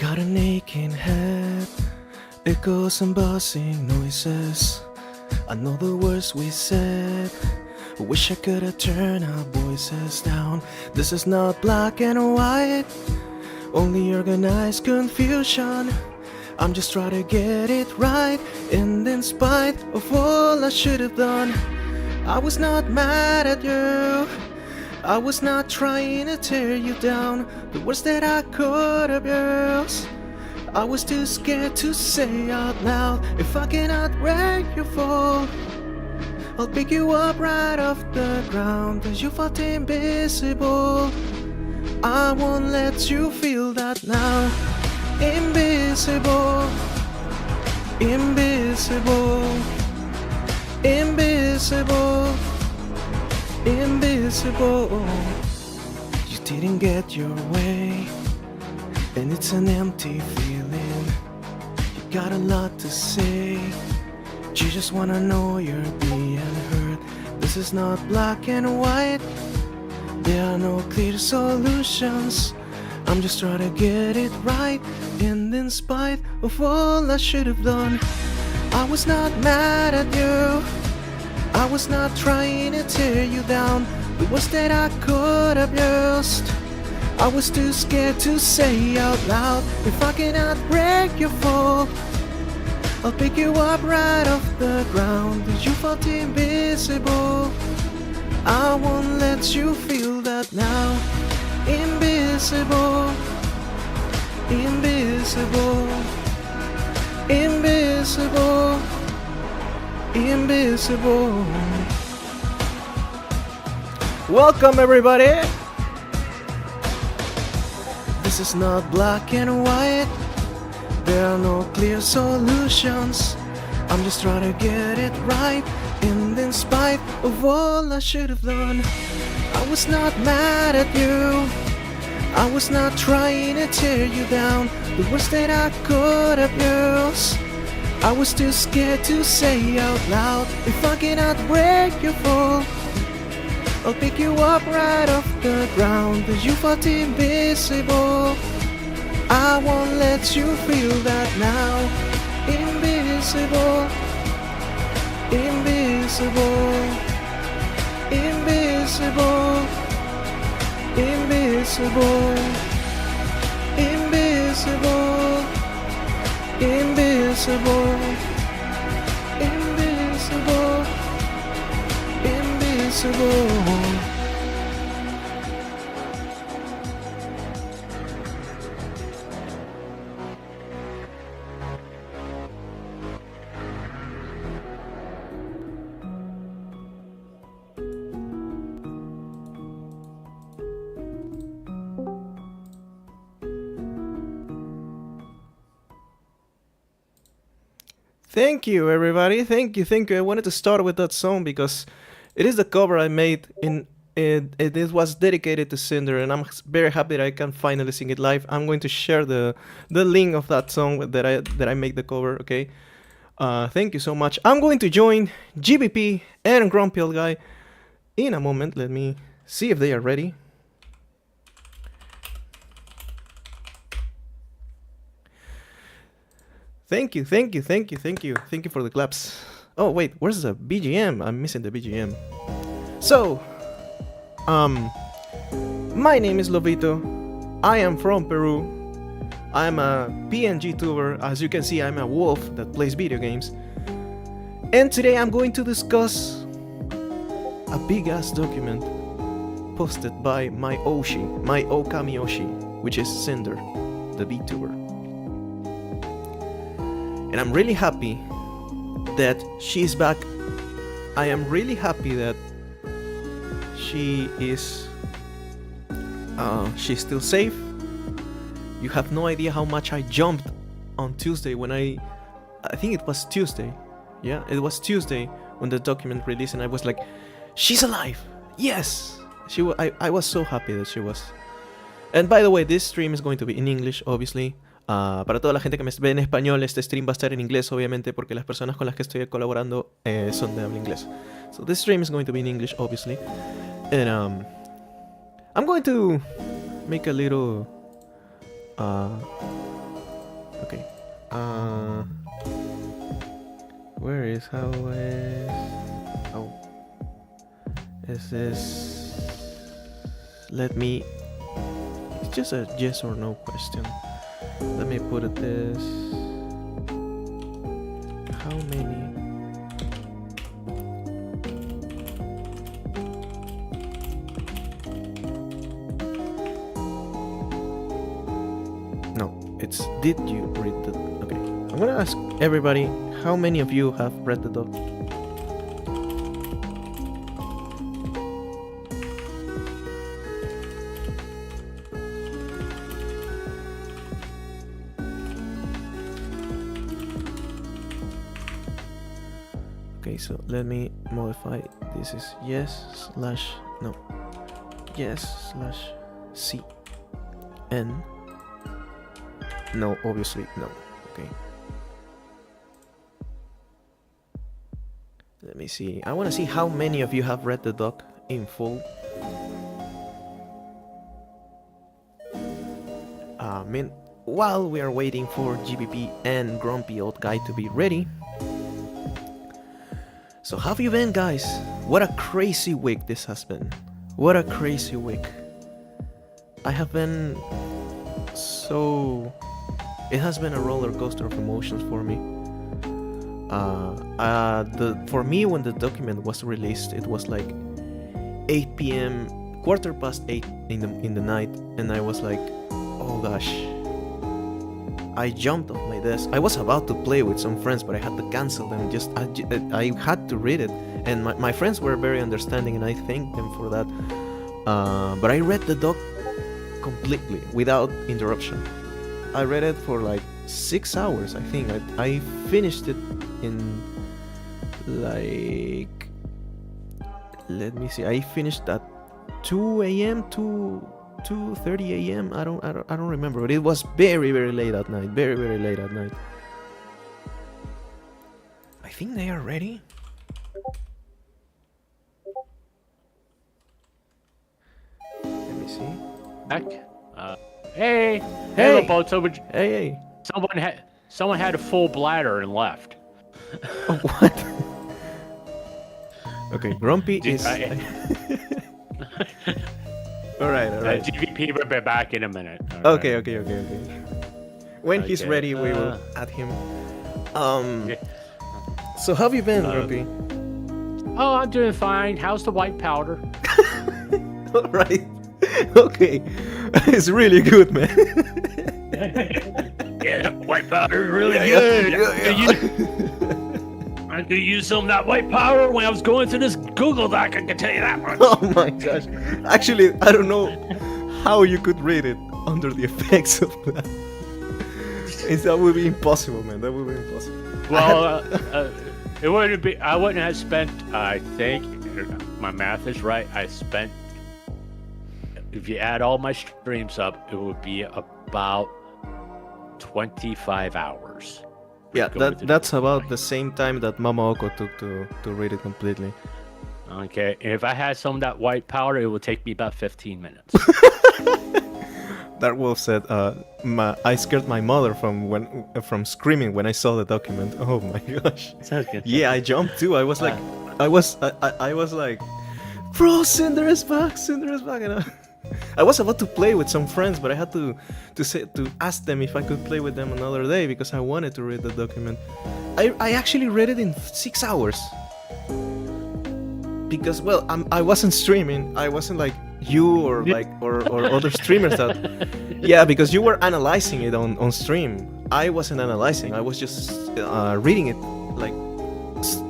Got an aching head, echoes and buzzing noises. I know the words we said. I wish I could have turned our voices down. This is not black and white, only organized confusion. I'm just trying to get it right, and in spite of all I should have done, I was not mad at you. I was not trying to tear you down. The words that I could have used, I was too scared to say out loud. If I cannot break your fall, I'll pick you up right off the ground, 'cause you felt invisible. I won't let you feel that now. Invisible, invisible, invisible, invisible. You didn't get your way, and it's an empty feeling. You got a lot to say, you just wanna know you're being heard. This is not black and white, there are no clear solutions. I'm just trying to get it right, and in spite of all I should have done, I was not mad at you. I was not trying to tear you down. The words that I could have used, I was too scared to say out loud. If I cannot break your fall, I'll pick you up right off the ground. Did you felt invisible? I won't let you feel that now. Invisible, invisible, invisible, invisible. Welcome everybody. This is not black and white, there are no clear solutions. I'm just trying to get it right, and in spite of all I should have done, I was not mad at you. I was not trying to tear you down. The words that I could have used, I was too scared to say out loud. If I cannot break your fall, I'll pick you up right off the ground, 'cause you felt invisible. I won't let you feel that now. Invisible, invisible, invisible, invisible, invisible, invisible, invisible, invisible. Thank you everybody, thank you. I wanted to start with that song because it is the cover I made in it was dedicated to Cinder, and I'm very happy that I can finally sing it live. I'm going to share the link of that song that I made the cover, okay? Thank you so much. I'm going to join GBP and Grumpy Old Guy in a moment. Let me see if they are ready. Thank you for the claps. Oh wait, where's the BGM? I'm missing the BGM. So, my name is Lobito. I am from Peru. I'm a PNG tuber. As you can see, I'm a wolf that plays video games. And today I'm going to discuss a big ass document posted by my Oshi, my Okami Oshi, which is Cinder, the VTuber. And I'm really happy that she's back. I am really happy that she is she's still safe. You have no idea how much I jumped on Tuesday when I think it was Tuesday. Yeah, it was Tuesday when the document released, and I was like, she's alive. Yes. I was so happy that she was. And by the way, this stream is going to be in English, obviously. Para toda la gente que me ve en español, este stream va a estar en inglés, obviamente, porque las personas con las que estoy colaborando son de habla inglés. So this stream is going to be in English, obviously. And I'm going to make a little Okay. Where is how is oh is this? Let me. It's just a yes or no question. Let me put it this. How many? No, it's did you read the. Okay, I'm gonna ask everybody. How many of you have read the doc? Okay, so let me modify. This is yes slash no. Yes slash C. N. No, obviously no. Okay. Let me see. I want to see how many of you have read the doc in full. While we are waiting for GBP and Grumpy Old Guy to be ready. So how have you been, guys? What a crazy week this has been. What a crazy week. I have been so... It has been a roller coaster of emotions for me. For me, when the document was released, it was like 8 p.m., 8:15 in the night, and I was like, oh gosh. I jumped off my desk. I was about to play with some friends, but I had to cancel them. I had to read it, and my friends were very understanding, and I thank them for that. But I read the doc completely without interruption. I read it for like 6 hours, I think. I finished it in like, let me see. I finished at 2 a.m. 2:30 a.m. I don't remember, but it was very late at night. Very late at night. I think they are ready. Let me see. Back. Hey, Lobito, Hey. Someone had a full bladder and left. Oh, what? Okay, Grumpy is. All right. GVP will be back in a minute. Okay. When he's ready, we will add him. Yeah. So how have you been, Grumpy? Oh, I'm doing fine. How's the white powder? All right. Okay. It's really good, man. Yeah, white powder is really good. Yeah. I could use some of that white powder when I was going through this Google Doc, I can tell you that much. Oh my gosh. Actually, I don't know how you could read it under the effects of that. That would be impossible, man. That would be impossible. Well, it wouldn't be. I wouldn't have spent. I think my math is right. I spent. If you add all my streams up, it would be about 25 hours. Yeah, that's about the same time that Mama Oko took to read it completely. Okay, if I had some of that white powder, it would take me about 15 minutes. That Wolf said, I scared my mother from screaming when I saw the document. Oh my gosh. Sounds good. Yeah, I jumped too. I was like, I was like, bro, Cinder's back, and I was about to play with some friends, but I had to ask them if I could play with them another day because I wanted to read the document. I actually read it in 6 hours. Because, well, I wasn't streaming. I wasn't like you or other streamers that. Yeah, because you were analyzing it on stream. I wasn't analyzing. I was just reading it like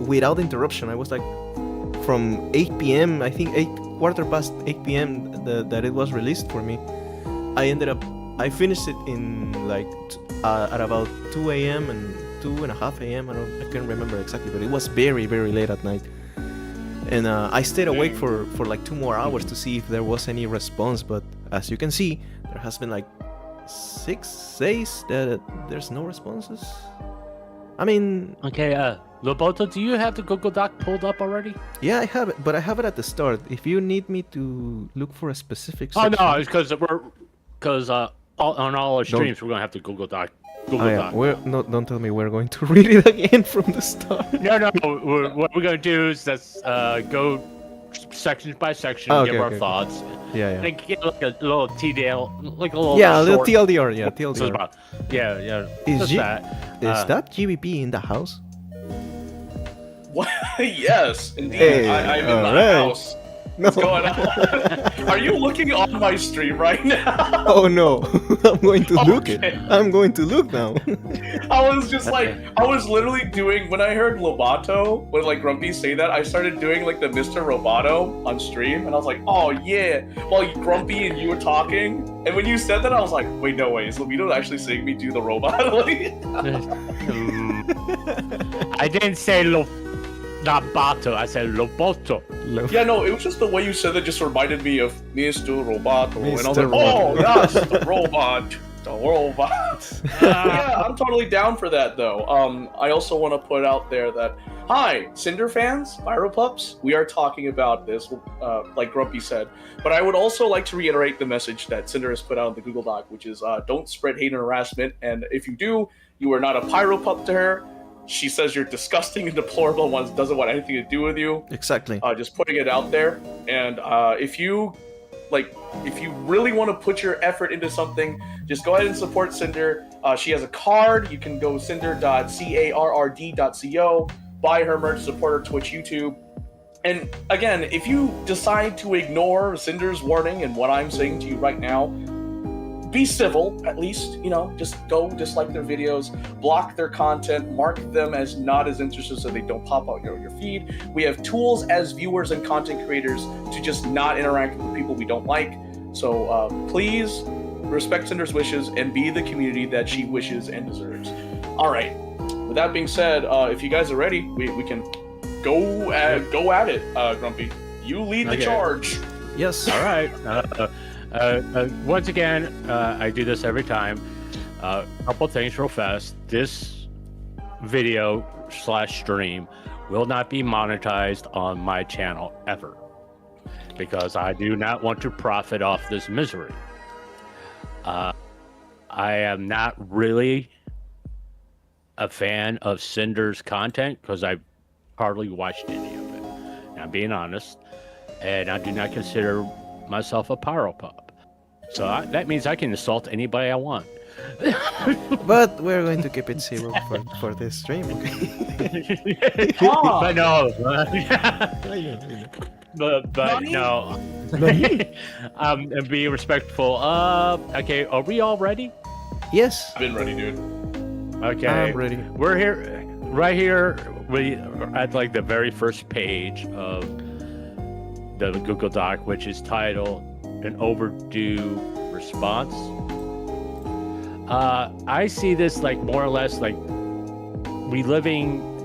without interruption. I was like from 8 p.m. I think 8 p.m. that it was released for me. I finished it in like at about 2 a.m. and 2:30 a.m. I can't remember exactly, but it was very late at night. And I stayed awake for like 2 more hours to see if there was any response, but as you can see, there has been like 6 days that there's no responses. I mean... Okay, Lobito, do you have the Google Doc pulled up already? Yeah, I have it, but I have it at the start. If you need me to look for a specific section... Oh no, it's because on all our streams we're gonna have the Google Doc. Google yeah. Doc. Don't tell me we're going to read it again from the start. No. What we're gonna do is go section by section, Oh, give okay, our okay. thoughts, Yeah. and get like a little TDL, like a little Yeah, a little short. TLDR. Yeah, TLDR. Yeah. Is Just that. Is that GBP in the house? What? Yes, indeed. Hey, I'm in the alright. house. What's going on? Are you looking on my stream right now? Oh no, I'm going to look it. Okay. I'm going to look now. I was just like, I was literally doing, when I heard Lobato, when like Grumpy say that, I started doing like the Mr. Roboto on stream, and I was like, oh yeah, while Grumpy and you were talking, and when you said that, I was like, wait, no way, is Lobito actually seeing me do the robot? I didn't say Lobato. I said Loboto. Yeah, no, it was just the way you said that just reminded me of Mr. Roboto, and I was like, Mr. oh, Roboto. yes, the robot. The robot. Yeah, I'm totally down for that, though. I also want to put out there that, hi, Cinder fans, Pyropups, we are talking about this, like Grumpy said, but I would also like to reiterate the message that Cinder has put out on the Google Doc, which is, don't spread hate and harassment, and if you do, you are not a Pyropup to her. She says you're disgusting and deplorable and doesn't want anything to do with you. Exactly. Just putting it out there, and if you really want to put your effort into something, just go ahead and support Cinder. She has a card. You can go cinder.carrd.co, buy her merch, support her Twitch, YouTube. And again, if you decide to ignore Cinder's warning and what I'm saying to you right now, be civil, at least, just go dislike their videos, block their content, mark them as not as interested so they don't pop out your feed. We have tools as viewers and content creators to just not interact with people we don't like. So please respect Cinder's wishes and be the community that she wishes and deserves. All right. With that being said, if you guys are ready, we can go at it, Grumpy. You lead the charge. Yes. All right. Once again, I do this every time. Couple things real fast. This video / stream will not be monetized on my channel ever, because I do not want to profit off this misery. I am not really a fan of Cinder's content because I've hardly watched any of it. And I'm being honest, and I do not consider myself a Pyropup. So that means I can assault anybody I want. But we're going to keep it zero for this stream, okay? But no. but no. And be respectful. Okay, are we all ready? Yes. I've been ready, dude. Okay. I'm ready. We're here, right here. We are at like the very first page of the Google Doc, which is titled "An Overdue Response." I see this like more or less like reliving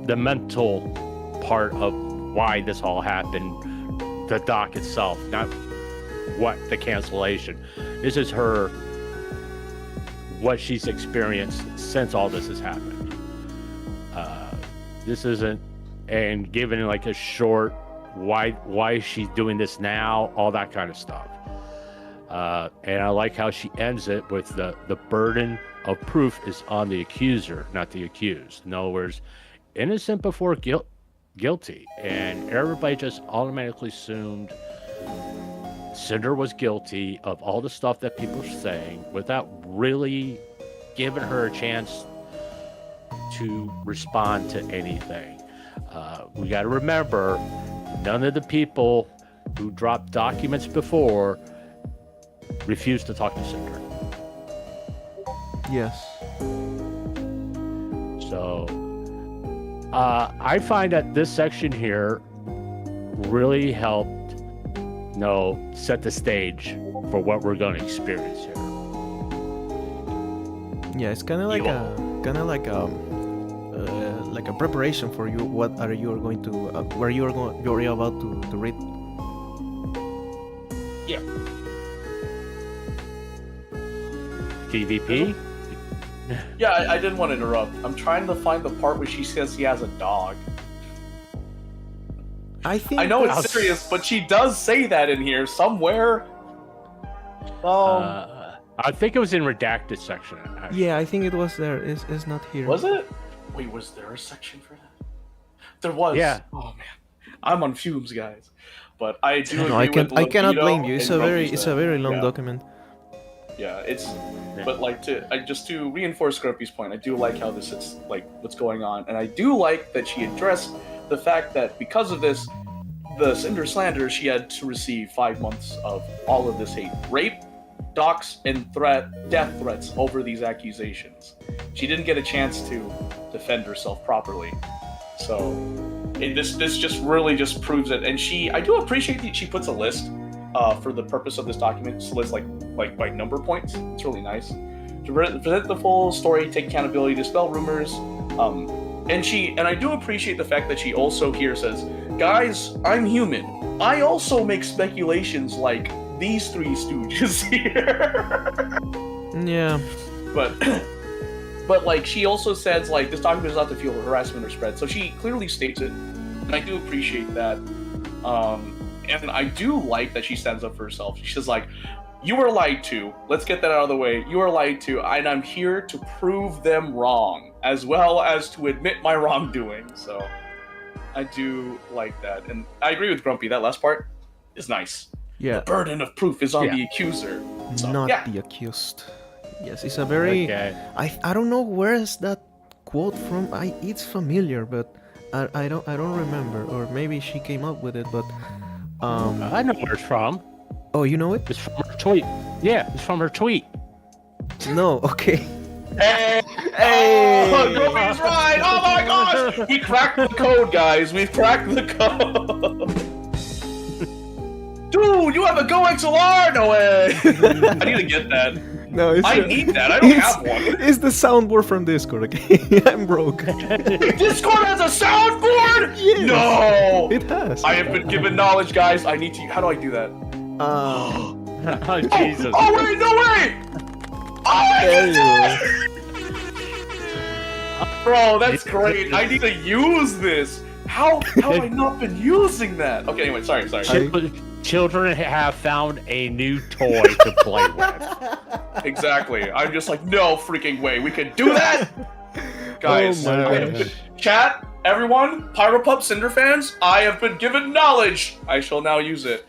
the mental part of why this all happened, the doc itself, not what the cancellation. This is her, what she's experienced since all this has happened. This isn't, and given like a short why she's doing this now, all that kind of stuff. And I like how she ends it with the burden of proof is on the accuser, not the accused. In other words, innocent before guilty. And everybody just automatically assumed Cinder was guilty of all the stuff that people are saying without really giving her a chance to respond to anything. We got to remember, none of the people who dropped documents before refused to talk to Cinder. Yes. So I find that this section here really helped, set the stage for what we're going to experience here. Yeah, it's kind of like a preparation for you. What are you going to where you're about to read? Yeah. PvP? Yeah, I didn't want to interrupt. I'm trying to find the part where she says he has a dog. I think I know it's serious, but she does say that in here somewhere. I think it was in redacted section. Actually. Yeah, I think it was there. It's not here. Was it? Wait, was there a section for that? There was. Yeah. Oh man, I'm on fumes, guys. But I do. No, I agree with I cannot Lobito blame you. It's and a very long yeah. document. Yeah, it's. But like just to reinforce Grumpy's point, I do like how this is like what's going on, and I do like that she addressed the fact that because of this, the Cinder slander, she had to receive 5 months of all of this hate, rape, dox, and death threats over these accusations. She didn't get a chance to defend herself properly, so this just really just proves it. And I do appreciate that she puts a list for the purpose of this document. It's a list like by number points. It's really nice to present the full story, take accountability, dispel rumors. And I do appreciate the fact that she also here says, guys, I'm human. I also make speculations like these three stooges here. Yeah. But like she also says like this document is not to fuel harassment or spread. So she clearly states it, and I do appreciate that. And I do like that she stands up for herself. She's like, you were lied to. Let's get that out of the way. You were lied to, and I'm here to prove them wrong, as well as to admit my wrongdoing. So I do like that. And I agree with Grumpy. That last part is nice. Yeah. The burden of proof is on the accuser. So, Not yeah. the accused. Yes, it's a very. Okay. I don't know where is that quote from. It's familiar, but I don't remember. Or maybe she came up with it, but I know where it's from. Oh, you know it? It's from her tweet. Yeah, it's from her tweet. No. Okay. Hey! Hey! Oh, Grumpy's right! Oh my gosh! We cracked the code, guys. We've cracked the code. Dude, you have a Go XLR? No way! I need to get that. No, it's I need that. I don't have one. It's the soundboard from Discord. Okay, I'm broke. Discord has a soundboard? Yes. No! It has. I have been given knowledge, guys. I need to. How do I do that? Oh, Jesus. Oh wait, no way! Oh, There you go. Bro, that's great. I need to use this. How have I not been using that? Okay, anyway, sorry. Children have found a new toy to play with. Exactly. I'm just like, no freaking way. We could do that, guys. Oh my I have gosh. been- Chat, everyone, Pyropup Cinder fans, I have been given knowledge. I shall now use it.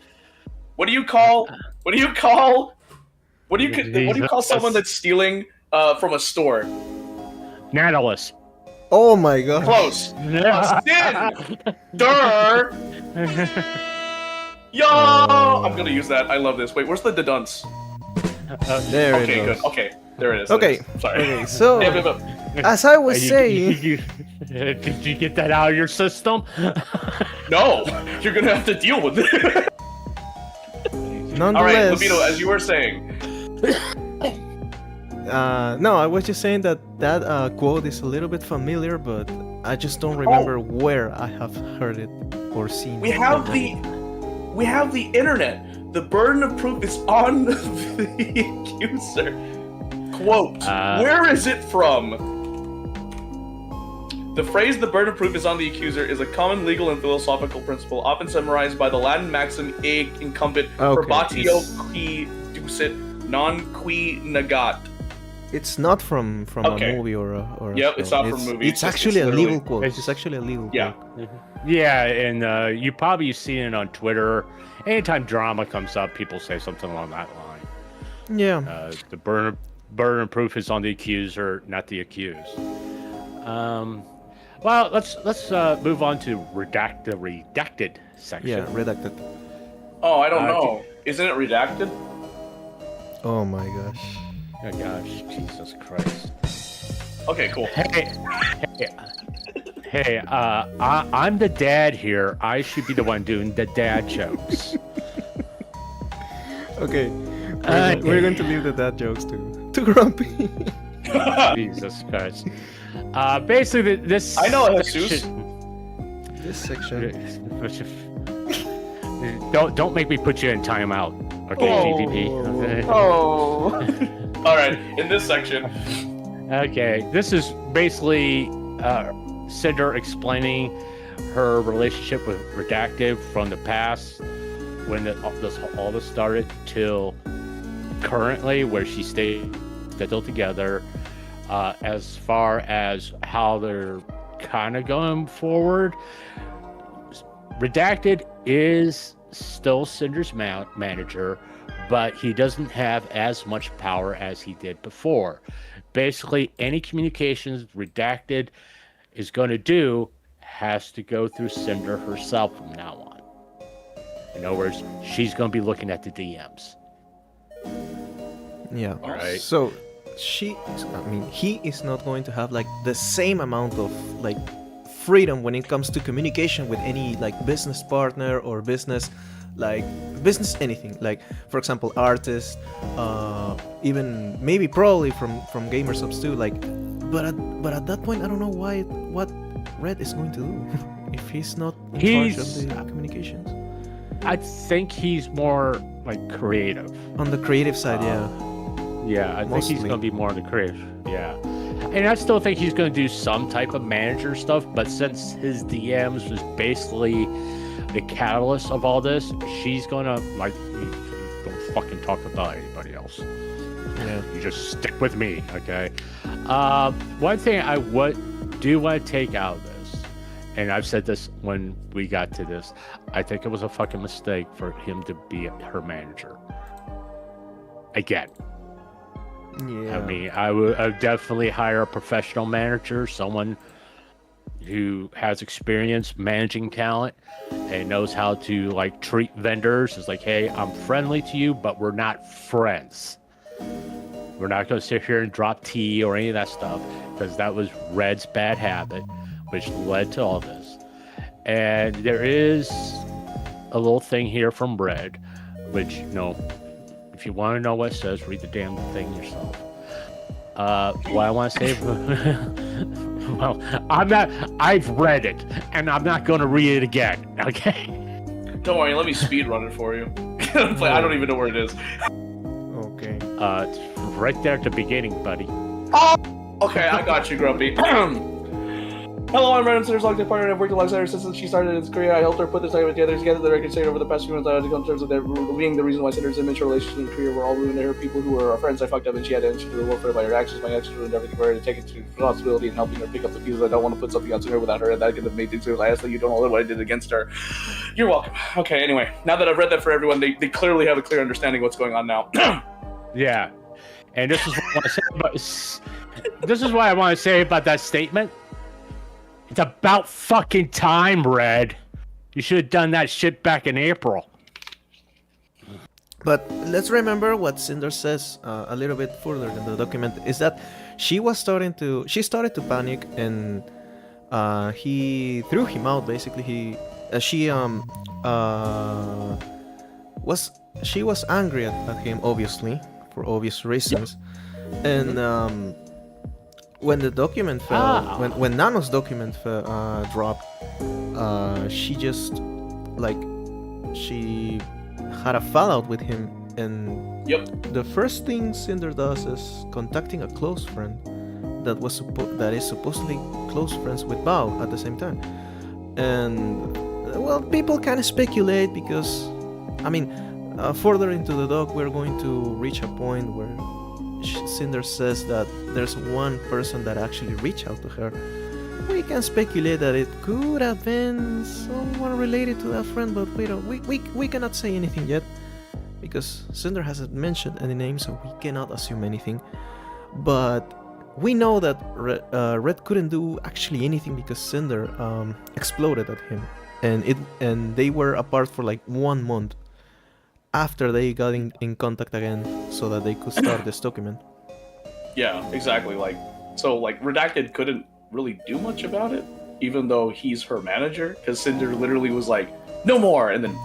What do you call someone that's stealing from a store? Nautilus. Oh my god. Close. Sin. Durr. Yo! I'm gonna use that. I love this. Wait, where's the dunce? There Okay, it good. goes. Okay, there it is. Okay. Sorry. Okay, so Yeah. as I was saying, Did you get that out of your system? No, you're gonna have to deal with it. All right, nonetheless. Lobito, as you were saying. No, I was just saying that quote is a little bit familiar, but I just don't remember where I have heard it or seen. We it have already. the internet. The burden of proof is on the accuser. Quote, where is it from? The phrase "the burden of proof is on the accuser" is a common legal and philosophical principle, often summarized by the Latin maxim "e incumbent probatio qui ducit, non qui negat." It's not from Okay. a movie or a Yep, film. it's not from a movie. It's It's actually a literally- legal quote. It's actually a legal Yeah. quote. Yeah, and you probably seen it on Twitter. Anytime drama comes up, people say something along that line. Yeah. The burden of proof is on the accuser, not the accused. Well, let's move on to the redacted section. Yeah, redacted. Oh, I don't know. Isn't it redacted? Oh my gosh. Oh gosh, Jesus Christ. Okay, cool. Hey, I'm the dad here. I should be the one doing the dad jokes. Okay. We're going to leave the dad jokes to Grumpy. Jesus Christ. Basically, this. I know, Jesus. This section. Don't make me put you in timeout. Okay, GVP. Okay. Oh. All right. In this section. Okay, this is basically Cinder explaining her relationship with Redactive from the past, when all this started, till currently where she stays still together. As far as how they're kind of going forward, Redacted is still Cinder's manager, but he doesn't have as much power as he did before. Basically, any communications Redacted is going to do has to go through Cinder herself from now on. In other words, she's going to be looking at the DMs. Yeah. Right. So he is not going to have like the same amount of like freedom when it comes to communication with any like business partner or business anything. Like for example, artists, even maybe probably from gamer subs too. Like, but at that point, I don't know what Red is going to do if he's not in charge of the communications. I think he's more like creative. On the creative side, yeah. Yeah, I think he's going to be more on the creative. Yeah. And I still think he's going to do some type of manager stuff, but since his DMs was basically the catalyst of all this, she's going to, like, don't fucking talk about anybody else. Yeah. You just stick with me, okay? One thing I do want to take out of this, and I've said this when we got to this, I think it was a fucking mistake for him to be her manager. Again. Yeah. I mean, I would definitely hire a professional manager, someone who has experience managing talent and knows how to like treat vendors. It's like, hey, I'm friendly to you, but we're not friends. We're not going to sit here and drop tea or any of that stuff, because that was Red's bad habit, which led to all this. And there is a little thing here from Red, which, you know, if you want to know what it says, read the damn thing yourself. What I want to say, well, I've read it, and I'm not going to read it again, okay? Don't worry, let me speed run it for you. I don't even know where it is. Okay. It's right there at the beginning, buddy. Oh! Okay, I got you, Grumpy. Hello, I'm Red, Cinder's long-time partner. I've worked alongside her since she started in his career. I helped her put this idea together that I considered over the past few months. I had to come to terms with that being the reason why Cinder's image, her relationship, and career were all ruined. Her people who were our friends, I fucked up, and she had to answer to the world for by her actions. My actions ruined everything for her, to take it to responsibility and helping her pick up the pieces. I don't want to put something on Cinder without her, and that could have made things clear. I ask that you don't know what I did against her. You're welcome. Okay, anyway, now that I've read that for everyone, they clearly have a clear understanding of what's going on now. Yeah, and this is what I want to say about this is what I want to say about that statement. It's about fucking time, Red. You should have done that shit back in April. But let's remember what Cinder says a little bit further in the document is that she started to panic, and he threw him out. Basically, she was angry at him, obviously, for obvious reasons, and when the document fell, when Nano's document dropped, she just she had a fallout with him, and the first thing Cinder does is contacting a close friend that is supposedly close friends with Bao at the same time. And well, people kind of speculate because, I mean, further into the doc we're going to reach a point where Cinder says that there's one person that actually reached out to her. We can speculate that it could have been someone related to that friend, but we cannot say anything yet because Cinder hasn't mentioned any names, so we cannot assume anything. But we know that Red couldn't do actually anything because Cinder exploded at him, and they were apart for like 1 month after they got in contact again so that they could start this document. Yeah, exactly. So Redacted couldn't really do much about it, even though he's her manager, because Cinder literally was like, no more, and then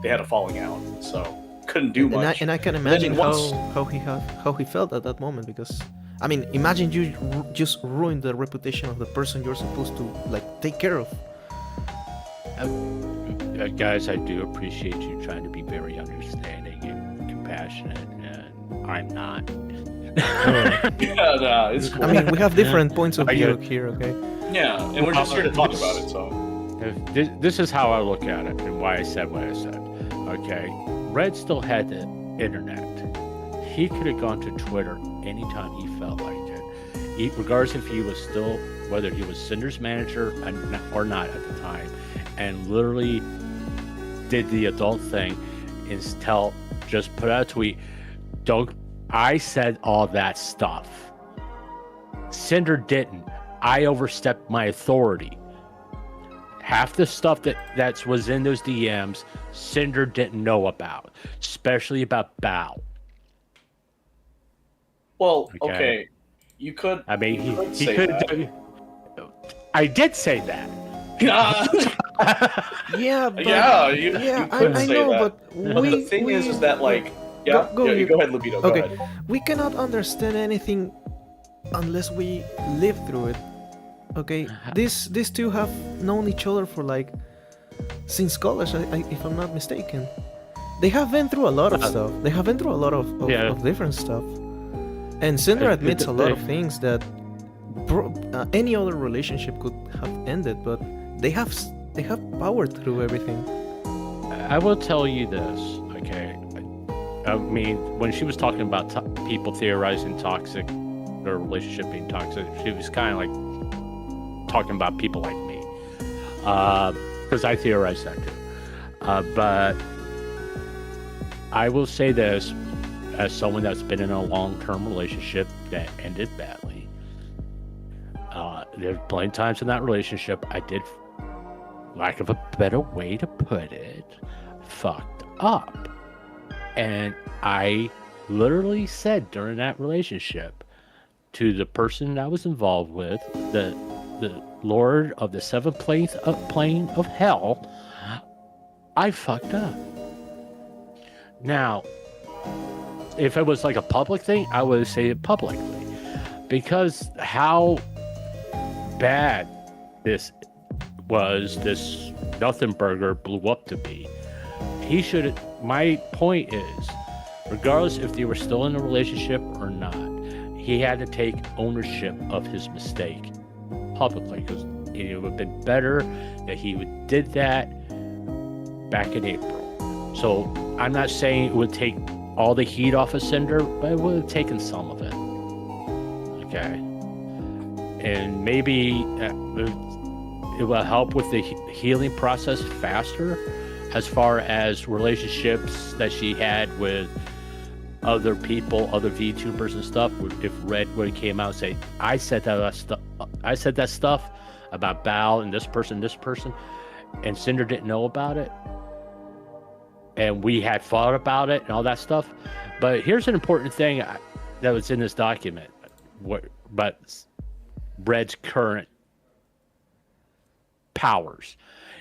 they had a falling out, so couldn't do much. And I can imagine how he felt at that moment, because I mean, imagine you just ruined the reputation of the person you're supposed to take care of. Guys, I do appreciate you trying to be very understanding and compassionate, and I'm not. Yeah, no, it's cool. I mean, we have different points of view here, okay? Yeah, and we're just here to talk about it, so. This is how I look at it and why I said what I said. Okay, Red still had the internet. he could have gone to Twitter anytime he felt like it, regardless if he was still, whether he was Cinder's manager or not at the time, and literally did the adult thing and just put out a tweet. I said all that stuff. Cinder didn't. I overstepped my authority. Half the stuff that was in those DMs, Cinder didn't know about, especially about Bao. Well, okay. You could. I mean, he could. I did say that. Yeah, but, you I say know, that. but The thing is that like, go ahead, Lobito. Go ahead. We cannot understand anything unless we live through it. Okay, these two have known each other for like since college, if I'm not mistaken. They have been through a lot of stuff. They have been through a lot of different stuff. And Cinder admits a lot of things that any other relationship could have ended, but they have powered through everything. I will tell you this, okay? I mean, when she was talking about people theorizing toxic, their relationship being toxic, she was kind of like talking about people like me, because I theorize that too. But I will say this, as someone that's been in a long-term relationship that ended badly, there's plenty of times in that relationship I did, lack of a better way to put it, fucked up. And I literally said during that relationship to the person I was involved with, the Lord of the seventh plane of hell, I fucked up. Now, if it was like a public thing, I would say it publicly, because how bad this nothing burger blew up to be. He should. My point is, regardless if they were still in a relationship or not, he had to take ownership of his mistake publicly, because it would have been better that he did that back in April. So I'm not saying it would take all the heat off of Cinder, but it would have taken some of it. Okay. And maybe it will help with the healing process faster, as far as relationships that she had with other people, other VTubers and stuff. If Red would have came out and say, I said that stuff about Bao and this person, and Cinder didn't know about it, and we had thought about it and all that stuff. But here's an important thing that was in this document, but Red's current powers.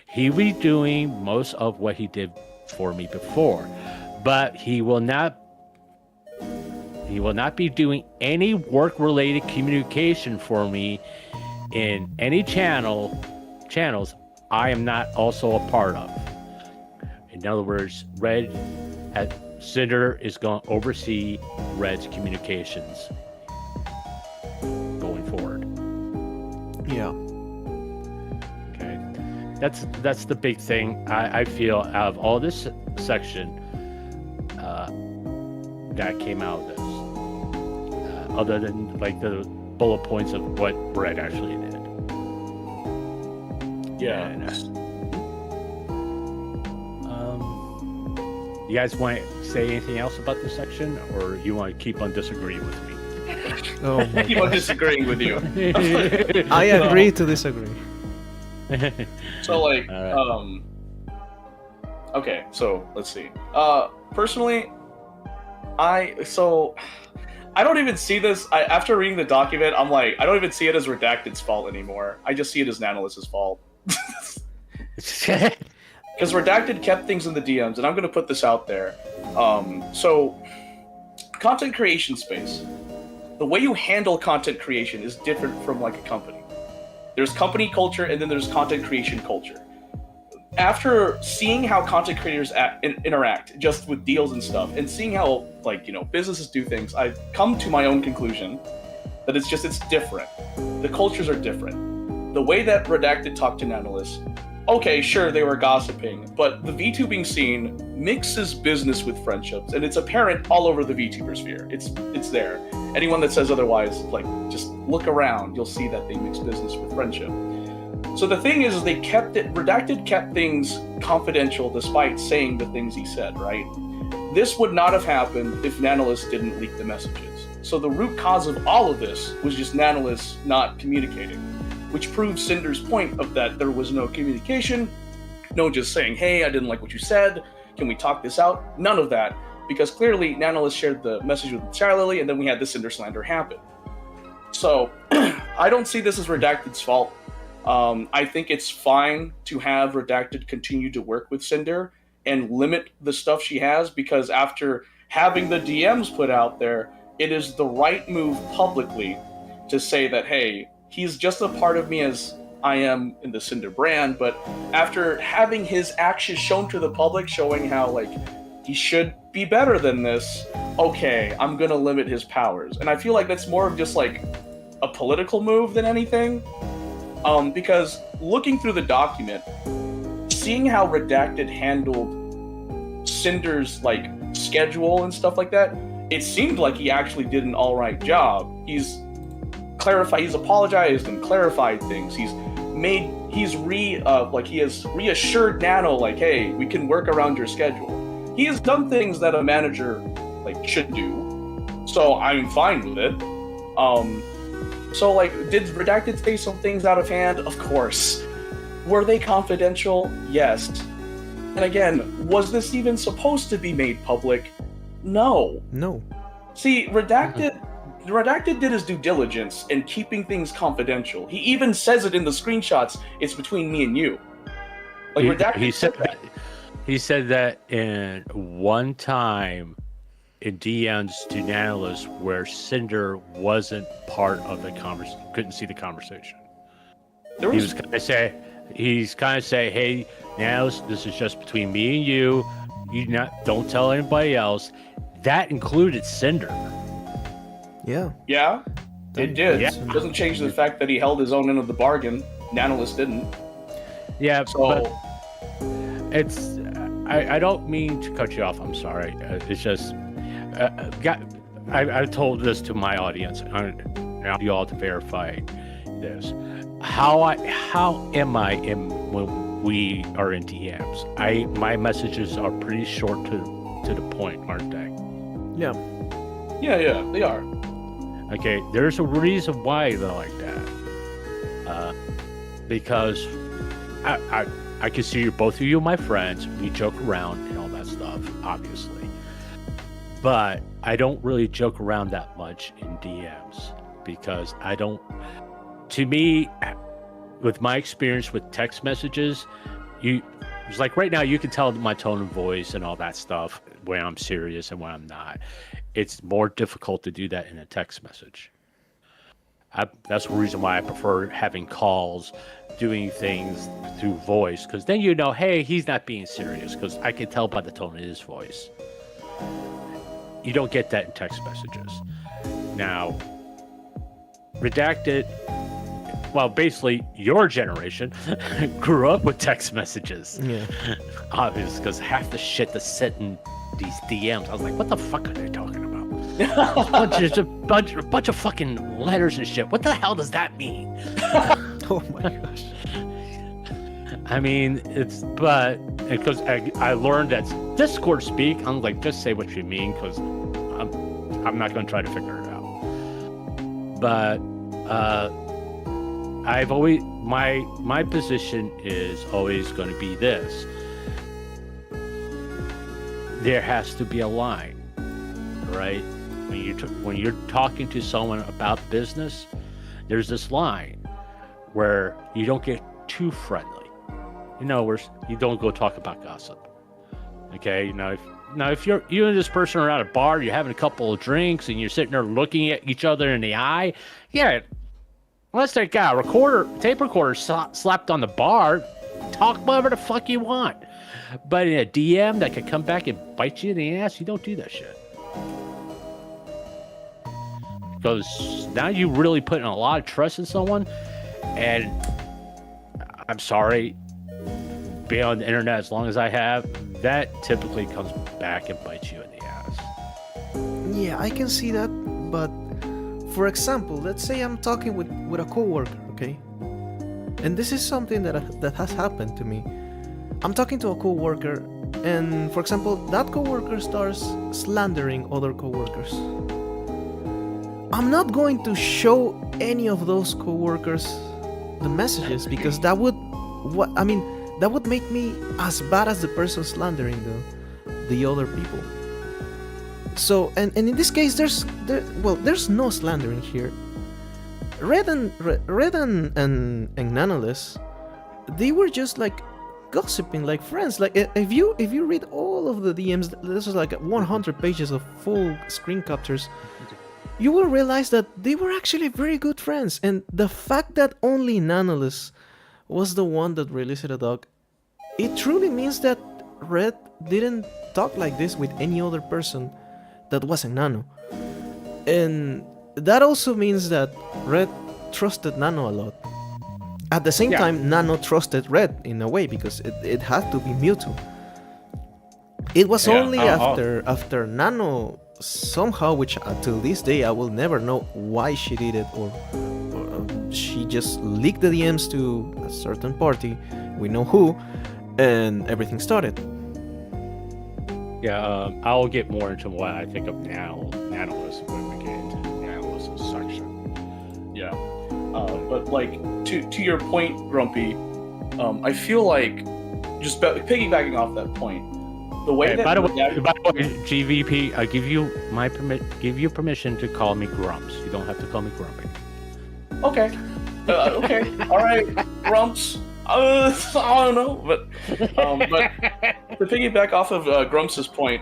He will be doing most of what he did for me before, but he will not be doing any work-related communication for me in any channels I am not also a part of. In other words, Cinder is going to oversee Red's communications going forward. Yeah. Okay. That's the big thing I feel out of all this section that came out of this. Other than like the bullet points of what Red actually did. Yeah. And, you guys want to say anything else about this section, or you want to keep on disagreeing with me? Oh my Keep on disagreeing with you. I agree to disagree. So like, Right. Okay, so let's see. Personally, I don't even see this. After reading the document, I'm like, I don't even see it as Redacted's fault anymore. I just see it as Nanolith's fault. Because Redacted kept things in the DMs, and I'm going to put this out there. So, content creation space. The way you handle content creation is different from like a company. There's company culture, and then there's content creation culture. After seeing how content creators interact just with deals and stuff, and seeing how businesses do things, I've come to my own conclusion that it's different. The cultures are different. The way that Redacted talked to Nanolith okay, sure, they were gossiping, but the VTubing scene mixes business with friendships, and it's apparent all over the VTuber sphere. It's there. Anyone that says otherwise, like, just look around, you'll see that they mix business with friendship. So the thing is, they kept it, Redacted kept things confidential despite saying the things he said, right? This would not have happened if Nanolis didn't leak the messages. So the root cause of all of this was just Nanolis not communicating, which proves Cinder's point of that there was no communication, no just saying, hey, I didn't like what you said, can we talk this out? None of that, because clearly Nanolis shared the message with Charlie, and then we had the Cinder slander happen. So I don't see this as Redacted's fault. I think it's fine to have Redacted continue to work with Cinder and limit the stuff she has, because after having the DMs put out there, it is the right move publicly to say that, hey, he's just a part of me as I am in the Cinder brand, but after having his actions shown to the public, showing how, like, he should be better than this, okay, I'm gonna limit his powers. And I feel like that's more of just, like, a political move than anything. Because looking through the document, seeing how Redacted handled Cinder's, like, schedule and stuff like that, it seemed like he actually did an alright job. He's apologized and clarified things. He has reassured Nano, like, hey, we can work around your schedule. He has done things that a manager, like, should do. So I'm fine with it. So, like, did Redacted say some things out of hand? Of course. Were they confidential? Yes. And again, was this even supposed to be made public? No. No. See, Redacted did his due diligence in keeping things confidential. He even says it in the screenshots, it's between me and you. Like, Redacted he said that in one time in DMs to Nanolis where Cinder wasn't part of the conversation, couldn't see the conversation. He's kind of say, hey, Nanolis, this is just between me and you. Don't tell anybody else. That included Cinder. Yeah. Yeah, it did. Yeah. It doesn't change the fact that he held his own end of the bargain. Nanolis didn't. Yeah, so but it's. I don't mean to cut you off. I'm sorry. It's just. I told this to my audience. I want you all to verify this. How am I when we are in DMs? My messages are pretty short to the point, aren't they? Yeah. Yeah, they are. Okay, there's a reason why they're like that. Because I consider both of you my friends. We joke around and all that stuff, obviously. But I don't really joke around that much in DMs because I don't. To me, with my experience with text messages, it's like right now you can tell my tone of voice and all that stuff when I'm serious and when I'm not. It's more difficult to do that in a text message. That's the reason why I prefer having calls, doing things through voice, because then you know, hey, he's not being serious, because I can tell by the tone of his voice. You don't get that in text messages. Now, Redacted, well, basically your generation grew up with text messages. Yeah. Obvious, because half the shit that's sent in these DMs, I was like, what the fuck are they talking about? a bunch of fucking letters and shit. What the hell does that mean? Oh my gosh. I mean, because I learned that Discord speak. I'm like, just say what you mean, because I'm not going to try to figure it out. But I've always my position is always going to be this. There has to be a line, right? When you're talking to someone about business, there's this line where you don't get too friendly. You know, where you don't go talk about gossip. Okay, if you and this person are at a bar, you're having a couple of drinks, and you're sitting there looking at each other in the eye, yeah, unless they got a tape recorder slapped on the bar, talk whatever the fuck you want. But in a DM that could come back and bite you in the ass, you don't do that shit. Because now you really put in a lot of trust in someone, and I'm sorry, being on the internet as long as I have, that typically comes back and bites you in the ass. Yeah, I can see that, but for example, let's say I'm talking with a coworker, okay? And this is something that has happened to me. I'm talking to a coworker, and for example, that coworker starts slandering other coworkers. I'm not going to show any of those coworkers the messages because that would make me as bad as the person slandering the other people. So and in this case there's no slandering here. Red and Nanoless, they were just like gossiping like friends. Like if you read all of the DMs, this is like 100 pages of full screen captures, you will realize that they were actually very good friends. And the fact that only Nanoless was the one that released a dog, it truly means that Red didn't talk like this with any other person that wasn't Nano. And that also means that Red trusted Nano a lot. At the same time, Nano trusted Red in a way because it had to be mutual. It was only after Nano somehow, which until this day I will never know why she did it, or she just leaked the DMs to a certain party, we know who, and everything started. Yeah, I'll get more into what I think of Nanoless when we get into the Nanoless section. Yeah, but like to your point, Grumpy, I feel like just piggybacking off that point, the way that by the way, GVP, I give you permission to call me Grumps. You don't have to call me Grumpy. Okay. Okay. All right, Grumps. I don't know, but to piggyback off of Grumps' point,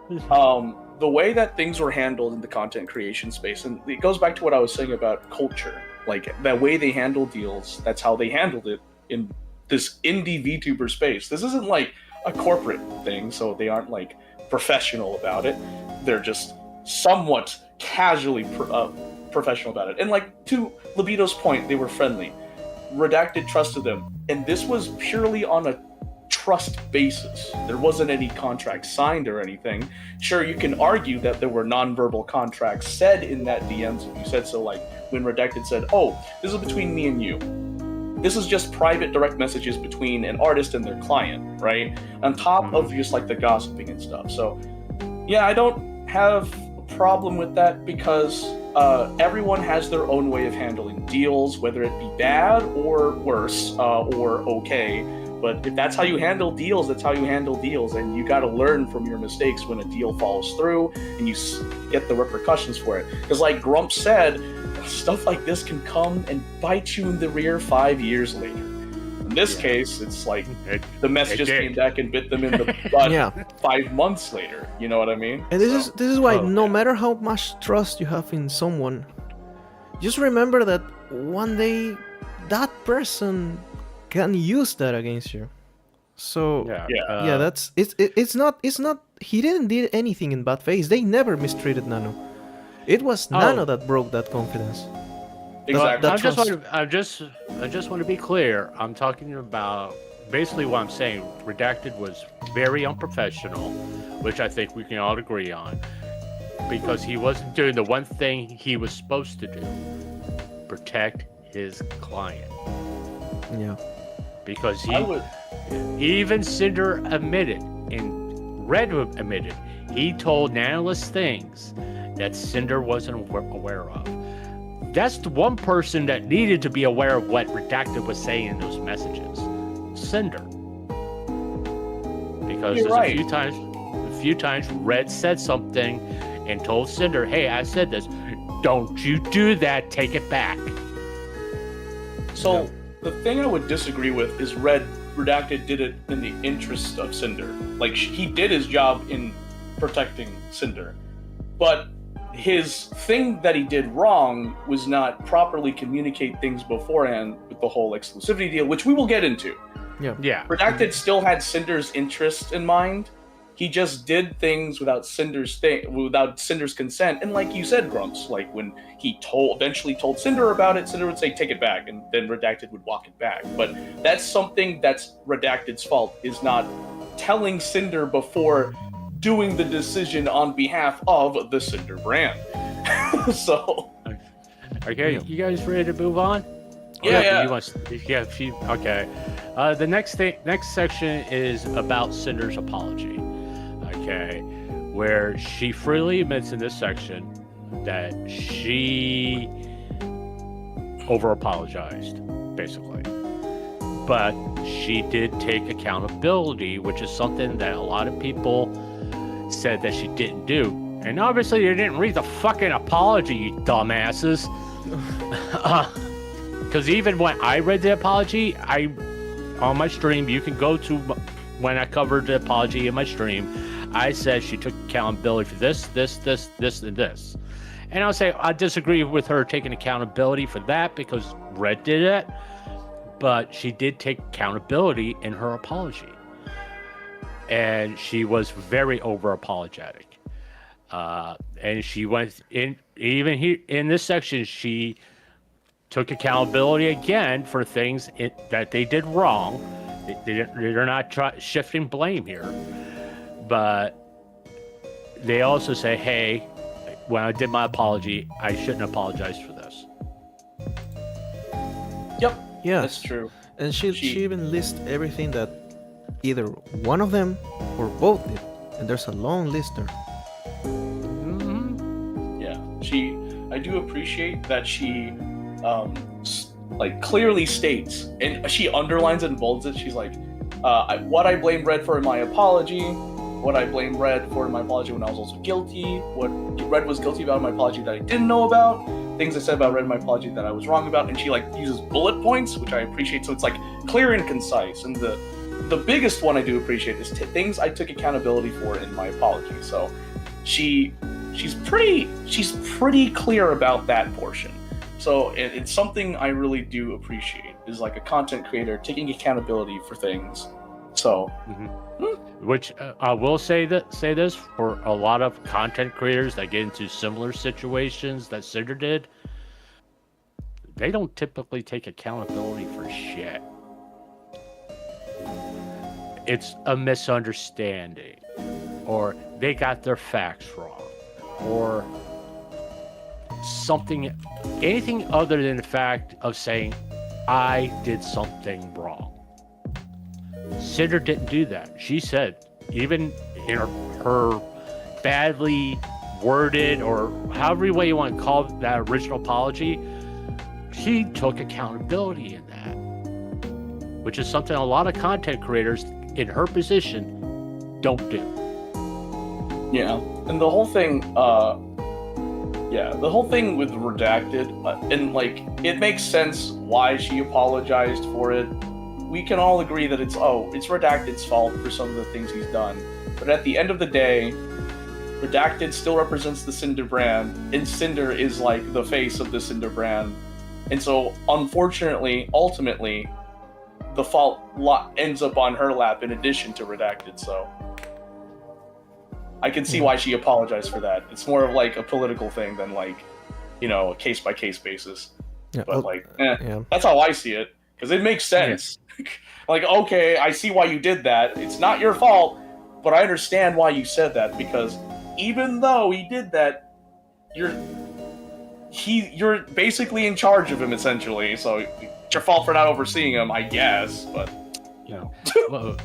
the way that things were handled in the content creation space, and it goes back to what I was saying about culture, like that way they handle deals, that's how they handled it in this indie VTuber space. This isn't like a corporate thing, so they aren't like professional about it. They're just somewhat casually professional about it. And like to Lobito's point, they were friendly. Redacted trusted them, and this was purely on a trust basis. There wasn't any contract signed or anything. Sure, you can argue that there were non-verbal contracts said in that DMs if you said so, like when Redacted said, "Oh, this is between me and you. This is just private direct messages between an artist and their client," right? On top of just like the gossiping and stuff. So yeah, I don't have a problem with that because everyone has their own way of handling deals, whether it be bad or worse or okay. But if that's how you handle deals, that's how you handle deals, and you got to learn from your mistakes when a deal falls through, and you get the repercussions for it. Because like Grump said, stuff like this can come and bite you in the rear 5 years later. In this case, it's like the mess just came back and bit them in the butt 5 months later. You know what I mean? And this is why no matter how much trust you have in someone, just remember that one day that person can use that against you. So that's it's not he didn't do anything in bad faith. They never mistreated Nano. It was Nano that broke that confidence. Exactly. I just want to be clear. I'm talking about basically what I'm saying. Redacted was very unprofessional, which I think we can all agree on, because he wasn't doing the one thing he was supposed to do: protect his client. Yeah. Because even Cinder admitted, and Red admitted, he told Nanoless things that Cinder wasn't aware of. That's the one person that needed to be aware of what Redacted was saying in those messages. Cinder. Because a few times Red said something and told Cinder, "Hey, I said this. Don't you do that. Take it back." So the thing I would disagree with is Redacted did it in the interest of Cinder. Like, he did his job in protecting Cinder. But his thing that he did wrong was not properly communicate things beforehand with the whole exclusivity deal, which we will get into. Yeah. Redacted still had Cinder's interest in mind. He just did things without Cinder's consent, and like you said, Grumps, like when he eventually told Cinder about it, Cinder would say, take it back, and then Redacted would walk it back. But that's something that's Redacted's fault, is not telling Cinder before doing the decision on behalf of the Cinder brand. So... Okay, you guys ready to move on? Yeah. Okay. The next section is about Cinder's apology. Okay, where she freely admits in this section that she over apologized, basically. But she did take accountability, which is something that a lot of people said that she didn't do. And obviously, you didn't read the fucking apology, you dumbasses. Because even when I read the apology, on my stream, you can go to when I covered the apology in my stream, I said she took accountability for this, and this. And I'll say I disagree with her taking accountability for that because Red did it, but she did take accountability in her apology. And she was very over apologetic. And she went in, even here in this section, she took accountability again for things that they did wrong. They're not shifting blame here, but they also say, hey, when I did my apology, I shouldn't apologize for this. Yep. Yeah, that's true. And she even lists everything that either one of them or both did, and there's a long list there. I do appreciate that she like clearly states, and she underlines and bolds it. She's like, what I blame Red for in my apology, what I blame Red for in my apology when I was also guilty, what Red was guilty about in my apology that I didn't know about, things I said about Red in my apology that I was wrong about, and she like uses bullet points, which I appreciate. So it's like clear and concise. And the biggest one I do appreciate is things I took accountability for in my apology. So she's pretty clear about that portion. So it's something I really do appreciate, is like a content creator taking accountability for things. So, which I will say this for a lot of content creators that get into similar situations that Cinder did, they don't typically take accountability for shit. It's a misunderstanding, or they got their facts wrong, or something, anything other than the fact of saying, I did something wrong. Cinder didn't do that. She said, even in her badly worded, or however way you want to call that original apology, she took accountability in that, which is something a lot of content creators in her position don't do. Yeah, and the whole thing, with Redacted, and like, it makes sense why she apologized for it. We can all agree that it's Redacted's fault for some of the things he's done. But at the end of the day, Redacted still represents the Cinder brand, and Cinder is like the face of the Cinder brand. And so, unfortunately, ultimately, the fault ends up on her lap in addition to Redacted, so I can see why she apologized for that. It's more of like a political thing than like, a case-by-case basis. Yeah, but that's how I see it, because it makes sense. Yeah. Like, okay, I see why you did that. It's not your fault, but I understand why you said that, because even though he did that, you're basically in charge of him, essentially, so it's your fault for not overseeing him, I guess, but... Well,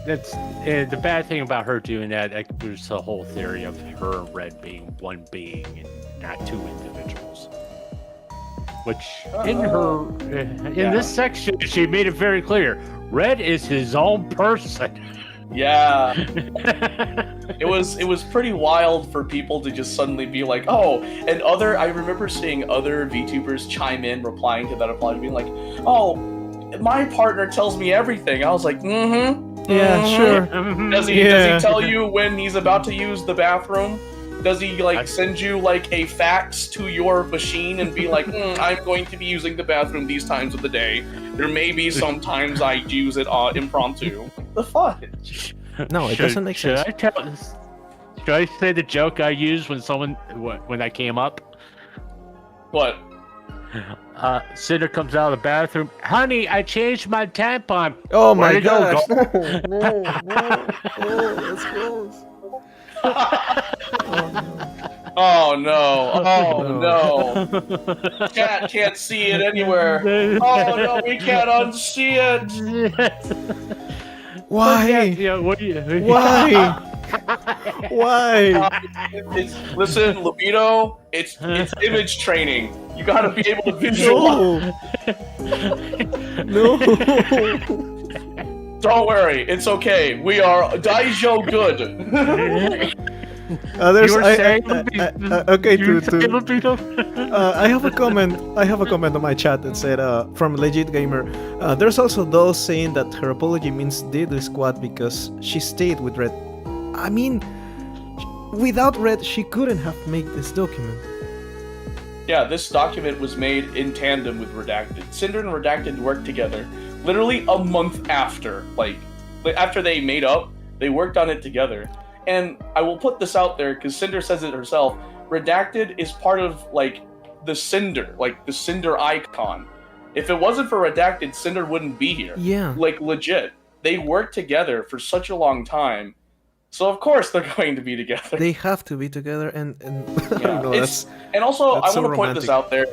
that's the bad thing about her doing that. There's the whole theory of her and Red being one being and not two individuals. Which in this section, she made it very clear. Red is his own person. Yeah. It was pretty wild for people to just suddenly be like, oh, and I remember seeing other VTubers chime in, replying to that apology, being like, oh, my partner tells me everything. I was like, yeah, sure. Does he tell you when he's about to use the bathroom? Does he send you like a fax to your machine and be like, I'm going to be using the bathroom these times of the day. There may be some times I use it impromptu. The fuck? No, it doesn't make sense. Should I say the joke I used when I came up? What? Cinder comes out of the bathroom. Honey, I changed my tampon. Oh Where'd my it go? gosh! No, that's gross. Oh no! Chat can't see it anywhere. Oh no, we can't unsee it. Why? Yeah, what do you? Why? Why? Listen, Lobito, it's image training. You gotta be able to visualize. No. Don't worry, it's okay. We are Daijo good. There's You were saying, okay. I have a comment on my chat that said from Legit Gamer. There's also those saying that her apology means Diddly Squad because she stayed with Red. I mean, without Red, she couldn't have made this document. Yeah, this document was made in tandem with Redacted. Cinder and Redacted worked together literally a month after. Like after they made up, they worked on it together. And I will put this out there because Cinder says it herself. Redacted is part of like the Cinder icon. If it wasn't for Redacted, Cinder wouldn't be here. Yeah. Like legit. They worked together for such a long time. So of course they're going to be together. They have to be together, and Yeah, no, and also I that's so want to point this out there.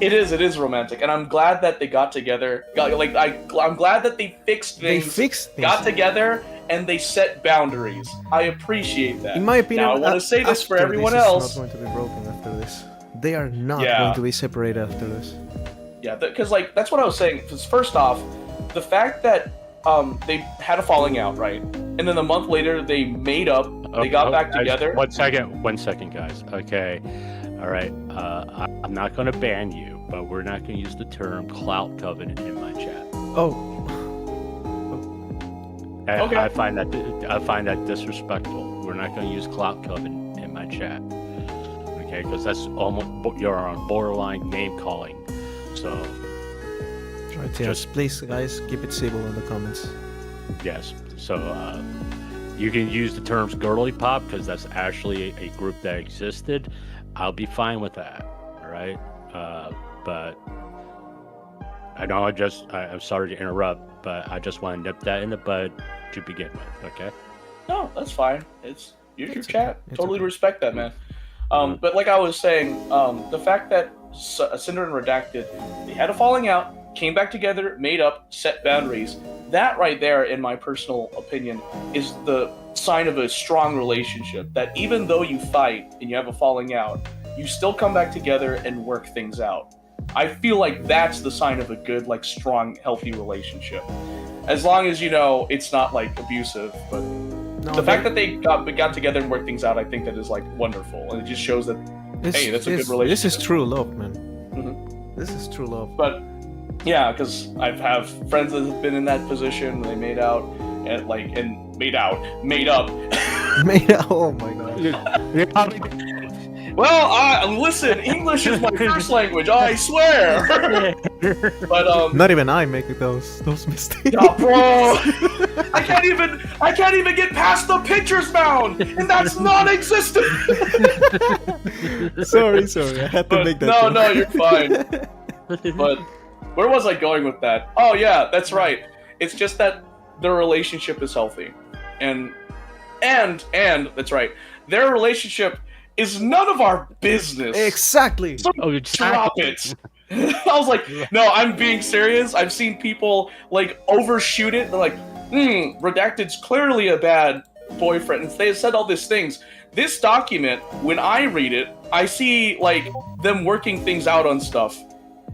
It is romantic, and I'm glad that they got together. I'm glad that they fixed they things. fixed things. Got together and they set boundaries. I appreciate that. In my opinion, now I want to say this for after everyone this else. It's not going to be broken after this. They are not Yeah. going to be separated after this. Yeah, because like that's what I was saying. 'Cause first off, the fact that they had a falling out, right, and then a month later they made up. They got back guys, together. 1 second, guys. Okay, all right. I'm not going to ban you, but we're not going to use the term clout covenant in my chat. Oh. Okay. I find that disrespectful. We're not going to use clout covenant in my chat. Okay, because that's almost you're on borderline name calling. So Right, yes, please, guys, keep it civil in the comments. yes, so you can use the terms girly pop because that's actually a group that existed. I'll be fine with that. All right, but I know I'm sorry to interrupt, but I just want to nip that in the bud to begin with. Okay. No, that's fine. Use your It's chat. okay. It's Totally okay. respect that, man. But like I was saying, the fact that Cinder and Redacted, they had a falling out, came back together, made up, set boundaries. That right there, in my personal opinion, is the sign of a strong relationship. That even though you fight and you have a falling out, you still come back together and work things out. I feel like that's the sign of a good, like, strong, healthy relationship. As long as, it's not, like, abusive, but No, the fact that they got together and worked things out, I think that is, like, wonderful. And it just shows that, hey, that's a good relationship. This is true love, man. Mhm. This is true love. But, yeah, because I have friends that have been in that position, they made out, and, like, made up. Oh my god. Well, listen, English is my first language, I swear! But, Not even I make those mistakes. yeah, bro! I can't even get past the pictures bound, and that's non-existent. sorry, I had to make that. No, you're fine. But where was I going with that? Oh yeah, that's right. It's just that their relationship is healthy, and that's right. Their relationship is none of our business. Exactly. So drop it. I was like, no, I'm being serious. I've seen people like overshoot it. They're like, Redacted's clearly a bad boyfriend. And they said all these things. This document, when I read it, I see like them working things out on stuff.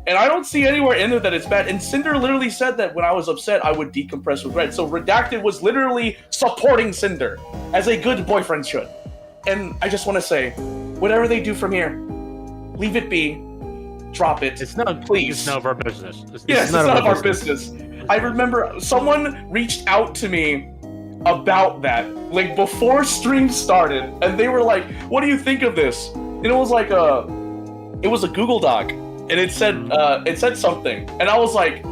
And I don't see anywhere in there that it's bad. And Cinder literally said that when I was upset, I would decompress with Red. So Redacted was literally supporting Cinder, as a good boyfriend should. And I just want to say, whatever they do from here, leave it be. Drop it. It's not, please. It's none of our business. Yes, it's none of our business. I remember someone reached out to me about that, like before stream started, and they were like, "What do you think of this?" And it was like a Google Doc, and it said something, and I was like,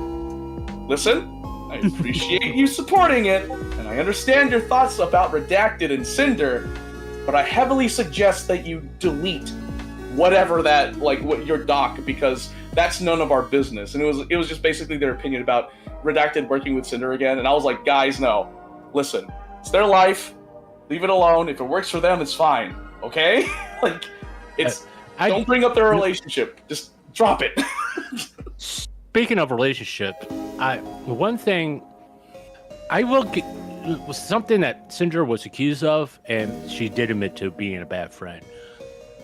"Listen, I appreciate you supporting it, and I understand your thoughts about Redacted and Cinder, but I heavily suggest that you delete whatever that, like, what your doc, because that's none of our business. And it was just basically their opinion about Redacted working with Cinder again. And I was like, guys, no. Listen, it's their life. Leave it alone. If it works for them, it's fine. Okay? Like, it's... don't bring up their relationship. Just drop it. Speaking of relationship, one thing I will get was something that Cinder was accused of, and she did admit to being a bad friend.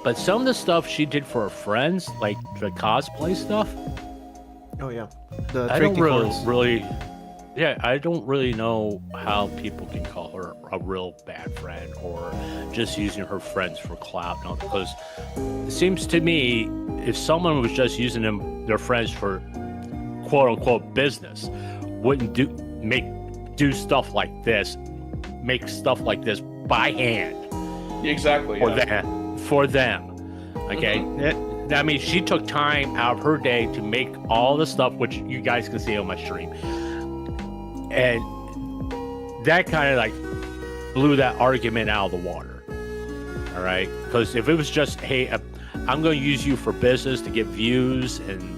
But some of the stuff she did for her friends, like the cosplay stuff. Oh yeah, the I don't tricky really. Yeah, I don't really know how people can call her a real bad friend or just using her friends for clout. No, because it seems to me, if someone was just using their friends for quote unquote business, wouldn't do stuff like this, make stuff like this by hand. Exactly. For them. Okay. Mm-hmm. I mean, she took time out of her day to make all the stuff which you guys can see on my stream. And that kind of like blew that argument out of the water. All right. Because if it was just, hey, I'm going to use you for business to get views and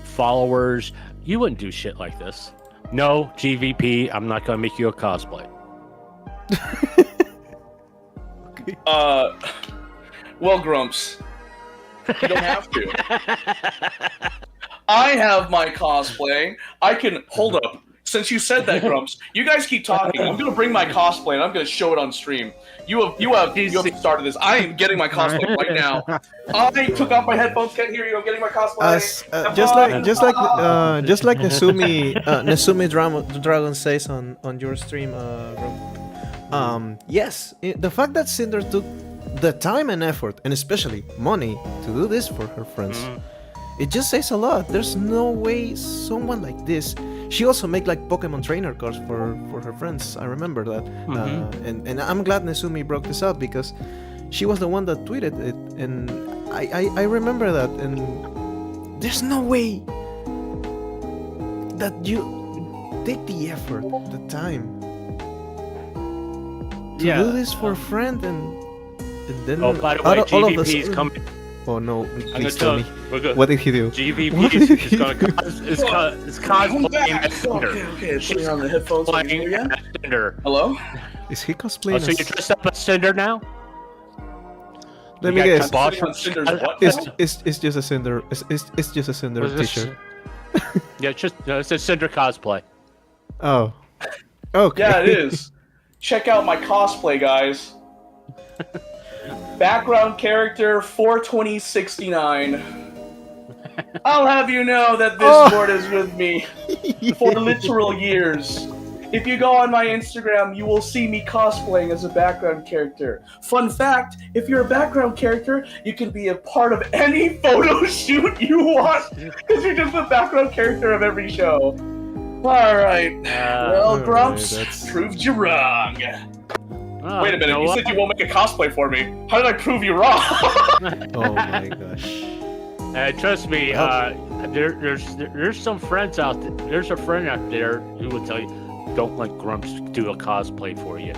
followers, you wouldn't do shit like this. No, GVP, I'm not going to make you a cosplay. Okay. Well, Grumps, you don't have to. I have my cosplay. I can hold up. Since you said that, Grumps, you guys keep talking. I'm gonna bring my cosplay and I'm gonna show it on stream. You have started this. I am getting my cosplay right now. I took off my headphones. Can't hear you. I'm getting my cosplay. Just like Nesumi Dragon says on your stream, yes, the fact that Cinder took the time and effort, and especially money, to do this for her friends, it just says a lot. There's no way someone like this. She also made like Pokemon trainer cards for her friends. I remember that, and I'm glad Nesumi broke this up because she was the one that tweeted it, and I remember that. And there's no way that you take the effort, the time to do this for a friend, and then by the way, GVP is coming. Oh no! Please tell me. Good. What did he do? GVP is going to cosplaying as Cinder. Okay. Putting on the headphones. Cinder. Hello? Is he cosplaying? So you dressed up as Cinder now? Let me guess. It's just a Cinder. It's just a Cinder t-shirt. Yeah, it's a Cinder cosplay. Oh. Okay. Yeah, it is. Check out my cosplay, guys. Background character 42069. I'll have you know that this board is with me for literal years. If you go on my Instagram, you will see me cosplaying as a background character. Fun fact, if you're a background character, you can be a part of any photo shoot you want, because you're just the background character of every show. Alright. Well, Grumps, proved you wrong. Wait a minute, you said you won't make a cosplay for me. How did I prove you wrong? Oh my gosh. Trust me, there's some friends out there. There's a friend out there who will tell you, don't let Grumps do a cosplay for you.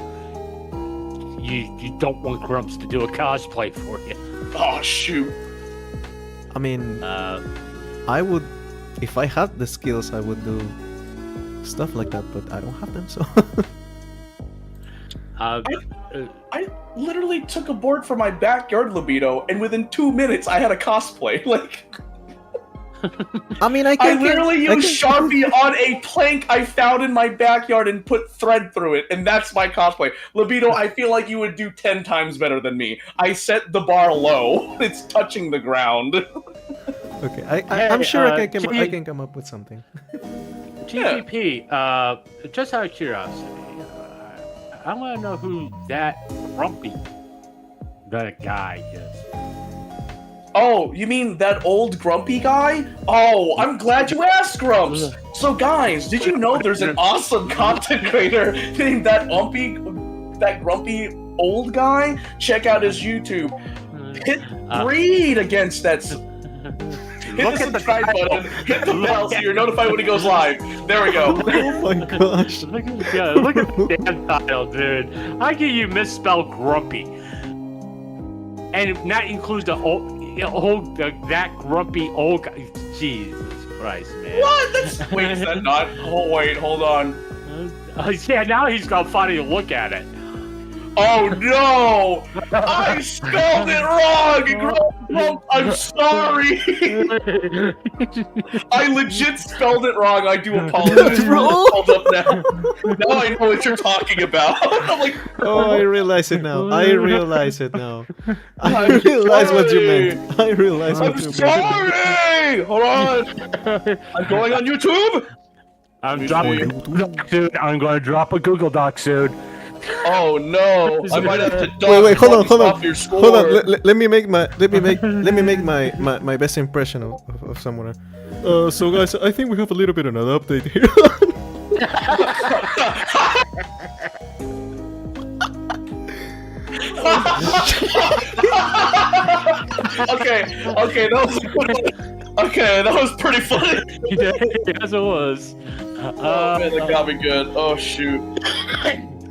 You don't want Grumps to do a cosplay for you. Oh, shoot. I mean, I would, if I had the skills, I would do stuff like that, but I don't have them, so... I literally took a board from my backyard, Lobito, and within 2 minutes I had a cosplay. Like, I mean, I literally used Sharpie on a plank I found in my backyard and put thread through it, and that's my cosplay. Lobito, I feel like you would do 10 times better than me. I set the bar low. It's touching the ground. Okay, I'm sure I can come up with something. GVP, just out of curiosity, I want to know who that guy is. Oh, you mean that old grumpy guy? Oh, I'm glad you asked, Grumps. So guys, did you know there's an awesome content creator named that grumpy old guy? Check out his YouTube. Hit breed against that. Hit the subscribe button, hit the bell so you're notified when he goes live. There we go. Oh my gosh. Look at the damn title, dude. How can you misspell grumpy? And not include the that grumpy old guy. Jesus Christ, man. What? Wait, is that not? Oh, wait, hold on. Yeah, now he's gonna finally look at it. Oh no! I spelled it wrong! I'm sorry! I legit spelled it wrong. I do apologize. Hold up now. Now I know what you're talking about. I'm like, Oh, I realize it now. I realize it now. I realize what you meant. I realize what I'm you meant. sorry! Hold on. I'm going on YouTube. I'm dropping dude. I'm gonna drop a Google Doc soon. Oh no! I might have to Wait, hold on. Your score. Hold on. Let me make my best impression of someone. So guys, I think we have a little bit of an update here. Okay, that was a good one. Okay, that was pretty funny. Yes, it was. Oh man, that got me good. Oh shoot.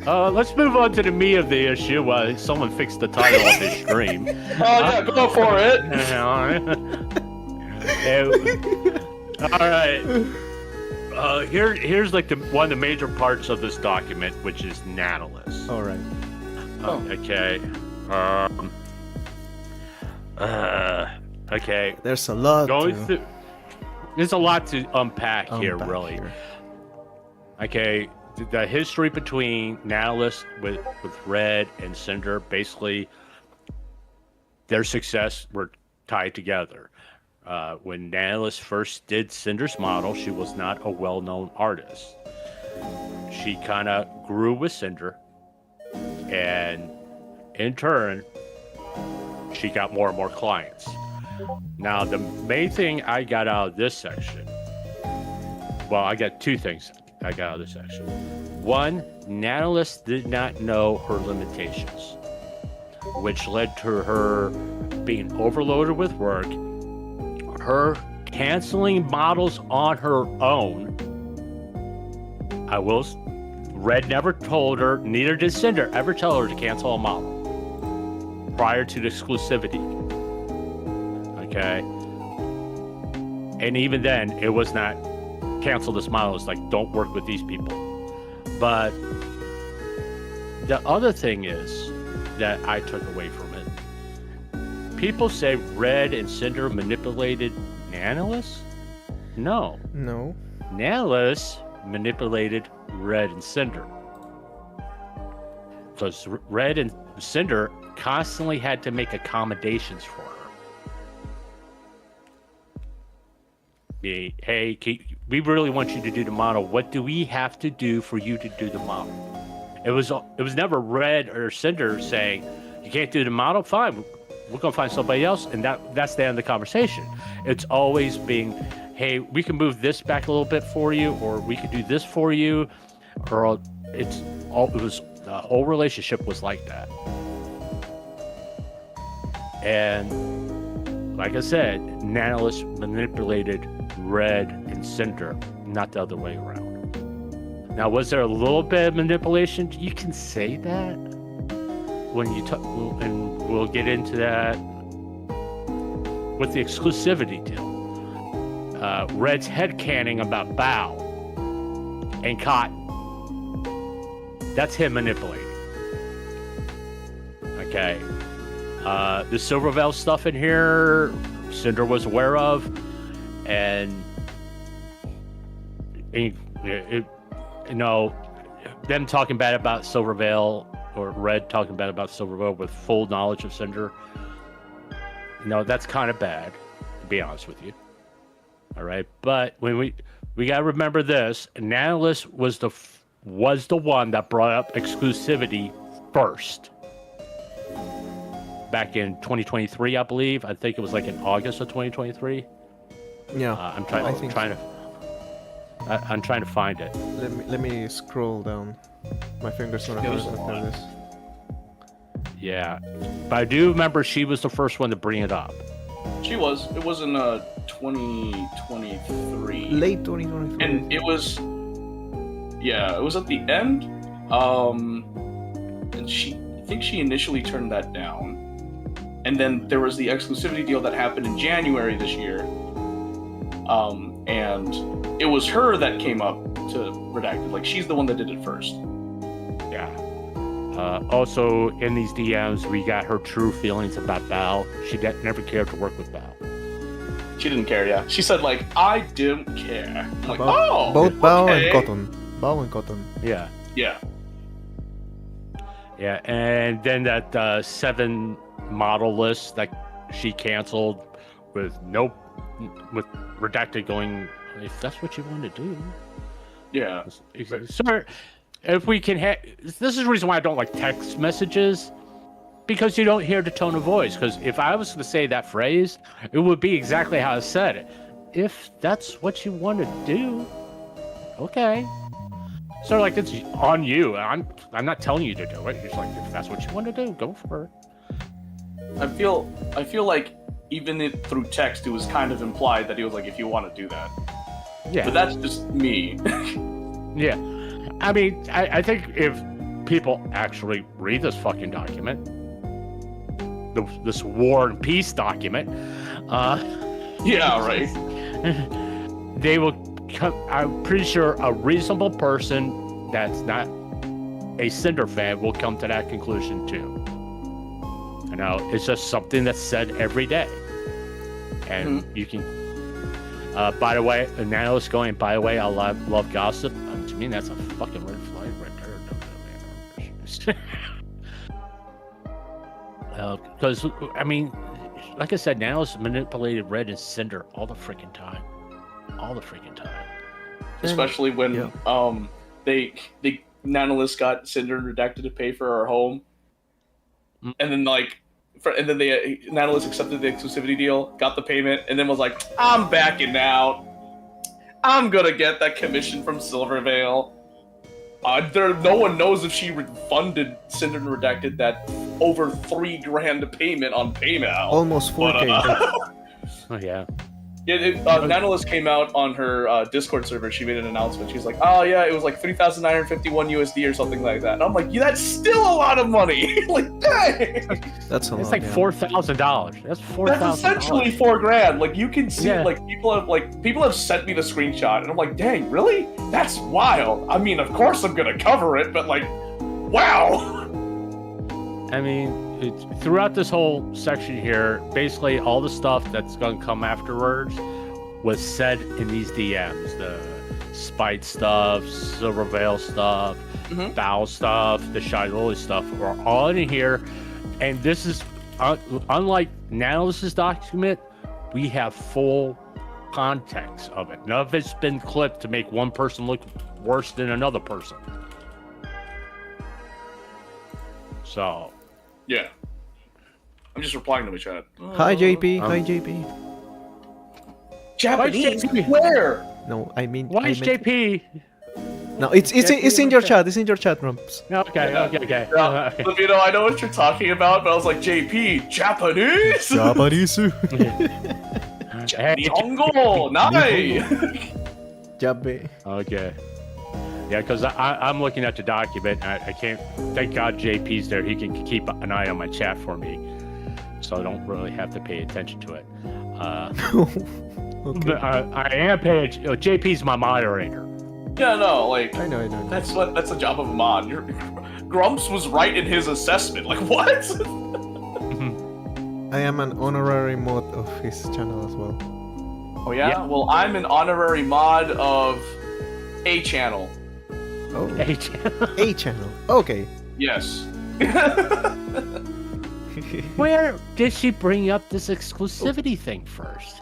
Let's move on to the meat of the issue while someone fixed the title of this stream. Yeah, go for it. Alright. Here's like one of the major parts of this document, which is Nautilus. All right. Okay. Okay. There's a lot. There's a lot to unpack here, really. Okay. The history between Nautilus with Red and Cinder, basically, their success were tied together. When Nautilus first did Cinder's model, she was not a well-known artist. She kind of grew with Cinder, and in turn, she got more and more clients. Now, the main thing I got out of this section, well, I got two things I got out of this section. One, Nautilus did not know her limitations, which led to her being overloaded with work, her canceling models on her own. Red never told her, neither did Cinder ever tell her to cancel a model prior to the exclusivity. Okay? And even then, it was not cancel this model. It's like, don't work with these people. But the other thing is that I took away from it. People say Red and Cinder manipulated Nautilus? No. No. Nautilus manipulated Red and Cinder. Because Red and Cinder constantly had to make accommodations for her. Hey, we really want you to do the model. What do we have to do for you to do the model? It was never Red or Cinder saying, you can't do the model? Fine, we're going to find somebody else. And that's the end of the conversation. It's always being, hey, we can move this back a little bit for you, or we could do this for you. Or the whole relationship was like that. And like I said, Nautilus manipulated Red and Cinder, not the other way around. Now, was there a little bit of manipulation? You can say that when you talk, and we'll get into that with the exclusivity deal. Red's headcanon about Bow and Cotton. That's him manipulating. Okay. The Silverveil stuff in here, Cinder was aware of, and them talking bad about Silverveil, or Red talking bad about Silverveil with full knowledge of Cinder, that's kind of bad, to be honest with you. All right, but when we gotta remember this, Nautilus was the one that brought up exclusivity first. Back in 2023, I believe. I think it was like in August of 2023. Yeah. I'm trying to find it. Let me scroll down. My fingers gonna hurt after this. Yeah, but I do remember she was the first one to bring it up. She was. It was in 2023. Late 2023. And it was, yeah, it was at the end. And I think she initially turned that down. And then there was the exclusivity deal that happened in January this year. And it was her that came up to Redacted. Like, she's the one that did it first. Yeah. Also, in these DMs, we got her true feelings about Bao. She never cared to work with Bao. She didn't care, yeah. She said, like, I didn't care. I'm like, oh! Both Bao okay. and Cotton. Bao and Cotton. Yeah. Yeah. Yeah, and then that 7 model list that she canceled with Redacted going, if that's what you want to do. Yeah. Sir, if we can this is the reason why I don't like text messages, because you don't hear the tone of voice. Because if I was to say that phrase, it would be exactly how I said it. If that's what you want to do, okay. So like, it's on you. I'm not telling you to do it. It's like, if that's what you want to do, go for it. I feel like even through text, it was kind of implied that he was like, if you want to do that. Yeah. But that's just me. Yeah. I mean, I think if people actually read this fucking document, this war and peace document, yeah, right. they will come, I'm pretty sure a reasonable person that's not a Cinder fan will come to that conclusion too. You know, it's just something that's said every day. And you can, by the way, Nano's going, by the way, I love gossip. To me, that's a fucking red flag right there. Because, I mean, like I said, Nano's manipulated Red and Cinder all the freaking time. All the freaking time. Especially when Nanolist got Cinder and Redacted to pay for our home. And then, like, Nanolist accepted the exclusivity deal, got the payment, and then was like, I'm backing out. I'm gonna get that commission from Silvervale. No one knows if she refunded Cinder and Redacted that over $3,000 payment on PayPal. Almost 4K. Oh, yeah. Nanolist came out on her Discord server. She made an announcement. She's like, "Oh yeah, it was like 3,951 USD or something like that." And I'm like, "Yeah, that's still a lot of money." Like, dang. That's a lot. It's like $4,000. That's $4,000. That's essentially $4,000. Like, you can see, like, people have sent me the screenshot, and I'm like, "Dang, really? That's wild." I mean, of course I'm gonna cover it, but like, wow. I mean, throughout this whole section here, basically all the stuff that's going to come afterwards was said in these DMs. The Spite stuff, Silvervale stuff, Bow stuff, the Shy Lily stuff are all in here. And this is, unlike Nanolist's document, we have full context of it. None of it's been clipped to make one person look worse than another person. So... yeah. I'm just replying to my chat. Hi JP. Hi JP. Japanese? Where? No, I mean. Why is JP? No, it's in your chat. It's in your chat, Rumps. Okay. Lobito, I know what you're talking about, but I was like, JP, Japanese? Japanese. Nihongo, nai. Jabe. Okay. Yeah, because I'm looking at the document. I can't. Thank God JP's there. He can keep an eye on my chat for me, so I don't really have to pay attention to it. Okay. But I am paying. JP's my moderator. Yeah, no, like, I know. that's the job of a mod. Grumps was right in his assessment. Like, what? I am an honorary mod of his channel as well. Oh yeah? Well, I'm an honorary mod of a channel. Oh. A channel. Okay. Yes. Where did she bring up this exclusivity thing first?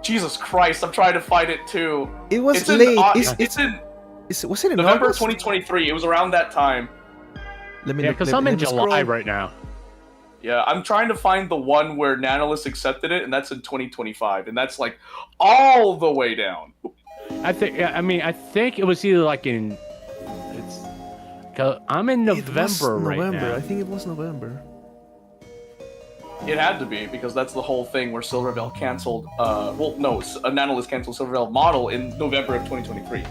Jesus Christ, I'm trying to find it too. It was it's late. Was it in November 2023? It was around that time. Because I'm in July right now. Yeah, I'm trying to find the one where Nanolist accepted it, and that's in 2025, and that's like all the way down. I think it was either like in. I'm in November right now. I think it was November. It had to be, because that's the whole thing where Silverveil canceled, Nanolis canceled Silverveil model in November of 2023.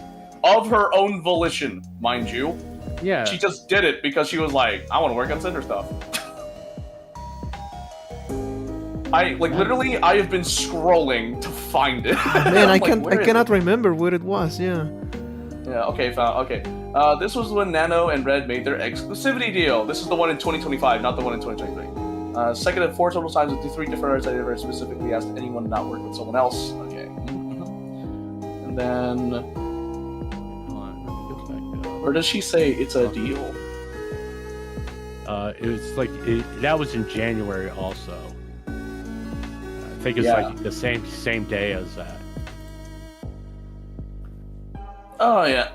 Of her own volition, mind you. Yeah. She just did it because she was like, I want to work on Cinder stuff. Literally, I have been scrolling to find it. Man, I cannot remember what it was, yeah. Yeah, okay, okay. This was when Nano and Red made their exclusivity deal. This is the one in 2025, not the one in 2023. Second at 4 total times with the 3 different artists. I never specifically asked anyone to not work with someone else. Okay. And then... Or does she say it's a deal? It was like, that was in January also. I think it's like the same day as that. Oh yeah.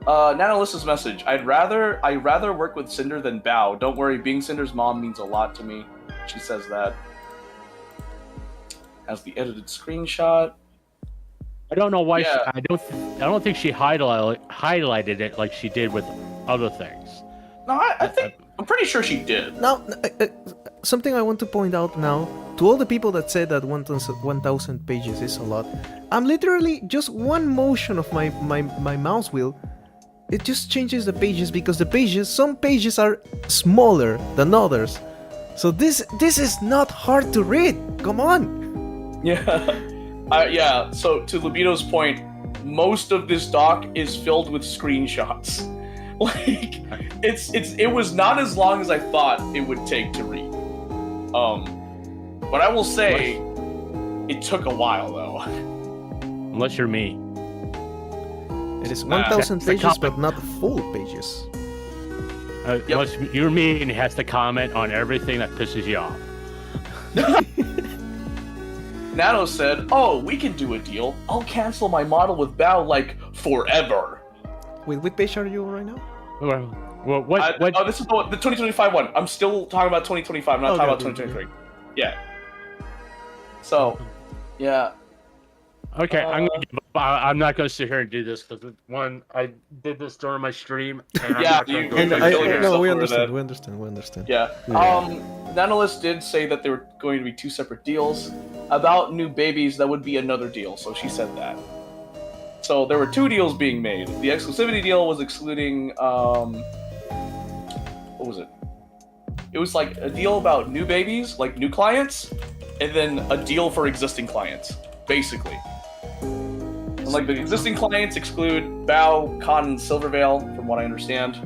Nanolyssa's message. I'd rather work with Cinder than Bao. Don't worry, being Cinder's mom means a lot to me. She says that. Has the edited screenshot. I don't know why. I don't think she highlighted it like she did with other things. No, I'm pretty sure she did. Now, something I want to point out now, to all the people that say that 1,000 pages is a lot, I'm literally just one motion of my mouse wheel, it just changes the pages, because some pages are smaller than others. So this is not hard to read. Come on. Yeah. Yeah, so to Lobito's point, most of this doc is filled with screenshots. Like, it was not as long as I thought it would take to read. But I will say, it took a while though. Unless you're me. It is 1,000 pages, but not full pages. Unless you're me and it has to comment on everything that pisses you off. Nano said, "Oh, we can do a deal. I'll cancel my model with Bao like forever." Wait, what page are you right now? Well, what? Oh, this is the 2025 one. I'm still talking about 2025. I'm not talking about 2023. Yeah. So, yeah. Okay, I'm gonna give up. I'm not gonna sit here and do this because one, I did this during my stream. And we understand. Yeah. Nanolist did say that there were going to be 2 separate deals. About new babies, that would be another deal. So she said that. So there were 2 deals being made. The exclusivity deal was excluding what was it? It was like a deal about new babies, like new clients, and then a deal for existing clients, basically. And like the existing clients exclude Bao, Khan, and Silverveil, from what I understand.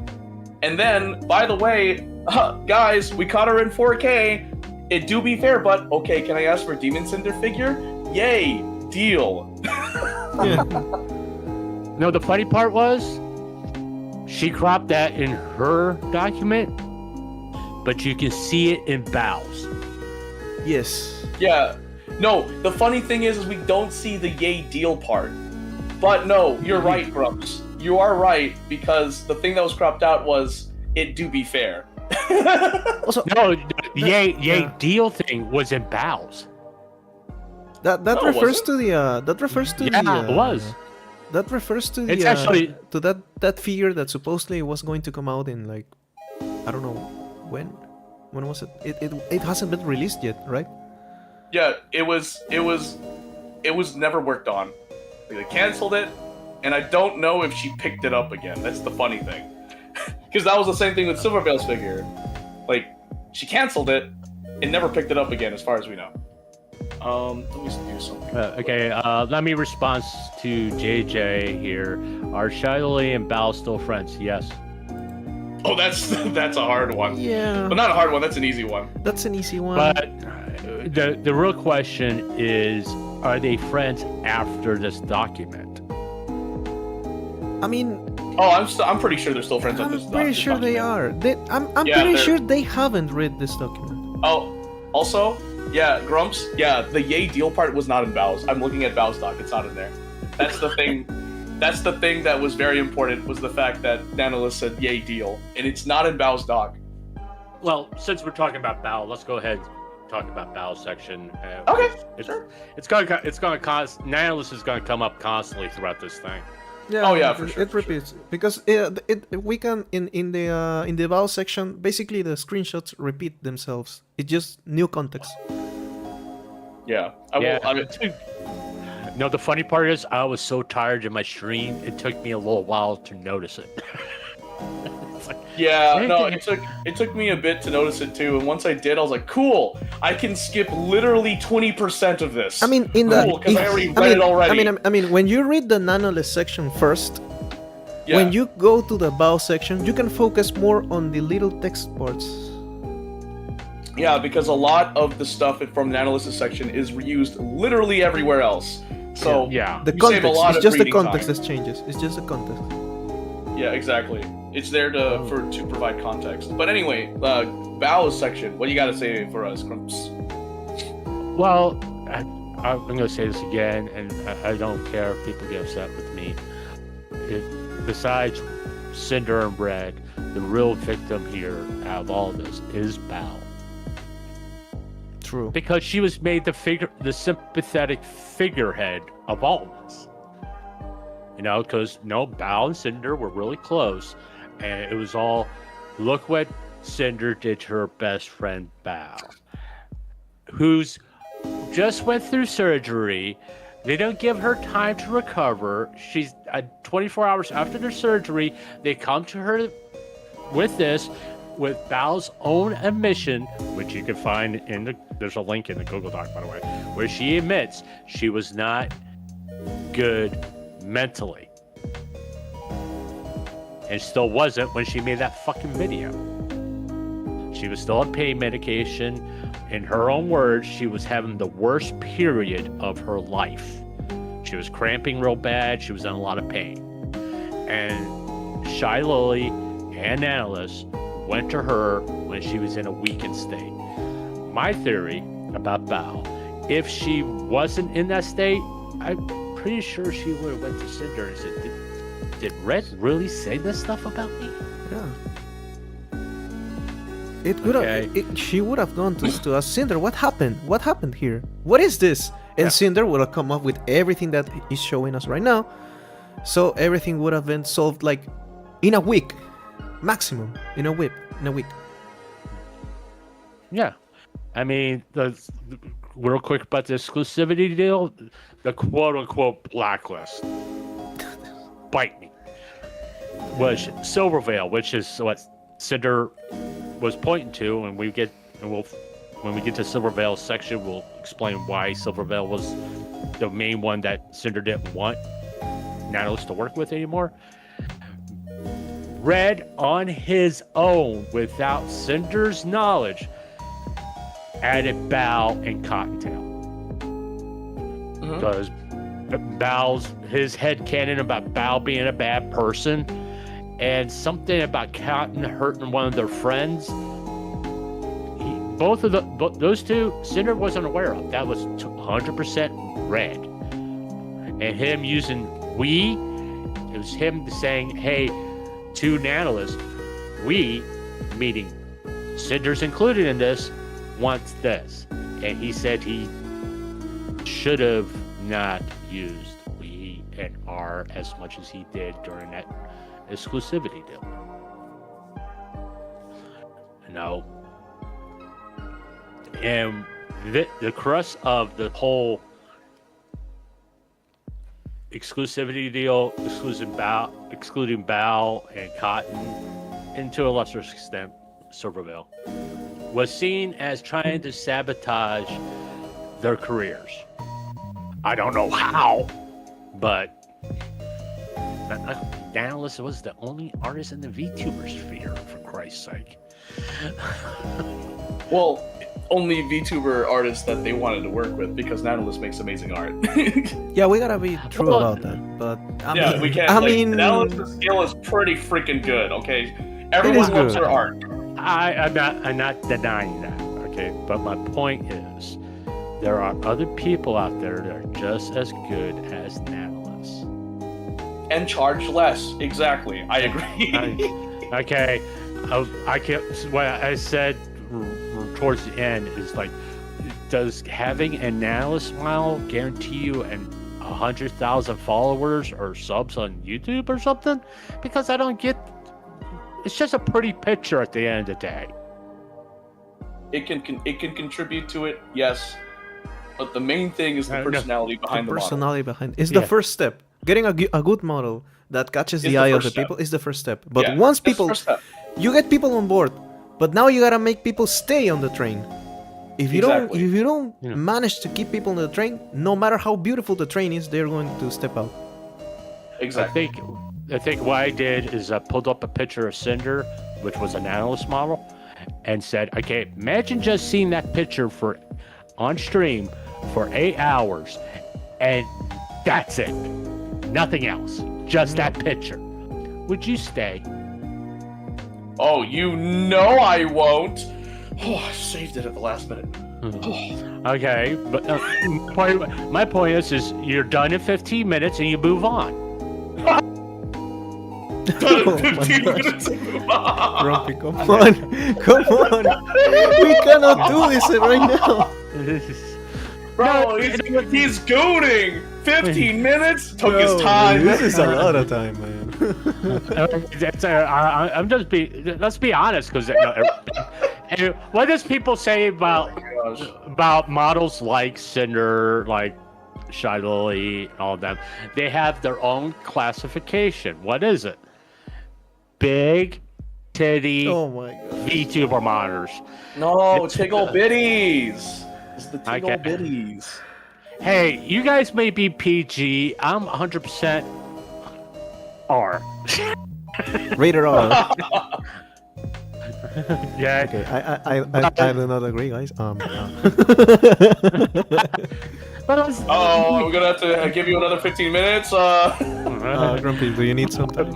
And then, by the way, guys, we caught her in 4K. It do be fair, but okay, can I ask for Demon Cinder figure? Yay, deal. Yeah. No, the funny part was, she cropped that in her document, but you can see it in Bao's. Yes. Yeah. No, the funny thing is we don't see the yay deal part. But no, you're right, Grumps. You are right, because the thing that was cropped out was, it do be fair. Also, no, the yay deal thing was in Bao's. That refers to the it was. That refers to the It's actually to that figure that supposedly was going to come out in, like, I don't know when was it? It hasn't been released yet, right? Yeah, it was never worked on. They canceled it, and I don't know if she picked it up again. That's the funny thing. Because that was the same thing with Silverveil's figure. Like, she canceled it and never picked it up again, as far as we know. Let me do something. Okay, let me respond to JJ here. Are Shiley and Bao still friends? Yes. Oh, that's a hard one. Yeah. But not a hard one. That's an easy one. That's an easy one. But the real question is, are they friends after this document? I mean, I'm pretty sure they're still friends. I'm pretty sure they are. I'm pretty sure they haven't read this document. Oh, also, yeah, Grumps. Yeah, the yay deal part was not in Bao's. I'm looking at Bao's doc. It's not in there. That's the thing. That's the thing that was very important, was the fact that Nanolist said yay deal, and it's not in Bao's doc. Well, since we're talking about Bao, let's go ahead and talk about Bao's section. Okay, it's sure. gonna Nanolist is gonna come up constantly throughout this thing. Yeah, Oh, yeah, for sure, It for sure. repeats because we can in the bow section. Basically, the screenshots repeat themselves. It's just new context. Yeah. No, the funny part is I was so tired in my stream, it took me a little while to notice it. Yeah, no, it took me a bit to notice it too, and once I did, I was like, "Cool! I can skip literally 20% of this." I mean, in cool, because I already read it already. I mean, when you read the nanoless section first, Yeah. when you go to the bow section, you can focus more on the little text parts. Yeah, because a lot of the stuff from the analysis section is reused literally everywhere else. So Yeah. The you save a context. lot It's of just the reading context time. that changes. It's just the context. Yeah, exactly. It's there to provide context. But anyway, Bao's section. What do you got to say for us, Crumps? Well, I'm going to say this again, and I don't care if people get upset with me. Besides Cinder and Red, the real victim here out of all this is Bao. True. Because she was made the sympathetic figurehead of all of us. You know, because Bao and Cinder were really close, and it was all, look what Cinder did to her best friend Bao, who's just went through surgery. They don't give her time to recover. She's 24 hours after their surgery. They come to her with Bao's own admission, which you can find there's a link in the Google Doc, by the way, where she admits she was not good mentally. And still wasn't when she made that fucking video. She was still on pain medication. In her own words, she was having the worst period of her life. She was cramping real bad. She was in a lot of pain. And Shy Lily and Analyst went to her when she was in a weakened state. My theory about Bao, if she wasn't in that state, I'm pretty sure she would have went to Cinder and said, did Red really say this stuff about me? Yeah. It would have. She would have gone to us, Cinder. What happened? What happened here? What is this? And Cinder would have come up with everything that is showing us right now. So everything would have been solved like in a week, maximum. In a week. Yeah. I mean, real quick about the exclusivity deal, the quote-unquote blacklist. Bite me. Was Silvervale, which is what Cinder was pointing to, and when we get to Silvervale's section, we'll explain why Silvervale was the main one that Cinder didn't want Nautilus to work with anymore. Red, on his own, without Cinder's knowledge, added Bao and Cottontail. Because his headcanon about Bao being a bad person and something about Cotton hurting one of their friends, those two, Cinder wasn't aware of. That was 100% Red. And him using we, it was him saying, hey, to Nautilus, we, meaning Cinder's included in this, wants this. And he said he should have not used we and R as much as he did during that exclusivity deal. And the crux of the whole exclusivity deal, excluding Bao and Cotton, and to a lesser extent, Silvervale, was seen as trying to sabotage their careers. I don't know how, but Daryl was the only artist in the VTuber sphere, for Christ's sake. Well, only VTuber artists that they wanted to work with, because Nautilus makes amazing art. Yeah, we gotta be true about that. But we can't. I like, mean, Nautilus' skill is pretty freaking good. Okay, everyone loves good. her art. I'm not denying that. Okay, but my point is, there are other people out there that are just as good as Nautilus. And charge less. Exactly. I agree. Okay. I can't. What I said towards the end is like, does having an Nautilus smile guarantee you 100,000 followers or subs on YouTube or something, because I don't get. It's just a pretty picture at the end of the day. It can contribute to it, yes, but the main thing is the personality behind the model. Personality behind is the first step. Getting a good model that catches the eye of the people is the first step. But once people, you get people on board, but now you gotta make people stay on the train. If you don't manage to keep people on the train, no matter how beautiful the train is, they're going to step out. Exactly. I think what I did is I pulled up a picture of Cinder, which was an analyst model, and said, okay, imagine just seeing that picture on stream for 8 hours, and that's it. Nothing else. Just that picture. Would you stay? Oh, you know I won't. Oh, I saved it at the last minute. Okay, but my point is you're done in 15 minutes and you move on. Done in 15 minutes and move on. Grumpy, come on. We cannot do this right now. Bro, he's gooning. 15 minutes took his time. This is a lot of time, man. I'm just let's be honest, because what does people say about models like Cinder, like Shy Lily, all of them? They have their own classification. What is it? Big titty VTuber monitors. No, tickle bitties. It's the tickle bitties. Hey, you guys may be PG. I'm 100% R. Rated R. Yeah. Okay, I do not agree, guys. Oh, we're gonna have to give you another 15 minutes. Grumpy, do you need some time?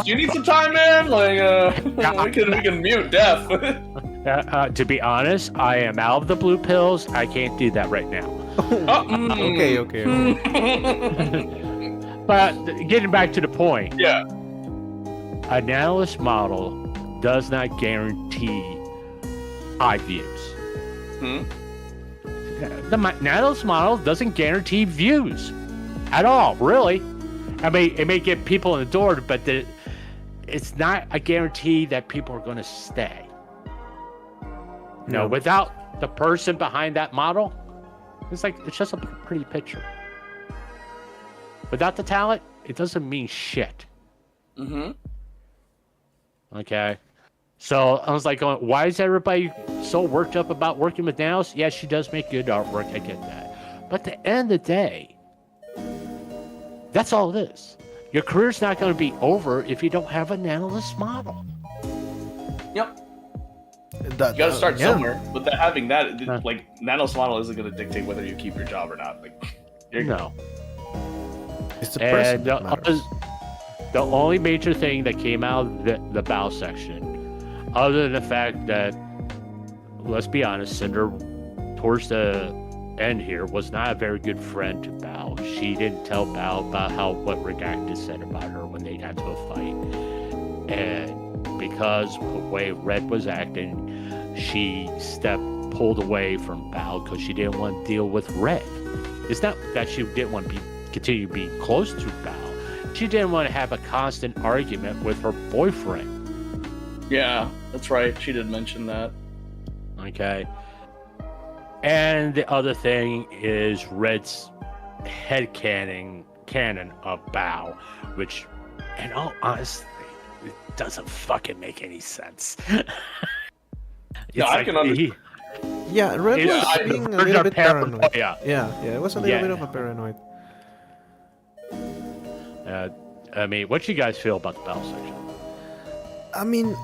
Do you need some time, man? Like, we can mute Def. To be honest, I am out of the blue pills. I can't do that right now. Okay. But getting back to the point. Yeah. An analyst model does not guarantee high views. The analyst model doesn't guarantee views at all, really. I mean, it may get people in the door, but it's not a guarantee that people are going to stay. No, without the person behind that model, it's just a pretty picture. Without the talent, it doesn't mean shit. Okay. So I was like going, why is everybody so worked up about working with Nails? Yeah, she does make good artwork. I get that. But at the end of the day, that's all it is. Your career's not going to be over if you don't have an analyst model. Yep. You gotta start somewhere, but having that, like, analyst model isn't gonna dictate whether you keep your job or not. Like, it's the person that matters. The only major thing that came out of the Bao section, other than the fact that, let's be honest, Cinder, towards the end here, was not a very good friend to Bao. She didn't tell Bao about what Redacted said about her when they got to a fight. And because of the way Red was acting, she pulled away from Bao because she didn't want to deal with Red. It's not that she didn't want to continue to be close to Bao. She didn't want to have a constant argument with her boyfriend. Yeah, that's right. She did mention that. Okay. And the other thing is Red's headcanon of Bao, which, in all honesty, it doesn't fucking make any sense. Yeah, I can understand. Yeah, Red was being a little bit paranoid. Yeah, it was a little bit of a paranoid. I mean, what you guys feel about the Bao section? I mean,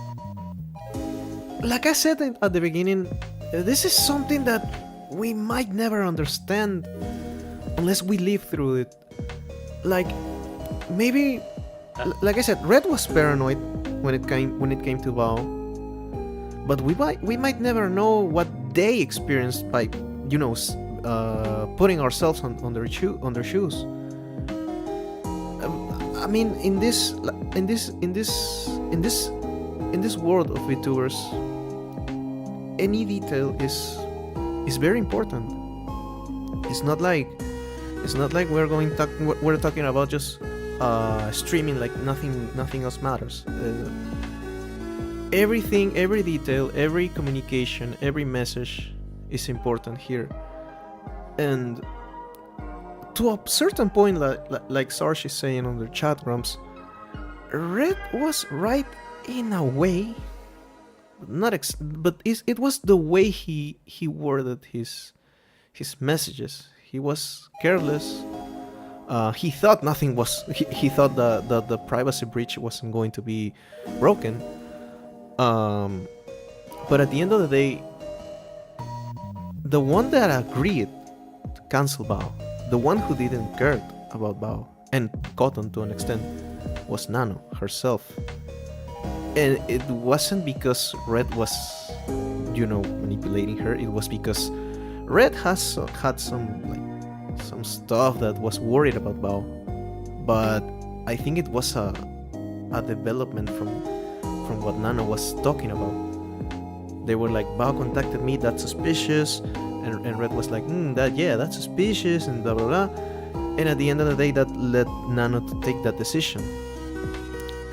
like I said at the beginning, this is something that we might never understand unless we live through it. Like, maybe, like I said, Red was paranoid when it came to Bao, but we might never know what they experienced by, putting ourselves on their shoes. I mean, in this world of VTubers, any detail is very important. it's not like we're talking about just streaming like nothing else matters. Everything, every detail, every communication, every message is important here. And to a certain point, like Sarge is saying on the chat rooms, Red was right in a way, but it was the way he worded his messages. He was careless. He thought nothing was. He thought the privacy breach wasn't going to be broken. But at the end of the day, the one that agreed to cancel Bao, the one who didn't care about Bao and Cotton to an extent, was Nano herself. And it wasn't because Red was, manipulating her. It was because Red had some stuff that was worried about Bao. But I think it was a development from what Nano was talking about. They were like, Bao contacted me, that's suspicious, and Red was like, that's suspicious, and blah blah blah. And at the end of the day, that led Nano to take that decision.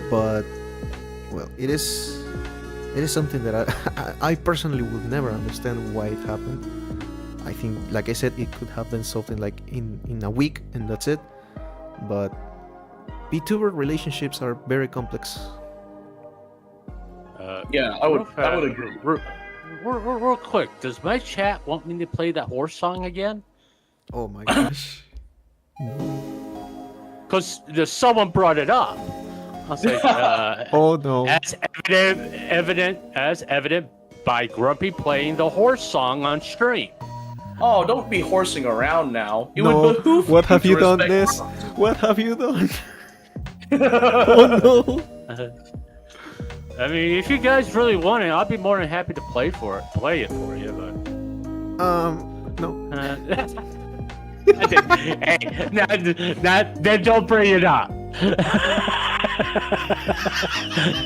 But well, it is something that I personally would never understand why it happened. I think, like I said, it could have been something like in a week and that's it. But VTuber relationships are very complex. I would agree. Real quick, does my chat want me to play that horse song again? Oh my gosh. Because someone brought it up. I was like, oh no. As evident by Grumpy playing the horse song on stream. Oh, don't be horsing around now. It No, would behoove what have to you done, respect Ness? horses. What have you done? Oh no. I mean, if you guys really want it, I'd be more than happy to play it for you, but No. hey, then don't bring it up.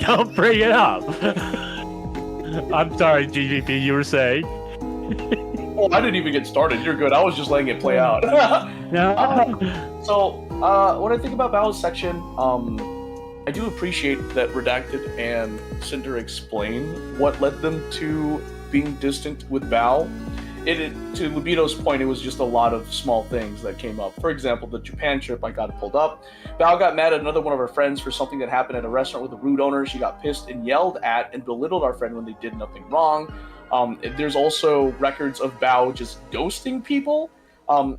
Don't bring it up. I'm sorry, GVP, you were saying? Oh, I didn't even get started. You're good. I was just letting it play out. So, when I think about Bao's section, I do appreciate that Redacted and Cinder explain what led them to being distant with Bao. To Lobito's point, it was just a lot of small things that came up. For example, the Japan trip, I got it pulled up. Bao got mad at another one of her friends for something that happened at a restaurant with a rude owner. She got pissed and yelled at and belittled our friend when they did nothing wrong. There's also records of Bao just ghosting people.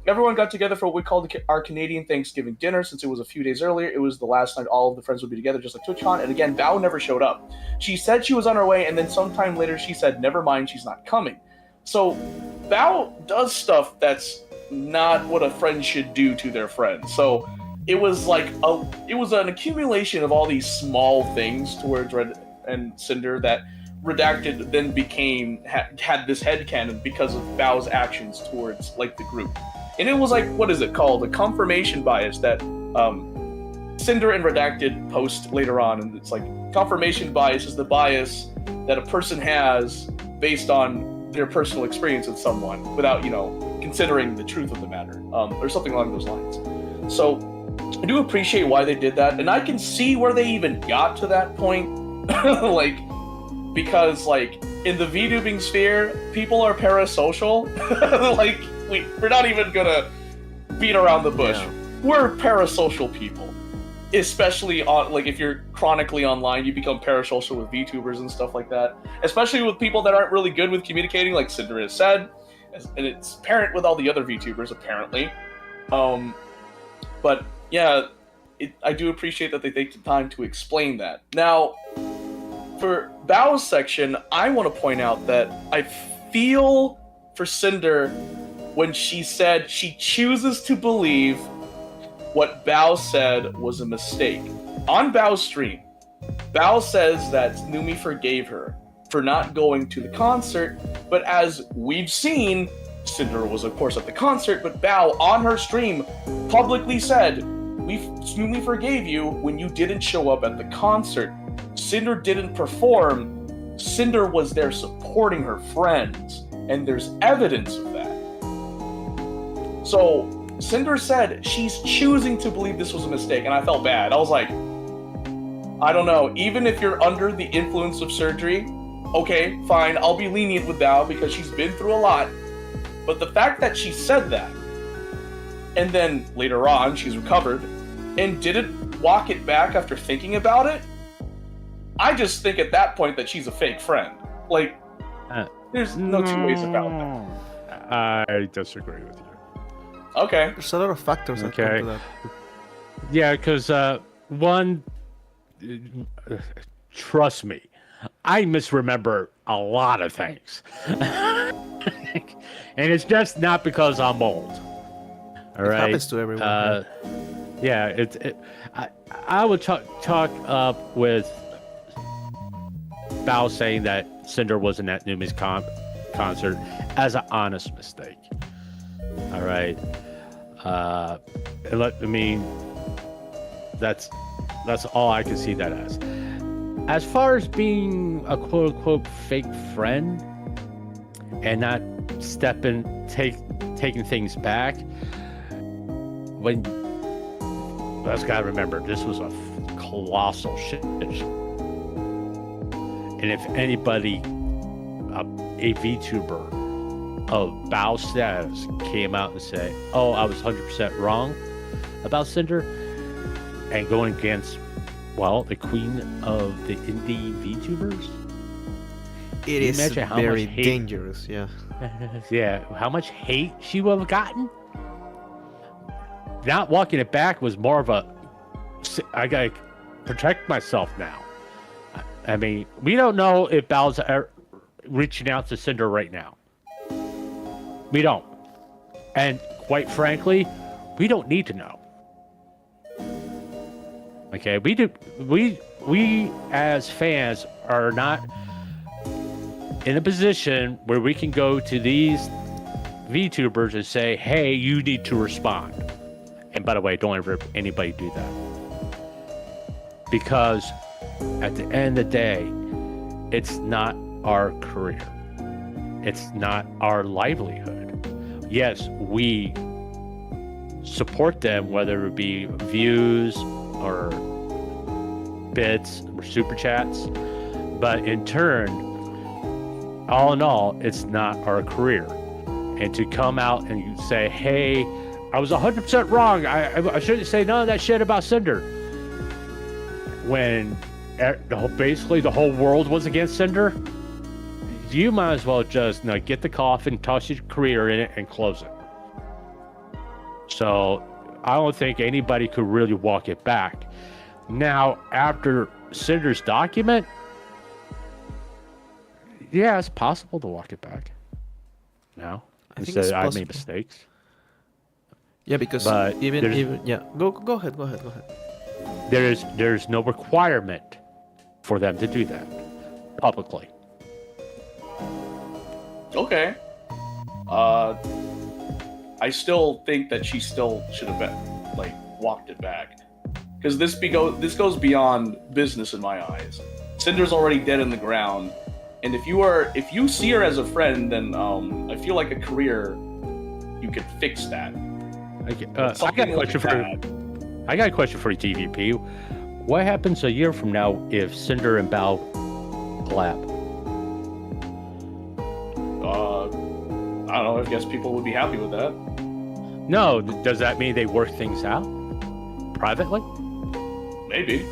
Everyone got together for what we called our Canadian Thanksgiving dinner. Since it was a few days earlier, it was the last night all of the friends would be together, just like TwitchCon. And again, Bao never showed up. She said she was on her way, and then sometime later she said, never mind, she's not coming. So Bao does stuff that's not what a friend should do to their friend. So it was like it was an accumulation of all these small things towards Red and Cinder that Redacted then had this headcanon because of Bao's actions towards like the group. And it was like, what is it called? A confirmation bias that Cinder and Redacted post later on. And it's like, confirmation bias is the bias that a person has based on their personal experience with someone without, considering the truth of the matter, or something along those lines. So I do appreciate why they did that. And I can see where they even got to that point. Because in the VTubing sphere, people are parasocial. We're not even gonna beat around the bush. Yeah. We're parasocial people. Especially on if you're chronically online, you become parasocial with VTubers and stuff like that. Especially with people that aren't really good with communicating, like Cinder has said. And it's apparent with all the other VTubers, apparently. But yeah, I do appreciate that they take the time to explain that. Now, for Bao's section, I want to point out that I feel for Cinder when she said she chooses to believe what Bao said was a mistake. On Bao's stream, Bao says that Numi forgave her for not going to the concert, but as we've seen, Cinder was of course at the concert, but Bao on her stream publicly said, Numi forgave you when you didn't show up at the concert. Cinder didn't perform. Cinder was there supporting her friends, and there's evidence of that. So Cinder said she's choosing to believe this was a mistake, and I felt bad. I was like, I don't know. Even if you're under the influence of surgery, okay, fine. I'll be lenient with Bao because she's been through a lot. But the fact that she said that, and then later on she's recovered, and didn't walk it back after thinking about it, I just think at that point that she's a fake friend. Like, there's no two ways about that. I disagree with you. Okay. There's a lot of factors that come to that. Yeah, because one, trust me, I misremember a lot of things. And it's just not because I'm old. All right. It happens to everyone. Yeah, I would talk up with Bao saying that Cinder wasn't at Numi's concert as an honest mistake. All right. That's all I can see that as. As far as being a quote unquote fake friend and not taking things back, let's gotta remember this was a colossal shit. And if anybody, a VTuber of Bao status came out and say, "Oh, I was 100% wrong about Cinder," and going against, well, the queen of the indie VTubers, it is very dangerous. Yeah. Yeah, how much hate she would have gotten. Not walking it back was more of a, I gotta protect myself now. I mean, we don't know if Bao's reaching out to Cinder right now. We don't. And quite frankly, we don't need to know. Okay, we as fans are not in a position where we can go to these VTubers and say, "Hey, you need to respond." And by the way, don't ever anybody do that. Because at the end of the day, it's not our career. It's not our livelihood. Yes, we support them, whether it be views or bits or super chats. But in turn, all in all, it's not our career. And to come out and say, "Hey, I was 100% wrong. I shouldn't say none of that shit about Cinder," when basically the whole world was against Cinder, you might as well just get the coffin, toss your career in it, and close it. So I don't think anybody could really walk it back. Now, after Cinder's document, yeah, it's possible to walk it back. Now, I think instead it's I possible. made mistakes. Yeah, because But even yeah, go ahead. There's no requirement for them to do that publicly. Okay. I still think that she still should have walked it back, because this goes beyond business in my eyes. Cinder's already dead in the ground, and if you see her as a friend, then I feel like a career, you could fix that. Okay, I got a question for you, TVP. What happens a year from now if Cinder and Bao collab? I don't know. I guess people would be happy with that. No, does that mean they work things out privately? Maybe.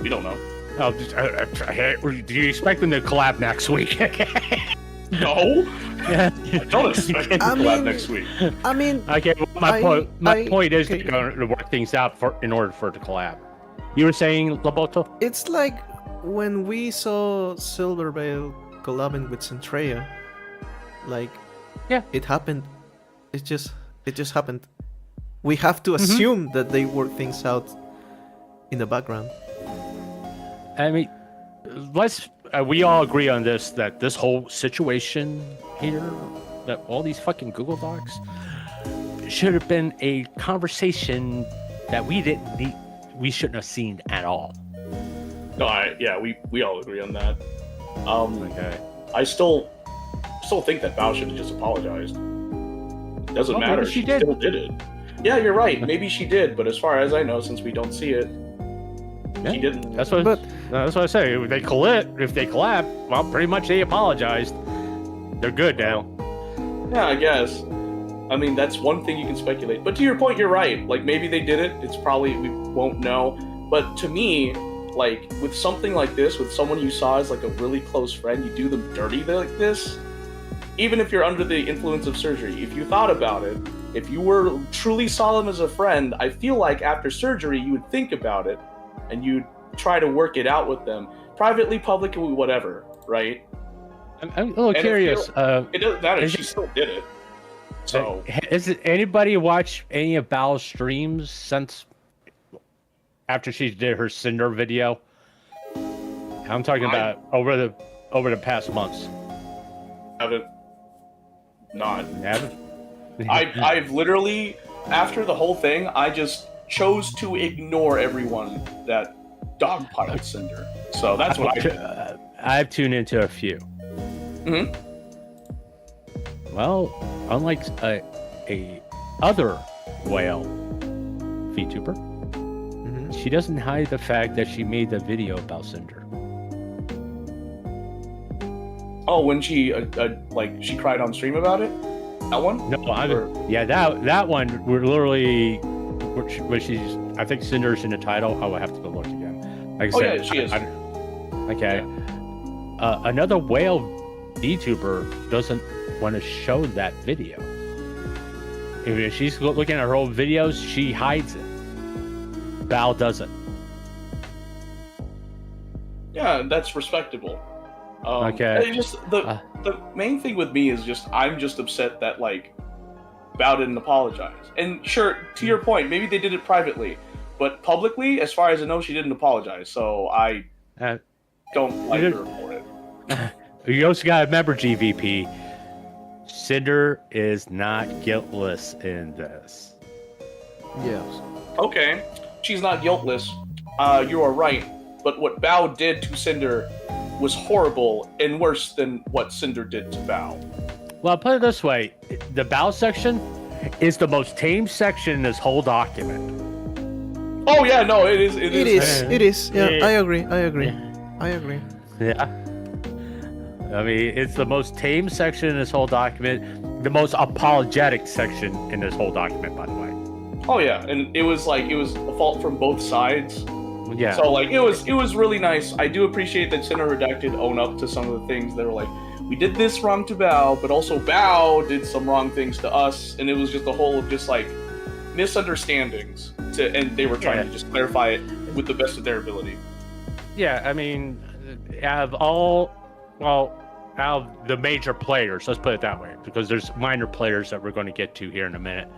We don't know. Oh, do you expect them to collab next week? No. I don't expect them to collab next week. I mean, okay. My point is they're going to work things out in order for it to collab. You were saying, Lobito? it's like when we saw Silverveil collabing with Centrea. Like, yeah, it happened. It just happened. We have to assume that they work things out in the background. I mean, we all agree on this, that this whole situation here, that all these fucking Google Docs, should have been a conversation that we shouldn't have seen at all. No, we all agree on that. Okay. I still think that Bao should have just apologized. Doesn't matter. She still did it. Yeah, you're right. Maybe she did, but as far as I know, since we don't see it, she didn't. That's what I say. If they collab, well, pretty much they apologized. They're good now. Yeah, I guess. I mean, that's one thing you can speculate. But to your point, you're right. Like, maybe they did it. It's probably, we won't know. But to me, like, with something like this, with someone you saw as, like, a really close friend, you do them dirty like this, even if you're under the influence of surgery, if you thought about it, if you were truly saw them as a friend, I feel like after surgery, you would think about it, and you'd try to work it out with them. Privately, publicly, whatever, right? I'm a little curious. It doesn't matter. She still did it. So, is it anybody watch any of Bal's streams since after she did her Cinder video? I'm talking about over the past months. Haven't. Not. Haven't? I've literally, after the whole thing, I just chose to ignore everyone that dogpiled Cinder. So that's what I did. I've tuned into a few. Mm-hmm. Well, unlike a other whale VTuber, she doesn't hide the fact that she made the video about Cinder. Oh, when she she cried on stream about it? That one? No, that one. We're literally where she's. I think Cinder's in the title. I will have to go look again. Like I said, yeah, she is. Okay. Yeah. Another whale VTuber doesn't want to show that video. If she's looking at her old videos, she hides it. Bal doesn't. Yeah, that's respectable. Okay. Just the main thing with me is just I'm just upset that like Bao didn't apologize. And sure, to your point, maybe they did it privately, but publicly, as far as I know, she didn't apologize. So I don't like her for it. You also got to remember, GVP, Cinder is not guiltless in this. Yes. Okay, she's not guiltless. You are right. But what Bao did to Cinder was horrible and worse than what Cinder did to Bao. Well, put it this way. The Bao section is the most tame section in this whole document. Oh, yeah, no, it is. It is. Yeah, I agree. Yeah. I mean, it's the most tame section in this whole document. The most apologetic section in this whole document, by the way. Oh, yeah, and it was a fault from both sides. Yeah. So it was really nice. I do appreciate that Cinder Redacted own up to some of the things that were like, we did this wrong to Bao, but also Bao did some wrong things to us, and it was just a whole of just like misunderstandings. And they were trying to just clarify it with the best of their ability. Yeah, I mean, out of the major players, let's put it that way, because there's minor players that we're going to get to here in a minute.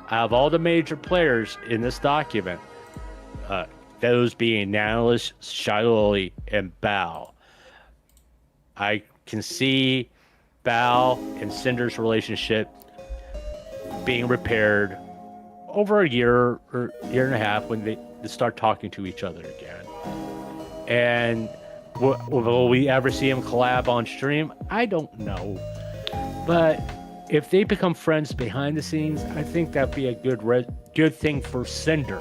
Out of all the major players in this document, those being Nanolis, Shiloli, and Bao, I can see Bao and Cinder's relationship being repaired over a year or year and a half when they start talking to each other again. And will we ever see them collab on stream? I don't know. But if they become friends behind the scenes, I think that'd be a good thing for Cinder.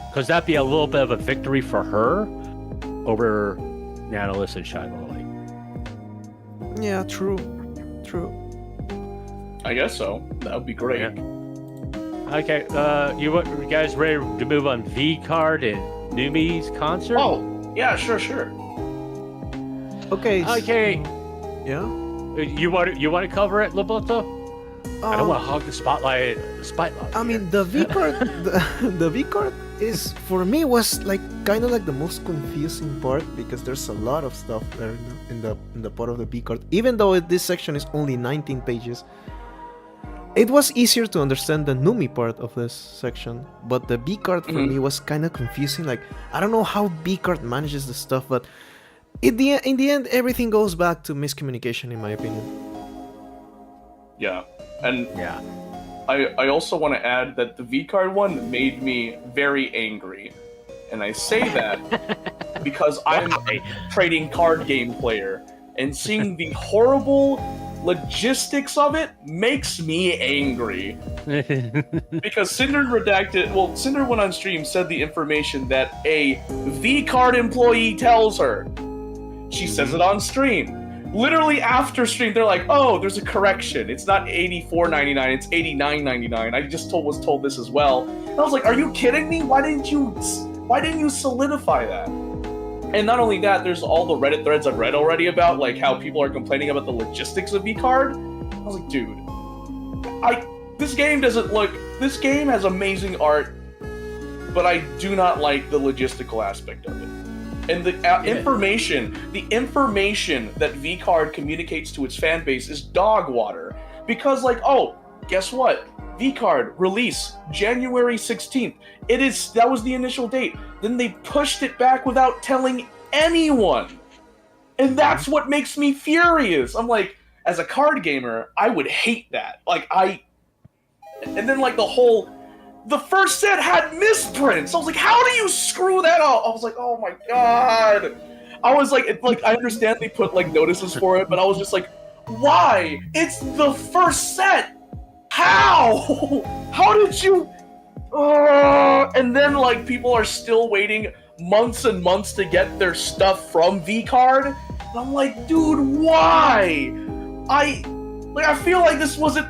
Because that'd be a little bit of a victory for her over Nanolis and Shiloli. Yeah, true. I guess so. That would be great. Yeah. Okay, you guys ready to move on V-Card and Numi's concert? Oh, yeah, sure. Okay. Yeah. You want to cover it, Lobito? I don't want to hog the spotlight. I mean, the V card, the V card is for me was like kind of like the most confusing part because there's a lot of stuff there in the part of the V card. Even though this section is only 19 pages, it was easier to understand the Numi part of this section. But the B card for me was kind of confusing. Like I don't know how B card manages the stuff, but in the end, everything goes back to miscommunication, in my opinion. Yeah. And I also want to add that the V-Card one made me very angry. And I say that because I'm a trading card game player and seeing the horrible logistics of it makes me angry. Because Cinder redacted, well, Cinder went on stream, said the information that a V-Card employee tells her. She says it on stream. Literally after stream, they're like, "Oh, there's a correction. It's not $84.99. It's $89.99." I just was told this as well. And I was like, "Are you kidding me? Why didn't you solidify that?" And not only that, there's all the Reddit threads I've read already about like how people are complaining about the logistics of V-Card. I was like, dude, this game doesn't look. This game has amazing art, but I do not like the logistical aspect of it. And the information that V-Card communicates to its fan base is dog water. Because, like, oh, guess what? V-Card release January 16th. That was the initial date. Then they pushed it back without telling anyone. And that's what makes me furious. I'm like, as a card gamer, I would hate that. And then, like, the first set had misprints. I was like, how do you screw that up? I was like, oh my god. I was like, I understand they put like notices for it, but I was just like, why? It's the first set. How? How did you? And then like people are still waiting months and months to get their stuff from V-Card. And I'm like, dude, why? I feel like this wasn't.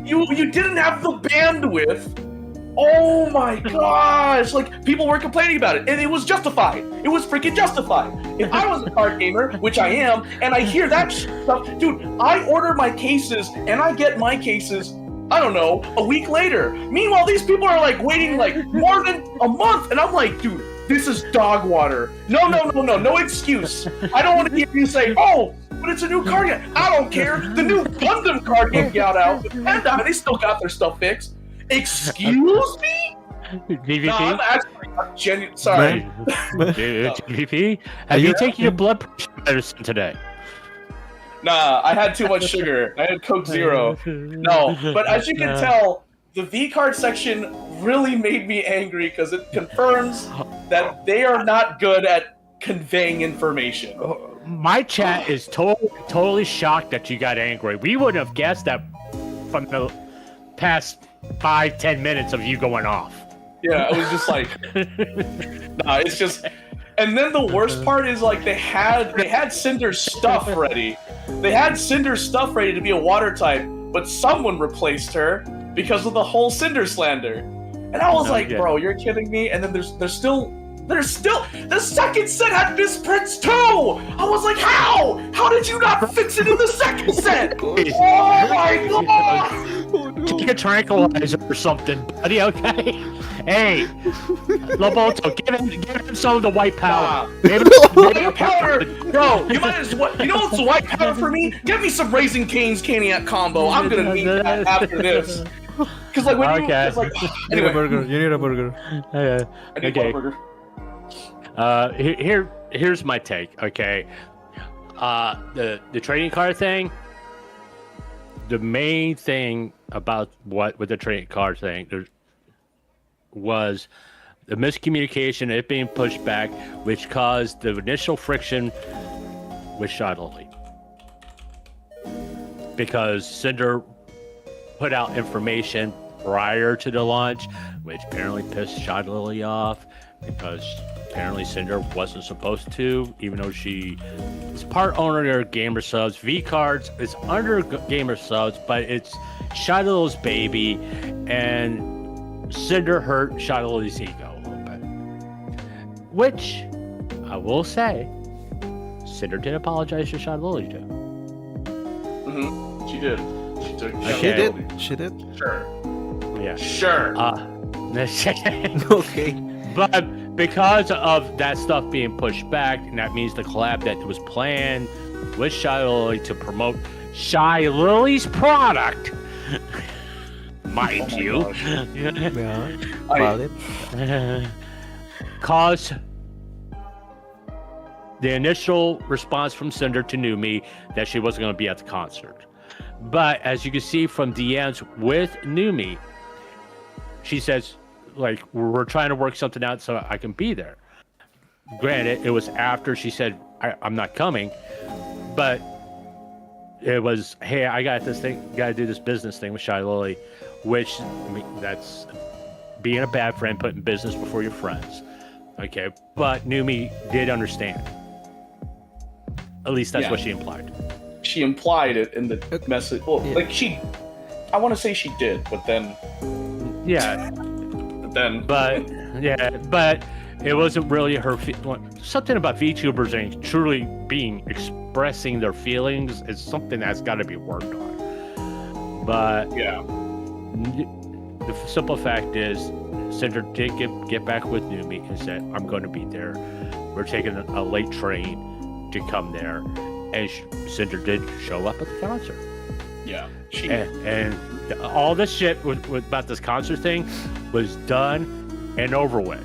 You didn't have the bandwidth. Oh my gosh! Like, people were complaining about it, and it was justified. It was freaking justified. If I was a card gamer, which I am, and I hear that stuff, dude, I order my cases, and I get my cases, I don't know, a week later. Meanwhile, these people are, like, waiting, like, more than a month, and I'm like, dude, this is dog water. No excuse. I don't want to hear you say, oh, but it's a new card game. I don't care. The new Gundam card game got out, and they still got their stuff fixed. Excuse me? GVP? No, I'm actually sorry. GVP? Have you taken your blood pressure medicine today? Nah, I had too much sugar. I had Coke Zero. No, but as you can tell, the V-Card section really made me angry because it confirms that they are not good at conveying information. My chat is totally shocked that you got angry. We wouldn't have guessed that from the past 5-10 minutes of you going off. Yeah, it was just like, nah, it's just, and then the worst part is like they had Cinder's stuff ready. They had Cinder's stuff ready to be a water type, but someone replaced her because of the whole Cinder slander. And I was like, bro, you're kidding me? And then there's still the second set had misprints too. I was like, how? How did you not fix it in the second set? Oh my god! Take a tranquilizer or something, buddy. Okay. Hey, Loboto, give him some of the white powder. White powder, bro. You might as well. You know what's white powder for me? Give me some Raising Cane's Caniac combo. I'm gonna need that after this. Because like when you, it's like, anyway. You need a burger. I need a burger. Here's my take. Okay, the trading card thing. The main thing about with the trading card thing there was the miscommunication, it being pushed back, which caused the initial friction with Shadowly. Because Cinder put out information prior to the launch, which apparently pissed Shadowly off, because apparently Cinder wasn't supposed to, even though she is part owner of Gamer Subs. V-Cards is under Gamer Subs, but it's Shadowly's baby, and Cinder hurt Shadowly's ego a little bit. Which, I will say, Cinder did apologize to Shadowly too. Mm-hmm. She did. She took. Okay. She did. Sure. Yeah. Sure. Okay. But because of that stuff being pushed back, and that means the collab that was planned with Shadowly to promote Shy Lily's product, mind you, About it. caused the initial response from Cinder to Numi that she wasn't going to be at the concert. But as you can see from DMs with Numi, she says, like, we're trying to work something out so I can be there. Granted, it was after she said, I'm not coming, but it was, hey, I got this thing, gotta do this business thing with Shy Lily, which that's being a bad friend, putting business before your friends. Okay, but Numi did understand. At least that's what she implied. She implied it in the message. Well, like I want to say she did, but then. Yeah. But it wasn't really her. Something about VTubers and truly expressing their feelings is something that's got to be worked on. But the simple fact is, Cinder did get back with Numi and said, "I'm going to be there. We're taking a late train to come there," and Cinder did show up at the concert. Yeah, and all this shit with about this concert thing was done and over with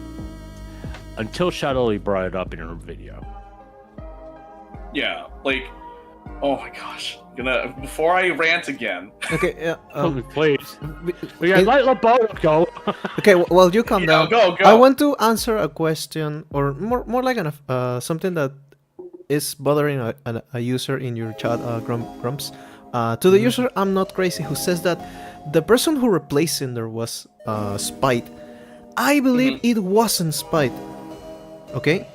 until Shadowly brought it up in her video. Yeah, like, oh my gosh, before I rant again. Okay, please. We gotta let Lobito go. Okay, well, you calm down. Go. I want to answer a question, or more like something that is bothering a user in your chat, Grumps. To the user, I'm not crazy, who says that the person who replaced Cinder was Spite. I believe it wasn't Spite. Okay?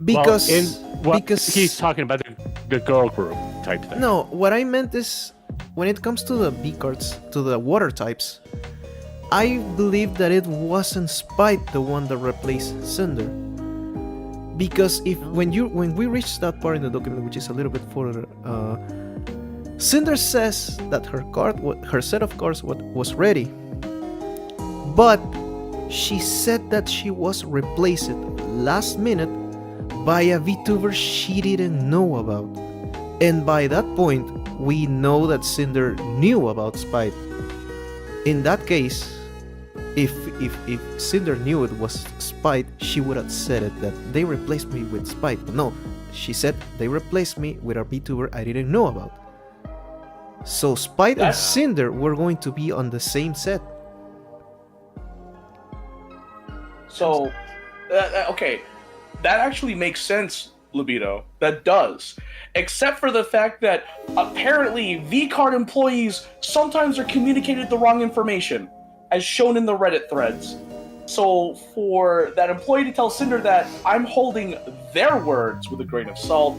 Because he's talking about the girl group type thing. No, what I meant is when it comes to the B cards, to the water types, I believe that it wasn't Spite the one that replaced Cinder. Because when we reach that part in the document, which is a little bit further, Cinder says that her set of cards was ready, but she said that she was replaced last minute by a VTuber she didn't know about. And by that point, we know that Cinder knew about Spite. In that case, if Cinder knew it was Spite, she would have said it, that they replaced me with Spite. But no, she said they replaced me with a VTuber I didn't know about. So Spite and Cinder were going to be on the same set. So, okay, that actually makes sense, Lobito. That does. Except for the fact that apparently V-Card employees sometimes are communicated the wrong information, as shown in the Reddit threads. So for that employee to tell Cinder that I'm holding their words with a grain of salt,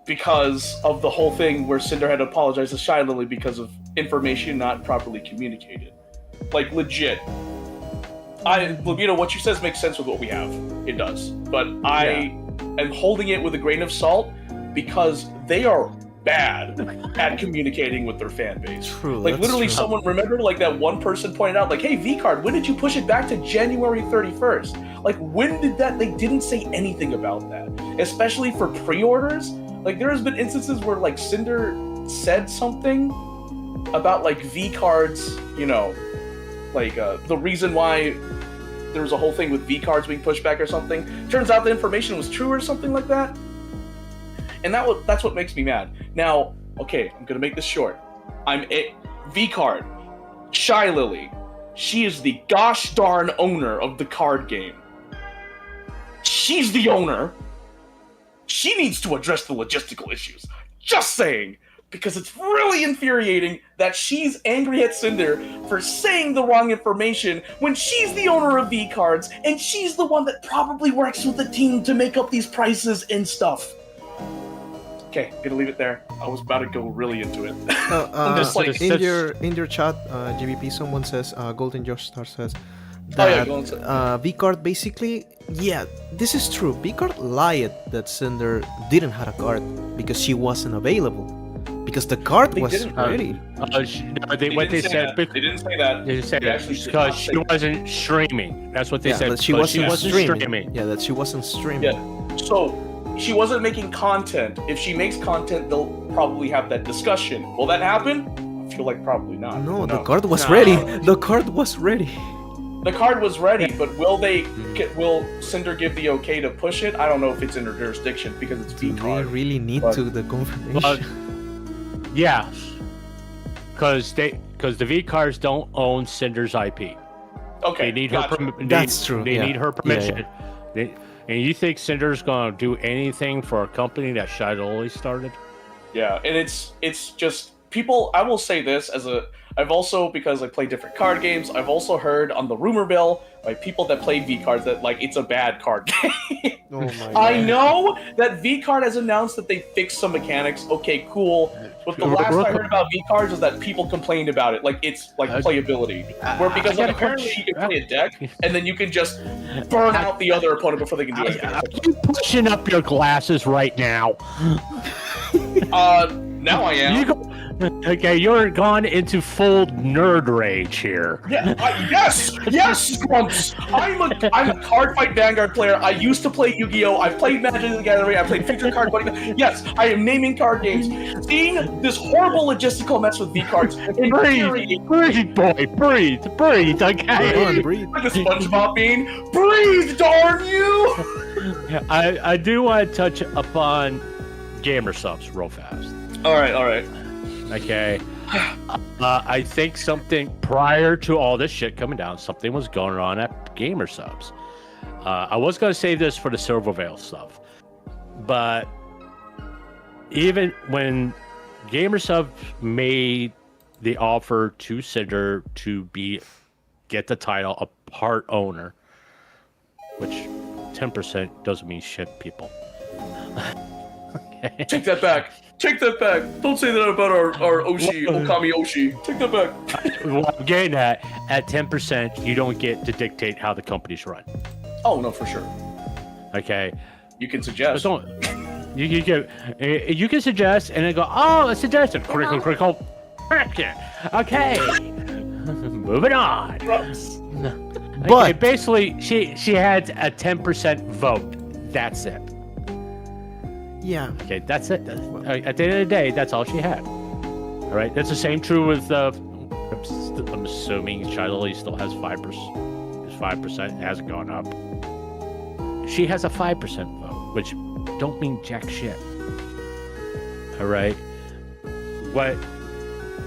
because of the whole thing where Cinder had to apologize to Shy Lily because of information not properly communicated. Like, legit. Lobito, what you says makes sense with what we have. It does. But I am holding it with a grain of salt because they are bad at communicating with their fan base. True, like, literally, someone, remember, like, that one person pointed out, like, hey, V-Card, when did you push it back to January 31st? Like, when did that? They didn't say anything about that. Especially for pre-orders. Like, there has been instances where, like, Cinder said something about, like, V-Cards, you know, like, the reason why there was a whole thing with V-Cards being pushed back or something. Turns out the information was true or something like that. And that's what makes me mad. Now, okay, I'm gonna make this short. V-Card, Shy Lily. She is the gosh darn owner of the card game. She's the owner. She needs to address the logistical issues. Just saying. Because it's really infuriating that she's angry at Cinder for saying the wrong information when she's the owner of V-Cards and she's the one that probably works with the team to make up these prices and stuff. Okay, I'm gonna leave it there. I was about to go really into it. Just like, in your chat, GBP, someone says, Golden Josh Star says that V-Card basically, this is true. V-Card lied that Cinder didn't have a card because she wasn't available. Because the card was ready. They didn't say that. They didn't say that because she wasn't streaming. That's what they said. That she wasn't streaming. Yeah, that she wasn't streaming. Yeah. So she wasn't making content. If she makes content, they'll probably have that discussion. Will that happen? I feel like probably not. No, the card was ready. The card was ready. The card was ready, but will Cinder give the okay to push it? I don't know if it's in her jurisdiction because it's V-Card. They really need the confirmation. Yeah, because the V-Cards don't own Cinder's IP. Okay, they need her. That's true. They need her permission. Yeah. And you think Cinder's gonna do anything for a company that Shadowly started? Yeah, and it's just people. I will say this I've also, because I play different card games, I've also heard on the rumor mill by people that play V cards that like it's a bad card game. Oh my God. I know that V card has announced that they fixed some mechanics. Okay, cool. But the last I heard about V cards is that people complained about it, like it's like playability, where because like, apparently you can play a deck and then you can just burn out the other opponent before they can do anything. Are you pushing up your glasses right now? Now I am. Okay, you're gone into full nerd rage here. Yeah, yes, Scrumps. I'm a card fight Vanguard player. I used to play Yu-Gi-Oh. I've played Magic the Gathering. I played Future Card Buddy. Yes, I am naming card games. Seeing this horrible logistical mess with V cards. Breathe, boy, breathe. Okay. Come on, breathe. Like a SpongeBob bean. Breathe, darn you! I do want to touch upon gamer subs real fast. All right. Okay. I think something prior to all this shit coming down, something was going on at gamer subs. I was going to save this for the Silver Veil stuff, but even when gamer subs made the offer to Cinder to get the title a part owner, which 10% doesn't mean shit, people. Okay. Take that back. Don't say that about our Oshi, Okami Oshi. Take that back. Well, I'm getting at 10%, you don't get to dictate how the company's run. Oh, no, for sure. Okay. You can suggest. But don't, you can suggest and then go, oh, a suggestion. Critical. Okay. Moving on. But okay, basically, she had a 10% vote. That's it. yeah, Okay, that's it. At the end of the day, that's all she had. All right, that's the same true with. I'm assuming Shiloh still has 5%. 5% hasn't gone up. She has a 5% vote, which don't mean jack shit. All right. What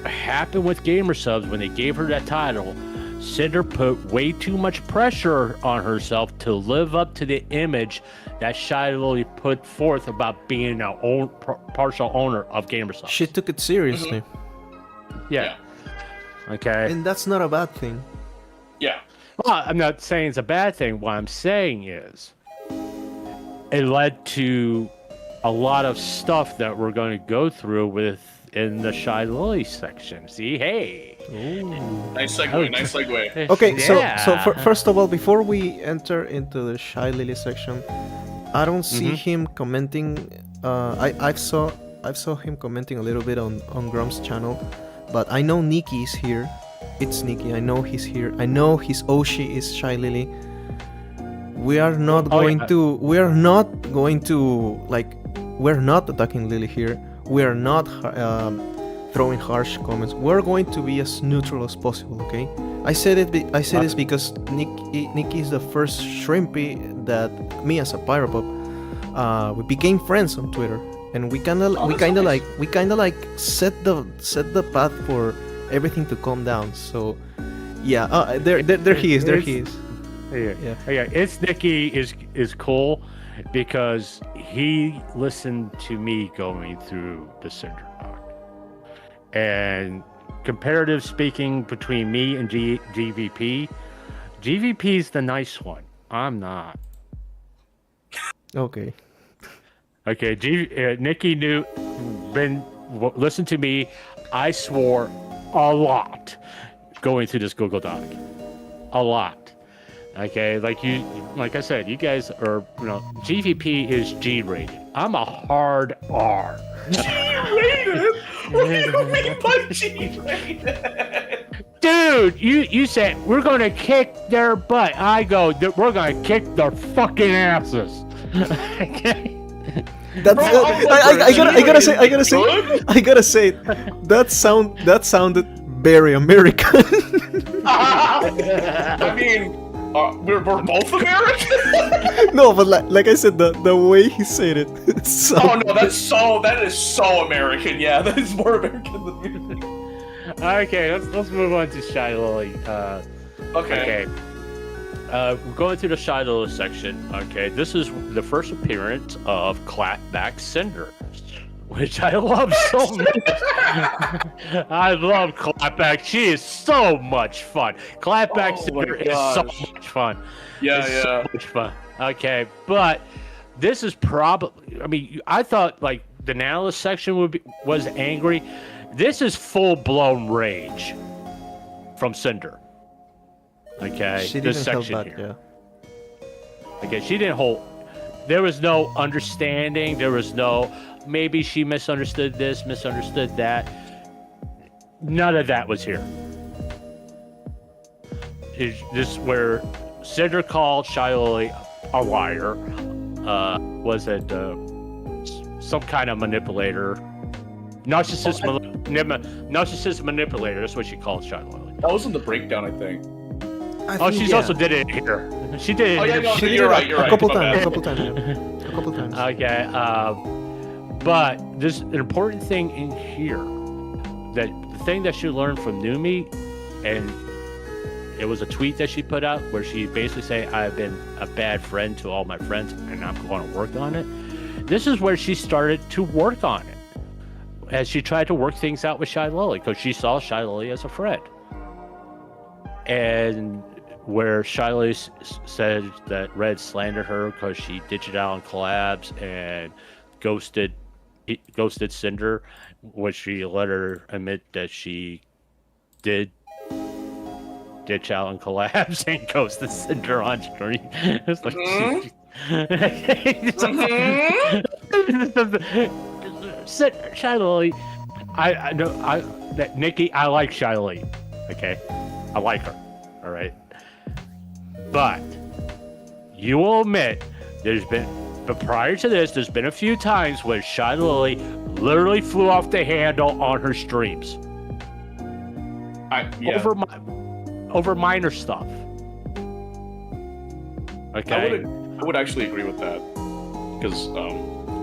happened with gamer subs when they gave her that title? Cinder put way too much pressure on herself to live up to the image that Shiloh put forth about being a partial owner of gamer subs. she took it seriously, Yeah. Okay. and that's not a bad thing. Yeah. Well, I'm not saying it's a bad thing. What I'm saying is it led to a lot of stuff that we're going to go through in the Shy Lily section. See, hey. Nice segue. Okay, Yeah. so first of all, before we enter into the Shy Lily section, I don't see him commenting. I saw him commenting a little bit on Grum's channel, but I know Nikki is here. It's Nikki. I know he's here. I know his Oshi is Shy Lily. We are not going to. We are not going to like. We're not attacking Lily here. We are not throwing harsh comments. We're going to be as neutral as possible. Okay. I said it. I said this because Nikki is the first shrimpy that me as a Pyropop. We became friends on Twitter, and we kind of set the path for everything to calm down. So, yeah. There he is. There he is. Yeah. It's Nikki is cool because he listened to me going through the Cinder Doc. And comparative speaking between me and GVP, GVP's the nice one. I'm not. Okay. Okay, Nikki listened to me. I swore a lot going through this Google Doc. A lot. Okay, like I said, you guys are, GVP is G-rated. I'm a hard R. G-rated? What do you mean by G-rated? Dude, you said we're gonna kick their butt. I go, we're gonna kick their fucking asses. Okay. That's I gotta say that sounded very American. I mean, we're both American. No, but like I said, the way he said it. So... Oh no, that is so American. Yeah, that is more American than me. Okay, let's move on to Shy Lily. Okay. We're going through the Shy Lily section. Okay, this is the first appearance of Clapback Cinder. which I love so much. I love Clapback. She is so much fun. Clapback Cinder is so much fun. Yeah, it's so much fun. Okay, but this is probably. I mean, I thought like the Nanalis section was angry. This is full blown rage from Cinder. Okay, She this didn't hold section back, here. Okay, she didn't hold. There was no understanding. There was no maybe she misunderstood this, misunderstood that. None of that was here. This where Cinder called Shiloh a liar. Was it some kind of manipulator? Narcissist manipulator. That's what she called Shiloh. That was in the breakdown, I think. She's also did it here. She did it. Oh, yeah, here. no, She did you're it right. You're a right. couple My times. bad. A couple times. Yeah. A couple times. Okay. But there's an important thing in here that the thing that she learned from Numi, and it was a tweet that she put out where she basically said, "I've been a bad friend to all my friends, and I'm going to work on it." This is where she started to work on it, as she tried to work things out with Shy Lily, because she saw Shy Lily as a friend. And where Shy Lily said that Red slandered her because she ditched it out on collabs and ghosted Cinder, which she let her admit that she did ditch out on collabs and ghosted Cinder on screen. It's like Shy Lily. I know that Nikki. I like Shy Lily. Okay, I like her. All right, but you will admit but prior to this, there's been a few times where Shy Lily literally flew off the handle on her streams. Over minor stuff. Okay. I would actually agree with that, because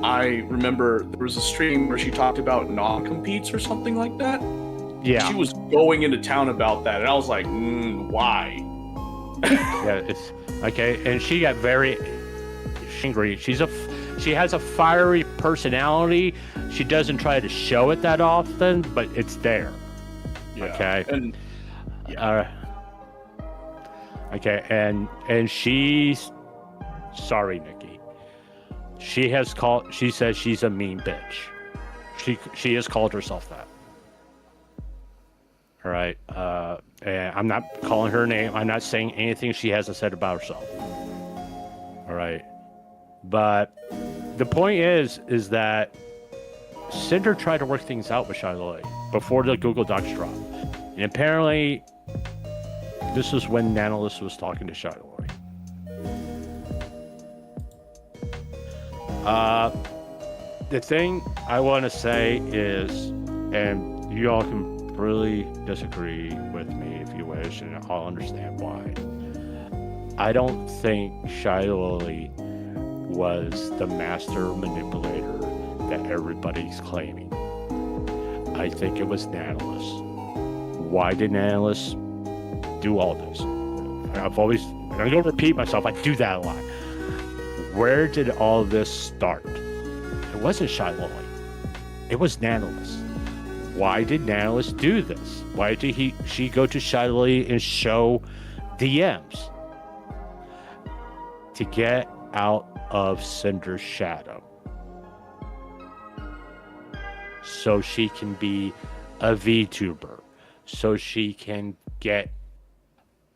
I remember there was a stream where she talked about non-competes or something like that. Yeah. She was going into town about that, and I was like, why? Yeah, it's okay. And she got very angry. She has a fiery personality. She doesn't try to show it that often, but it's there. Yeah. Okay. And okay, and she's sorry, Nikki. She says she's a mean bitch. She has called herself that. All right. And I'm not calling her name. I'm not saying anything she hasn't said about herself. All right. But the point is that Cinder tried to work things out with Shy Lily before the Google Docs dropped. And apparently, this is when Nanalis was talking to Shy Lily. The thing I want to say is, and you all can really disagree with me if you wish, and I'll understand why. I don't think Shy Lily was the master manipulator that everybody's claiming. I think it was Nanalis. Why did Nanalis do all this? I'm going to repeat myself. I do that a lot. Where did all this start? It wasn't Shy Lily. It was Nanalis. Why did Nanalis do this? Why did she go to Shy Lily and show DMs? To get out of Cinder's shadow. So she can be a VTuber. So she can get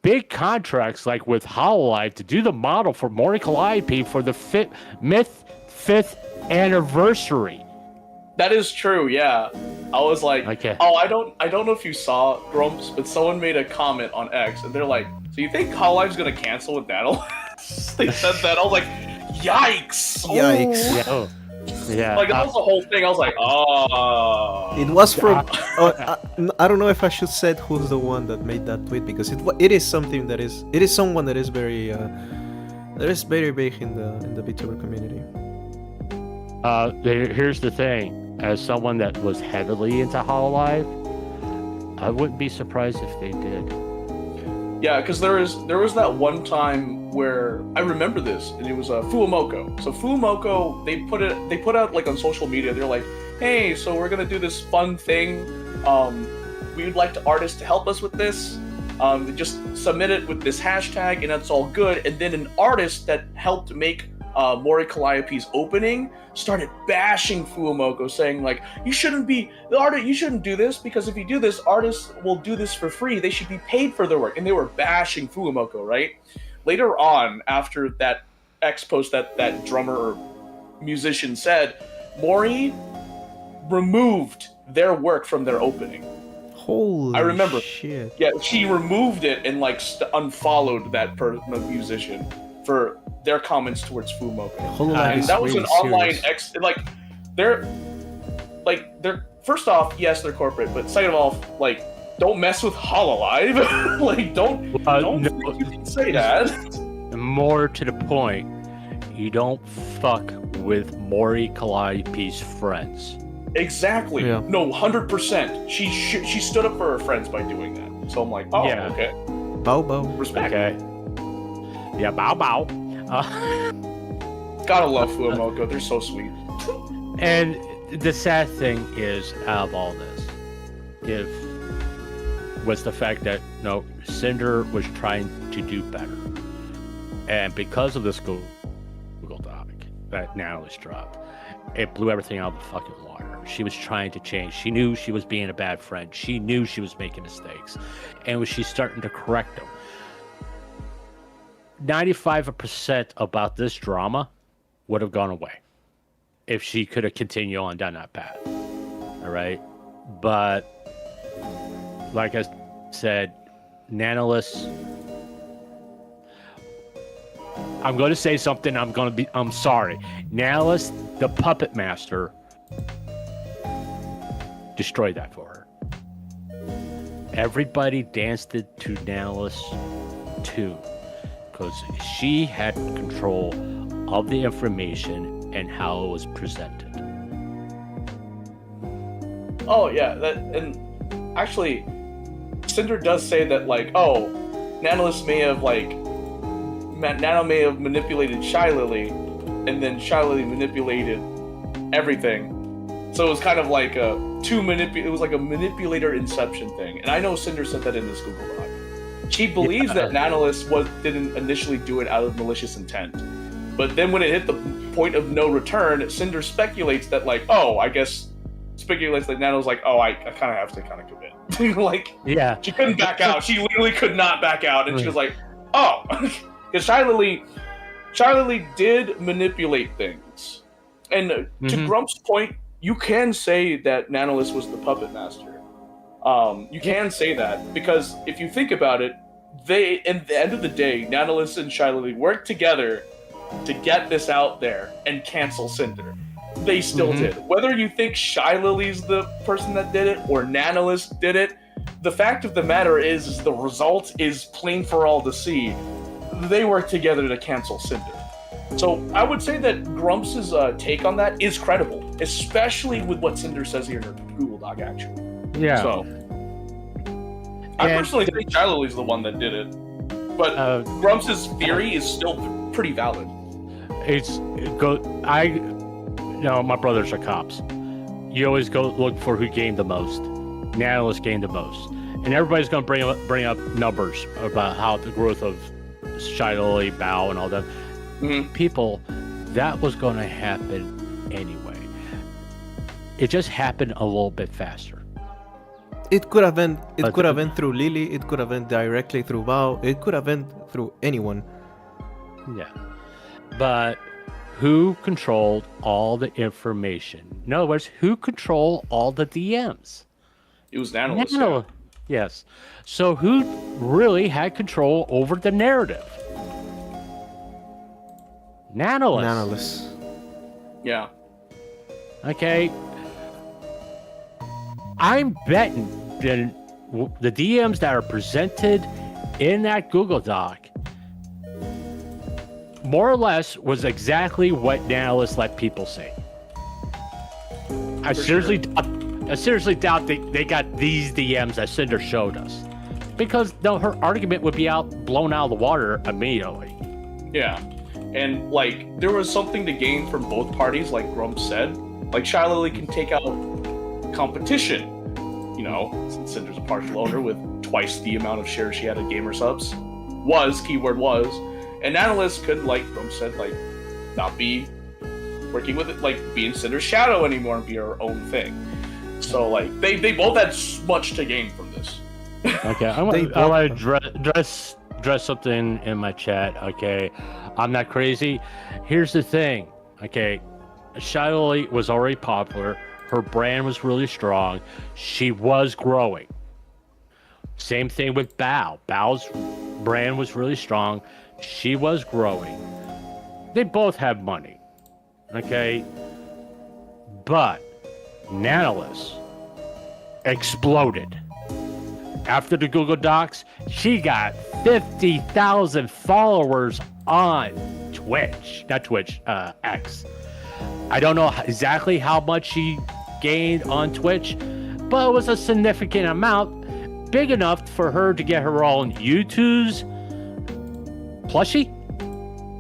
big contracts like with HoloLive to do the model for Morning Calliope for the fifth anniversary. that is true, yeah. I was like, okay. Oh, I don't know if you saw, Grumps, but someone made a comment on X, and they're like, so you think HoloLive's gonna cancel with Daryl? They said that. I was like, yikes! Yikes! Oh. Yeah. Like, that was the whole thing. I was like, oh. It was from. I don't know if I should say who's the one that made that tweet, because it is something that is. It is someone that is very. That is very big in the VTuber community. Here's the thing. As someone that was heavily into HoloLive, I wouldn't be surprised if they did. Yeah, because there was that one time where I remember this, and it was Fuumoko. So Fuumoko, they put out like on social media, they're like, hey, so we're gonna do this fun thing. We would like the artist to help us with this. Just submit it with this hashtag, and that's all good. And then an artist that helped make Mori Calliope's opening started bashing Fuumoco, saying like, you shouldn't do this, because if you do this, artists will do this for free. They should be paid for their work. And they were bashing Fuumoco, right? Later on, after that X post that drummer or musician said, Mori removed their work from their opening. Holy I remember. shit. Yeah, she removed it and like unfollowed that musician for their comments towards Fuumoco. And that was really an online serious. they're first off, yes, they're corporate, but second of all, like, don't mess with Hololive. Like, don't think you can say that. More to the point, you don't fuck with Mori Calliope's friends. Exactly. Yeah. No, 100%. She stood up for her friends by doing that. So I'm like, oh, Yeah. okay. Bow bow. Respect. Okay. Yeah, bow bow. Gotta love Fuumoco. They're so sweet. And the sad thing is, out of all this, was the fact that Cinder was trying to do better, and because of this Google Doc that Natalie dropped, it blew everything out of the fucking water. She was trying to change. She knew she was being a bad friend. She knew she was making mistakes, and she's starting to correct them. 95% about this drama would have gone away if she could have continued on down that path. All right, but like I said, Nanolus. I'm going to say something. I'm sorry. Nanolus, the puppet master, destroyed that for her. Everybody danced to Nanolus too, because she had control of the information and how it was presented. Oh yeah, and actually, Cinder does say that, like, oh, Nanolus Nano may have manipulated Shylily, and then Shylily manipulated everything. So it was kind of like it was like a manipulator inception thing. And I know Cinder said that in this Google Doc. She believes that Nanolus didn't initially do it out of malicious intent. But then when it hit the point of no return, Cinder speculates that, like, speculates that Nano's like, oh, I kind of have to commit. Like, yeah, she couldn't back out. She literally could not back out. And she was like, oh, because Shylily did manipulate things. And to Grump's point, you can say that Nanolus was the puppet master. You can say that, because if you think about it, at the end of the day, Nanolus and Shylily worked together to get this out there and cancel Cinder. They still did. Whether you think Shylily's the person that did it or Nanolus did it, the fact of the matter is the result is plain for all to see. They worked together to cancel Cinder. So I would say that Grumps' take on that is credible, especially with what Cinder says here in her Google Doc, actually. Yeah. So I personally think Shylily's the one that did it, but Grumps' theory is still pretty valid. My brothers are cops. You always go look for who gained the most. Nanolus gained the most, and everybody's going to bring up numbers about how the growth of Shylily, Bao, and all that. People, that was going to happen anyway. It just happened a little bit faster. It could have been. It could have been through Lily. It could have been directly through Bao. It could have been through anyone. Yeah, but who controlled all the information? In other words, who controlled all the DMs? It was Nanolus. Yeah. Yes. So who really had control over the narrative? Nanolus. Yeah. Okay. I'm betting that the DMs that are presented in that Google Doc more or less was exactly what Nanolus let people say. I seriously doubt they got these DMs that Cinder showed us, because her argument would be blown out of the water immediately. Yeah, and like there was something to gain from both parties, like Grump said, Like Shy Lily can take out competition. You know, since Cinder's a partial owner with twice the amount of shares she had of Gamer Subs. Keyword was. And Analyst could, like Rome said, like, not be working with it, like, be in Cinder's shadow anymore and be her own thing. So, like, they both had much to gain from this. Okay, I want to address something in my chat. Okay, I'm not crazy. Here's the thing. Okay, Shy Lily was already popular. Her brand was really strong. She was growing. Same thing with Bao. Bao's brand was really strong. She was growing. They both have money. Okay, but Nanolis exploded. After the Google Docs, she got 50,000 followers on Twitch. Not Twitch, X. I don't know exactly how much she gained on Twitch, but it was a significant amount, big enough for her to get her own YouTube's plushie.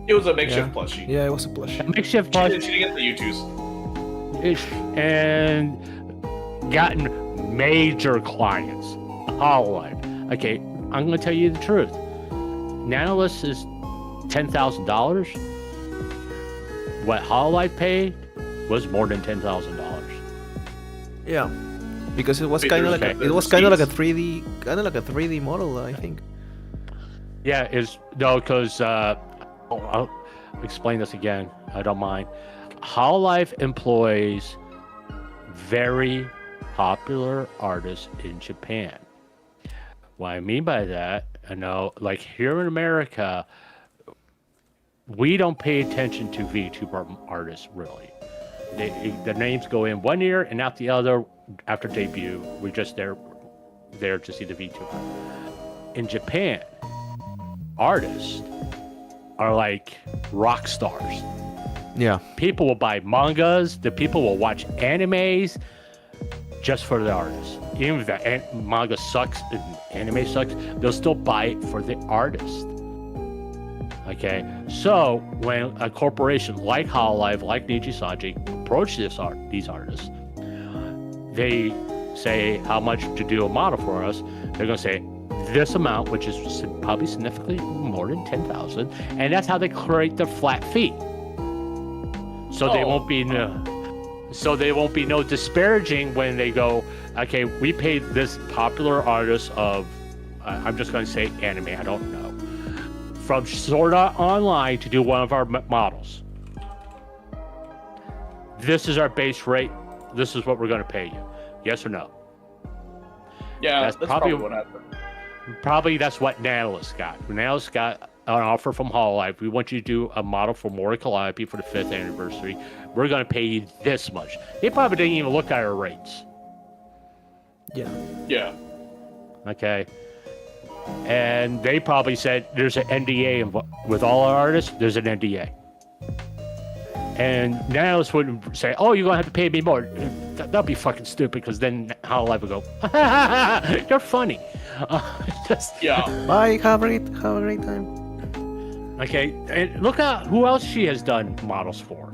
It was a makeshift plushie. Yeah, it was a plushie. A makeshift plushie. She didn't get the YouTube's. And gotten major clients. Hololive. Okay, I'm going to tell you the truth. Nanolis is $10,000. What Hololive paid was more than $10,000. Yeah, because it was kind of like a 3D model, I think. Yeah, because I'll explain this again. I don't mind. Hololive employs very popular artists in Japan. What I mean by that, I know, like here in America, we don't pay attention to VTuber artists really. The names go in one ear and out the other after debut. We're just there to see the VTuber. In Japan, artists are like rock stars. Yeah. People will buy mangas. The people will watch animes just for the artist. Even if the manga sucks and anime sucks, they'll still buy it for the artist. Okay, so when a corporation like Hololive, like Nijisaji, approach these artists, they say how much to do a model for us. They're going to say this amount, which is probably significantly more than 10,000, and that's how they create their flat fee. So they won't be no disparaging when they go, okay, we paid this popular artist of, I'm just going to say anime, I don't know, from Sword Art Online to do one of our models. This is our base rate. This is what we're going to pay you. Yes or no? Yeah, that's probably what happened. Probably that's what Nanolis got. Nanolis got an offer from Hololive. We want you to do a model for Mori Calliope for the 5th anniversary. We're going to pay you this much. They probably didn't even look at our rates. Yeah. Yeah. Okay. And they probably said there's an NDA with all our artists. There's an NDA. And Nanolis wouldn't say, "Oh, you're gonna have to pay me more." That'd be fucking stupid, because then Hololive would go, "You're funny." Yeah. Bye. Have a great time. Okay, and look at who else she has done models for.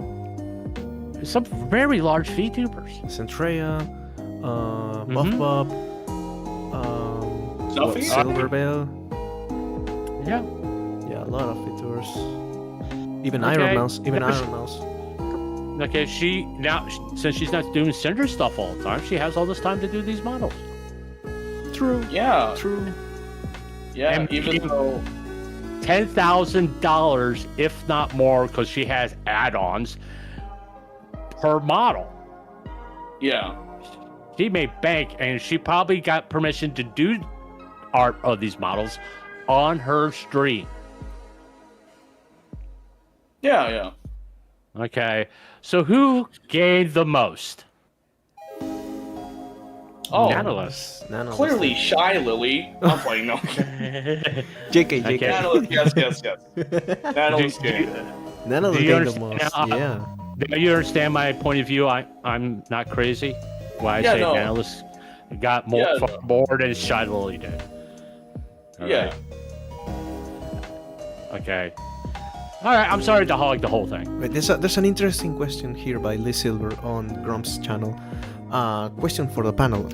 Some very large VTubers. Centrea, Buff Bob, Silverbell. Yeah, a lot of VTubers. Even Iron Mouse. Okay, since she's not doing Cinder stuff all the time, she has all this time to do these models. True. Yeah. True. Yeah, and even though $10,000, if not more, because she has add-ons per model. Yeah. She made bank, and she probably got permission to do art of these models on her stream. Yeah. Okay, so who gained the most? Oh, Nanolis. Clearly, Shy Lily. I'm playing no. JK. Okay. Nanolis, yes. Nanolis gained. Nanolis gained the most. Yeah. Do you understand my point of view? I'm not crazy. Why I say Nanolis got far more than Shy Lily did. All right. Okay. All right, I'm sorry to hog the whole thing. Wait, there's an interesting question here by Lee Silver on Grump's channel. Question for the panel.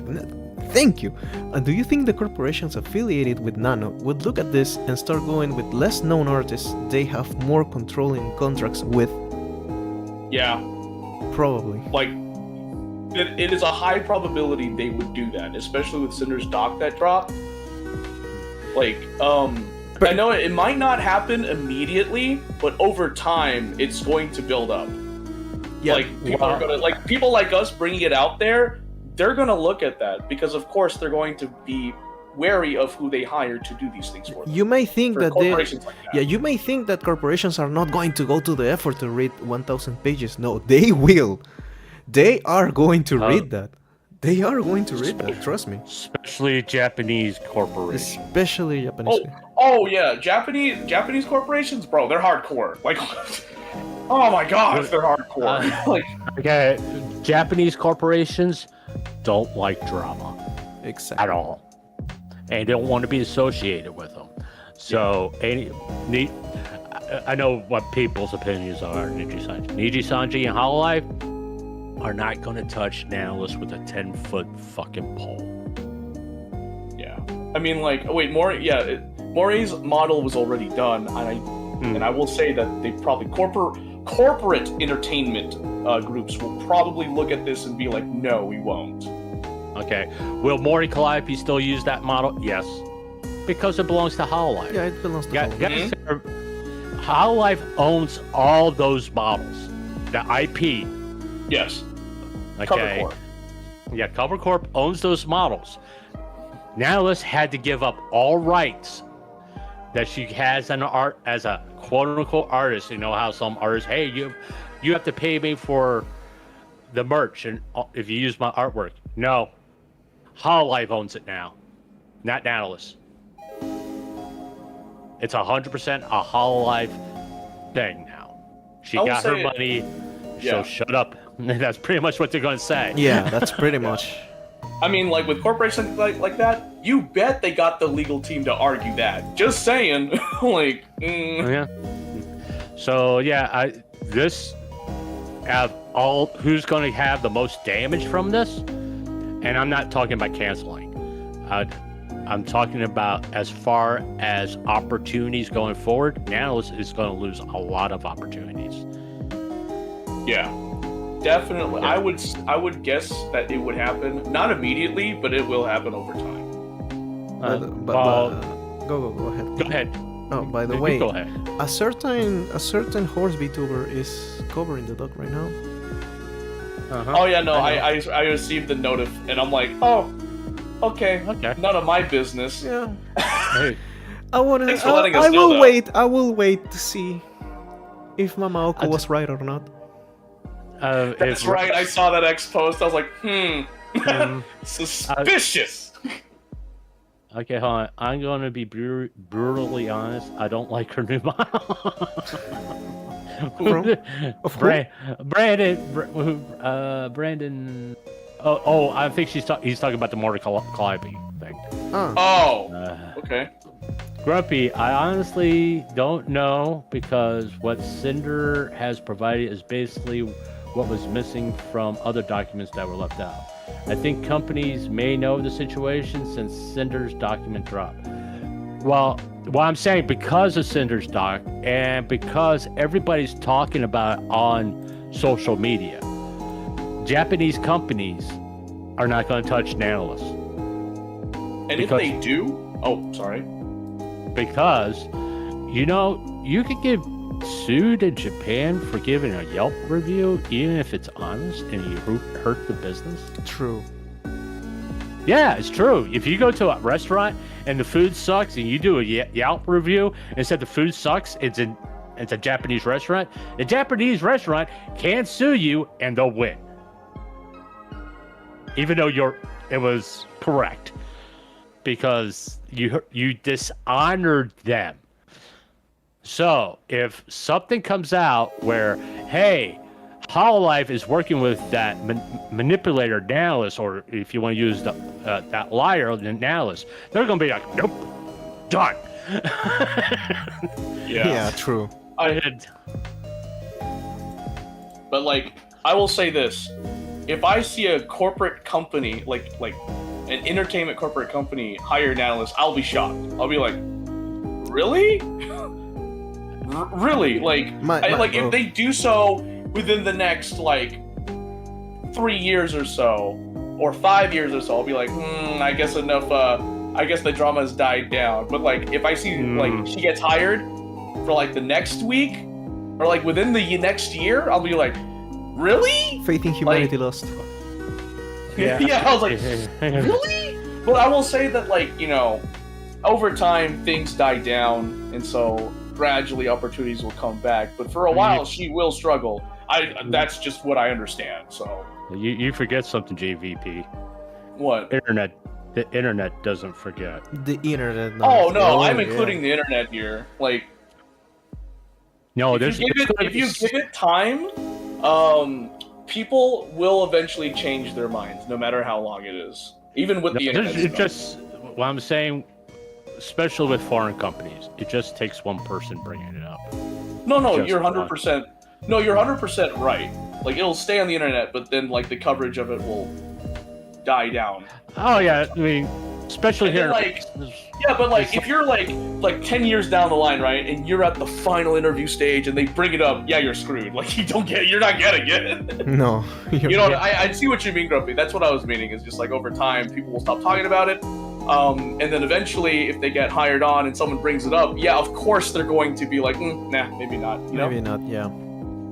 Thank you. Do you think the corporations affiliated with Nano would look at this and start going with less known artists they have more controlling contracts with? Yeah. Probably. Like, it is a high probability they would do that, especially with Cinder's doc that dropped. Like, I know it might not happen immediately, but over time, it's going to build up. Yeah. Like, people like us bringing it out there, they're going to look at that because, of course, they're going to be wary of who they hire to do these things for them. You may think that corporations like that. Yeah, you may think that corporations are not going to go to the effort to read 1,000 pages. No, they will. They are going to read that. They are going to read that. Trust me. Especially Japanese corporations. Especially Japanese. Oh yeah, Japanese corporations, bro, they're hardcore. Like, oh my gosh, they're hardcore. Like, okay, Japanese corporations don't like drama Exactly. at all, and don't want to be associated with them. So, I know what people's opinions are. Niji Sanji and Hololive are not going to touch Nanolis with a 10-foot fucking pole. yeah, I mean, like, wait, Mori's model was already done, and I will say that they probably corporate entertainment groups will probably look at this and be like, no, we won't. Okay, will Mori Calliope still use that model? Yes, because it belongs to Hololive. Yeah, it belongs to Hololive. Hololive owns all those models, the IP. Yes. Okay. Cover Corp. Yeah, Cover Corp owns those models. Nanolis had to give up all rights that she has an art as a quote-unquote artist. You know how some artists, hey, you have to pay me for the merch and if you use my artwork. No, Hololive owns it now, not Nanolis. It's 100% a Hololive thing now. She got her money, so shut up. That's pretty much what they're going to say. Yeah, that's pretty much. I mean, like, with corporations like that, you bet they got the legal team to argue that. Just saying. Like, Yeah. So, yeah, who's going to have the most damage from this? And I'm not talking about canceling. I'm talking about as far as opportunities going forward, Nanolis is going to lose a lot of opportunities. Yeah. Definitely. Yeah. I would guess that it would happen, not immediately, but it will happen over time. Go ahead. Go ahead. Oh, by the way, go ahead. a certain horse VTuber is covering the doc right now. Oh yeah, no, I received the notif, and I'm like, oh, okay, none of my business. Yeah. Hey. I will wait to see if Mamaoko was right or not. That's right. I saw that X post. I was like, suspicious. Okay, hold on. I'm going to be brutally honest. I don't like her new model. Brandon. Oh, I think he's talking about the Mori Calliope thing. Okay. Grumpy, I honestly don't know because what Cinder has provided is basically what was missing from other documents that were left out. I think companies may know the situation since Cinder's document dropped. Well, what I'm saying, because of Cinder's doc and because everybody's talking about it on social media, Japanese companies are not going to touch Nanolis. And if they do, because, you could get sued in Japan for giving a Yelp review, even if it's honest and you hurt the business. True. Yeah, it's true. If you go to a restaurant and the food sucks and you do a Yelp review and said the food sucks, it's a Japanese restaurant, the Japanese restaurant can sue you and they'll win. Even though it was correct. Because you dishonored them. So if something comes out where, hey, Hololive is working with that manipulator Nanolis, or if you want to use that liar Nanolis, they're going to be like, nope, done. Yeah, true. But like, I will say this: if I see a corporate company, like an entertainment corporate company, hire an analyst, I'll be shocked. I'll be like, really? Really? Like, if they do so within the next like 3 years or so, or 5 years or so, I'll be like, I guess enough. I guess the drama has died down. But like, if I see like she gets hired for like the next week, or like within the next year, I'll be like, really? Faith in humanity lost. Yeah. I was like, really? But I will say that, like, you know, over time things die down, and so gradually opportunities will come back. But for a while, she will struggle. That's just what I understand. So you forget something, JVP. What? The internet doesn't forget. The internet. Oh no, I'm including the internet here. Like, no, if you give it time, people will eventually change their minds, no matter how long it is. Even with the internet. It just what I'm saying, especially with foreign companies, it just takes one person bringing it up. No, you're 100%. No, you're 100% right. Like, it'll stay on the internet, but then like the coverage of it will die down. Oh yeah, I mean, especially here. But like if you're like 10 years down the line, right, and you're at the final interview stage and they bring it up, yeah, you're screwed. Like, you're not getting it. No. You know, I see what you mean, Grumpy. That's what I was meaning. Is just like over time, people will stop talking about it, and then eventually, if they get hired on and someone brings it up, yeah, of course they're going to be like, nah, maybe not. You know? Maybe not. Yeah.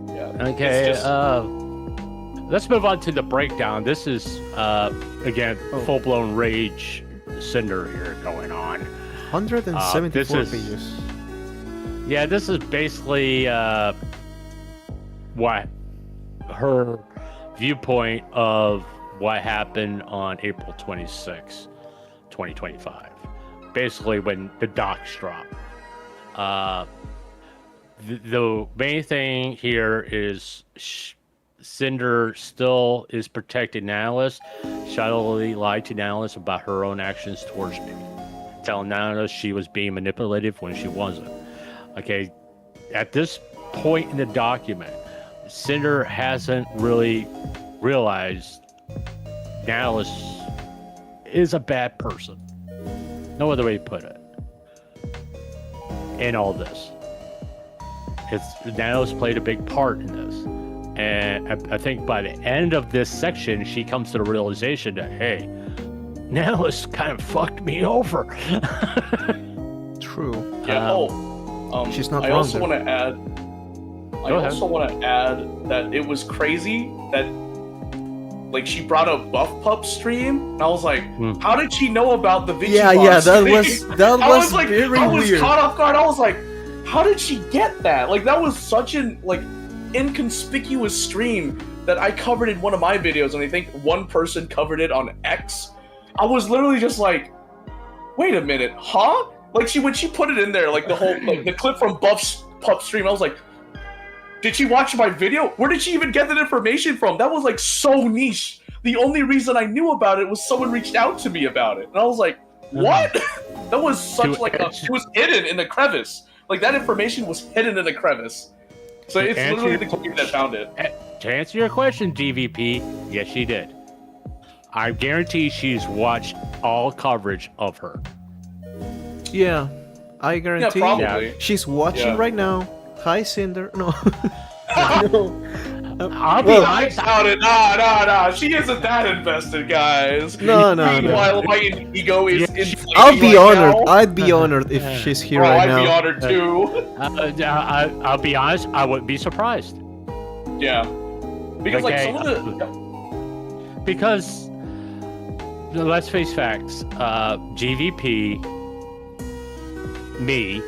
Yeah. Okay. Let's move on to the breakdown. This is again full-blown rage Cinder here going on. 174 pages. Yeah, this is basically what her viewpoint of what happened on April 26, 2025. Basically, when the docs dropped. The main thing here is Cinder still is protecting Nihilus. Shadowy lied to Nihilus about her own actions towards me, telling Nihilus she was being manipulative when she wasn't. Okay, at this point in the document, Cinder hasn't really realized Nihilus is a bad person. No other way to put it. In all this, Nihilus played a big part in this. And I think by the end of this section, she comes to the realization that, hey, Nihilus kind of fucked me over. True. Yeah. She's not I wrong. also want to add. That it was crazy that, like, she brought a Buff Pup stream, and I was like, how did she know about the video? Yeah, that was very weird. I was caught off guard. I was like, how did she get that? Like, that was such an inconspicuous stream that I covered in one of my videos, and I think one person covered it on X. I was literally just like, wait a minute, huh? Like, when she put it in there, like the whole the clip from Buff's Pup stream, I was like, did she watch my video? Where did she even get that information from? That was like so niche. The only reason I knew about it was someone reached out to me about it, and I was like, what? That was such it was hidden in a crevice. Like, that information was hidden in a crevice. So it's literally the community that found it. To answer your question, DVP, yes, she did. I guarantee she's watched all coverage of her. Yeah, I guarantee. Yeah, probably. She's watching right now. Hi, Cinder. No. I'll be honest. No. She isn't that invested, guys. No. Meanwhile, my ego is inflating. I'll be honored. Now. I'd be honored if she's here right now. I'd be honored too. I'll be honest. I wouldn't be surprised. Yeah, because like some of the. Because let's face facts. GVP, me,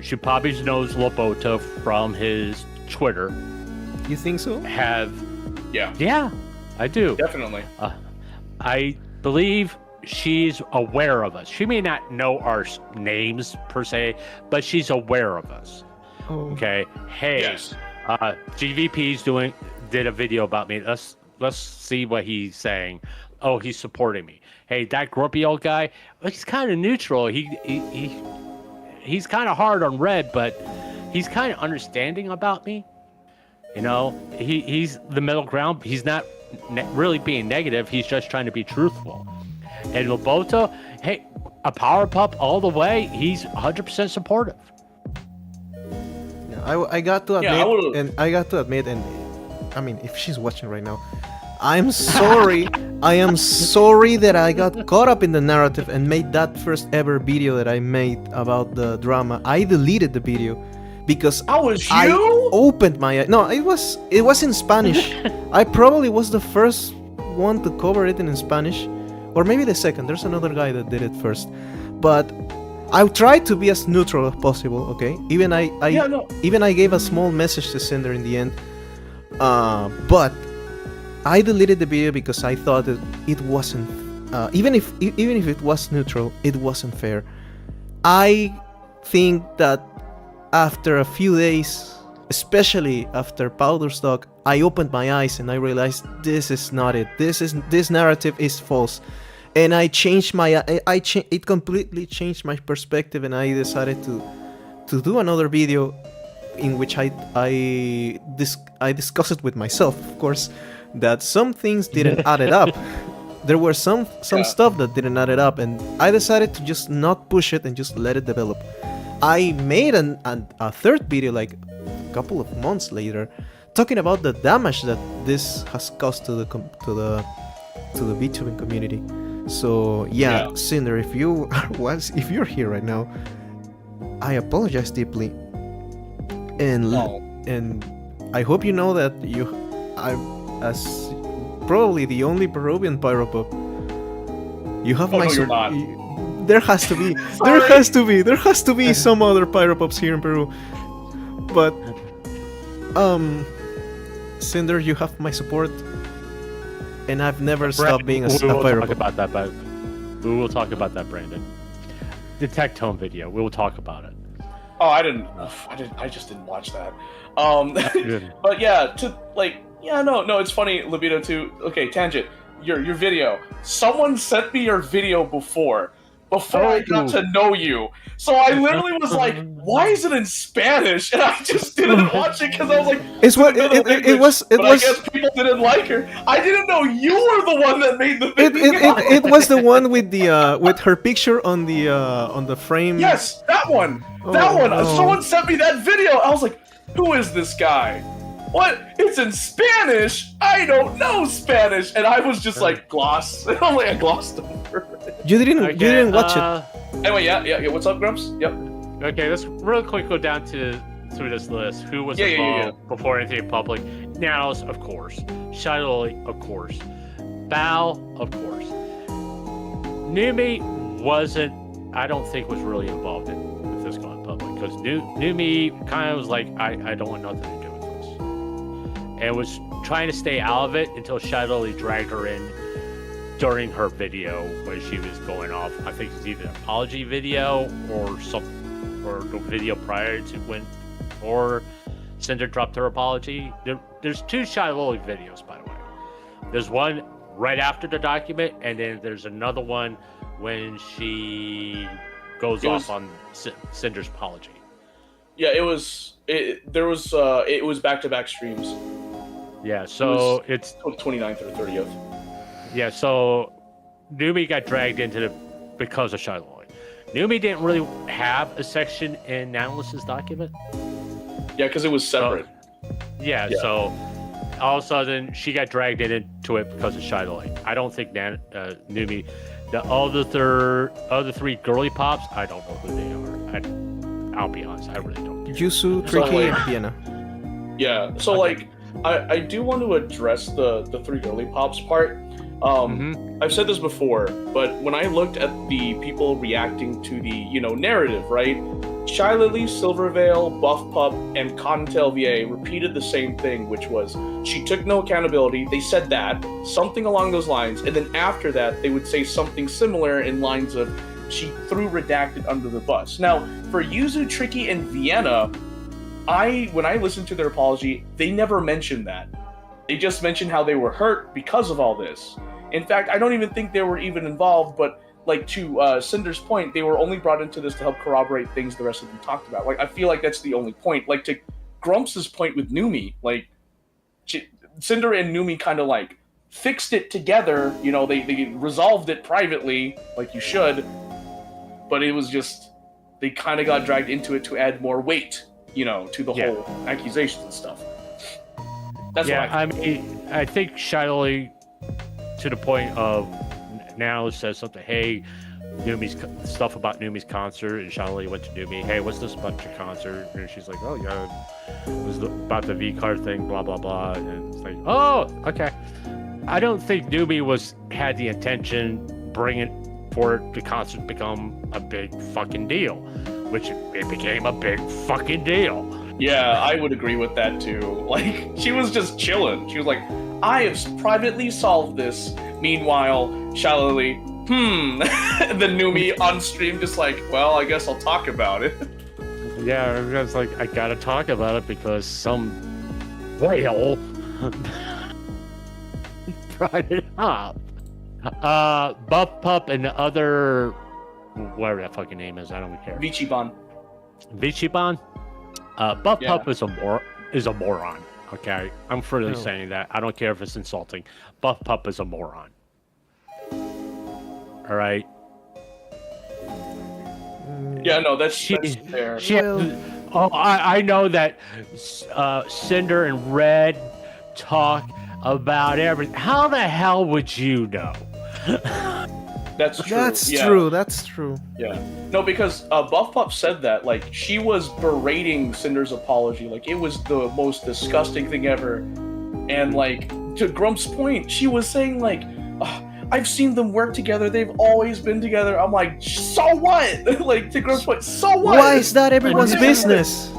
she probably knows Lobito from his Twitter. You think so? Yeah, I do. Definitely. I believe she's aware of us. She may not know our names per se, but she's aware of us. Oh. Okay. Hey, yes. GVP's did a video about me. Let's see what he's saying. Oh, he's supporting me. Hey, that grumpy old guy, he's kind of neutral. He's kind of hard on Red, but he's kind of understanding about me. You know, he's the middle ground. He's not really being negative. He's just trying to be truthful. And Lobito, hey, a power pup all the way. He's 100% supportive. Yeah, I got to admit, and I mean, if she's watching right now, I'm sorry. I am sorry that I got caught up in the narrative and made that first ever video that I made about the drama. I deleted the video because I opened my eye. No, it was in Spanish. I probably was the first one to cover it in Spanish, or maybe the second. There's another guy that did it first, but I tried to be as neutral as possible. Okay, even I gave a small message to Cinder in the end, but I deleted the video because I thought that it wasn't. Even if it was neutral, it wasn't fair. I think that after a few days, especially after Powder Stock, I opened my eyes and I realized this is not it. This narrative is false, and I changed it completely changed my perspective, and I decided to do another video in which I discussed it with myself, of course, that some things didn't add it up. There were some stuff that didn't add it up, and I decided to just not push it and just let it develop. I made a third video like a couple of months later, talking about the damage that this has caused to the VTubing community. So yeah, Cinder, if you're here right now, I apologize deeply, and I hope you know that as probably the only Peruvian pyropop, you have my support. There has to be. There has to be some other pyropops here in Peru. But Cinder, you have my support, and I've never stopped being a pyropop. We will talk about that, Brandon. The Tectone video. We will talk about it. Oh, I just didn't watch that. But yeah, no, it's funny, Lobito, too. Okay, tangent. Your video. Someone sent me your video before I got to know you. So I literally was like, why is it in Spanish? And I just didn't watch it because I was like, it was. I guess people didn't like her. I didn't know you were the one that made the video. It was the one with the with her picture on the frame. Yes, that one. No. Someone sent me that video. I was like, who is this guy? What? It's in Spanish? I don't know Spanish. And I was just like, gloss. I glossed over. You didn't watch it. Anyway, yeah. What's up, Grumps? Yep. Okay, let's real quick go down through this list. Who was involved before anything public? Nails, of course. Shadow, of course. Bao, of course. Numi I don't think was really involved with this going public, because Numi kind of was like, I don't want nothing to do with this, and was trying to stay out of it until Shadow dragged her in during her video when she was going off. I think it's either an apology video or the video prior to when Cinder dropped her apology. There's two Shadow videos, by the way. There's one right after the document, and then there's another one when she goes off on Cinder's apology. Yeah, it was back-to-back streams. Yeah, so it's 29th or 30th. Yeah, so Numi got dragged into because of Shiloh. Numi didn't really have a section in Nautilus's document. Yeah, because it was separate. So all of a sudden she got dragged into it because of Shiloh. I don't think Numi. The other three girly pops, I don't know who they are. I'll be honest, I really don't care. Yusu, Tricky, and Vienna. Yeah, so I do want to address the three girly pops part. I've said this before, but when I looked at the people reacting to the narrative, right? Shy Lily, Silverveil, Buff Pup, and Cottontail VA repeated the same thing, which was she took no accountability. They said that, something along those lines, and then after that, they would say something similar in lines of she threw Redacted under the bus. Now, for Yuzu, Tricky, and Vienna, when I listened to their apology, they never mentioned that. They just mentioned how they were hurt because of all this. In fact, I don't even think they were even involved, but like to Cinder's point, they were only brought into this to help corroborate things the rest of them talked about. Like, I feel like that's the only point. Like, to Grumps' point with Numi, like, Cinder and Numi kind of like fixed it together. You know, they resolved it privately, like you should, but it was just, they kind of got dragged into it to add more weight, you know, to the whole accusations and stuff. That's why. I mean, I think Shiley, to the point of now, says something, hey, Numi's stuff about Numi's concert, and Shiley went to Numi, hey, what's this about your concert? And she's like, oh yeah, it was about the V card thing, blah blah blah. And it's like, oh, okay. I don't think Numi had the intention bringing for the concert to become a big fucking deal, which it became a big fucking deal. Yeah, I would agree with that too. Like, she was just chilling. She was like, I have privately solved this. Meanwhile, Shallowly, the Numi on stream just like, well, I guess I'll talk about it. Yeah, I was like, I gotta talk about it because some whale brought it up. Buff Pup and the other, whatever that fucking name is, I don't care. Vichiban. Buff Pup is a moron. Okay, I'm freely saying that. I don't care if it's insulting. Buff Pup is a moron. All right. Yeah, no, that's fair. I know that Cinder and Red talk about everything. How the hell would you know? That's true. That's true. Yeah. No, because Buff Pup said that, like, she was berating Cinder's apology, like, it was the most disgusting thing ever. And, like, to Grump's point, she was saying, like, I've seen them work together, they've always been together. I'm like, so what? Like, to Grump's point, so what? Why is that everyone's business?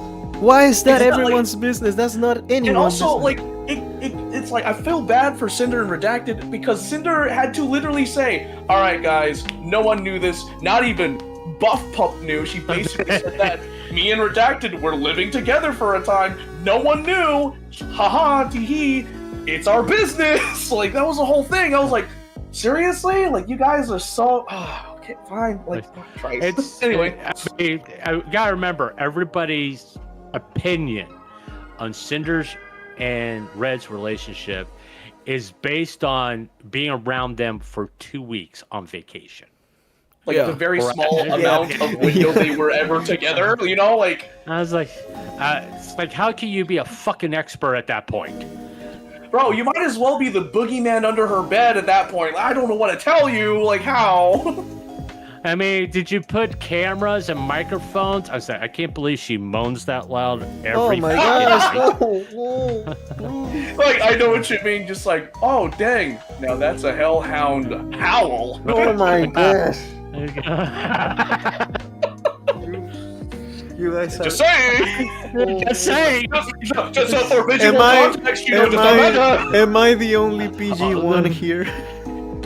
Why is that everyone's business? That's not anyone's business. And also, like, it's like, I feel bad for Cinder and Redacted, because Cinder had to literally say, alright guys, no one knew this, not even Buff Pup knew. She basically said that me and Redacted were living together for a time, no one knew, haha, tee-hee, it's our business. Like, that was the whole thing. I was like, seriously? Like, you guys are so... okay, fine. Like, anyway. I gotta remember, everybody's opinion on Cinder's and Red's relationship is based on being around them for 2 weeks on vacation. Like, the very small amount of window they were ever together, you know? Like, I was like, it's like, how can you be a fucking expert at that point? Bro, you might as well be the boogeyman under her bed at that point. I don't know what to tell you. Like, how? I mean, did you put cameras and microphones? I said, I can't believe she moans that loud every. Oh my gosh! Like, I know what you mean. Just like, oh dang, now that's a hellhound howl. Oh my gosh! You guys are... Just saying. Just saying. Just for visual context, you know, am I the only PG one here?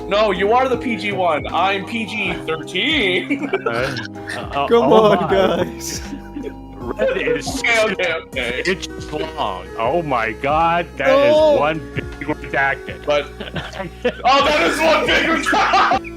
No, you are the PG one. I'm PG-13. Come on, guys. Red is okay. inches long. Oh my god, that is one big redacted. But that is one big redacted.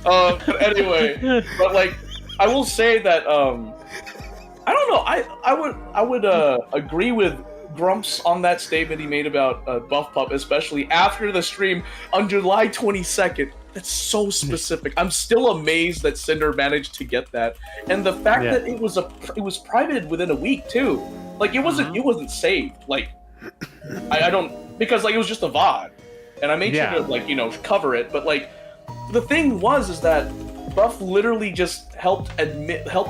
But anyway, but like, I will say that I don't know. I would agree with Grumps on that statement he made about Buff Pup, especially after the stream on July 22nd. That's so specific. I'm still amazed that Cinder managed to get that, and the fact that it was privated within a week too. Like, it wasn't saved. Like, I don't, because like it was just a VOD, and I made sure to, like, you know, cover it. But like, the thing is that Buff literally just helped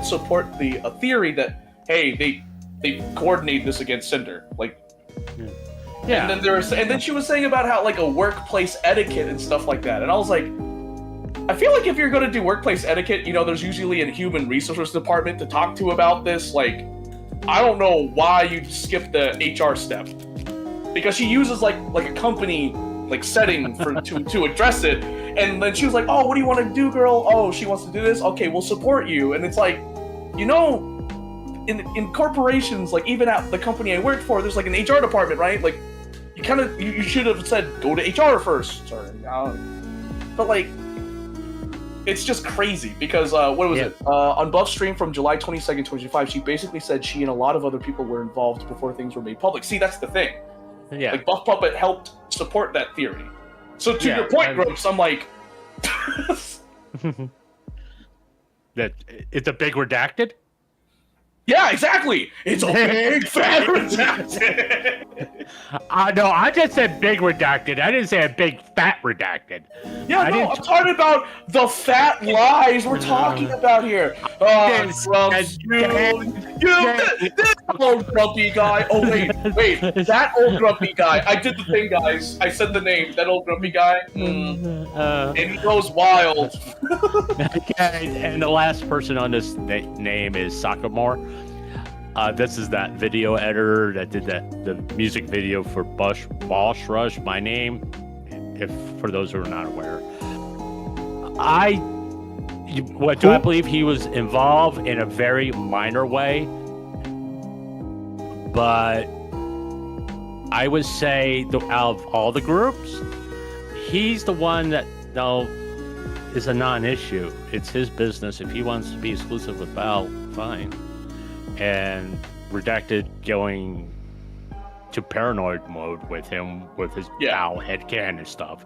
support the theory that, hey, they coordinate this against Cinder, like, and then she was saying about how, like, a workplace etiquette and stuff like that, and I was like, I feel like if you're gonna do workplace etiquette, you know, there's usually a human resources department to talk to about this. Like, I don't know why you skip the HR step, because she uses like a company like setting to address it, and then she was like, oh, what do you want to do, girl? Oh, she wants to do this. Okay, we'll support you. And it's like, you know, in corporations, like even at the company I worked for, there's like an HR department, right? Like, you should have said, go to HR first. Sorry, but like, it's just crazy because what was it? On Buff's stream from July 22nd, 2025, she basically said she and a lot of other people were involved before things were made public. See, that's the thing. Yeah. Like Buff Puppet helped support that theory. So to your point, Grumps, I'm like, that it's a big redacted. yeah, exactly. It's a big fat redacted. No, I just said big redacted. I didn't say a big fat redacted. Yeah, I'm talking about the fat lies we're talking about here. Grumps, this old grumpy guy. Oh, wait, that old grumpy guy. I did the thing, guys. I said the name. That old grumpy guy. And he goes wild. And the last person on this name is Sakamore. This is that video editor that did the music video for Boss Rush, My Name, if for those who are not aware. I believe he was involved in a very minor way, but I would say out of all the groups, he's the one that is a non-issue. It's his business. If he wants to be exclusive with Val, fine. And Redacted going to paranoid mode with him with his Val headcanon stuff.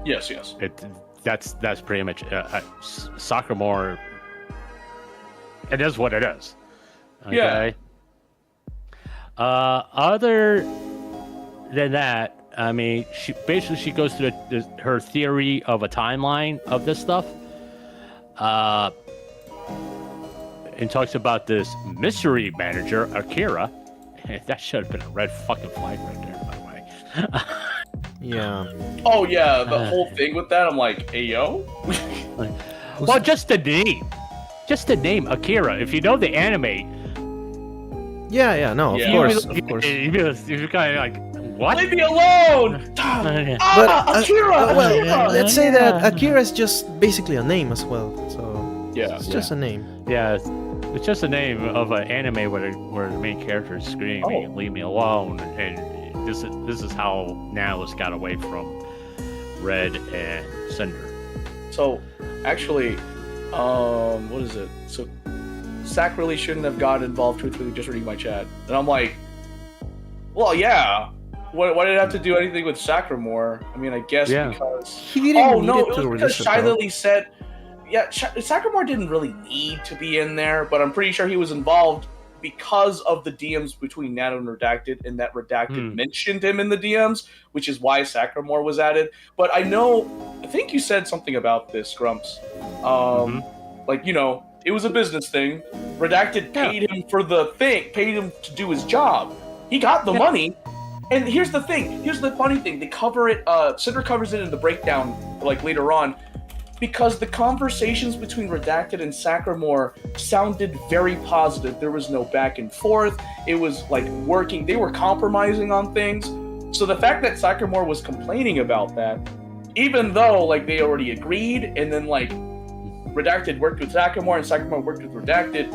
Yes. That's pretty much Sakamore. It is what it is. Okay. Yeah. Other than that, I mean, she goes through her theory of a timeline of this stuff. And talks about this mystery manager, Akira. That should have been a red fucking flag right there, by the way. Yeah. Oh, yeah, the whole thing with that, I'm like, hey, yo? Well, just the name. Just the name, Akira. If you know the anime... Yeah, no, of course. You're kind of like, what? Leave me alone! Akira! Let's say that Akira is just basically a name as well, so... Yeah. It's just a name. Yeah, it's just a name of an anime where the main character is screaming, "Leave me alone!" And this is how Nihilus got away from Red and Cinder. So, actually, what is it? So, Sack really shouldn't have gotten involved. Truthfully, just reading my chat, and I'm like, well, yeah. Why did it have to do anything with Sakamore? I mean, I guess because he didn't need it it to was because release Shy it, Lily said. Yeah, Sakamore didn't really need to be in there, but I'm pretty sure he was involved because of the DMs between Nano and Redacted, and that Redacted mentioned him in the DMs, which is why Sakamore was added. But I think you said something about this, Grumps. Like, it was a business thing. Redacted paid him for the thing, paid him to do his job. He got the money. And here's the thing. Here's the funny thing. They cover it, Cinder covers it in the breakdown, like, later on. Because the conversations between Redacted and Sakamore sounded very positive. There was no back and forth. It was like working. They were compromising on things. So the fact that Sakamore was complaining about that, even though like they already agreed, and then like Redacted worked with Sakamore and Sakamore worked with Redacted,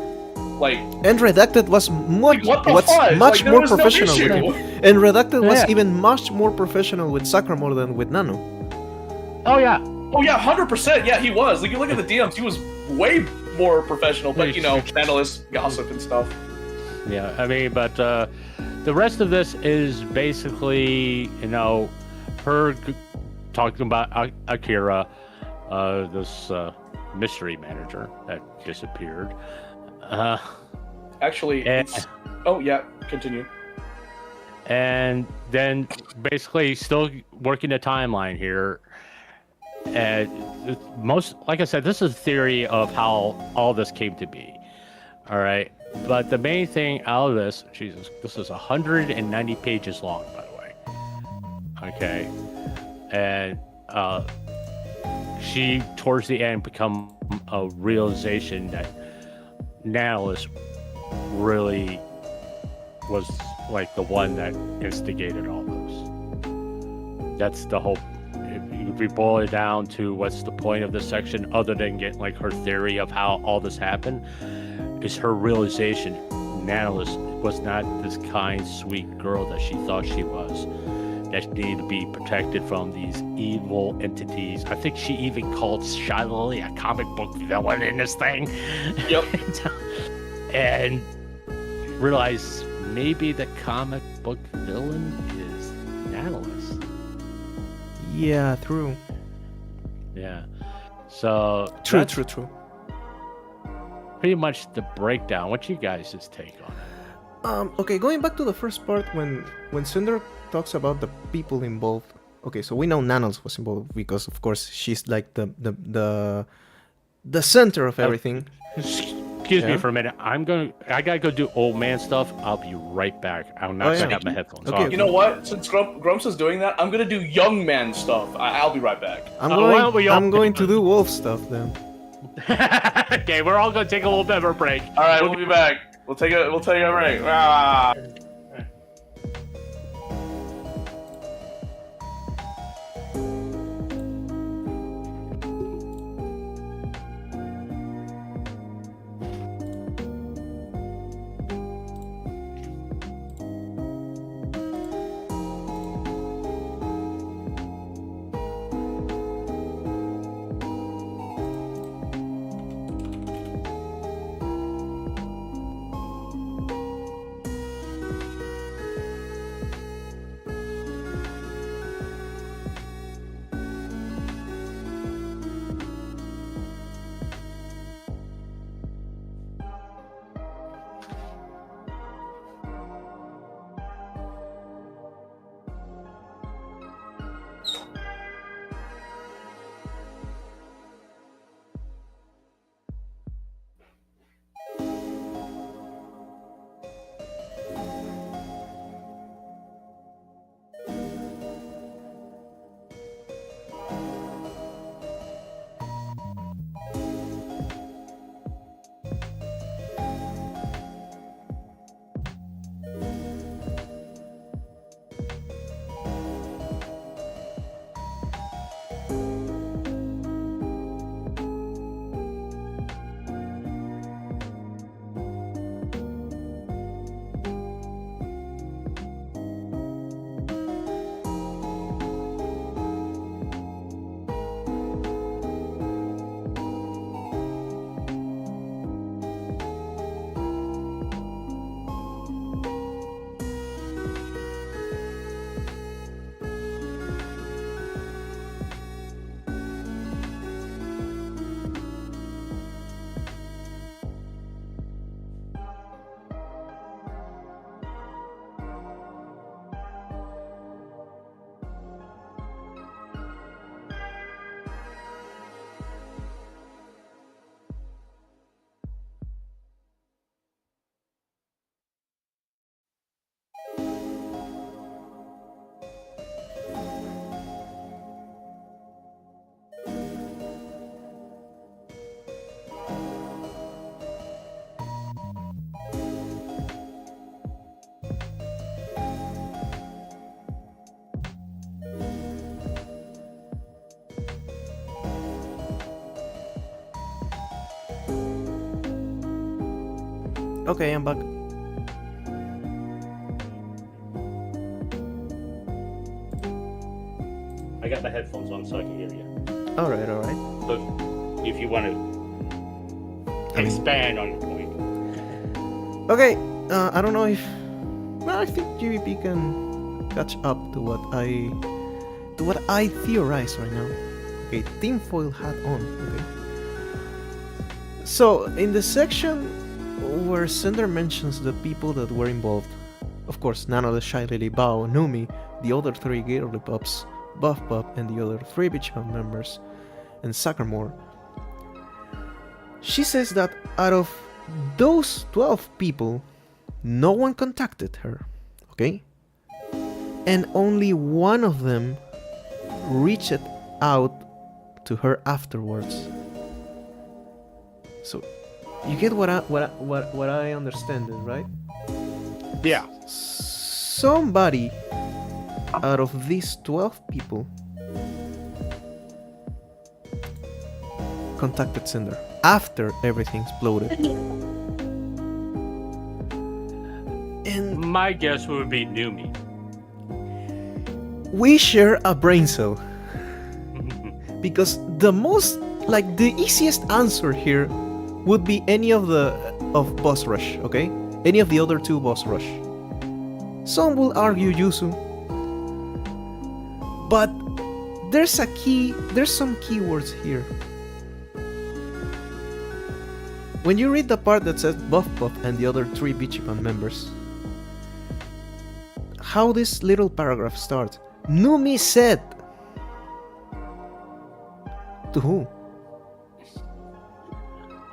like. And Redacted was much more professional with him. And Redacted was even much more professional with Sakamore than with Nano. Oh yeah. Oh yeah, 100%. Yeah, he was. Like, you look at the DMs, he was way more professional. But analysts, gossip and stuff. Yeah, I mean, but the rest of this is basically, her talking about Akira, this mystery manager that disappeared. Actually, continue. And then basically still working the timeline here. And like I said, this is a theory of how all this came to be. All right. But the main thing out of this, Jesus, this is 190 pages long, by the way. Okay. And she, towards the end, become a realization that Nihilus really was like the one that instigated all this. That's the whole. If we boil it down to what's the point of this section, other than getting like her theory of how all this happened, is her realization Nihilus was not this kind, sweet girl that she thought she was. that needed to be protected from these evil entities. I think she even called Shiloh a comic book villain in this thing. Yep. And realized maybe the comic book villain is Natalis. Yeah, true. Yeah. So True. pretty much the breakdown. What's you guys' take on it? Okay, going back to the first part when Cinder talks about the people involved. Okay, so we know Nanos was involved because of course she's like the center of everything. Excuse me for a minute. I gotta go do old man stuff. I'll be right back. I'm not gonna have my headphones Okay. on. You know what? Since Grumps is doing that, I'm gonna do young man stuff. I'll be right back. I'm going to do wolf stuff then. Okay, we're all gonna take a little bit of a break. All right, we'll be back. We'll take a break. Ah. Okay, I'm back. I got the headphones on so I can hear you. Alright. So if you want to expand on your point. Okay, I don't know if... Well, I think GVP can catch up to what I theorize right now. Okay, tinfoil hat on, okay. So, in the section where Cinder mentions the people that were involved, of course, Nano the Shy Lily, Bao, Numi, the other 3 Gatorly Pups, Buff Pup, and the other 3 Bitchman members, and Sakermore, she says that out of those 12 people, no one contacted her, okay? And only one of them reached out to her afterwards. So, you get what I understand, right? Yeah. Somebody out of these 12 people contacted Cinder after everything exploded. And My guess would be Numi. we share a brain cell. Because the easiest answer here would be any of boss rush, okay? Any of the other two boss rush. Some will argue Yuzu, but there's some keywords here. When you read the part that says Buff Buff and the other three Bichiban members, how this little paragraph starts. Numi said. To who?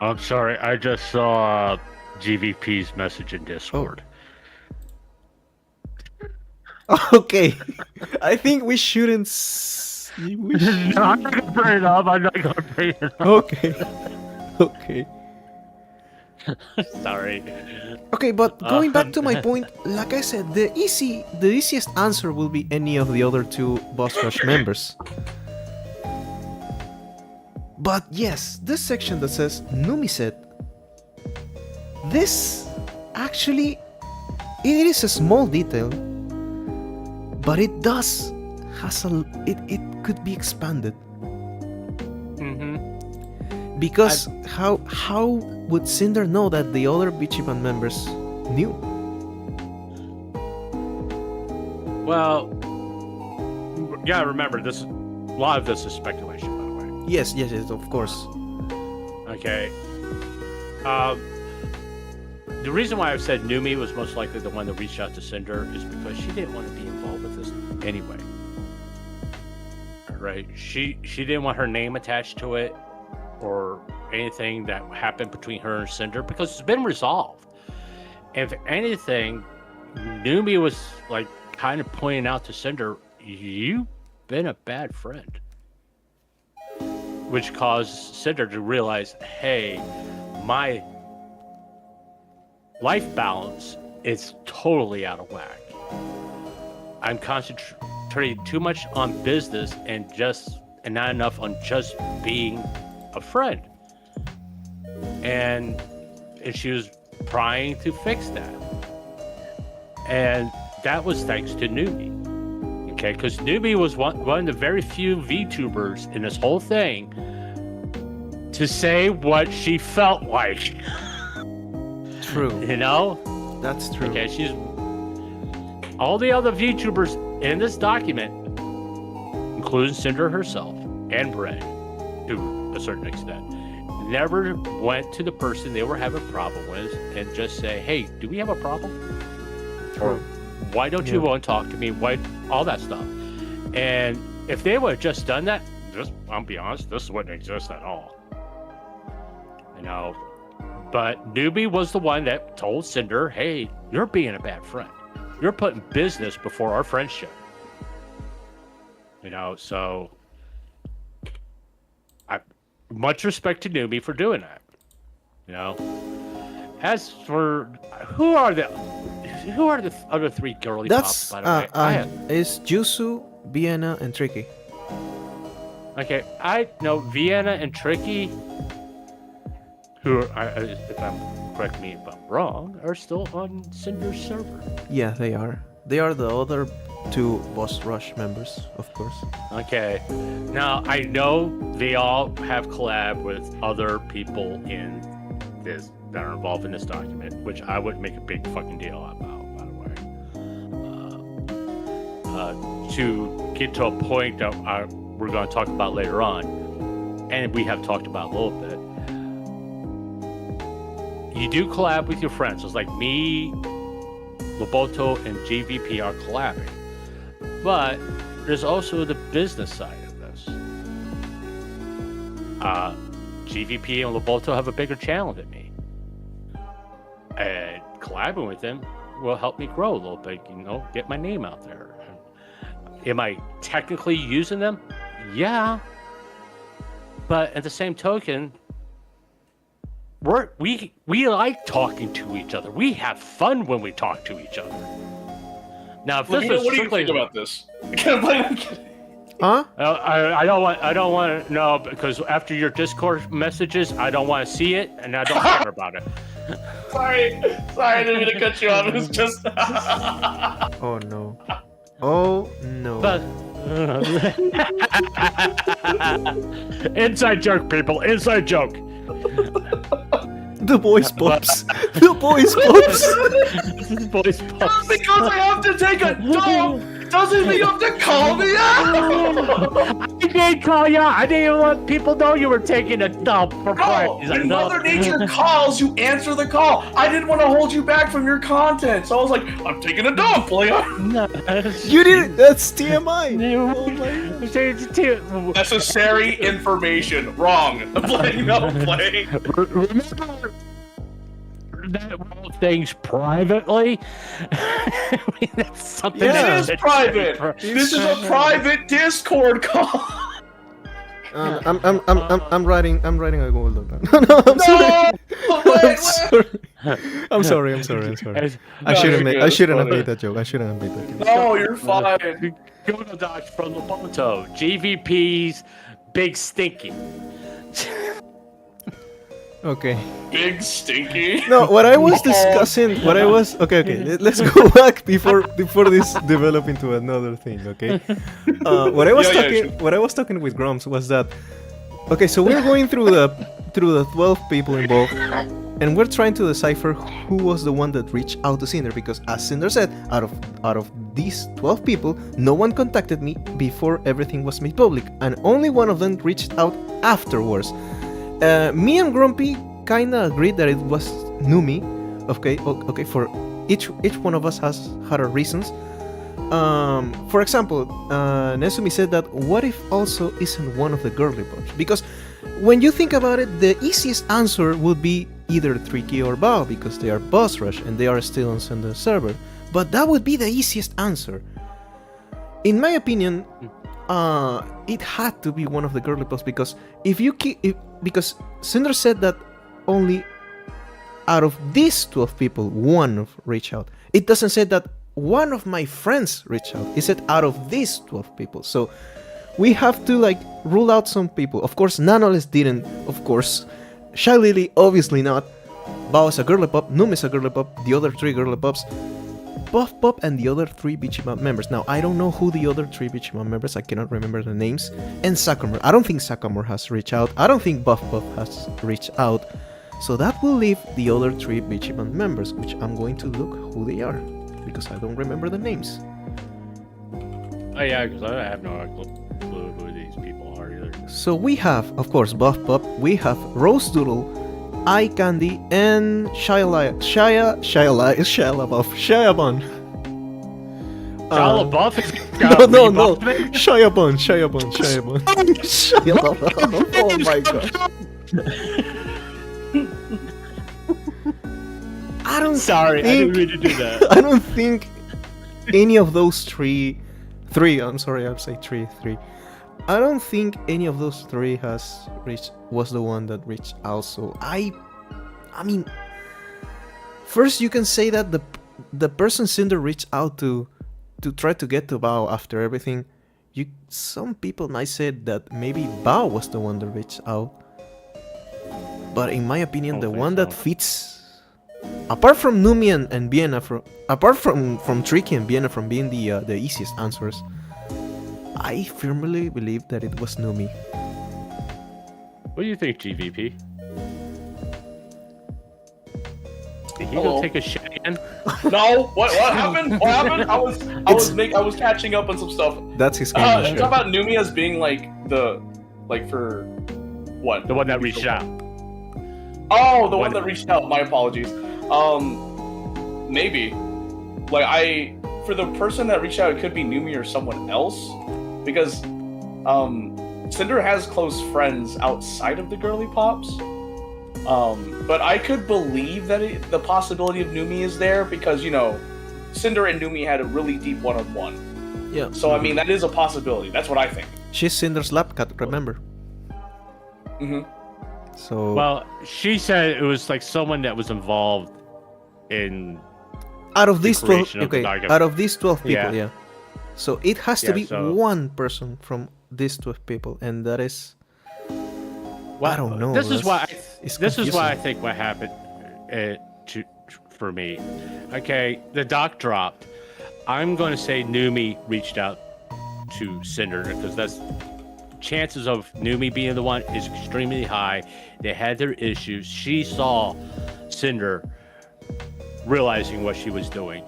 I'm sorry, I just saw GVP's message in Discord. Okay, I think we shouldn't. No, I'm not gonna bring it up. I'm not gonna bring it up. Okay. Sorry. Okay, but going back to my point, like I said, the easiest answer will be any of the other two boss rush members. But yes, this section that says Numi said, this actually, it is a small detail, but it could be expanded. Because how would Cinder know that the other Bichiban members knew? Well, yeah, remember this. A lot of this is speculation, by the way. Yes, of course. Okay. The reason why I've said Numi was most likely the one that reached out to Cinder is because she didn't want to be involved with this anyway. Right? She didn't want her name attached to it or anything that happened between her and Cinder because it's been resolved. If anything, Numi was like kind of pointing out to Cinder, you've been a bad friend. Which caused Cinder to realize, hey, my life balance is totally out of whack. I'm concentrating too much on business and not enough on just being a friend. And she was trying to fix that. And that was thanks to Numi. Okay, because Numi was one of the very few VTubers in this whole thing to say what she felt like. True. You know? That's true. Okay, she's... All the other VTubers in this document, including Cinder herself and Brett, to a certain extent, never went to the person they were having a problem with and just say, hey, do we have a problem? Or why don't you want to talk to me? Why? All that stuff. And if they would have just done that, I'll be honest, this wouldn't exist at all. You know? But Newbie was the one that told Cinder, hey, you're being a bad friend. You're putting business before our friendship. You know, so much respect to Newbie for doing that. You know? As for who are the other three girly pops, by the way? It's Jusu, Vienna, and Tricky. Okay, I know Vienna and Tricky, who correct me if I'm wrong, are still on Cinder's server. Yeah, they are. They are the other two Boss Rush members, of course. Okay. Now, I know they all have collab with other people in this that are involved in this document, which I wouldn't make a big fucking deal about, by the way. To get to a point that we're going to talk about later on, and we have talked about a little bit, you do collab with your friends. It's like me, Loboto, and GVP are collabing. But there's also the business side of this. GVP and Loboto have a bigger channel than me. And collabing with them will help me grow a little bit, you know, get my name out there. Am I technically using them? Yeah. But at the same token, we like talking to each other. We have fun when we talk to each other. Now, if this was what do you think about this? Huh? I don't want to know, because after your Discord messages, I don't want to see it, and I don't care about it. Sorry, I didn't mean to cut you off. It was just. Oh no. Oh no. But inside joke, people. Inside joke. The voice pops. The voice pops. Voice pops. Because I have to take a dump doesn't mean you have to call me out! I did call you out. I didn't even let people know you were taking a dump for No, parties. when Mother Nature calls, you answer the call. I didn't want to hold you back from your content, so I was like, I'm taking a dump, Leon. You didn't. That's TMI. Necessary information. Wrong. Play, no play. Remember that roll things privately? I mean, that's something Yeah. It is private. This is a private Discord call. I'm writing a goal doc. No, I'm sorry. I'm sorry. I'm sorry. I shouldn't have made that joke. No, you're fine. Google Docs from Lobito. GVP's Big Stinky. Okay. Big stinky. No, what I was discussing, okay. Let's go back before this develop into another thing, okay? What I was talking with Grumps was that, okay, so we're going through the 12 people involved, and we're trying to decipher who was the one that reached out to Cinder, because as Cinder said, out of these 12 people, no one contacted me before everything was made public, and only one of them reached out afterwards. Me and Grumpy kinda agreed that it was Numi. Okay. For each one of us has had our reasons. For example, Nesumi said that what if also isn't one of the girly pops? Because when you think about it, the easiest answer would be either Tricky or Bao, because they are boss rush and they are still on Sender server. But that would be the easiest answer. In my opinion, it had to be one of the girly pops, because because Cinder said that only out of these 12 people, one reached out. It doesn't say that one of my friends reached out. It said out of these 12 people. So we have to rule out some people. Of course, Nanoles didn't. Of course, Shy Lily obviously not. Bao is a girly pop. Num is a girly pop. The other 3 girly pops. Buff Pop and the other 3 Bichiman members. Now, I don't know who the other 3 Bichiman members, I cannot remember the names. And Sakamore. I don't think Sakamore has reached out. I don't think Buff Pop has reached out. So that will leave the other 3 Bichiman members, which I'm going to look who they are, because I don't remember the names. Oh yeah, because I have no clue who these people are either. So we have, of course, Buff Pop. We have Rose Doodle, Eye Candy, and Shia LaBeouf. Shia LaBeouf is No. Shia Bun. Oh my god. Sorry, I didn't mean to do that. I don't think any of those three. I'm sorry, I'll say three. I don't think any of those 3 was the one that reached out. So I mean, first you can say that the person Cinder reached out to try to get to Bao after everything. Some people might say that maybe Bao was the one that reached out. But in my opinion, the one that fits, apart from Numi and Vienna, apart from Tricky and Vienna from being the easiest answers, I firmly believe that it was Numi. What do you think, GVP? Did he go take a shit again? No. What happened? What happened? I was catching up on some stuff. That's his game. Talk about Numi as being for what? The one that reached out. Oh, the one that reached out. My apologies. Maybe. For the person that reached out, it could be Numi or someone else, because Cinder has close friends outside of the girly pops. But I could believe that the possibility of Numi is there, because Cinder and Numi had a really deep one-on-one. Yeah. So I mean, that is a possibility. That's what I think. She's Cinder's lap cat, remember? Mm-hmm. So. Well, she said it was someone that was involved in. Out of these 12, out of these 12 people, Yeah. So it has to be one person from these 12 people, and that is. Well, I don't know. This is why I confusing. think what happened for me. Okay, the doc dropped. I'm going to say Numi reached out to Cinder because that's chances of Numi being the one is extremely high. They had their issues. She saw Cinder realizing what she was doing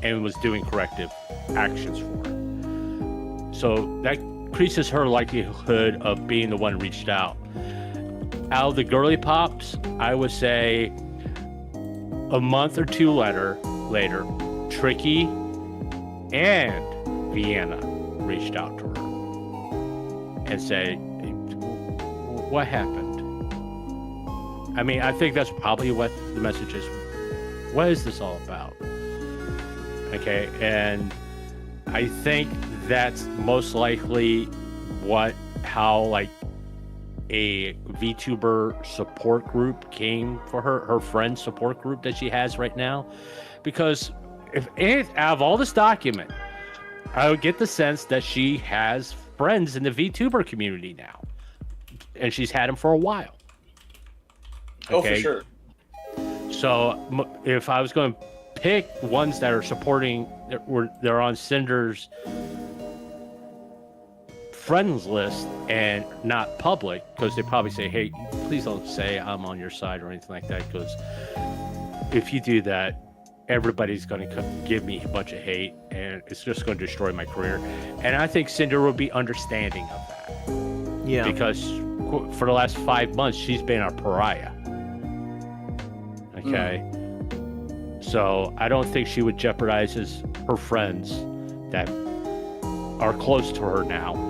and was doing corrective actions for her. So that increases her likelihood of being the one reached out. Out of the girly pops, I would say a month or two later, Tricky and Vienna reached out to her and said, what happened? I mean, I think that's probably what the message is. What is this all about? Okay, and I think that's most likely how like a VTuber support group came for her friend support group that she has right now. Because out of all this document, I would get the sense that she has friends in the VTuber community now, and she's had them for a while. Okay? Oh, for sure. So if I was going to pick ones that are supporting, they're on Cinder's friends list and not public, because they probably say, hey, please don't say I'm on your side or anything like that, because if you do that, everybody's going to give me a bunch of hate and it's just going to destroy my career. And I think Cinder will be understanding of that. Yeah. Because for the last 5 months, she's been a pariah. Okay. So I don't think she would jeopardize her friends that are close to her now.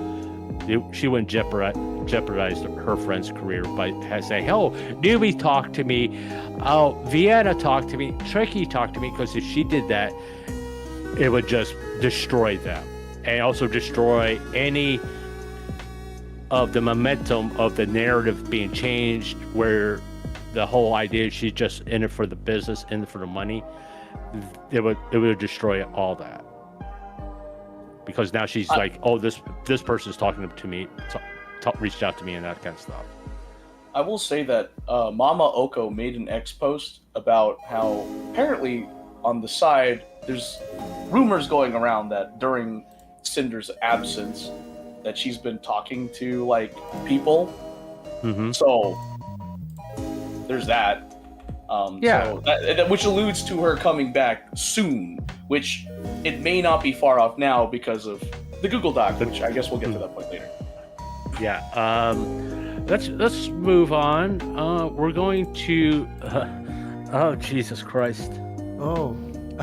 She wouldn't jeopardize her friend's career by saying, oh, Newbie talked to me. Oh, Vienna talked to me. Tricky talked to me. Because if she did that, it would just destroy them. And also destroy any of the momentum of the narrative being changed, where the whole idea is she's just in it for the business, in it for the money. It would destroy all that. Because now she's like, oh, this person's talking to me, reached out to me and that kind of stuff. I will say that Mama Oko made an X post about how apparently on the side there's rumors going around that during Cinder's absence that she's been talking to like people. Mm-hmm. So there's that. So which alludes to her coming back soon, which it may not be far off now because of the Google Doc, which I guess we'll get to that point later. Yeah. Let's move on. We're going to oh Jesus Christ. Oh,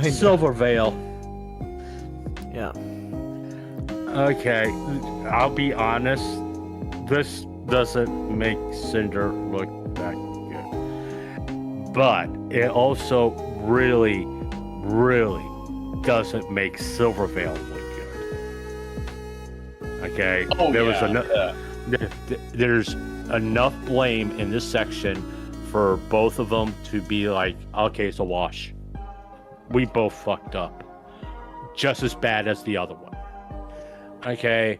Silver Veil. Yeah. Okay, I'll be honest. This doesn't make Cinder look that good, but it also really, really doesn't make Silver Veil look good. Okay. Oh, There's enough blame in this section for both of them to be like, okay, it's a wash. We both fucked up. Just as bad as the other one. Okay.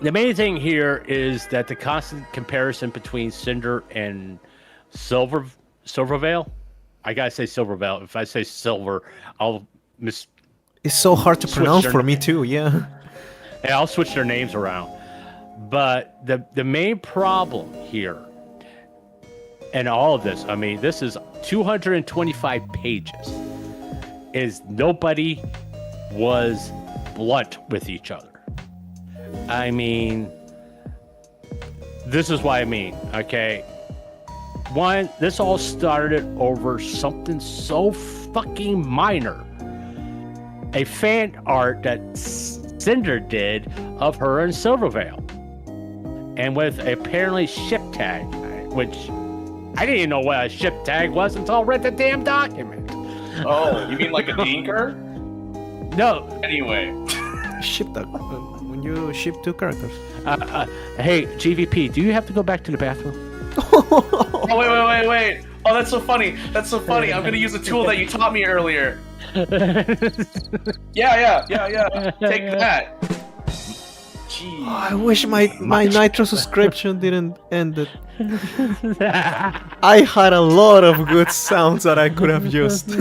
The main thing here is that the constant comparison between Cinder and Silver Veil. I gotta say Silver Veil. If I say Silver, I'll It's so hard to pronounce for me too. Yeah. And I'll switch their names around. But the main problem here, and all of this, I mean, this is 225 pages, is nobody was blunt with each other. I mean, this is what I mean, okay? One, this all started over something so fucking minor. A fan art that Cinder did of her and Silverveil. And with apparently ship tag, which I didn't even know what a ship tag was until I read the damn document. Oh, you mean like a dinker? No. Anyway. Ship tag. When you ship two characters. Hey, GVP, do you have to go back to the bathroom? Oh, wait. Oh, that's so funny. I'm going to use a tool that you taught me earlier. Yeah. Take that. Jeez. I wish my Nitro subscription didn't end it. I had a lot of good sounds that I could have used.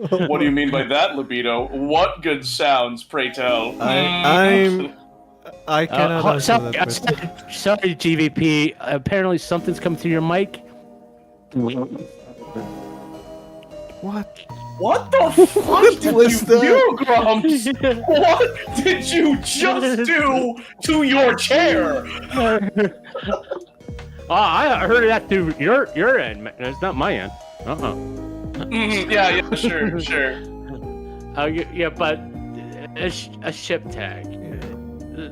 What do you mean by that, Lobito? What good sounds, pray tell? I cannot answer that question. Sorry, GVP. Apparently something's coming through your mic. What? What the fuck did was you that? do, Grumps? What did you just do to your chair? I heard that through your end. It's not my end. Yeah, sure. Yeah, but a ship tag.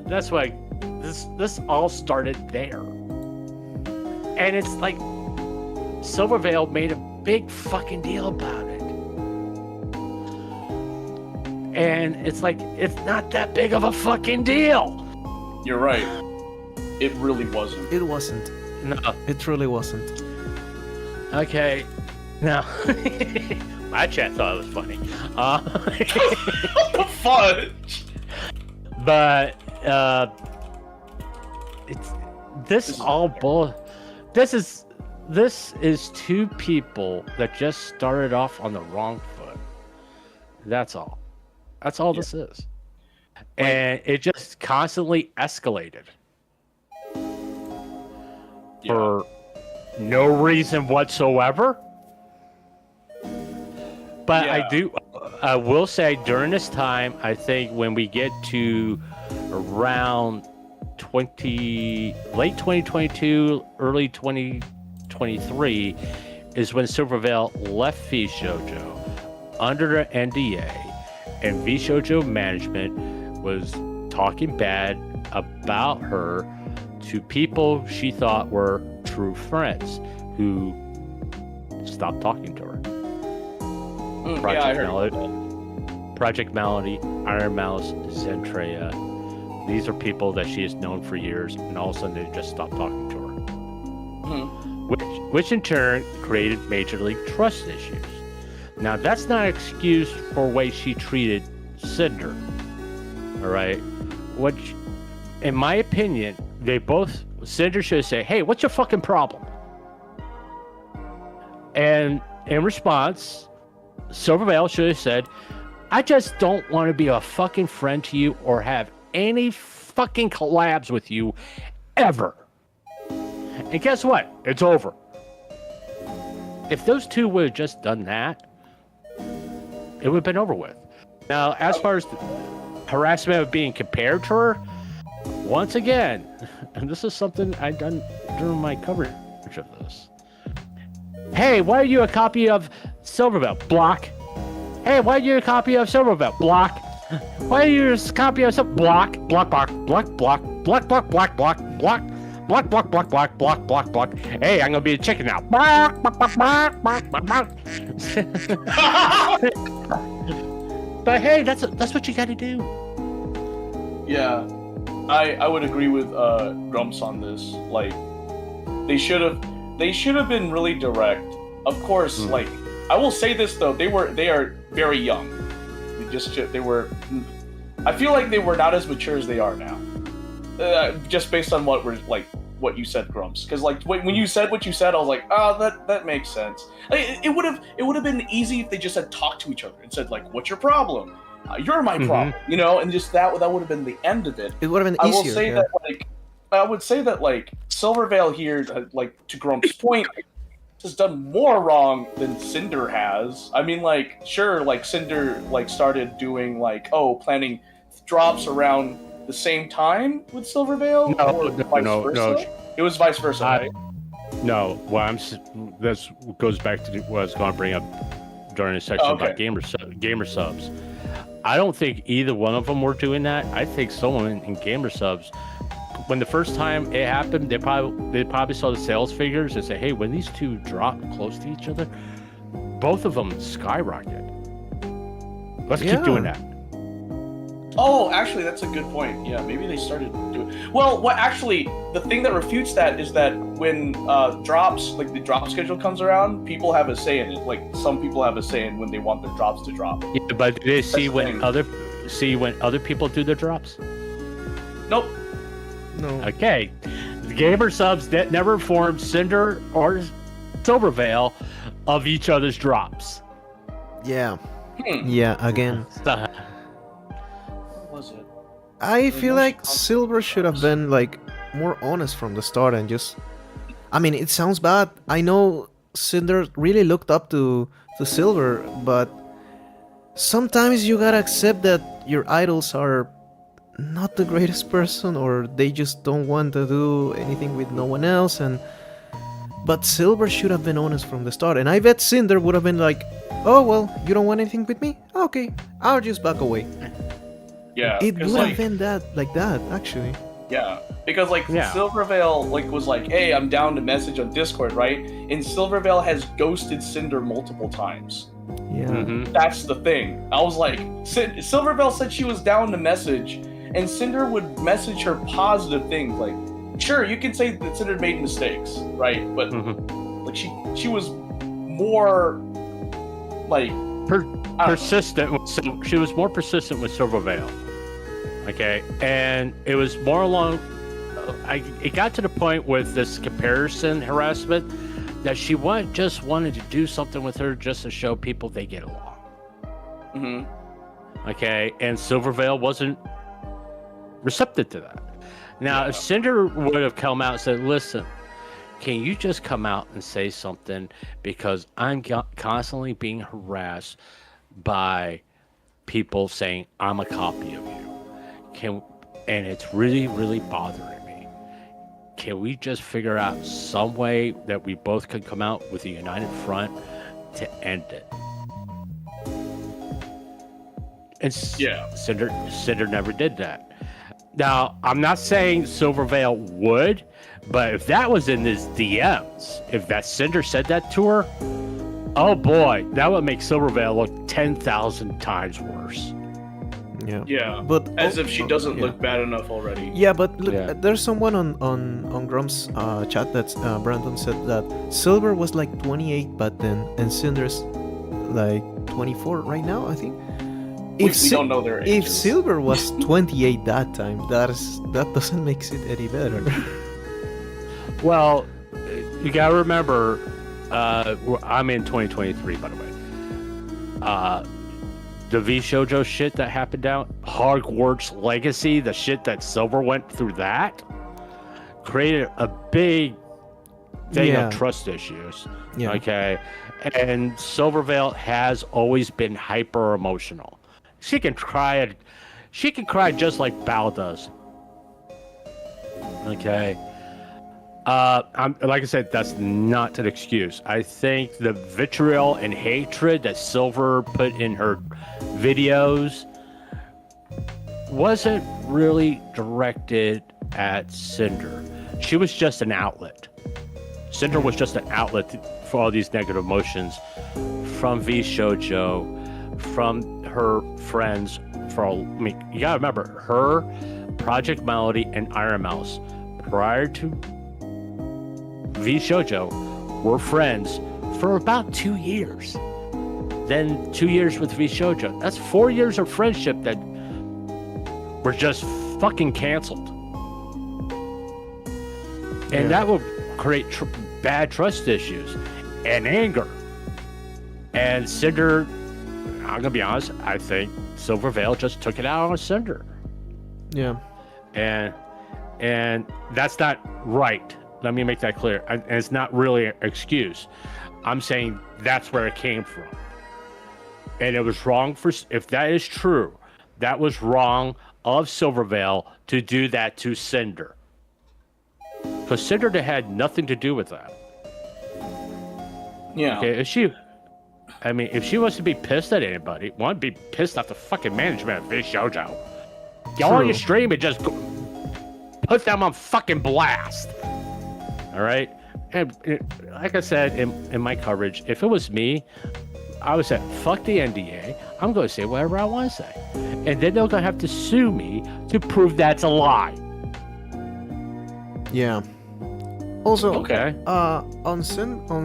That's why this all started there. And it's like Silvervale made a big fucking deal about it. And it's like, it's not that big of a fucking deal. You're right. It really wasn't. It wasn't. No. It truly wasn't. Okay. No. My chat thought it was funny. What the fudge? But, it's, this all bull. This is two people that just started off on the wrong foot. That's all. That's all this is. And it just constantly escalated. For no reason whatsoever. But I will say during this time, I think when we get to around late 2022, early 2023 is when Silvervale left VShojo under an NDA, and VShojo management was talking bad about her to people she thought were true friends who stopped talking to her. Project Melody, Iron Mouse, Zentreya. These are people that she has known for years, and all of a sudden they just stopped talking to her. Which in turn created major league trust issues. Now that's not an excuse for the way she treated Cinder. Alright? Which, in my opinion, Cinder should say, hey, what's your fucking problem? And in response, Silvervale should have said, I just don't want to be a fucking friend to you or have any fucking collabs with you ever. And guess what? It's over. If those two would have just done that, it would have been over with. Now, as far as the harassment of being compared to her, once again, and this is something I done during my coverage of this. Hey, why are you a copy of Silvervale? Block. Hey, why are you a copy of Silvervale? Block. Why are you a copy of Block? Block. Block. Block. Block. Block. Block. Block. Block. Block. Block. Block. Block. Block. Block. Block. Block. Hey, I'm gonna be a chicken now. Block. Block. Block. Block. Block. Block. But hey, that's what you gotta do. Yeah, I would agree with Grumps on this. Like, they should have been really direct. Of course, like, I will say this though, they are very young. I feel like they were not as mature as they are now. Just based on what you said, Grumps. Because like when you said what you said, I was like, oh, that makes sense. Like, it would have been easy if they just had talked to each other and said like, what's your problem? You're my problem, you know, and just that would have been the end of it. It would have been easier. I would say that Silvervale here, like to Grump's point, has done more wrong than Cinder has. I mean, like, sure, like Cinder started doing planning drops around the same time with Silvervale, or vice versa? It was vice versa, right? No, well, this goes back to what I was going to bring up during the section about gamer subs. I don't think either one of them were doing that. I think someone in gamer subs, when the first time it happened, they probably saw the sales figures and say, hey, when these two drop close to each other, both of them skyrocket. Let's keep doing that. Oh, actually, that's a good point. Yeah, maybe they started doing. Well, actually, the thing that refutes that is that when drops, like the drop schedule comes around, people have a say in it. Like, some people have a say in when they want their drops to drop. Yeah, but do they see when other people do their drops? Nope. No. Okay. The gamer subs that never informed Cinder or Silvervale of each other's drops. Yeah. Yeah, again. So, What was it? I feel like Silver should have been like more honest from the start and just. I mean, it sounds bad. I know Cinder really looked up to Silver, but sometimes you gotta accept that your idols are not the greatest person, or they just don't want to do anything with no one else. But Silver should have been honest from the start, and I bet Cinder would have been like, "Oh well, you don't want anything with me? Okay, I'll just back away." Yeah, It 'cause, would have been that actually. Yeah, because Yeah. Silvervale was like, "Hey, I'm down to message on Discord, right?" And Silvervale has ghosted Cinder multiple times. Yeah. mhm. That's the thing. I was like, Silvervale said she was down to message, and Cinder would message her positive things like, "Sure, you can say that Cinder made mistakes, right?" But Mhm. like she was more like Persistent. She was more persistent with Silvervale. Okay, and it was more along. It got to the point with this comparison harassment that she just wanted to do something with her just to show people they get along. Mm-hmm. Okay, and Silvervale wasn't receptive to that. Now, if Cinder would have come out and said, "Listen, can you just come out and say something because I'm constantly being harassed by people saying I'm a copy of you, and it's really, really bothering me. Can we just figure out some way that we both could come out with a united front to end it?" And Cinder never did that. Now, I'm not saying Silvervale would, but if that was in his DMs, if that Cinder said that to her, oh boy, that would make Silvervale look 10,000 times worse. Yeah. Yeah, But as if she doesn't yeah. look bad enough already. Yeah, but look, Yeah. there's someone on Grum's chat that Brandon said that Silver was like 28 back then, and Cinder's like 24 right now, I think. We don't know their ages. If Silver was 28 that time, that doesn't make it any better. Well, you gotta remember, I'm in 2023, by the way. The V Shoujo shit that happened down, Hogwarts Legacy, the shit that Silver went through, that created a big thing of trust issues. Yeah. Okay, and Silvervale has always been hyper emotional. She can cry just like Bao does. Okay. Like I said, that's not an excuse. I think the vitriol and hatred that Silver put in her videos wasn't really directed at Cinder. She was just an outlet. Cinder was just an outlet for all these negative emotions from V Shoujo, from her friends. You gotta remember, her, Project Melody, and Iron Mouse, prior to V Shoujo, were friends for about 2 years. Then 2 years with V Shoujo. That's 4 years of friendship that were just fucking canceled. And that will create bad trust issues and anger. And Cinder, I'm gonna be honest, I think Silvervale just took it out on Cinder. Yeah. And that's not right. Let me make that clear. And it's not really an excuse. I'm saying that's where it came from. And it was wrong if that is true, that was wrong of Silvervale to do that to Cinder. Because Cinder had nothing to do with that. Yeah. Okay, if she wants to be pissed at anybody, want to be pissed at the fucking management of V Shoujo, go on your stream and just put them on fucking blast. All right? And like I said in my coverage, if it was me, I would say, fuck the NDA. I'm going to say whatever I want to say. And then they're going to have to sue me to prove that's a lie. Yeah. Also, Okay. on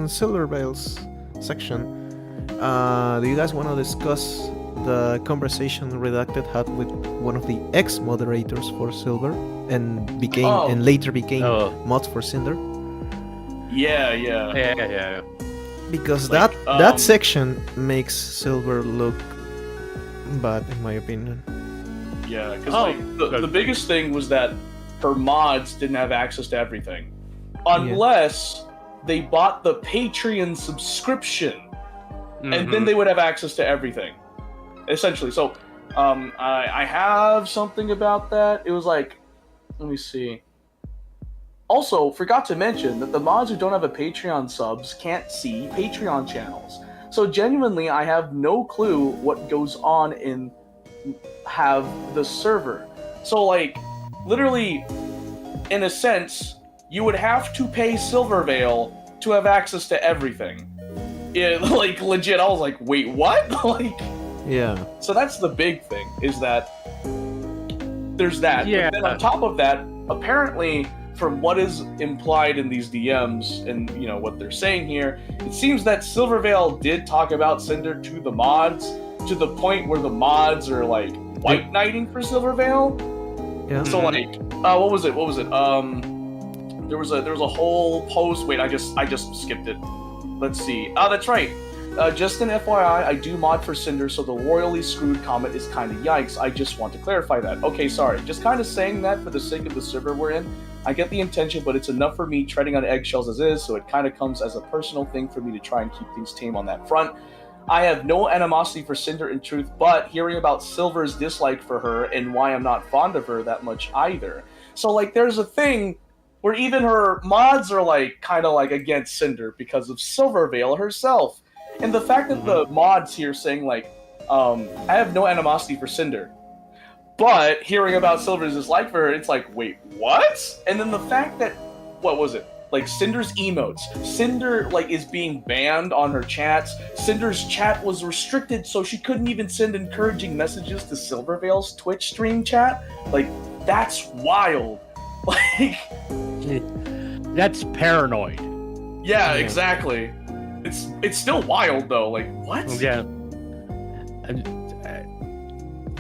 Silvervale's section, do you guys want to discuss the conversation Redacted had with one of the ex-moderators for Silver, and later became mods for Cinder. Yeah. Because Like, that section makes Silver look bad, in my opinion. Yeah, because the biggest thing was that her mods didn't have access to everything, unless they bought the Patreon subscription, and then they would have access to everything, essentially. So, I have something about that. It was like, let me see. Also, forgot to mention that the mods who don't have a Patreon subs can't see Patreon channels. So genuinely, I have no clue what goes on in the server. So like, literally, in a sense, you would have to pay Silvervale to have access to everything. Like legit, I was like, wait, what? Like, yeah. So that's the big thing, is that there's that. Yeah. But then on top of that, apparently, from what is implied in these DMs and what they're saying here, it seems that Silvervale did talk about Cinder to the mods, to the point where the mods are like white knighting for Silvervale. Yeah. So like, what was it? There was a whole post. Wait, I just skipped it. Let's see. Oh, that's right. Just an FYI, I do mod for Cinder, so the royally screwed comment is kind of yikes. I just want to clarify that. Okay, sorry. Just kind of saying that for the sake of the server we're in. I get the intention, but it's enough for me treading on eggshells as is, so it kind of comes as a personal thing for me to try and keep things tame on that front. I have no animosity for Cinder in truth, but hearing about Silver's dislike for her and why I'm not fond of her that much either. So like, there's a thing where even her mods are like kind of like against Cinder because of Silvervale herself. And the fact that the mods here saying like, I have no animosity for Cinder, but hearing about Silver's dislike for her, it's like, wait, what? And then the fact that, what was it? Like Cinder's emotes. Cinder like is being banned on her chats. Cinder's chat was restricted, so she couldn't even send encouraging messages to Silvervale's Twitch stream chat. Like, that's wild. Like, that's paranoid. Yeah, exactly. It's still wild though. Like, what? Yeah.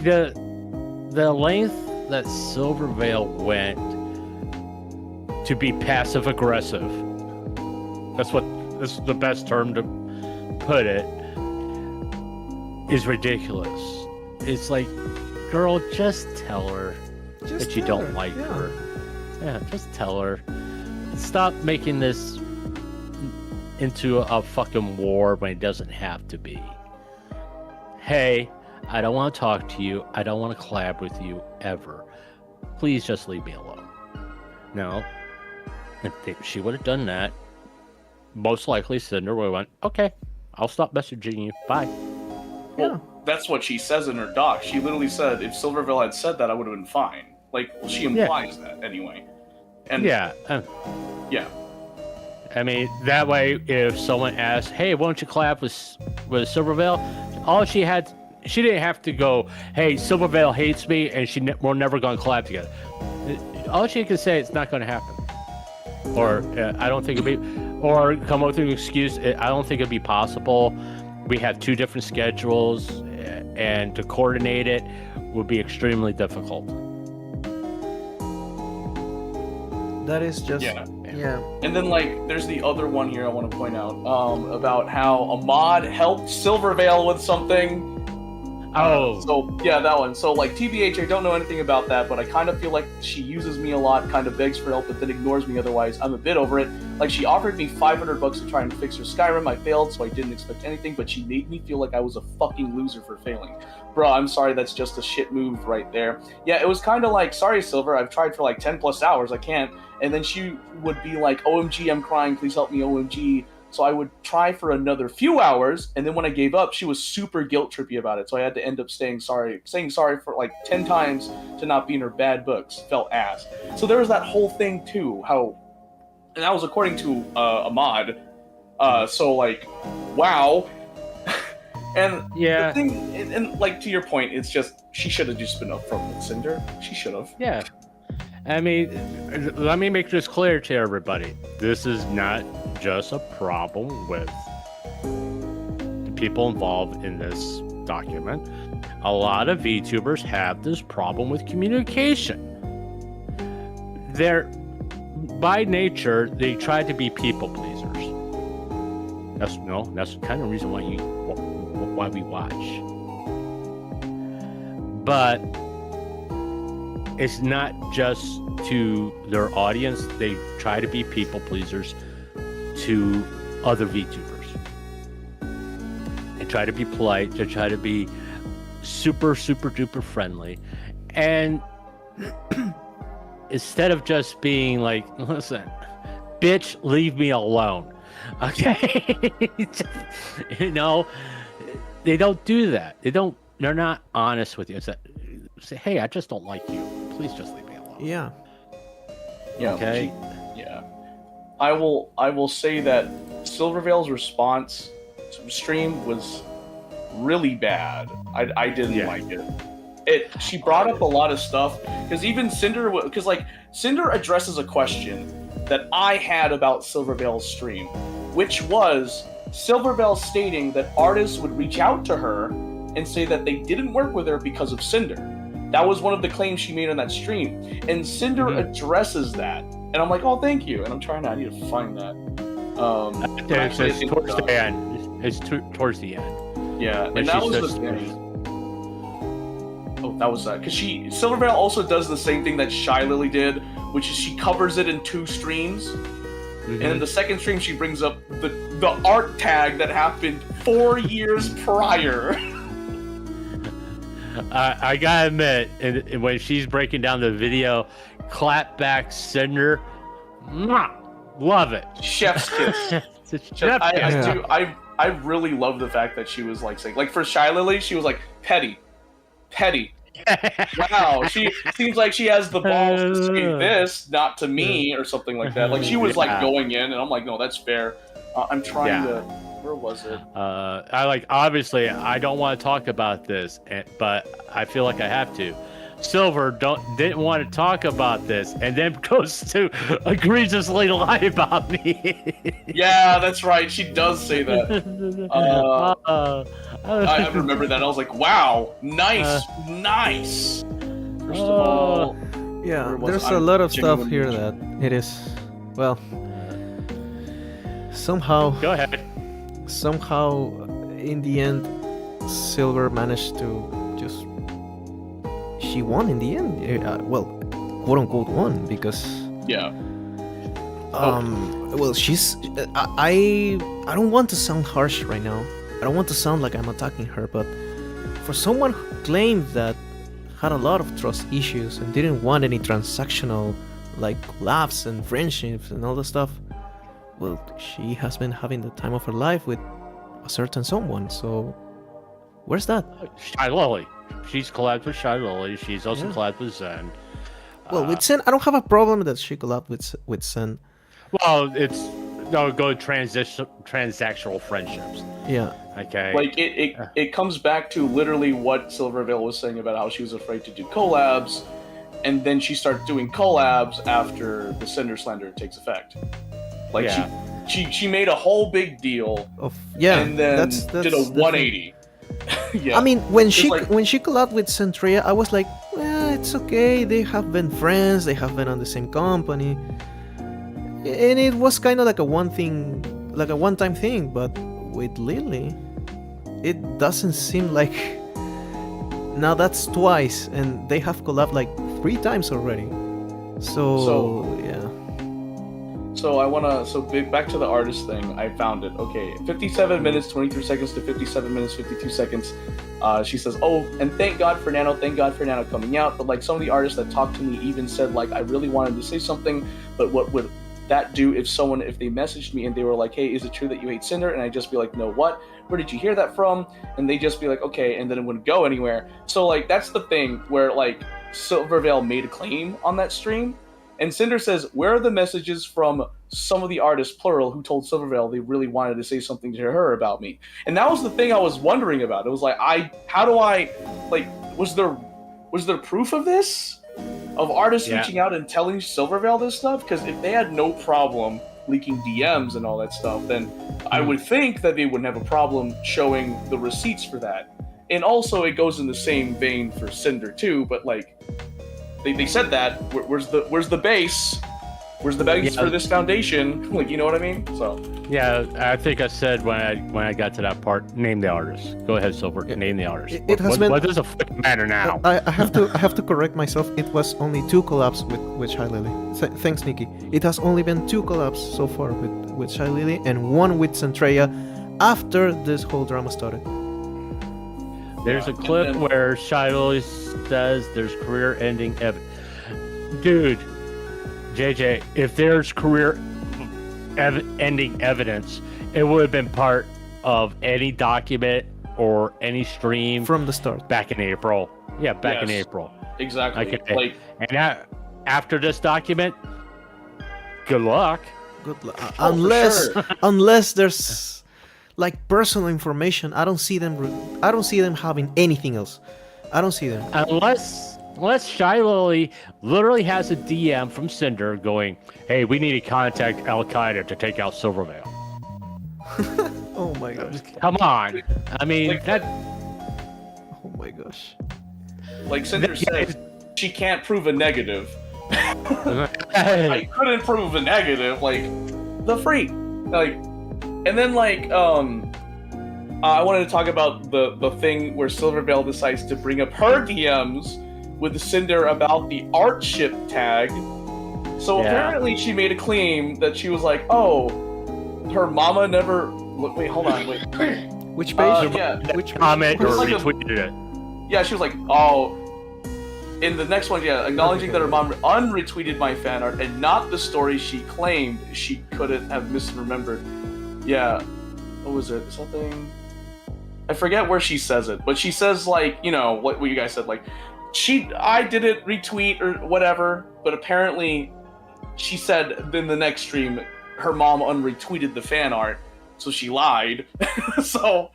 The length that Silvervale went to be passive aggressive. This is the best term to put it. Is ridiculous. It's like, girl, just tell her that you don't like her. Yeah, just tell her. Stop making this into a fucking war when it doesn't have to be. Hey, I don't want to talk to you. I don't want to collab with you ever. Please just leave me alone. No. If she would have done that, most likely Cinder would have went, okay, I'll stop messaging you. Bye. Well, that's what she says in her doc. She literally said, if Silvervale had said that, I would have been fine. Like, well, she implies that anyway. And yeah. Yeah. I mean, that way, if someone asks, hey, why don't you collab with Silvervale? She didn't have to go, hey, Silvervale hates me, and we're never going to collab together. All she could say, it's not going to happen. Or, I don't think it'd be, or come up with an excuse, I don't think it'd be possible. We have two different schedules, and to coordinate it would be extremely difficult. That is just... Yeah. And then, like, there's the other one here I want to point out, about how a mod helped Silvervale with something. So, yeah, that one. So, like, TBH, I don't know anything about that, but I kind of feel like she uses me a lot, kind of begs for help, but then ignores me otherwise. I'm a bit over it. Like, she offered me $500 to try and fix her Skyrim. I failed, so I didn't expect anything, but she made me feel like I was a fucking loser for failing. Bro, I'm sorry, that's just a shit move right there. Yeah, it was kind of like, sorry, Silver, I've tried for like 10 plus hours, I can't. And then she would be like, OMG, I'm crying, please help me, OMG. So I would try for another few hours, and then when I gave up, she was super guilt-trippy about it. So I had to end up saying sorry for like 10 times to not be in her bad books. Felt ass. So there was that whole thing too, and that was according to a mod. So like, wow. And yeah, the thing, and like to your point, it's just she should have just been upfront with Cinder. She should have. Yeah. I mean, let me make this clear to everybody. This is not just a problem with the people involved in this document. a lot of VTubers have this problem with communication. They're, by nature, they try to be people pleasers. That's the kind of reason why we watch. But it's not just to their audience. They try to be people pleasers to other VTubers. They try to be polite. They try to be super duper friendly. And instead of just being like, listen, bitch, leave me alone. Okay? You know, they don't do that. They're not honest with you. It's that, say, hey, I just don't like you. Please just leave me alone. Yeah. Yeah. Okay. Yeah. I will say that Silvervale's response stream was really bad. I didn't like it. She brought up a lot of stuff because even Cinder, because like Cinder addresses a question that I had about Silvervale's stream, which was Silvervale stating that artists would reach out to her and say that they didn't work with her because of Cinder. That was one of the claims she made on that stream, and Cinder addresses that, and I'm like, oh, thank you. And I need to find that. It's towards the end. It's towards the end. Yeah, and that was the thing. Oh, that was that. Because Silvervale also does the same thing that Shy Lily did, which is she covers it in 2 streams. And in the second stream, she brings up the art tag that happened 4 years prior. I gotta admit, and when she's breaking down the video, clap back Cinder, love it. Chef's kiss. I really love the fact that she was like saying, like for Shy Lily, she was like petty. Wow, she seems like she has the balls to say this, not to me, or something like that. Like she was like going in, and I'm like, no, that's fair. I'm trying to. Where was it? Obviously I don't want to talk about this, but I feel like I have to. Silver didn't want to talk about this, and then goes to egregiously lie about me. Yeah, that's right. She does say that. I remember that. I was like, wow, nice. First of all, yeah, there's a lot of stuff here that it is, well, somehow. Go ahead. Somehow, in the end, Silver managed to just. She won in the end. Well, quote unquote won because. Yeah. Well, she's. I don't want to sound harsh right now. I don't want to sound like I'm attacking her, but for someone who claimed that had a lot of trust issues and didn't want any transactional, like laughs and friendships and all the stuff. Well, she has been having the time of her life with a certain someone, so where's that? Shy Lily. She's collabed with Shy Lily. She's also collabed with Zen. Well, with Zen, I don't have a problem that she collabed with Zen. Well, go transactional friendships. Yeah. Okay. Like it comes back to literally what Silvervale was saying about how she was afraid to do collabs, and then she started doing collabs after the Cinder slander takes effect. Like she made a whole big deal and then that's did a 180. I mean, when she collabed with Centria, I was like, well, it's okay. They have been friends. They have been on the same company, and it was kind of like a one-time thing. But with Lily, it doesn't seem like. Now that's twice, and they have collabed like 3 times already. So yeah. So back to the artist thing. I found it. Okay, 57 minutes 23 seconds to 57 minutes 52 seconds. She says, "Oh, and thank God for Nano coming out." But like some of the artists that talked to me even said like I really wanted to say something, but what would that do if they messaged me and they were like, "Hey, is it true that you hate Cinder?" And I'd just be like, "No, what? Where did you hear that from?" And they just be like, "Okay," and then it wouldn't go anywhere. So like that's the thing where like Silvervale made a claim on that stream. And Cinder says, where are the messages from some of the artists, plural, who told Silvervale they really wanted to say something to her about me? And that was the thing I was wondering about. It was like, was there proof of this? Of artists reaching out and telling Silvervale this stuff? Because if they had no problem leaking DMs and all that stuff, then I would think that they wouldn't have a problem showing the receipts for that. and also it goes in the same vein for Cinder too. But like, they said that where's the base? Where's the base for this foundation? Like, you know what I mean? So yeah, I think I said when I got to that part, name the artist. Go ahead, Silver. Name the artist. It has been. What does it matter now? I have to correct myself. It was only 2 collabs with Shy Lily. Thanks, Nikki. It has only been 2 collabs so far with Shy Lily and 1 with Centreia after this whole drama started. There's a clip where Shiloh says there's career-ending evidence. Dude, JJ, if there's career-ending evidence, it would have been part of any document or any stream From the start. back in April. Yeah, back in April. exactly. Okay. Like, And after this document, good luck. Good luck. Oh, Unless for sure. unless there's like personal information, I don't see them having anything else. I don't see them. Unless Shy Lily literally has a DM from Cinder going, hey, we need to contact Al Qaeda to take out Silvervale. Oh my gosh. Come on. I mean, Like- that. Oh my gosh. like Cinder says, she can't prove a negative. I couldn't prove a negative. Like, the freak. Like, and then like I wanted to talk about the thing where Silvervale decides to bring up her DMs with Cinder about the art ship tag. So Yeah. apparently she made a claim that she was like, oh, her mama never. Wait, hold on, wait. Which page? Yeah, Which Comment or Like a- retweeted it. yeah. She was like, oh. In the next one, yeah, acknowledging that her mom unretweeted my fan art and not the story she claimed she couldn't have misremembered. Yeah, what was it? Something. I forget where she says it, but she says like, you know, what you guys said, like, I didn't retweet or whatever, but apparently she said in the next stream her mom unretweeted the fan art, so she lied. So,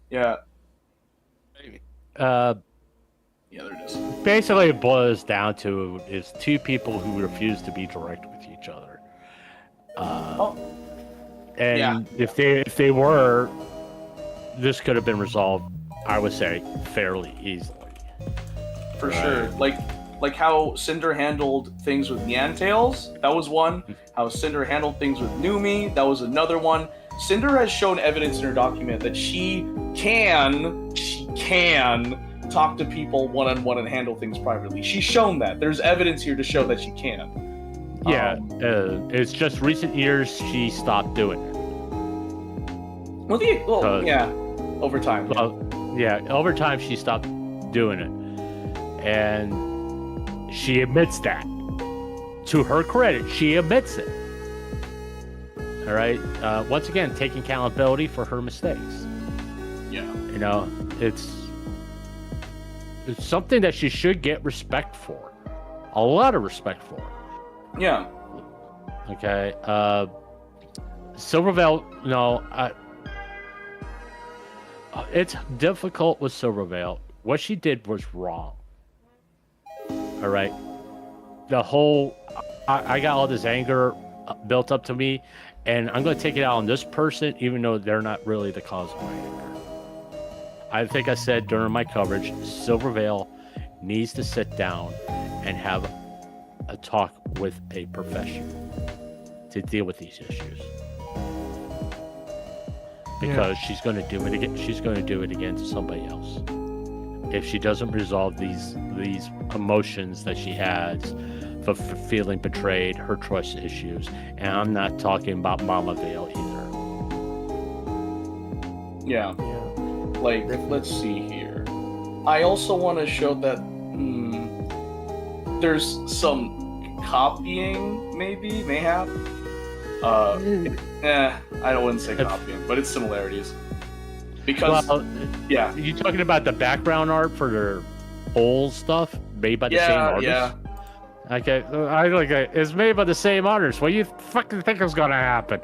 yeah. Yeah, there it is. Basically, it boils down to is 2 people who refuse to be direct with each other. And Yeah. if they were, this could have been resolved, I would say, fairly easily. For sure. Like how Cinder handled things with Nyantails, that was one. How Cinder handled things with Numi, that was another one. Cinder has shown evidence in her document that she can talk to people one-on-one and handle things privately. She's shown that. There's evidence here to show that she can. Yeah, it's just recent years she stopped doing it. Yeah, over time. Well, yeah, over time she stopped doing it. And she admits that. To her credit, she admits it. All right? Once again, taking accountability for her mistakes. Yeah. You know, it's something that she should get respect for. A lot of respect for. Yeah. Okay? Silvervale, no, it's difficult with Silvervale. What she did was wrong. All right? The whole... I got all this anger built up to me, and I'm going to take it out on this person, even though they're not really the cause of my anger. I think I said during my coverage, Silvervale needs to sit down and have a talk with a professional to deal with these issues. Because she's going to do it again. She's going to do it again to somebody else. If she doesn't resolve these emotions that she has for feeling betrayed, her trust issues, and I'm not talking about Mama Vale either. Yeah. Like, let's see here. I also want to show that there's some copying, mayhap. I wouldn't say copying, but it's similarities. Because, yeah. You talking about the background art for their whole stuff made by the same artist? Yeah. Okay, it's made by the same artist. What do you fucking think is gonna happen?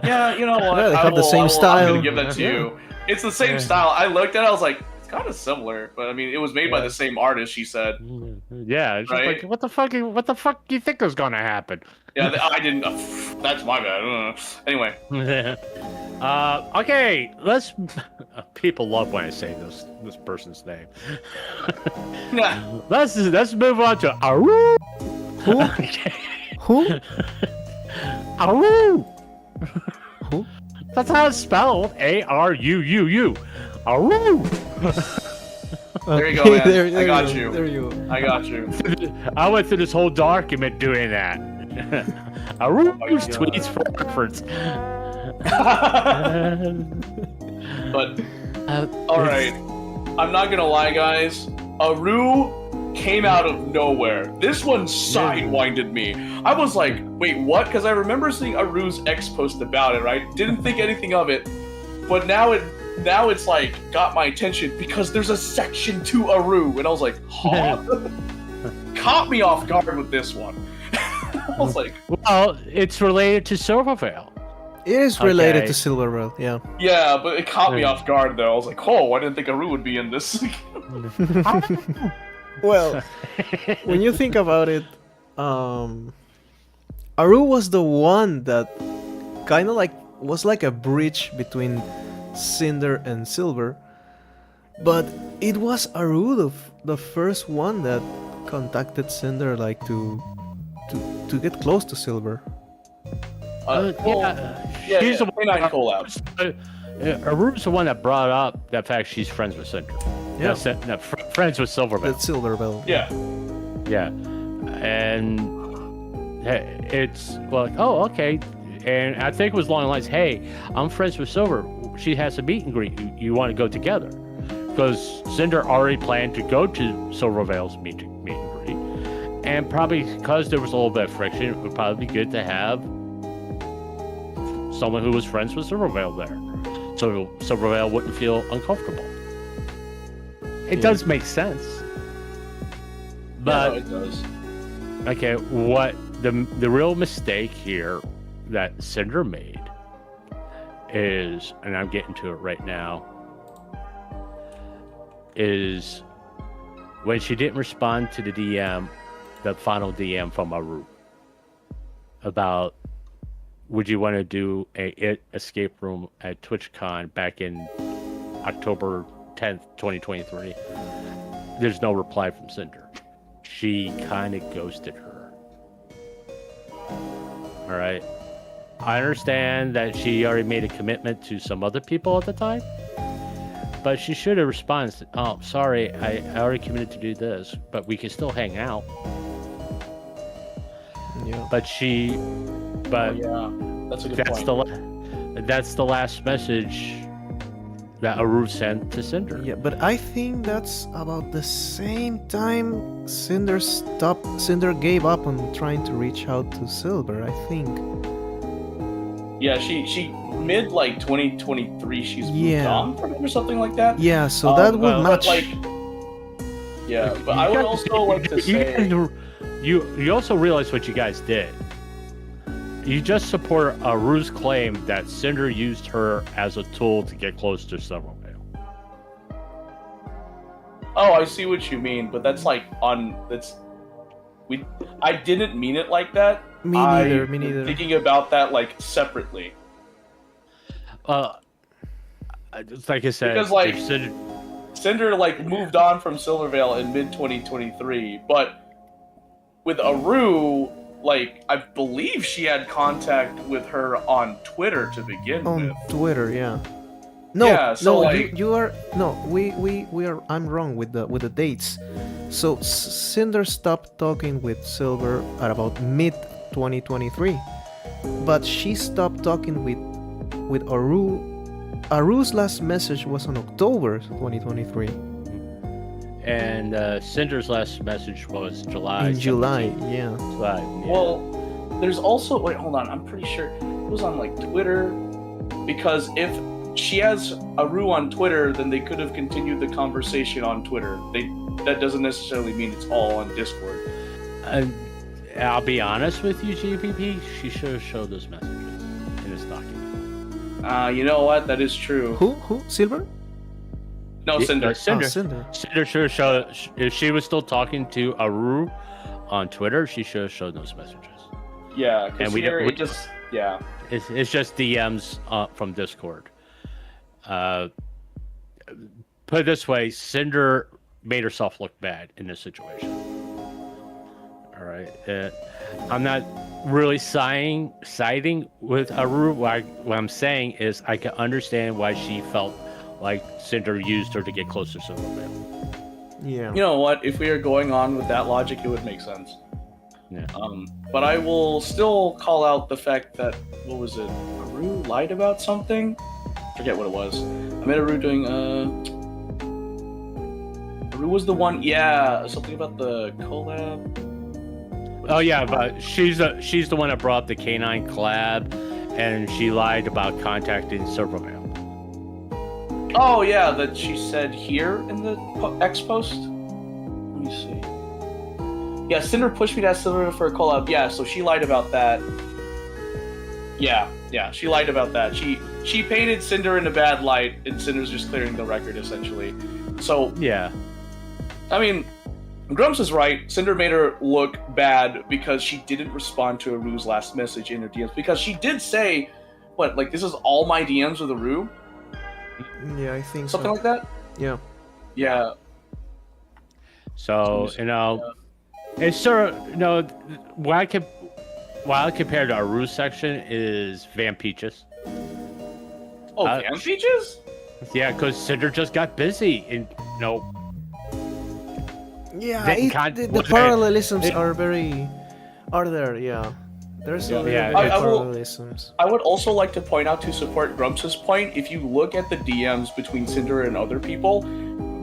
Yeah, you know what? Yeah, they have the same I'm style. gonna give that to you. It's the same style. I looked at it, I was like, it's kind of similar, but I mean, it was made by the same artist. She said, Yeah, it's just Right? like what the fuck do you think is gonna happen? "Yeah, I didn't." That's my bad. Anyway, Okay, let's. People love when I say this person's name. Let's move on to Aru. Who? Okay. Who? Aru. Who? That's how it's spelled. Aruu. Aru. There you go, man. I got go. you. There you go. I got you. I went through this whole document doing that. Aru's God. tweets for reference. But all right, I'm not gonna lie, guys. Aru came out of nowhere. This one sidewinded me. I was like, wait, what? Because I remember seeing Aru's X post about it, right? Didn't think anything of it, but now it's like got my attention because there's a section to Aru, and I was like, huh? Caught me off guard with this one. I was like, well, it's related to Silvervale. It is related Okay. to Silvervale, yeah. yeah, but it caught me off guard though. I was like, oh, I didn't think Aru would be in this. Well, when you think about it, Aru was the one that kind of like was like a bridge between Cinder and Silver, but it was Aru the first one that contacted Cinder like to get close to Silver. She's the K9 collabs. Aru's the one that brought up the fact she's friends with Cinder. Yeah. Friends with Silvervale. That's Silvervale. Yeah. Yeah, and it's like, oh, okay. And I think it was along the lines, hey, I'm friends with Silver. She has a meet and greet. You want to go together? Because Cinder already planned to go to Silvervale's meet and greet. And probably because there was a little bit of friction, it would probably be good to have someone who was friends with Silvervale there. So Silvervale wouldn't feel uncomfortable. It does make sense. But yeah, no, it does. okay, what the real mistake here that Cinder made is, and I'm getting to it right now, is when she didn't respond to the DM, the final DM from Aru about would you want to do a escape room at TwitchCon back in October 10th, 2023. There's no reply from Cinder. She kind of ghosted her. All right. I understand that she already made a commitment to some other people at the time, but she should have responded, oh, sorry, I already committed to do this, but we can still hang out. Yeah. But Yeah, that's a good point. That's the last message that Aru sent to Cinder. Yeah, but I think that's about the same time Cinder gave up on trying to reach out to Silver, I think. Yeah, she mid like 2023. She's moved Yeah. on from it or something like that. Yeah, so that would well, match. Yeah, but I would also like to say. You also realize what you guys did. You just support Aru's claim that Cinder used her as a tool to get close to Silvervale. Oh, I see what you mean, but that's like I didn't mean it like that. Me neither. I'm thinking about that like separately. Like I said, Because, like, Cinder, Cinder like moved on from Silvervale in mid 2023, but with Aru, like I believe she had contact with her on Twitter to begin on with. Twitter, yeah. No, Yeah, so, no, like- you are no. We are. I'm wrong with the dates. So Cinder stopped talking with Silver at about mid 2023, but she stopped talking with Aru. Aru's last message was on October 2023. and Cinder's last message was July. In July, 17th. yeah. July, yeah. Well, there's also wait, hold on. I'm pretty sure it was on like Twitter, because if she has Aru on Twitter, then they could have continued the conversation on Twitter. That doesn't necessarily mean it's all on Discord. I'll be honest with you, GPP. She should have showed those messages in this document. You know what? That is true. Who? Silver? No, Cinder. Cinder. Oh, Cinder. Cinder should have showed. If she was still talking to Aru on Twitter, she should have showed those messages. Yeah, And because we here don't- it just Yeah. It's just DMs from Discord. Put it this way, Cinder made herself look bad in this situation. All right. I'm not really siding with Aru. What I'm saying is I can understand why she felt like Cinder used her to get closer to Silverman. Yeah. You know what? If we are going on with that logic, it would make sense. Yeah. But I will still call out the fact that, what was it? Aru lied about something? Forget what it was. I met Aru doing, Aru was the one, yeah, something about the collab. Oh yeah, but she's the one that brought up the canine collab, and she lied about contacting Silverman. Oh yeah, that she said here in the X post. Let me see. Yeah, Cinder pushed me to ask Silver for a collab. Yeah, so she lied about that. Yeah, she lied about that. She painted Cinder in a bad light, and Cinder's just clearing the record essentially. So yeah, I mean, Grumps is right. Cinder made her look bad because she didn't respond to Aru's last message in her DMs. Because she did say, what, like, this is all my DMs with Aru? Yeah, I think something like that. Yeah. So it's sort of what I compare to Aru's section is Van Peaches. Oh, Van Peaches? Yeah, because Cinder just got busy and Yeah, the parallelisms are there. Yeah, there's parallelisms. I would also like to point out, to support Grumps' point, if you look at the DMs between Cinder and other people,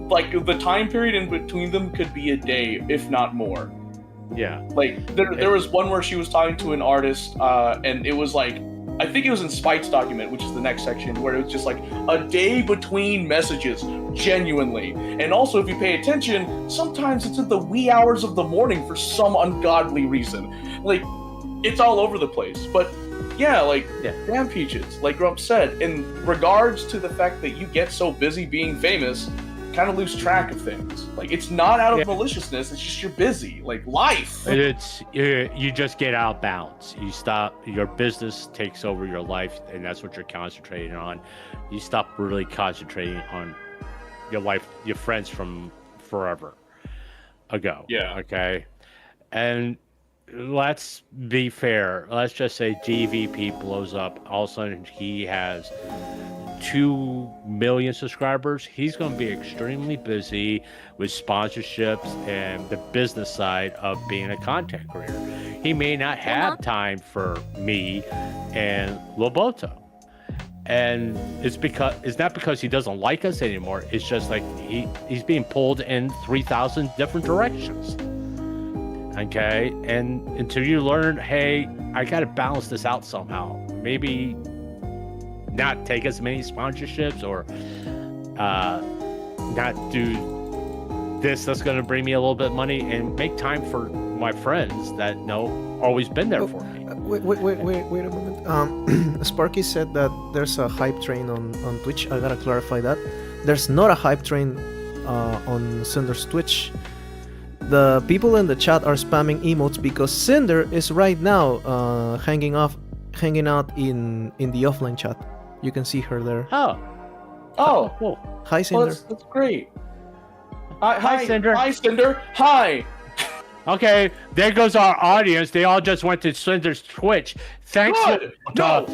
like the time period in between them could be a day, if not more. Yeah. Like there was one where she was talking to an artist, and it was like, I think it was in Spite's document, which is the next section, where it was just like a day between messages, genuinely. And also, if you pay attention, sometimes it's in the wee hours of the morning for some ungodly reason. Like, it's all over the place. But yeah, damn Peaches, like Grump said, in regards to the fact that you get so busy being famous, kind of lose track of things. Like, it's not out of maliciousness, it's just you're busy. Like, life. You just get out of balance. You stop, your business takes over your life, and that's what you're concentrating on. You stop really concentrating on your life, your friends from forever ago. Yeah. Okay. And let's be fair. Let's just say GVP blows up. All of a sudden, he has 2 million subscribers. He's going to be extremely busy with sponsorships and the business side of being a content creator. He may not have time for me and Lobito. And it's not because he doesn't like us anymore. It's just like he's being pulled in 3,000 different directions. Okay? And until you learn, hey, I got to balance this out somehow. Maybe not take as many sponsorships, or not do this that's going to bring me a little bit of money, and make time for my friends that always been there for me. Wait a moment. Sparky said that there's a hype train on Twitch. I gotta clarify that. There's not a hype train on Cinder's Twitch. The people in the chat are spamming emotes because Cinder is right now hanging out in the offline chat. You can see her there. Oh, cool. Hi, Cinder. Well, that's great. Hi, Cinder. Hi, Cinder. Hi. Okay, there goes our audience. They all just went to Cinder's Twitch. Thanks. Good. No,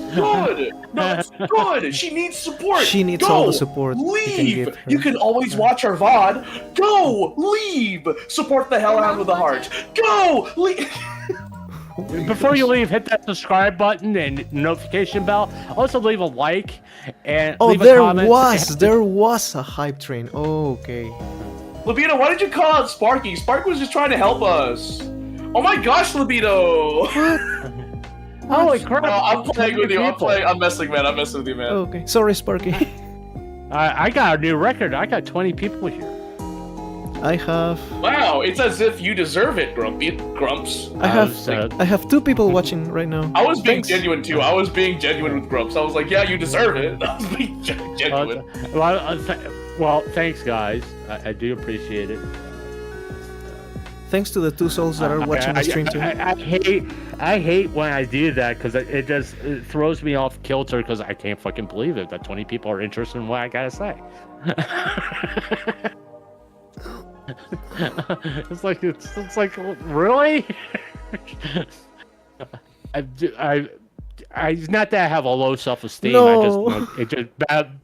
it's good. She needs support. She needs all the support. Leave. You can always watch our VOD. Go. Leave. Support the Hellhound with a heart. Go. Leave. Before you leave, hit that subscribe button and notification bell. Also, leave a like and leave a comment. There was a hype train. Oh, okay. Lobito, why did you call out Sparky? Sparky was just trying to help us. Oh my gosh, Lobito! Holy crap! No, I'm playing with you. I'm messing with you, man. Okay, sorry, Sparky. I got a new record. I got 20 people here. I have. Wow, it's as if you deserve it, Grumps. I have 2 people watching right now. I was being genuine too. I was being genuine with Grumps. I was like, yeah, you deserve it. I was being genuine. Well, thanks, guys. I do appreciate it. Thanks to the 2 souls that are watching the stream too. I hate when I do that because it throws me off kilter because I can't fucking believe it that 20 people are interested in what I gotta say. it's like really. I not that I have a low self-esteem. No. It just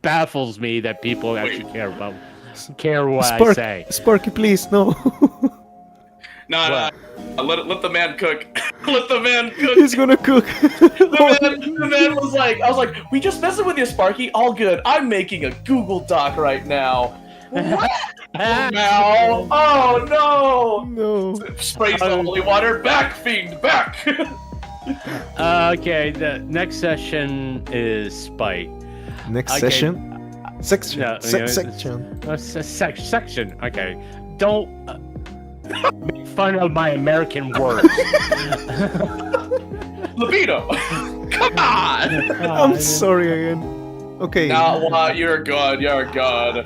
baffles me that people actually care what I say. Sparky, please, no. Nah, let the man cook. Let the man cook. He's gonna cook. The man was like, I was like, we just messing with you, Sparky. All good. I'm making a Google Doc right now. What? Now? Oh no! No. Sprays the holy water. Back, fiend, back. Okay, the next session is spite. Next Okay. session? Section. No, section. Okay, don't make fun of my American words. Libido. Come on. I'm sorry again. Okay. Now, you're good. You're good.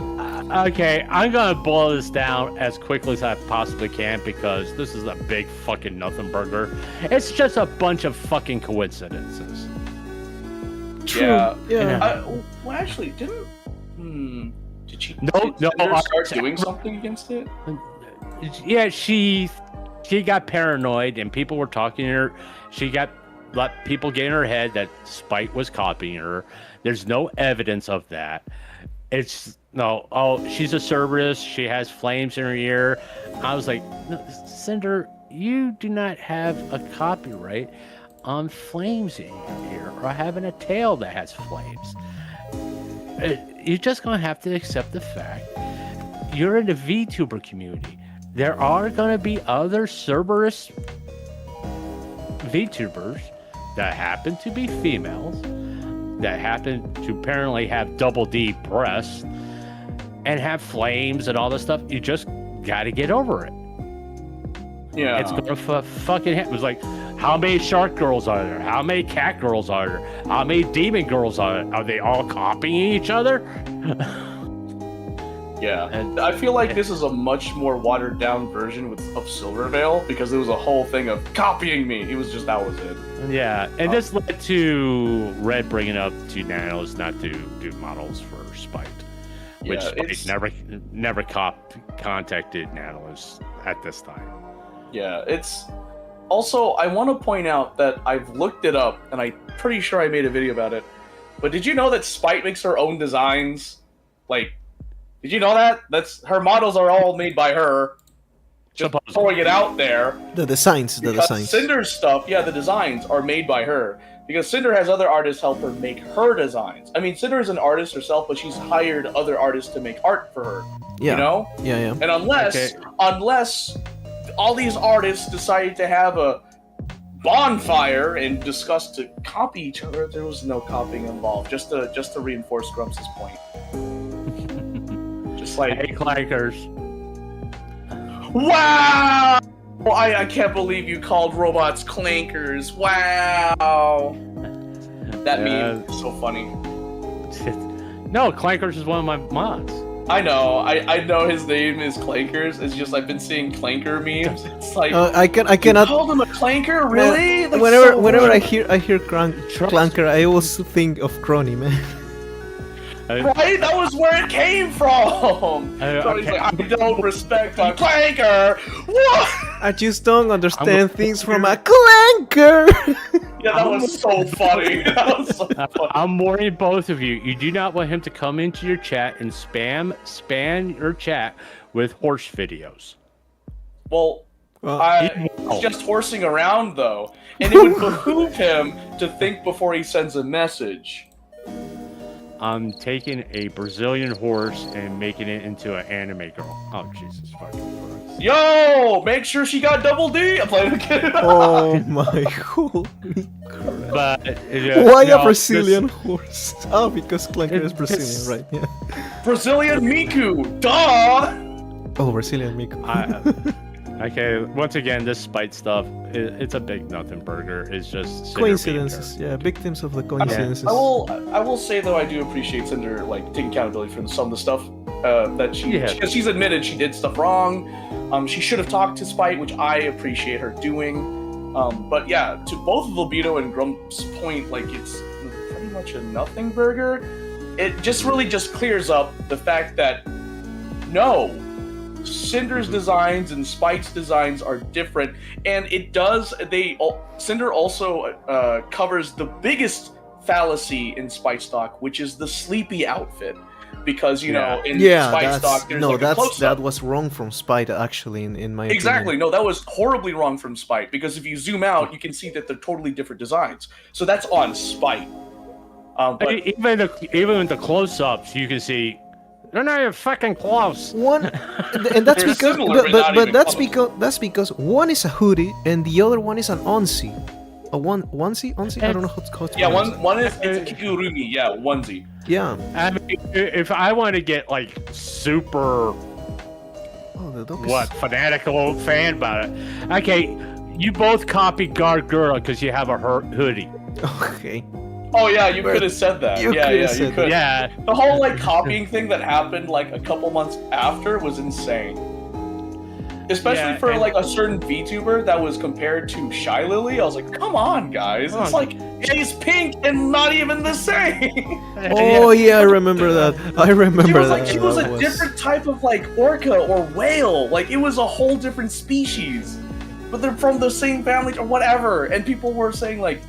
Okay, I'm gonna boil this down as quickly as I possibly can because this is a big fucking nothing burger. It's just a bunch of fucking coincidences. True. Yeah. Well, actually, did she? No, start doing something against it? Yeah, she got paranoid and people were talking to her. She let people get in her head that Spite was copying her. There's no evidence of that. It's she's a Cerberus. She has flames in her ear. I was like, no, Cinder, you do not have a copyright on flames in your ear or having a tail that has flames. You're just going to have to accept the fact you're in the VTuber community. There are going to be other Cerberus VTubers that happen to be females, that happen to apparently have double D breasts and have flames and all this stuff. You just got to get over it. Yeah. It's going to fucking happen. It was like, how many shark girls are there? How many cat girls are there? How many demon girls are there? Are they all copying each other? Yeah, and I feel like this is a much more watered down version of Silvervale because it was a whole thing of copying me. It was just that was it. Yeah, and this led to Red bringing up to Nanos not to do models for Spite, which Spite never contacted Nanos at this time. Yeah, it's also I want to point out that I've looked it up and I'm pretty sure I made a video about it. But did you know that Spite makes her own designs? Like, did you know that? Her models are all made by her. Just throwing it out there. The designs. Cinder's stuff, the designs are made by her. Because Cinder has other artists help her make her designs. I mean, Cinder is an artist herself, but she's hired other artists to make art for her. Yeah. You know? Yeah. And unless all these artists decided to have a bonfire and discuss to copy each other, there was no copying involved. Just to reinforce Grumps' point. Just like, hey, clankers. Wow! I can't believe you called robots clankers. Wow! That meme is so funny. No, clankers is one of my mods. I know. I know his name is Clankers. It's just I've been seeing clanker memes. It's like I cannot. You called him a clanker, really? Man, whenever I hear clanker, I always think of Crony, man. Right? That was where it came from. So he's like, I don't respect a clanker. What? I just don't understand things from a clanker. Yeah, that was so funny. That was so funny. I'm warning both of you. You do not want him to come into your chat and spam your chat with horse videos. Well, it's just horsing around though, and it would behoove him to think before he sends a message. I'm taking a Brazilian horse and making it into an anime girl. Oh, Jesus fucking Christ. Yo, make sure she got double D. I'm playing again. Oh my holy crap. But, why a Brazilian horse? Oh, because Clanker is Brazilian, right? Yeah. Brazilian Miku, duh! Oh, Brazilian Miku. Okay, once again, this Spite stuff, it's a big nothing burger. It's just coincidences. Yeah, victims of the coincidences. I will say though, I do appreciate Cinder like taking accountability for some of the stuff that because she's admitted she did stuff wrong, She should have talked to Spite, which I appreciate her doing. But yeah, to both of Lobito and Grump's point, like, it's pretty much a nothing burger. It just really just clears up the fact that no, Cinder's designs and Spite's designs are different, and it does. Cinder also covers the biggest fallacy in Spite stock, which is the sleepy outfit, because you know in Spite stock there's like a close-up. That was wrong from Spite actually in my Exactly. opinion. No, that was horribly wrong from Spite, because if you zoom out, you can see that they're totally different designs. So that's on Spite. But even in the close-ups, you can see they're not even fucking close. One, and that's They're because, similar, but not even close. that's because one is a hoodie and the other one is an onesie. A onesie? I don't know how it's yeah, one is it's a kigurumi. Yeah, onesie. Yeah. I mean, if I want to get like super Oh, the dog is... fanatical fan about it, okay, you both copied Gargura because you have a hoodie. Okay. Oh yeah, you could have said that. You yeah, could have you said could. Yeah. The whole like copying thing that happened like a couple months after was insane. Especially for like a certain VTuber that was compared to Shy Lily. I was like, come on, guys. It's like she's pink and not even the same. Oh yeah, I remember that. I remember that. She was a different type of like orca or whale. Like it was a whole different species. But they're from the same family or whatever. And people were saying like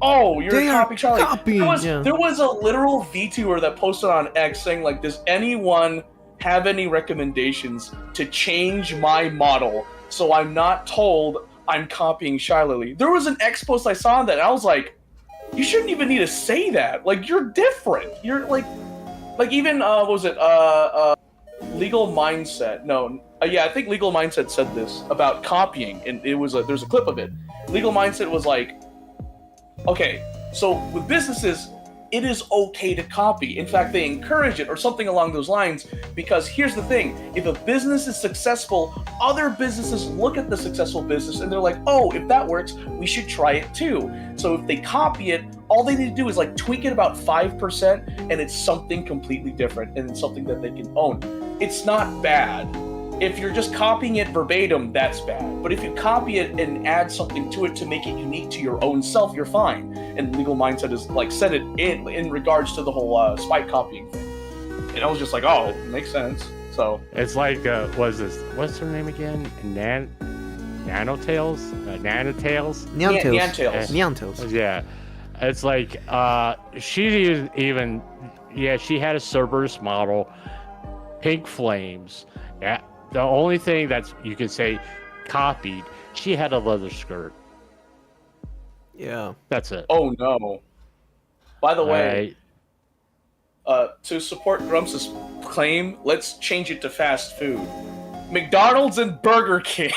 oh, you're copying Charlie. There was a literal VTuber that posted on X saying like, does anyone have any recommendations to change my model so I'm not told I'm copying Shy Lily? There was an X post I saw on that, and I was like, you shouldn't even need to say that. Like, you're different. You're like even what was it? Legal Mindset. No, yeah, I think Legal Mindset said this about copying, and it was there's a clip of it. Legal Mindset was like, okay, so with businesses, it is okay to copy. In fact, they encourage it or something along those lines, because here's the thing. If a business is successful, other businesses look at the successful business and they're like, oh, if that works, we should try it too. So if they copy it, all they need to do is like tweak it about 5% and it's something completely different and it's something that they can own. It's not bad. If you're just copying it verbatim, that's bad. But if you copy it and add something to it to make it unique to your own self, you're fine. And Legal Mindset has like said it in regards to the whole Spite copying thing. And I was just like, oh, it makes sense. So it's like what's her name again? Nanotales? Nanotales? Neantails. Yeah. It's like she even she had a Cerberus model, pink flames. Yeah. The only thing that's you could say copied, she had a leather skirt. Yeah. That's it. Oh no. By the way, to support Grumps' claim, let's change it to fast food. McDonald's and Burger King.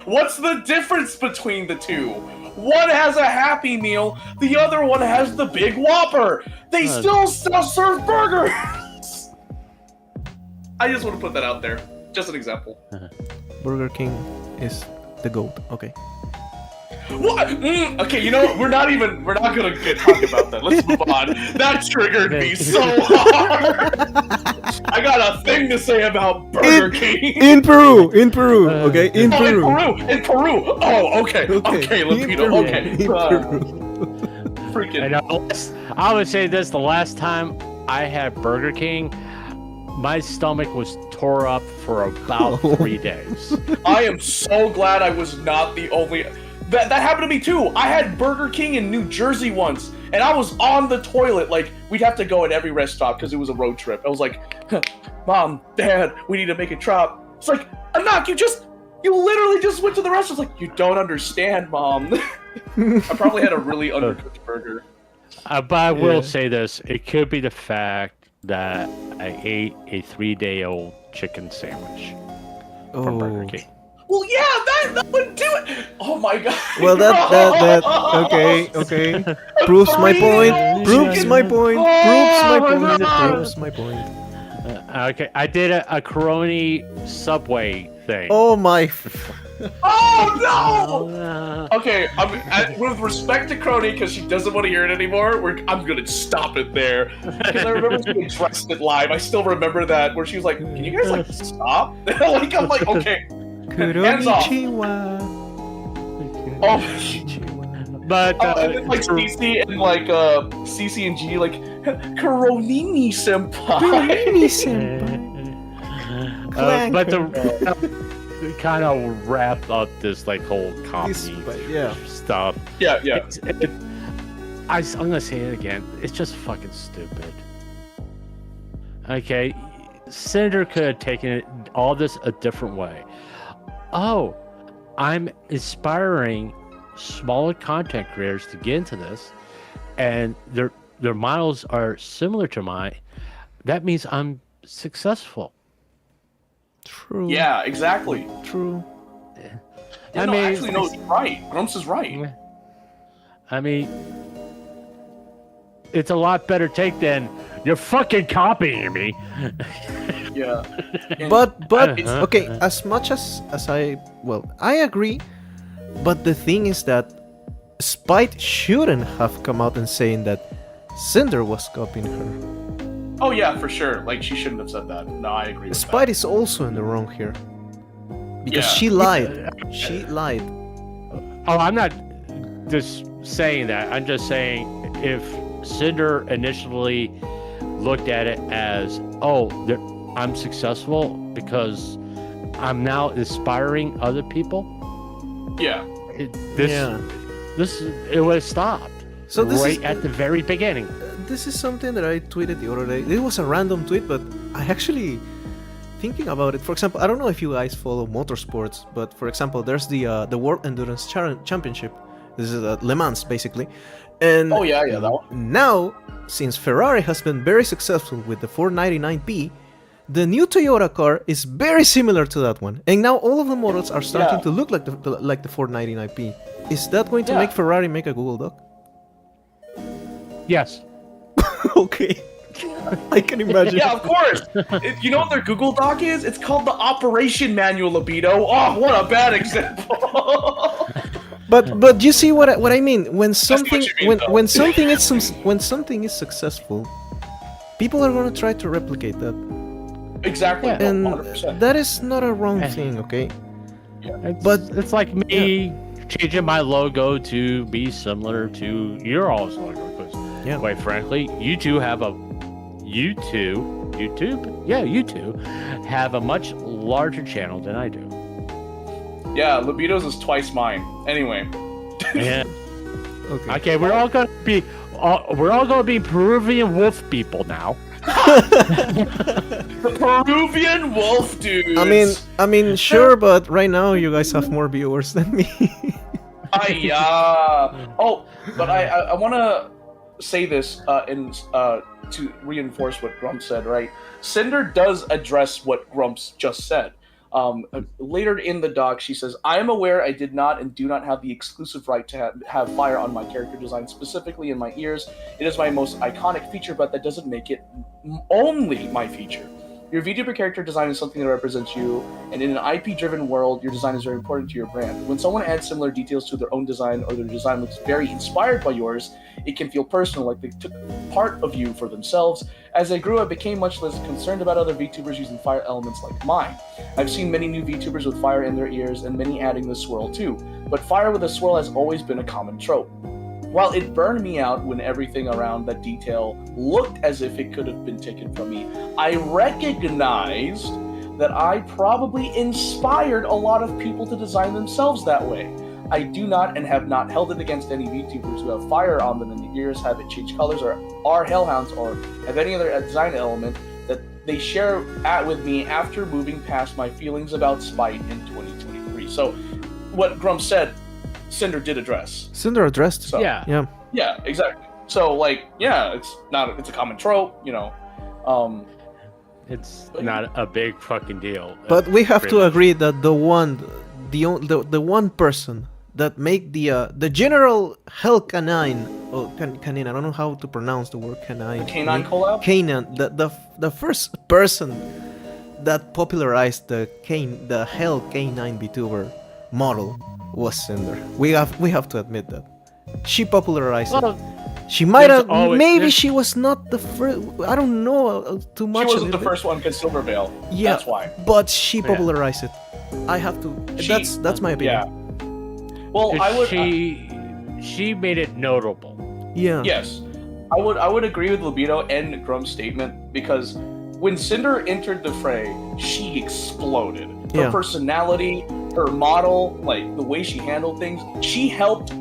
What's the difference between the two? One has a Happy Meal, the other one has the Big Whopper. They still serve burgers. I just want to put that out there. Just an example. Burger King is the GOAT. Okay. What? Okay, you know what? We're not gonna talk about that. Let's move on. That triggered me so hard. I got a thing to say about Burger King. In Peru, okay? In Peru. Oh, okay, Lupito, okay. In Peru. Freaking. I would say this: the last time I had Burger King, my stomach was tore up for about 3 days. I am so glad I was not the only. That happened to me too. I had Burger King in New Jersey once, and I was on the toilet. Like, we'd have to go at every rest stop because it was a road trip. I was like, Mom, Dad, we need to make a trip. It's like, Anak, you literally just went to the restaurant. It's like, you don't understand, Mom. I probably had a really undercooked burger. But I will say this. It could be the fact that I ate a 3-day-old chicken sandwich from Burger King. Well, yeah, that would do it. Oh my god. Well, okay. Proves my point. Okay, I did a Coroni Subway thing. Oh my. Oh no! Okay, with respect to Crony, because she doesn't want to hear it anymore, I'm gonna stop it there. Because I remember she addressed it live. I still remember that where she was like, "Can you guys like stop?" Like I'm like, okay, hands off. But and then, like CC and like CC and G like Karonini senpai. Karonini senpai. But to kind of wrap up this like whole comedy stuff. Yeah. I'm gonna say it again. It's just fucking stupid. Okay, Senator could have taken all this a different way. Oh, I'm inspiring smaller content creators to get into this, and their models are similar to mine. That means I'm successful. True. Yeah, exactly. True. Yeah, I mean, actually, no, it's right. Grumps is right. I mean, it's a lot better take than you're fucking copying me. Yeah. But okay, as much as I agree, but the thing is that Spite shouldn't have come out and saying that Cinder was copying her. Oh yeah, for sure. Like she shouldn't have said that. No, I agree with Spite that. is also in the wrong here. Because she lied. She lied. Oh, I'm not just saying that. I'm just saying if Cinder initially looked at it as, oh, I'm successful because I'm now inspiring other people. Yeah. It would have stopped. So this right at the very beginning. This is something that I tweeted the other day. It was a random tweet, but I actually thinking about it. For example, I don't know if you guys follow motorsports, but for example, there's the World Endurance Championship. This is Le Mans, basically. And oh yeah, that one. Now, since Ferrari has been very successful with the 499p, the new Toyota car is very similar to that one. And now all of the models are starting to look like the 499p. Is that going to make Ferrari make a Google Doc? Yes. Okay. I can imagine. Yeah, of course. You know what their Google Doc is? It's called the Operation Manual, Lobito. Oh, what a bad example. But you see what I mean? When something when something is successful, people are going to try to replicate that. Exactly. Yeah. And 100%. That is not a wrong thing, okay? Yeah. It's like me changing my logo to be similar to your all's logo. Because quite frankly, you two have you two have a much larger channel than I do. Yeah, Lobito's is twice mine. Anyway. Yeah. Okay, we're all gonna be Peruvian wolf people now. The Peruvian wolf dudes. I mean, sure, but right now you guys have more viewers than me. Oh, but I want to say this to reinforce what Grumps said. Right, Cinder does address what Grumps just said. Later in the doc, she says, I am aware I did not and do not have the exclusive right to have fire on my character design, specifically in my ears. It is my most iconic feature, but that doesn't make it only my feature. Your VTuber character design is something that represents you, and in an IP-driven world, your design is very important to your brand. When someone adds similar details to their own design, or their design looks very inspired by yours, it can feel personal, like they took part of you for themselves. As I grew, I became much less concerned about other VTubers using fire elements like mine. I've seen many new VTubers with fire in their ears, and many adding the swirl too, but fire with a swirl has always been a common trope. While it burned me out when everything around that detail looked as if it could have been taken from me, I recognized that I probably inspired a lot of people to design themselves that way. I do not and have not held it against any VTubers who have fire on them in the ears, have it change colors, or are Hellhounds, or have any other design element that they share with me after moving past my feelings about Spite in 2023. So, what Grumps said, Cinder did address. Cinder addressed. So, yeah, exactly. So, like, it's a common trope, you know. It's not a big fucking deal. But we have to agree that the one person that make the general Hell Canine, or Canine, I don't know how to pronounce the word Canine. Canine collab? Canine, the first person that popularized the Hell Canine VTuber model was Cinder. We have to admit that. She popularized it. Well, She might there's have. always- Maybe there's- she was not the first. I don't know too much. She wasn't of the it. first one because Silverveil. Yeah, That's why. But she popularized it. I have to. That's my opinion. Yeah. Well, I would. She made it notable. Yeah. Yes, I would agree with Lobito and Grum's statement because when Cinder entered the fray, she exploded. Her Yeah. personality, her model, like the way she handled things, she helped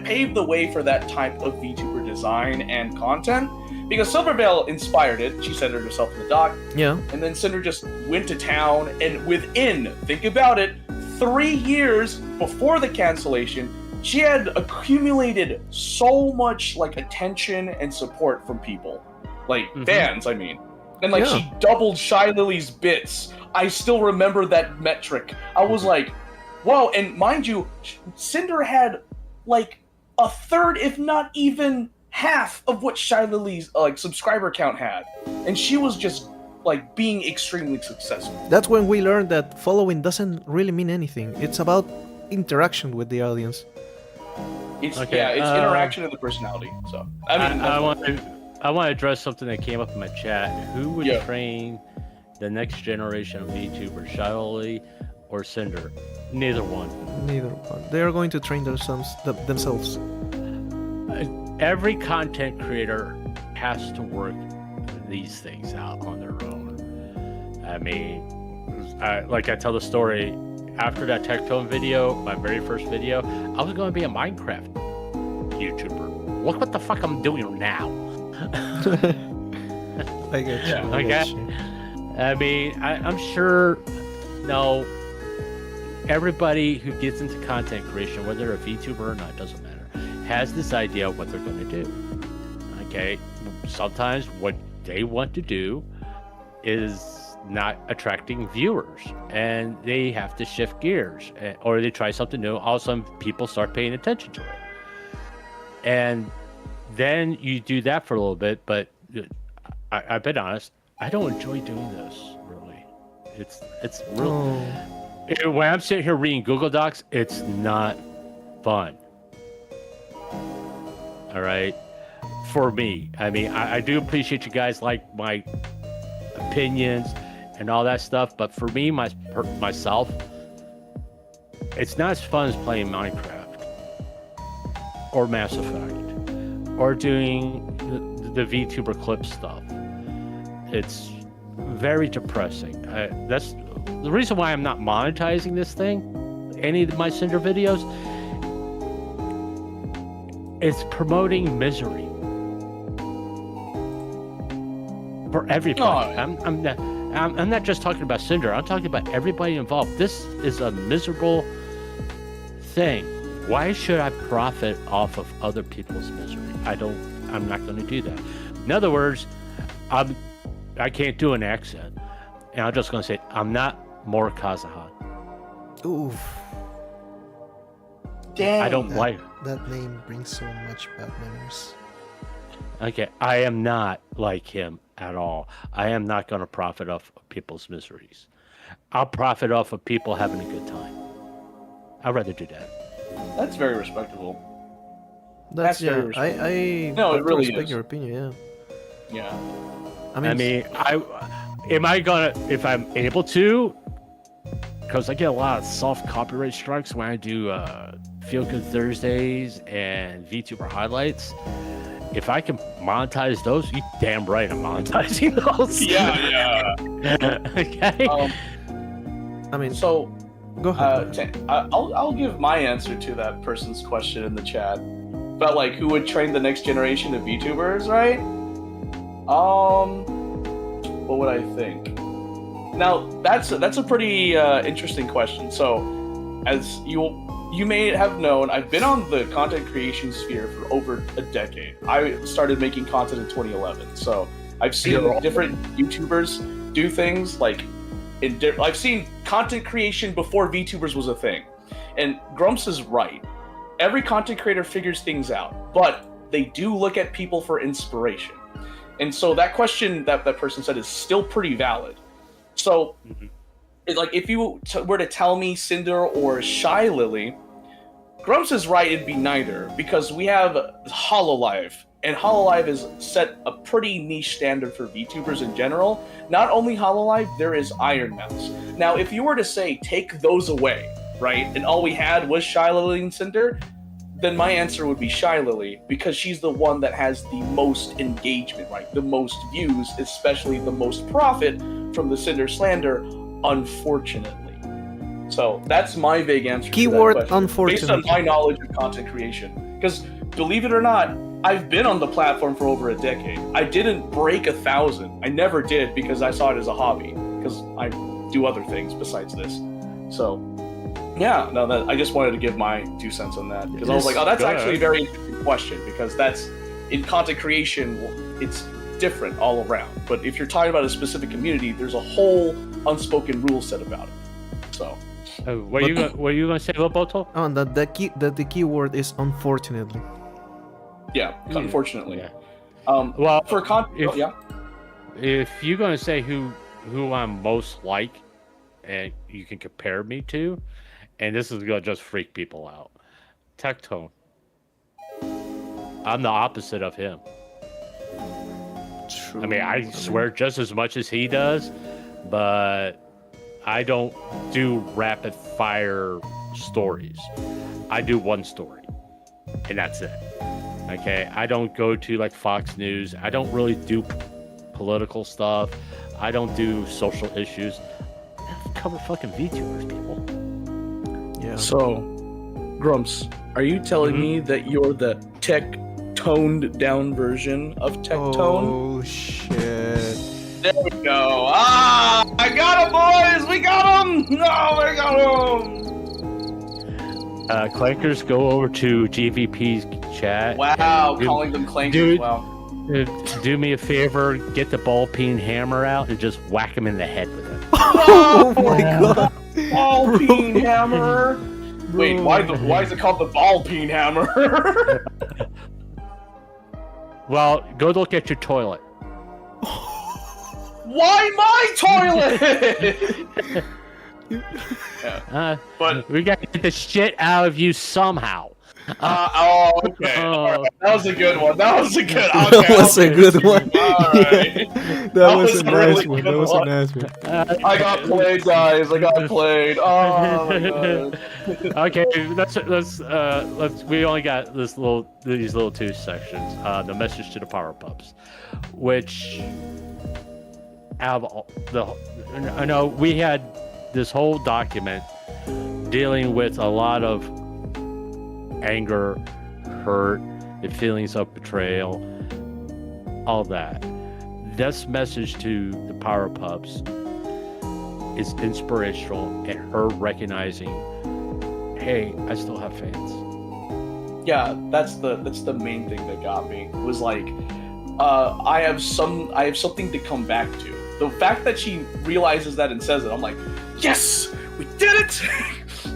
pave the way for that type of VTuber design and content. Because Silverveil inspired it. She centered herself in the dock, Yeah. and then Cinder just went to town. And within, think about it, 3 years before the cancellation, she had accumulated so much like attention and support from people, like fans. I mean, and like she doubled Shy Lily's bits. I still remember that metric. I was like, whoa! And mind you, Cinder had like a third, if not even half, of what Shy Lily's like subscriber count had, and she was just like being extremely successful. That's when we learned that following doesn't really mean anything. It's about interaction with the audience. It's Okay, it's interaction and the personality. So I mean, I want to address something that came up in my chat. Who would train the next generation of VTubers, Shadowly or Cinder? Neither one. Neither one. They are going to train themselves. Every content creator has to work these things out on their own. I mean, like I tell the story, after that Tectone video, my very first video, I was going to be a Minecraft YouTuber. Look what the fuck I'm doing now. I get you. Okay. I get you. I mean, I'm sure, no, everybody who gets into content creation, whether they're a VTuber or not, doesn't matter, has this idea of what they're going to do. Okay? Sometimes what they want to do is not attracting viewers, and they have to shift gears, or they try something new. All of a sudden, people start paying attention to it. And then you do that for a little bit, but I've been honest, I don't enjoy doing this, really. It's real. When I'm sitting here reading Google Docs, it's not fun. All right? For me. I mean, I do appreciate you guys like my opinions and all that stuff, but for me, myself, it's not as fun as playing Minecraft or Mass Effect or doing the VTuber clip stuff. It's very depressing. That's the reason why I'm not monetizing this thing, any of my Cinder videos. It's promoting misery for everybody. I'm not just talking about Cinder. I'm talking about everybody involved. This is a miserable thing. Why should I profit off of other people's misery? I'm not going to do that. In other words, I can't do an accent, and I'm just going to say I'm not more Kazahan. Oof. Dang. I don't like that name brings so much bad memories. Okay, I am not like him at all. I am not going to profit off of people's miseries. I'll profit off of people having a good time. I'd rather do that. That's very respectable. That's very respectable. No, it really respect is. your opinion. Yeah. Am I gonna, if I'm able to, because I get a lot of soft copyright strikes when I do Feel Good Thursdays and VTuber highlights. If I can monetize those, you damn right I'm monetizing those. Yeah. Okay. So go ahead. I'll give my answer to that person's question in the chat about like who would train the next generation of VTubers, right? What would I think? Now that's a pretty interesting question. So as you may have known, I've been on the content creation sphere for over a decade. I started making content in 2011, so I've seen different YouTubers do things like I've seen content creation before VTubers was a thing. And Grumps is right. Every content creator figures things out, but they do look at people for inspiration. And so that question that person said is still pretty valid. So like if you were to tell me Cinder or Shy Lily, Grumps is right, it'd be neither, because we have Hololive, and Hololive is set a pretty niche standard for VTubers in general. Not only Hololive, there is Iron Mouse. Now, if you were to say, take those away, right, and all we had was Shy Lily and Cinder, then my answer would be Shy Lily, because she's the one that has the most engagement, right, the most views, especially the most profit from the Cinder slander, unfortunately. So that's my vague answer. Keyword to that question, unfortunately. based on my knowledge of content creation. Because believe it or not, I've been on the platform for over a decade. I didn't break 1,000. I never did because I saw it as a hobby. Because I do other things besides this. So yeah, no, that I just wanted to give my 2 cents on that because I was like, oh, that's actually a very interesting question because that's in content creation, it's different all around. But if you're talking about a specific community, there's a whole unspoken rule set about it. So. What are you gonna say, Loboto? Oh, the key word is unfortunately. Yeah, unfortunately. Yeah. Well, for if you're gonna say who I'm most like, and you can compare me to, and this is gonna just freak people out, Tectone. I'm the opposite of him. True. I mean, I swear just as much as he does, but I don't do rapid fire stories. I do one story, and that's it. Okay, I don't go to like Fox News. I don't really do political stuff. I don't do social issues. I cover fucking VTubers, people. Yeah. So, Grumps, are you telling me that you're the tech-toned down version of Tectone? Oh shit. There we go. Ah, I got him, boys. We got him. No, we got him. Clankers, go over to GVP's chat. Wow, calling them clankers. Dude, wow. Do me a favor, get the ball peen hammer out and just whack him in the head with it. Oh my god. Ball peen hammer. Wait, why is it called the ball peen hammer? Well, go look at your toilet. Why my toilet? Yeah. But we got to get the shit out of you somehow. okay. All right. That was a good one. That was a good. That Okay, was a good one. All right. That was a nice really one. good That was a one. nice one. I got played, guys. I got played. Oh my god. Okay, let's. We only got these little 2 sections. The message to the power pups, which have I know we had this whole document dealing with a lot of anger, hurt, the feelings of betrayal, all that. This message to the power pups is inspirational, and her recognizing, hey, I still have fans. Yeah, that's the main thing that got me. It was like, I have something to come back to. The fact that she realizes that and says it, I'm like, yes, we did it.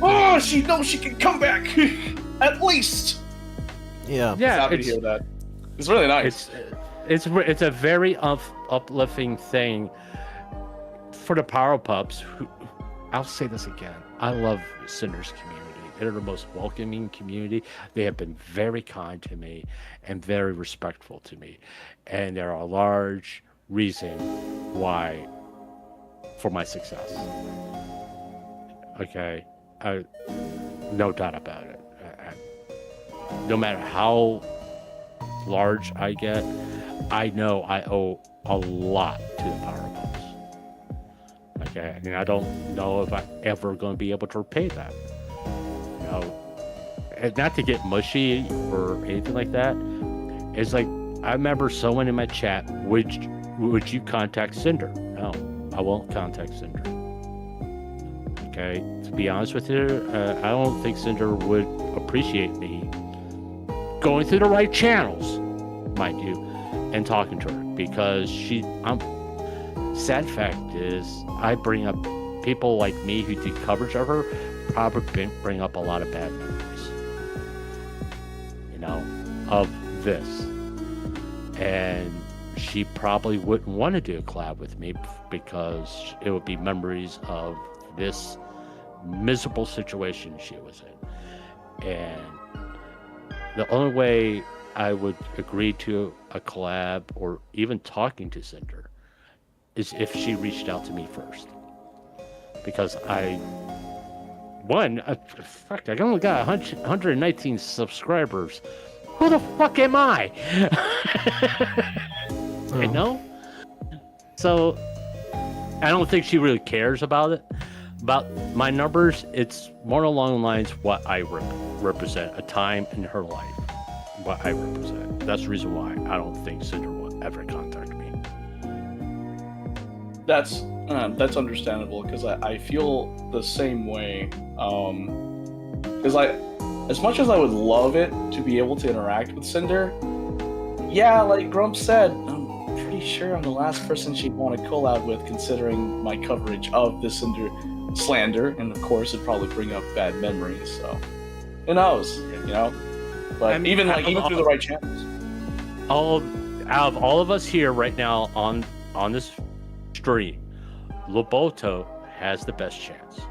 Oh, she knows she can come back. At least. Yeah. Yeah, happy to hear that. It's really nice. It's a very uplifting thing for the power pups. I'll say this again. I love Cinder's community. They're the most welcoming community. They have been very kind to me and very respectful to me, and they're a large reason why for my success. Okay, no doubt about it. No matter how large I get, I know I owe a lot to the power pups. Okay, and I don't know if I'm ever going to be able to repay that. You know, and not to get mushy or anything like that. It's like, I remember someone in my chat, would you contact Cinder? No, I won't contact Cinder. Okay, to be honest with you, I don't think Cinder would appreciate me going through the right channels, mind you, and talking to her, because sad fact is, I bring up people like me who do coverage of her, probably bring up a lot of bad memories, you know, of this. And she probably wouldn't want to do a collab with me because it would be memories of this miserable situation she was in. And the only way I would agree to a collab or even talking to Cinder is if she reached out to me first. Because I only got 119 subscribers. Who the fuck am I? You know? So I don't think she really cares about it. About my numbers, it's more along the lines what I represent, a time in her life. What I represent. That's the reason why I don't think Cinder will ever contact me. That's understandable, because I feel the same way. Because as much as I would love it to be able to interact with Cinder, yeah, like Grump said, I'm pretty sure I'm the last person she'd want to collab with, considering my coverage of the Cinder slander, and of course it'd probably bring up bad memories. So who knows, you know? But I mean, even through the right channels. Out of all of us here right now on this stream, Lobito has the best chance.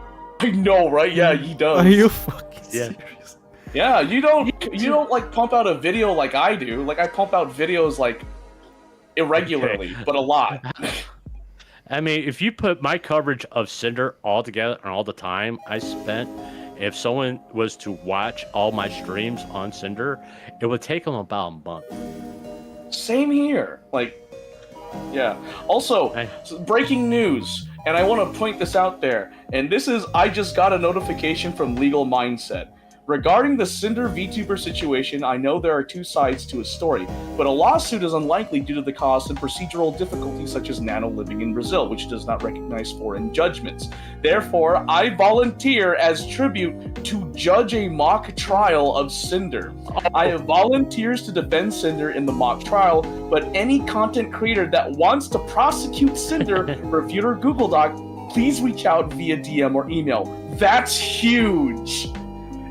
I know, right? Yeah, he does. Are you fucking serious? Yeah, you don't like pump out a video like I do. Like I pump out videos like irregularly, but a lot. I mean, if you put my coverage of Cinder all together and all the time I spent, if someone was to watch all my streams on Cinder, it would take them about a month. Same here. Like, yeah. Also, breaking news, and I want to point this out there, and this is, I just got a notification from Legal Mindset. Regarding the Cinder VTuber situation, I know there are two sides to a story, but a lawsuit is unlikely due to the cost and procedural difficulties such as Nano living in Brazil, which does not recognize foreign judgments. Therefore, I volunteer as tribute to judge a mock trial of Cinder. I have volunteers to defend Cinder in the mock trial, but any content creator that wants to prosecute Cinder, review or Google Doc, please reach out via DM or email. That's huge!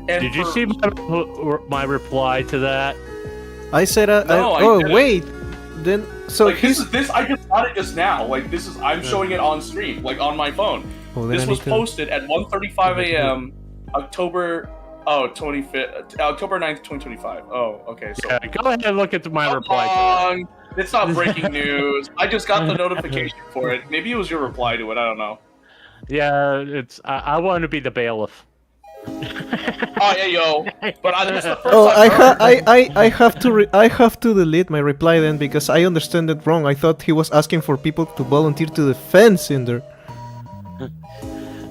And did you see my reply to that? I said, wait. Then, so like, this I just got it just now. Like, this is, I'm showing it on stream, like on my phone. Well, this was posted at 1:35 a.m. October 9th, 2025. Oh, okay. So yeah, go ahead and look at my reply. It's not breaking news. I just got the notification for it. Maybe it was your reply to it. I don't know. Yeah, it's. I want to be the bailiff. Oh yeah, yo! But this is the first I have to delete my reply then, because I understand it wrong. I thought he was asking for people to volunteer to defend Cinder.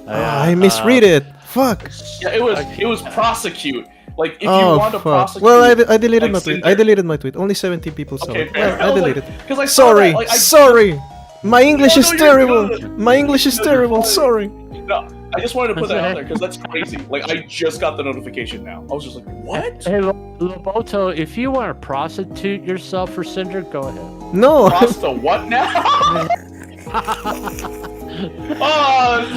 I misread it. Fuck. Yeah, it was prosecute. Like if you want to prosecute. Well, I deleted my tweet. I deleted my tweet. Only 17 people saw it. Well, I deleted. Like, sorry. Sorry. My English is terrible. My English is terrible. Sorry. No. I just wanted to put that out there because that's crazy. Like, I just got the notification now. I was just like, what? Hey, Lobito, if you want to prostitute yourself for Cinder, go ahead. No. Prosta what now?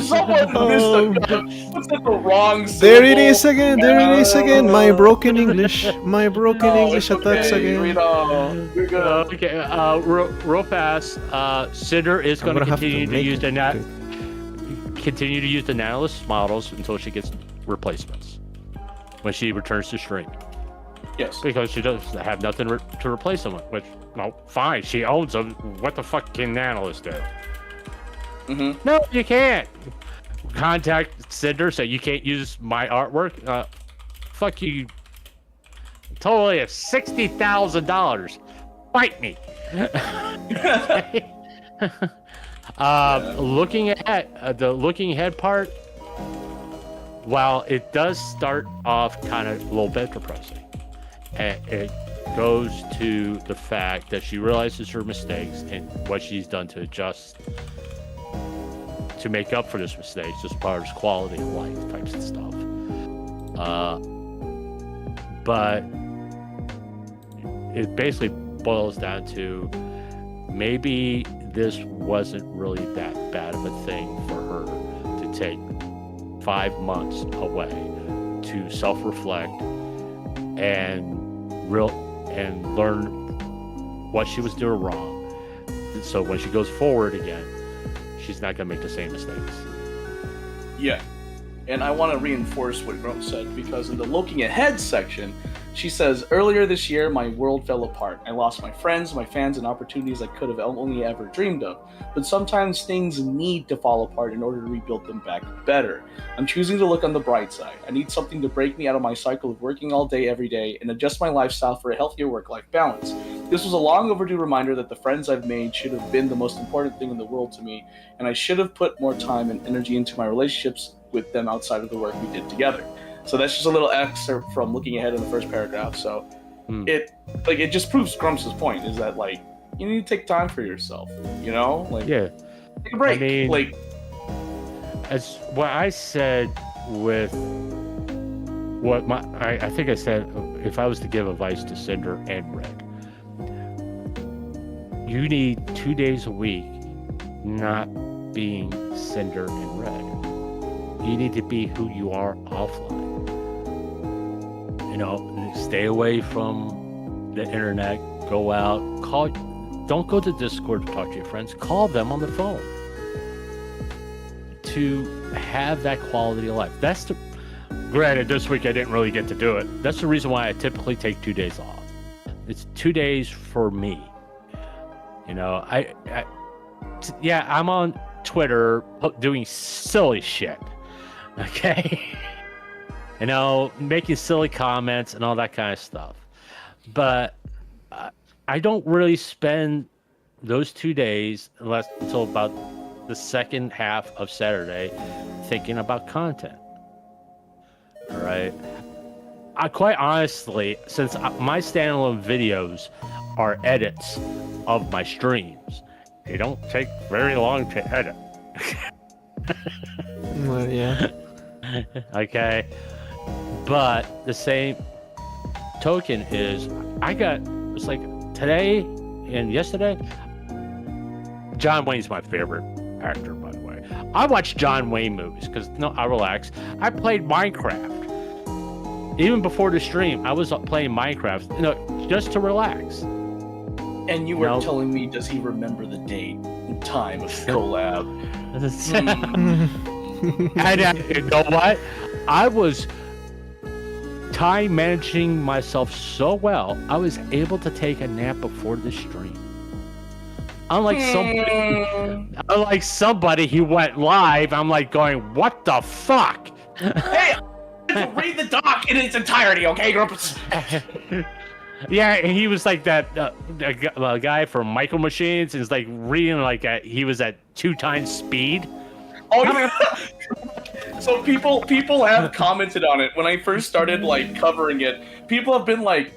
Someone missed the wrong syllable. There it is again. There it is again. My broken English. My broken English attacks again. We're good. Okay, real fast. Cinder is going to continue to use the continue to use the Nanolis models until she gets replacements when she returns to stream. Yes. Because she does have nothing to replace them with, which, well, fine, she owns them. What the fuck can Nanolis do? Mm-hmm. No, you can't. Contact Cinder, say you can't use my artwork. Fuck you. Totally at $60,000. Fight me. Looking at the looking ahead part, while it does start off kind of a little bit depressing, it goes to the fact that she realizes her mistakes and what she's done to adjust to make up for those mistakes as far as quality of life types of stuff. But it basically boils down to maybe this wasn't really that bad of a thing for her to take 5 months away to self-reflect and learn what she was doing wrong. So when she goes forward again, she's not going to make the same mistakes. Yeah. And I want to reinforce what Grump said, because in the looking ahead section, she says, earlier this year, my world fell apart. I lost my friends, my fans, and opportunities I could have only ever dreamed of. But sometimes things need to fall apart in order to rebuild them back better. I'm choosing to look on the bright side. I need something to break me out of my cycle of working all day, every day, and adjust my lifestyle for a healthier work-life balance. This was a long overdue reminder that the friends I've made should have been the most important thing in the world to me, and I should have put more time and energy into my relationships with them outside of the work we did together. So that's just a little excerpt from looking ahead in the first paragraph. So it just proves Grumps' point, is that like you need to take time for yourself, you know? Like take a break. I mean, like as what I said with what I think I said, if I was to give advice to Cinder and Red, you need 2 days a week not being Cinder and Red. You need to be who you are offline. You know, stay away from the internet, go out, don't go to Discord to talk to your friends, call them on the phone to have that quality of life. Granted, this week I didn't really get to do it. That's the reason why I typically take 2 days off. It's 2 days for me. You know, I'm on Twitter doing silly shit. Okay? You know, making silly comments and all that kind of stuff. But I don't really spend those 2 days until about the second half of Saturday thinking about content. All right? I quite honestly, since my standalone videos are edits of my streams, they don't take very long to edit. Well, yeah. Okay, but the same token is it's like today and yesterday. John Wayne's my favorite actor, by the way. I watch John Wayne movies because I relax. I played Minecraft even before the stream. I was playing Minecraft, just to relax. And you were telling me, does he remember the date and time of collab? And you know what? I was time managing myself so well, I was able to take a nap before the stream. Unlike somebody who went live, I'm like going, what the fuck? Hey, read the doc in its entirety, okay, Grumps? Yeah, and he was like that guy from Micro Machines, and it's like reading he was at 2 times speed. Oh yeah. So people have commented on it. When I first started covering it, people have been like,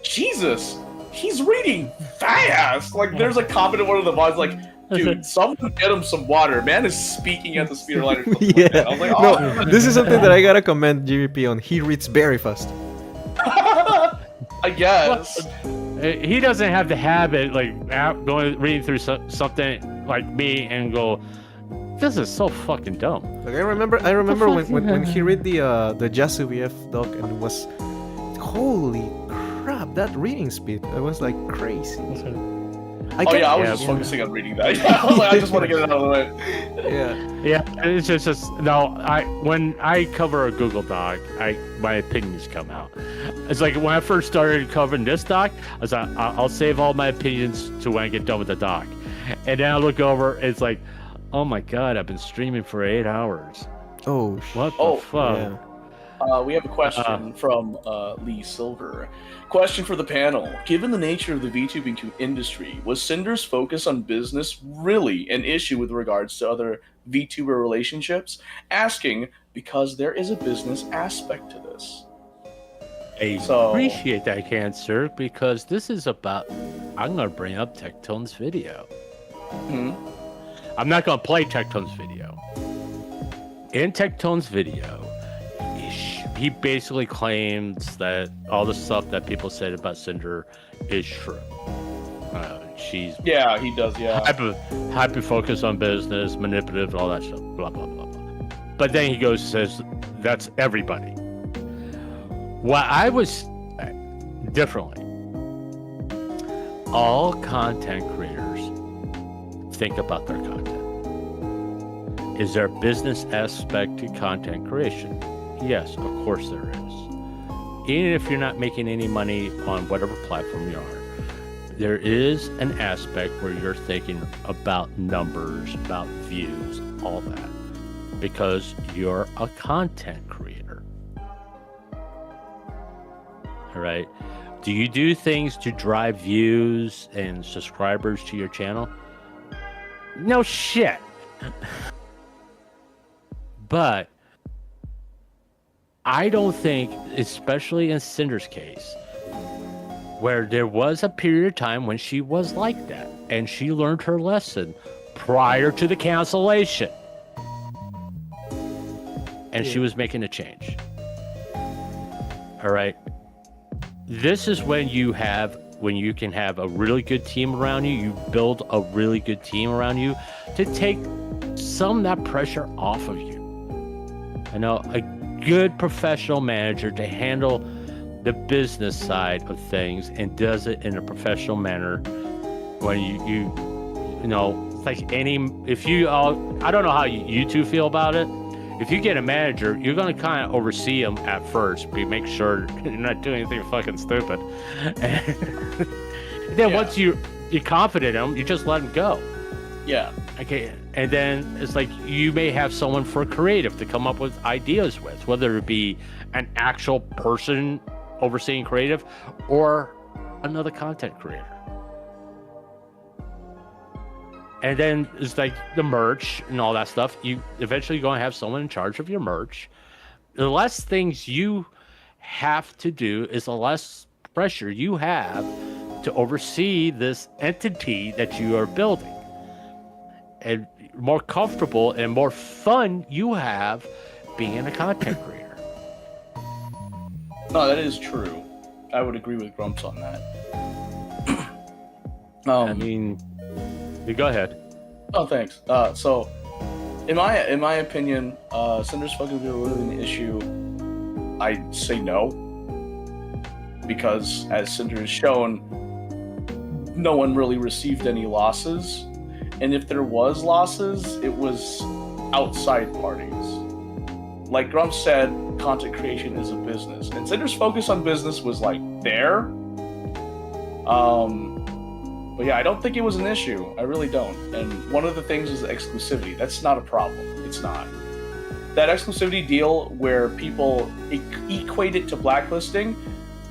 Jesus, he's reading fast. Like there's a comment in one of the VODs like, dude, someone get him some water. Man is speaking at the speed of light or something like that. I was like, oh. No, this is something that I gotta commend GVP on. He reads very fast. I guess. He doesn't have the habit reading through something like me and go, this is so fucking dumb. Like I remember when he read the Jasuviev doc and it was, holy crap, that reading speed. It was like crazy. I was just focusing on reading that. I was like, I just want to get it out of the way. Yeah. It's just when I cover a Google Doc, my opinions come out. It's like when I first started covering this doc, I was like, I'll save all my opinions to when I get done with the doc, and then I look over, it's like, oh my god, I've been streaming for 8 hours. Oh, what the fuck? Yeah. We have a question from Lee Silver. Question for the panel. Given the nature of the VTubing industry, was Cinder's focus on business really an issue with regards to other VTuber relationships? Asking because there is a business aspect to this. I appreciate that answer, because this is about, I'm going to bring up Tectone's video. Hmm? I'm not going to play Tectone's video. In Tectone's video, he basically claims that all the stuff that people said about Cinder is true. He does, hyper focused on business, manipulative, all that stuff, blah, blah, blah, blah. But then he goes and says, that's everybody. What I was differently, all content creators think about their content. Is there a business aspect to content creation? Yes, of course there is. Even if you're not making any money on whatever platform you are, there is an aspect where you're thinking about numbers, about views, all that, because you're a content creator. All right. Do you do things to drive views and subscribers to your channel? No shit. But I don't think, especially in Cinder's case, where there was a period of time when she was like that, and she learned her lesson prior to the cancellation, and she was making a change. All right. This is when you can have a really good team around you. You build a really good team around you to take some of that pressure off of you. I know a good professional manager to handle the business side of things and does it in a professional manner. When you know, like if you all, I don't know how you two feel about it. If you get a manager, you're going to kind of oversee them at first, but make sure you're not doing anything fucking stupid. And then once you're confident in them, you just let them go. Yeah. Okay. And then it's like you may have someone for creative to come up with ideas with, whether it be an actual person overseeing creative or another content creator. And then it's like the merch and all that stuff. You eventually going to have someone in charge of your merch. The less things you have to do is the less pressure you have to oversee this entity that you are building. And more comfortable and more fun you have being a content creator. No, that is true. I would agree with Grumps on that. I mean, you go ahead. Oh, thanks. So, in my opinion, Cinder's fucking really an issue. I say no, because as Cinder has shown, no one really received any losses, and if there was losses, it was outside parties. Like Grumps said, content creation is a business, and Cinder's focus on business was like there. But yeah, I don't think it was an issue. I really don't. And one of the things is exclusivity. That's not a problem. It's not. That exclusivity deal where people equate it to blacklisting,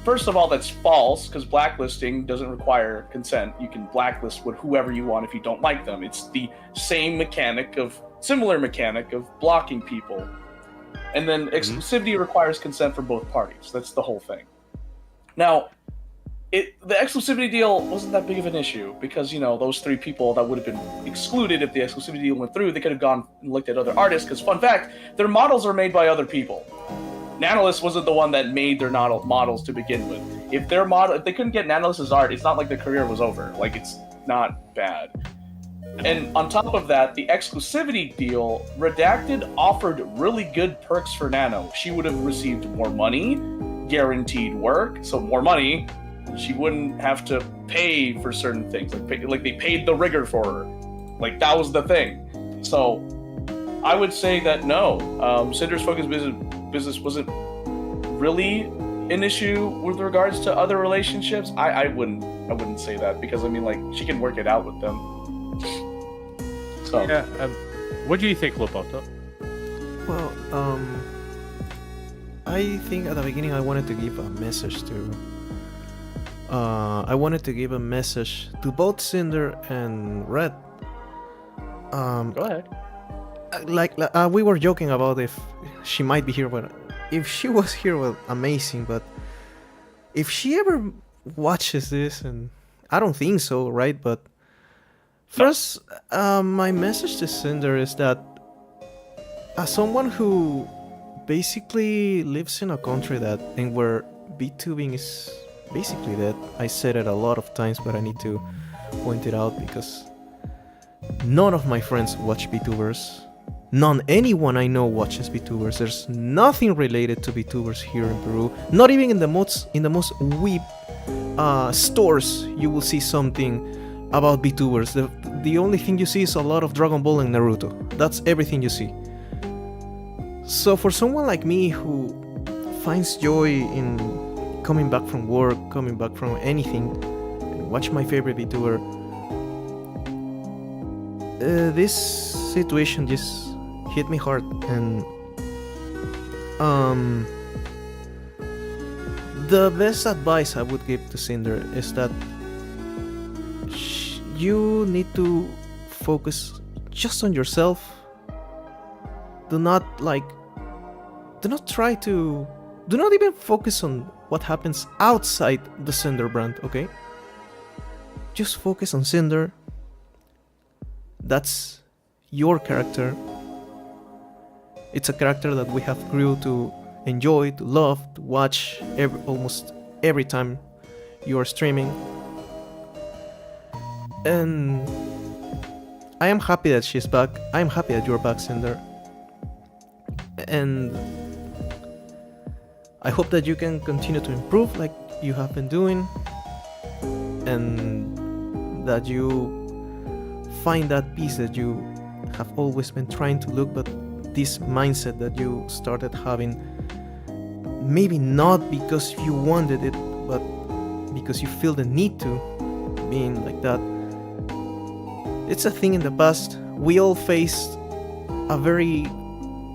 first of all, that's false, because blacklisting doesn't require consent. You can blacklist with whoever you want if you don't like them. It's the similar mechanic of blocking people. And then exclusivity requires consent from both parties. That's the whole thing. Now, the exclusivity deal wasn't that big of an issue because, you know, those three people that would have been excluded if the exclusivity deal went through, they could have gone and looked at other artists because, fun fact, their models are made by other people. Nanolis wasn't the one that made their models to begin with. If they couldn't get Nanolis's art, it's not like their career was over. Like, it's not bad. And on top of that, the exclusivity deal, Redacted offered really good perks for Nano. She would have received more money, guaranteed work, so more money. She wouldn't have to pay for certain things. Like they paid the rigger for her. Like, that was the thing. So I would say that no, Cinder's focus business wasn't really an issue with regards to other relationships. I wouldn't say that, because I mean, like, she can work it out with them. So yeah, what do you think, Lobito? Well, I think at the beginning I wanted to give a message to both Cinder and Red. Go ahead. Like we were joking about if she might be here, but if she was here, well, amazing. But if she ever watches this, and I don't think so, right? But first, my message to Cinder is that as someone who basically lives in a country where VTubing is basically dead, I said it a lot of times, but I need to point it out because none of my friends watch VTubers. Anyone I know watches VTubers. There's nothing related to VTubers here in Peru. Not even in the most weeb stores you will see something about VTubers. The only thing you see is a lot of Dragon Ball and Naruto, That's everything you see. So for someone like me who finds joy in coming back from work, coming back from anything, and watch my favorite VTuber, this situation just hit me hard. And the best advice I would give to Cinder is that you need to focus just on yourself. Do not even focus on what happens outside the Cinder brand, okay? Just focus on Cinder. That's your character. It's a character that we have grew to enjoy, to love, to watch almost every time you are streaming. And I am happy that she's back. I am happy that you're back, Cinder. And I hope that you can continue to improve like you have been doing, and that you find that peace that you have always been trying to look, but this mindset that you started having, maybe not because you wanted it, but because you feel the need to, being like that. It's a thing in the past. We all faced a very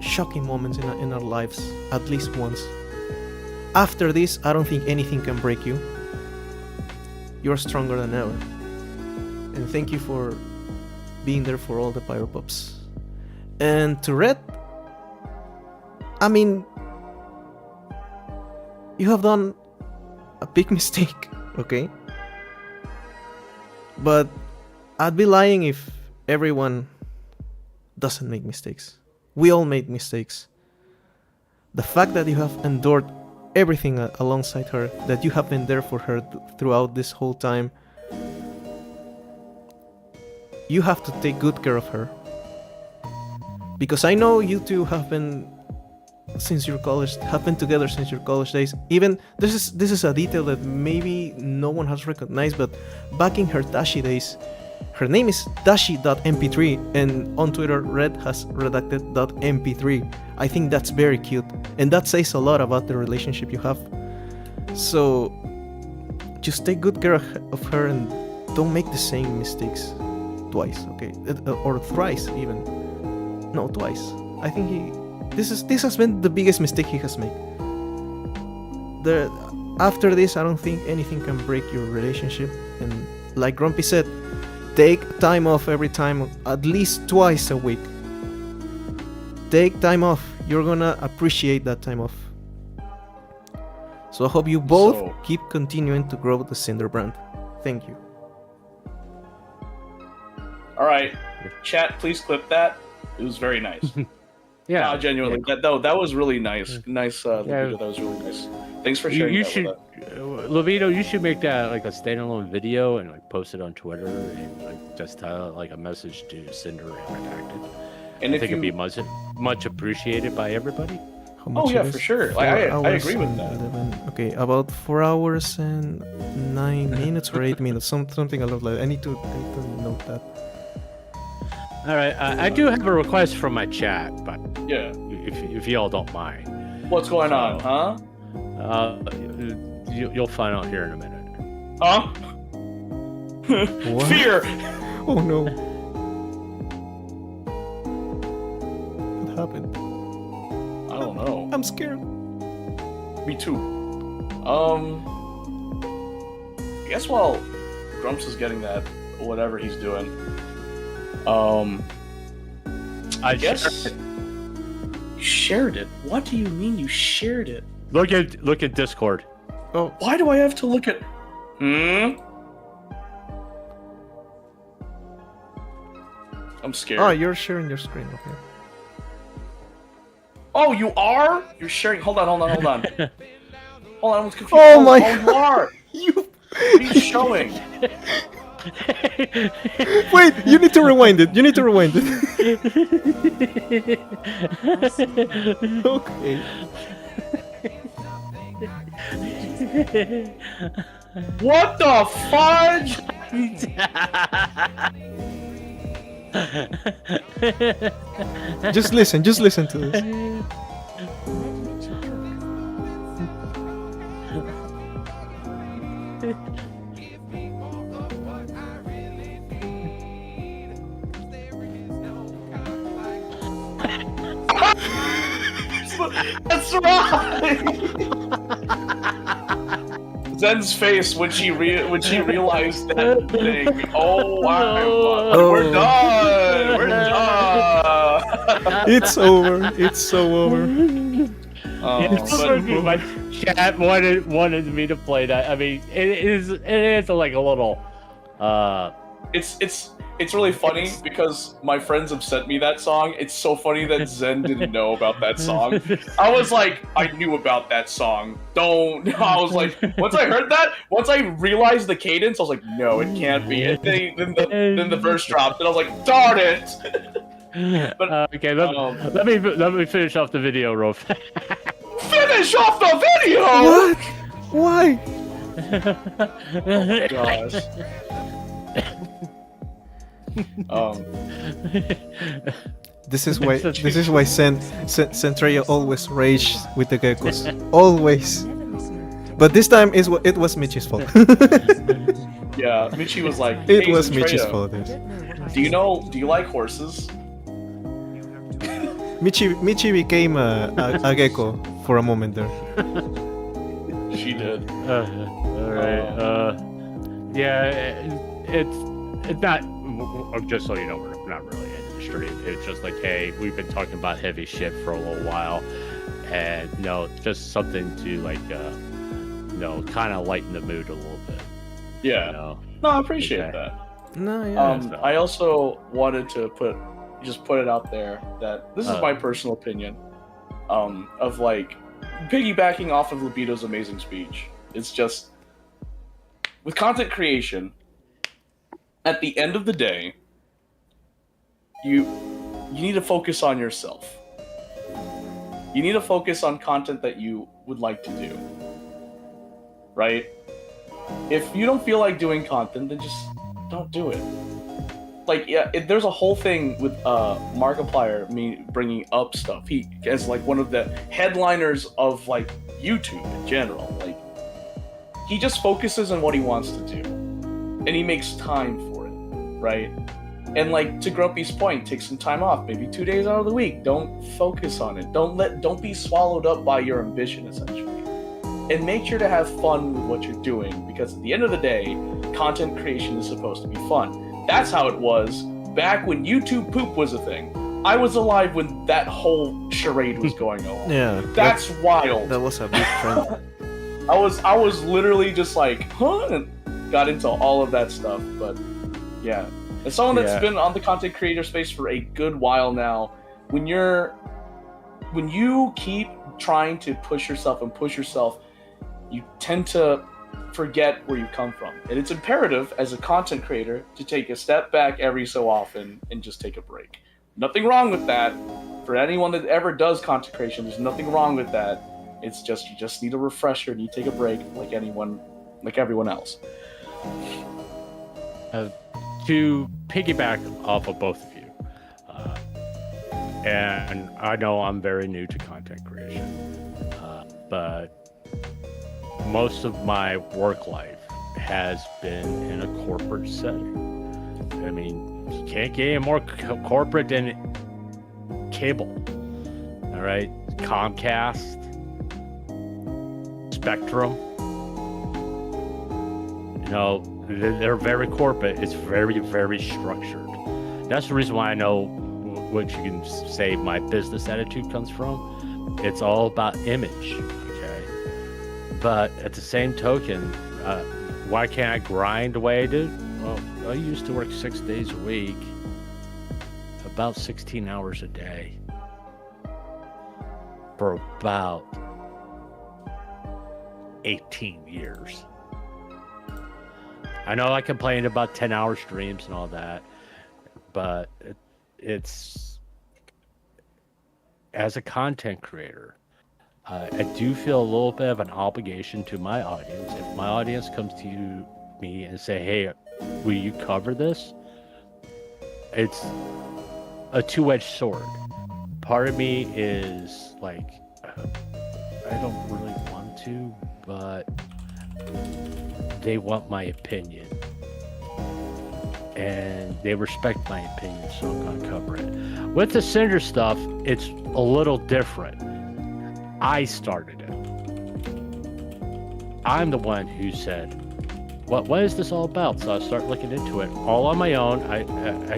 shocking moments in our lives, at least once. After this, I don't think anything can break you. You're stronger than ever. And thank you for being there for all the Pyro Pops. And to Red, I mean, you have done a big mistake, okay? But I'd be lying if everyone doesn't make mistakes. We all made mistakes. The fact that you have endured everything alongside her, that you have been there for her throughout this whole time, you have to take good care of her. Because I know you two have been together since your college days. Even this is a detail that maybe no one has recognized, but back in her Dashi days, her name is dashi.mp3, and on Twitter Red has redacted .mp3. I think that's very cute, and that says a lot about the relationship you have. So just take good care of her and don't make the same mistakes twice, okay? Or thrice even. No, twice. I think this has been the biggest mistake he has made. After this, I don't think anything can break your relationship. And like Grumpy said, take time off every time, at least twice a week. Take time off. You're gonna appreciate that time off. So I hope you both keep continuing to grow the Cinder brand. Thank you. Alright, chat, please clip that. It was very nice. Yeah, genuinely. yeah. That was really nice. Nice, Lobito, that was really nice. Thanks for sharing you that should, with us. Lobito, you should make that like a standalone video and like post it on Twitter and like just like a message to Cinder and Redacted. And I think it'd be much appreciated by everybody. Oh yeah, for sure. Like, I agree with that. 11, okay, about 4 hours and 9 minutes or 8 minutes, something along like that. I need to note that. All right, I do have a request from my chat, but yeah, if y'all don't mind. What's going on, huh? You'll find out here in a minute. Huh? Fear. Oh no. What happened? I don't know. I'm scared. Me too. I guess while Grumps is getting that, whatever he's doing, I guess you shared it. What do you mean you shared it? Look at Discord. Oh, why do I have to look at? I'm scared. oh, you're sharing your screen, okay. Oh, you are? You're sharing. Hold on. Hold on, I was confused. Oh my God. You are. What are you showing? Wait, you need to rewind it. Okay. What the fudge? Just listen to this. That's right. Zen's face when she realized that thing. Oh, we're done. We're done. It's over. It's so over. My chat wanted me to play that. I mean, it is like a little. It's really funny because my friends have sent me that song. It's so funny that Zen didn't know about that song. I was like, I knew about that song. Don't. I was like, once I heard that, once I realized the cadence, I was like, no, it can't be. And then the verse dropped, and I was like, darn it. But Okay, let me finish off the video real fast. finish off the video. What? Why? Oh, gosh. This is why Centralia always rage with the geckos. Always. But this time it was Michi's fault. Yeah, Michi was like, It hey, was Centralia, Michi's fault. Yes. Do you like horses? Michi became a gecko for a moment there. She did. All right. Yeah, it's not. Just so you know, we're not really in the street. It's just like, hey, we've been talking about heavy shit for a little while, and just something to like, kind of lighten the mood a little bit. Yeah. No, I appreciate that. No, yeah. I also wanted to put it out there that this is my personal opinion, of like piggybacking off of Lobito's amazing speech. It's just with content creation. At the end of the day, you need to focus on yourself. You need to focus on content that you would like to do. Right? If you don't feel like doing content, then just don't do it. Like, yeah, there's a whole thing with Markiplier me bringing up stuff. He as like one of the headliners of like YouTube in general. Like, he just focuses on what he wants to do, and he makes time for it, right? And like to Grumpy's point, take some time off, maybe 2 days out of the week. Don't focus on it. Don't be swallowed up by your ambition, essentially. And make sure to have fun with what you're doing, because at the end of the day, content creation is supposed to be fun. That's how it was back when YouTube poop was a thing. I was alive when that whole charade was going on. Yeah. That's wild. That was a big trend. I was literally just like, huh? And got into all of that stuff. But yeah. As someone that's been on the content creator space for a good while now, when you keep trying to push yourself, you tend to forget where you come from. And it's imperative as a content creator to take a step back every so often and just take a break. Nothing wrong with that. For anyone that ever does content creation, there's nothing wrong with that. It's just you just need a refresher and you take a break like everyone else. To piggyback off of both of you, and I know I'm very new to content creation, but most of my work life has been in a corporate setting. I mean, you can't get any more corporate than cable. All right, Comcast, Spectrum. They're very corporate. It's very, very structured. That's the reason why I know what you can say my business attitude comes from. It's all about image, okay? But at the same token, why can't I grind the way I do? Well, I used to work 6 days a week, about 16 hours a day, for about 18 years. I know I complained about 10-hour streams and all that, but it's as a content creator, I do feel a little bit of an obligation to my audience. If my audience comes to me and say, hey, will you cover this? it's a two-edged sword. Part of me is like, I don't really want to, but they want my opinion. And they respect my opinion, so I'm going to cover it. With the Cinder stuff, it's a little different. I started it. I'm the one who said, what is this all about? So I started looking into it all on my own. I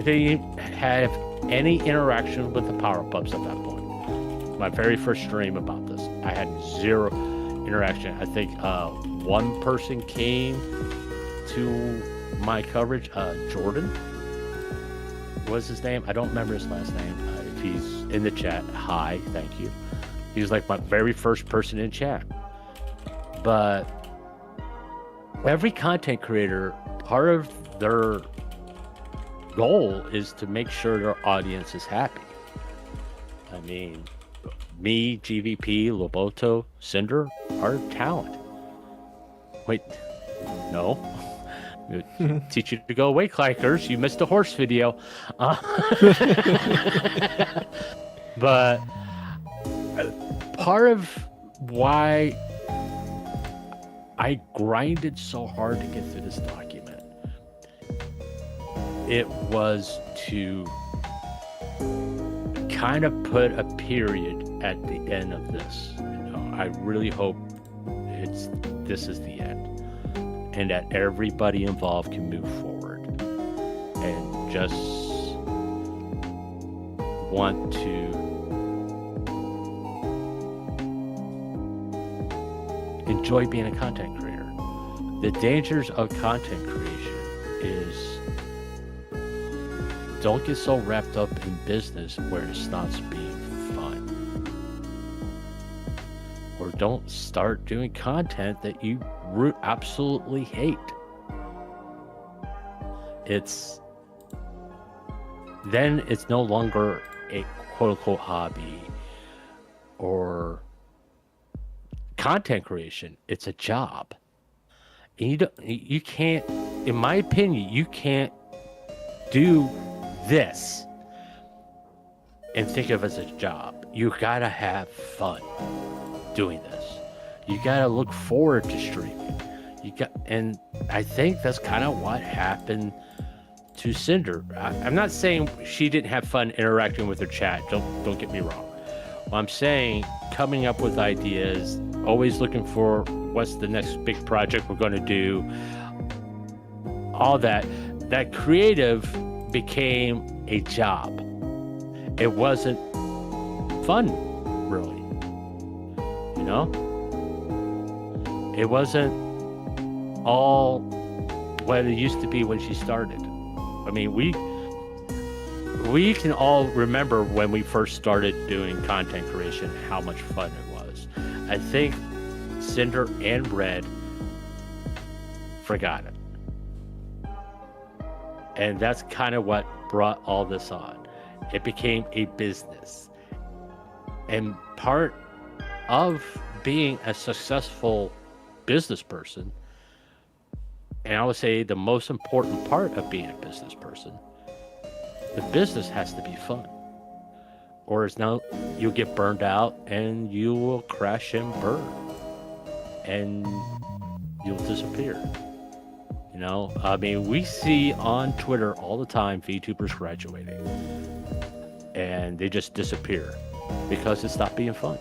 didn't even have any interaction with the power-ups at that point. My very first stream about this, I had zero interaction. I think one person came to my coverage, Jordan was his name. I don't remember his last name. If he's in the chat, hi, thank you. He was like my very first person in chat. But every content creator, part of their goal is to make sure their audience is happy. I mean, me, GVP, Lobito, Cinder are talent. Wait, no. Teach you to go away, clankers. You missed the horse video. But part of why I grinded so hard to get through this document, it was to kind of put a period at the end of this. You know, I really hope this is the end, and that everybody involved can move forward, and just want to enjoy being a content creator. The dangers of content creation is don't get so wrapped up in business where it stops being fun. Or don't start doing content that you absolutely hate. Then it's no longer a quote-unquote hobby or content creation. It's a job. And you can't, in my opinion, you can't do this and think of it as a job. You gotta have fun doing this. You gotta look forward to streaming. And I think that's kind of what happened to Cinder. I'm not saying she didn't have fun interacting with her chat. Don't get me wrong. Well, I'm saying coming up with ideas, always looking for what's the next big project we're going to do. All that creative became a job. It wasn't fun, really. You know? It wasn't all what it used to be when she started. I mean, we can all remember when we first started doing content creation, how much fun it was. I think Cinder and Red forgot it. And that's kind of what brought all this on. It became a business. And part of being a successful business person, and I would say the most important part of being a business person, the business has to be fun. Or it's now you'll get burned out and you will crash and burn. And you'll disappear. You know, I mean, we see on Twitter all the time VTubers graduating. And they just disappear because it stopped being fun.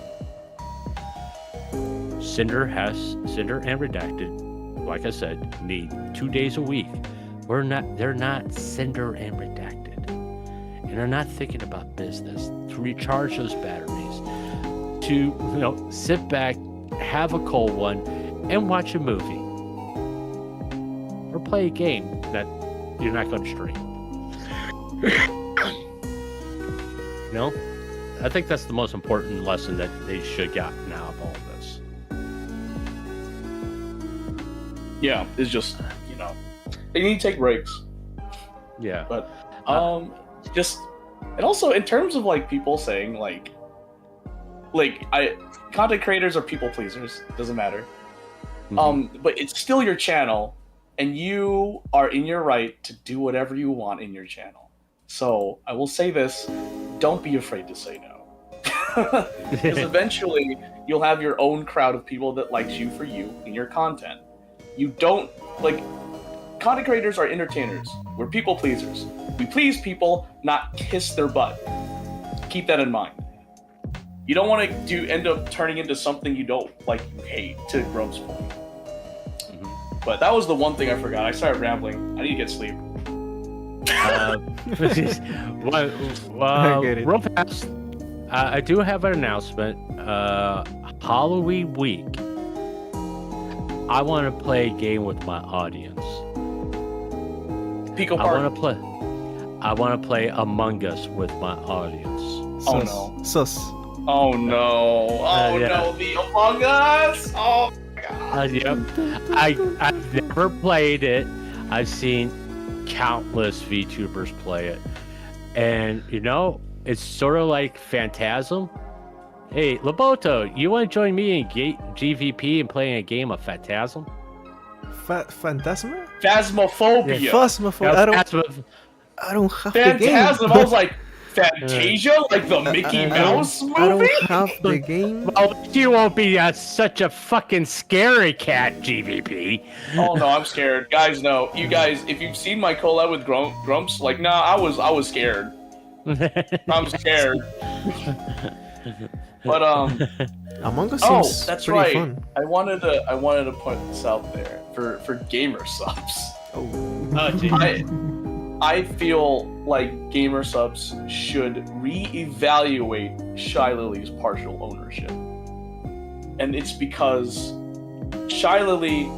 Cinder and Redacted, like I said, need 2 days a week. They're not Cinder and Redacted. And they're not thinking about business to recharge those batteries, to sit back, have a cold one, and watch a movie or play a game that you're not going to stream. I think that's the most important lesson that they should get out of all this. Yeah, it's just they need to take breaks. Yeah, but and also in terms of people saying content creators are people pleasers, doesn't matter. But it's still your channel and you are in your right to do whatever you want in your channel. So I will say this: don't be afraid to say no, because eventually you'll have your own crowd of people that likes you for you and your content. You don't like content creators are entertainers. We're people pleasers. We please people, not kiss their butt. Keep that in mind. You don't want to end up turning into something you don't like, you hate, to Grove's point. But that was the one thing I forgot. I started rambling. I need to get sleep. I get it. Real fast, I do have an announcement. Halloween week, I want to play a game with my audience. Pico I Park. want to play Among Us with my audience. Oh no. Sus. Oh no. Oh yeah. no. The Among Us. Oh my god. Yep. I've never played it. I've seen countless VTubers play it, and it's sort of like Phantasm. Hey, Lobito, you want to join me in GVP and playing a game of Phantasm? Phantasma? Phasmophobia. Yeah, Phasmophobia. I don't have the game. Phantasm. I was like, Fantasia, like the Mickey Mouse movie. I don't have the game. Well, you won't be such a fucking scary cat, GVP. Oh no, I'm scared, guys. No, you guys, if you've seen my collab with Grumps, like, nah, I was scared. I'm scared. But Among Us seems that's pretty right. fun. I wanted to put this out there for gamer subs. Oh. I feel like gamer subs should reevaluate Shy Lily's partial ownership. And it's because Shy Lily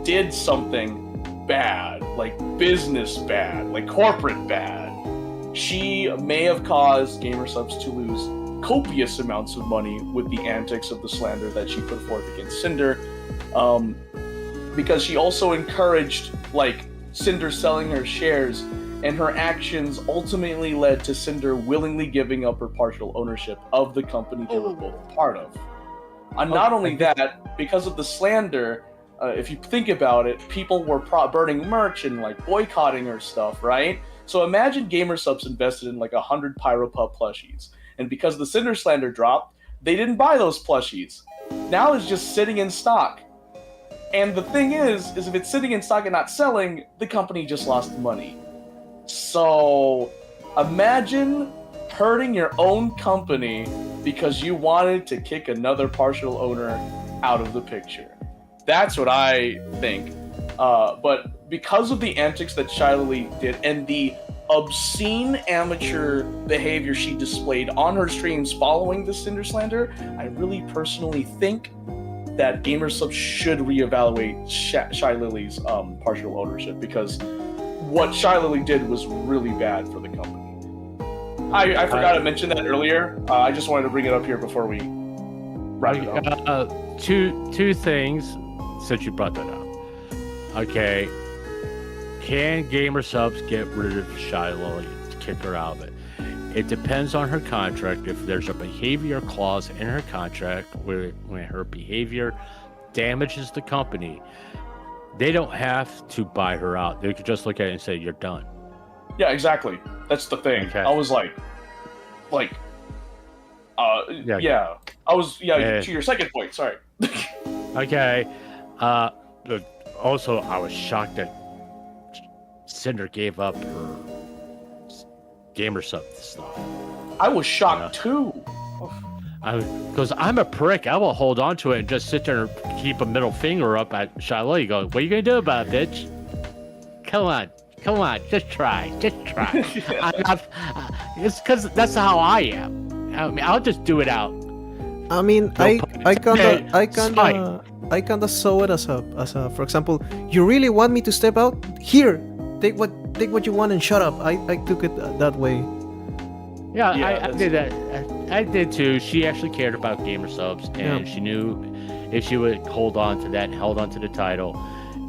did something bad, like business bad, like corporate bad. She may have caused gamer subs to lose copious amounts of money with the antics of the slander that she put forth against Cinder, because she also encouraged Cinder selling her shares, and her actions ultimately led to Cinder willingly giving up her partial ownership of the company they were both part of. And not only that, because of the slander, if you think about it, people were burning merch and boycotting her stuff, right? So imagine gamer subs invested in 100 Pyropup plushies, and because the Cinder slander dropped, they didn't buy those plushies. Now it's just sitting in stock. And the thing is if it's sitting in stock and not selling, the company just lost money. So imagine hurting your own company because you wanted to kick another partial owner out of the picture. That's what I think. But because of the antics that Shy Lily did and the obscene amateur behavior she displayed on her streams following the Cinder slander, I really personally think that gamer subs should reevaluate Shy Lily's partial ownership, because what Shy Lily did was really bad for the company. I forgot to mention that earlier. I just wanted to bring it up here before we wrap it up. Two things since you brought that up. Okay, can gamer subs get rid of Shy Lily, kick her out of it? It depends on her contract. If there's a behavior clause in her contract where when her behavior damages the company, they don't have to buy her out. They could just look at it and say, you're done. Yeah, exactly. That's the thing. Okay. I was to your second point, sorry. Okay. Also, I was shocked that Cinder gave up her gamer sub stuff. I was shocked too. Because I'm a prick. I will hold on to it and just sit there and keep a middle finger up at Shy Lily going, what are you going to do about it, bitch? Come on, just try. It's because that's how I am. I mean, I'll just do it out. I mean, I kinda saw it as a for example, you really want me to step out? Here, take what you want and shut up. I took it that way. Yeah, I did that. I did too. She actually cared about gamer subs, and she knew if she would hold on to that and held on to the title,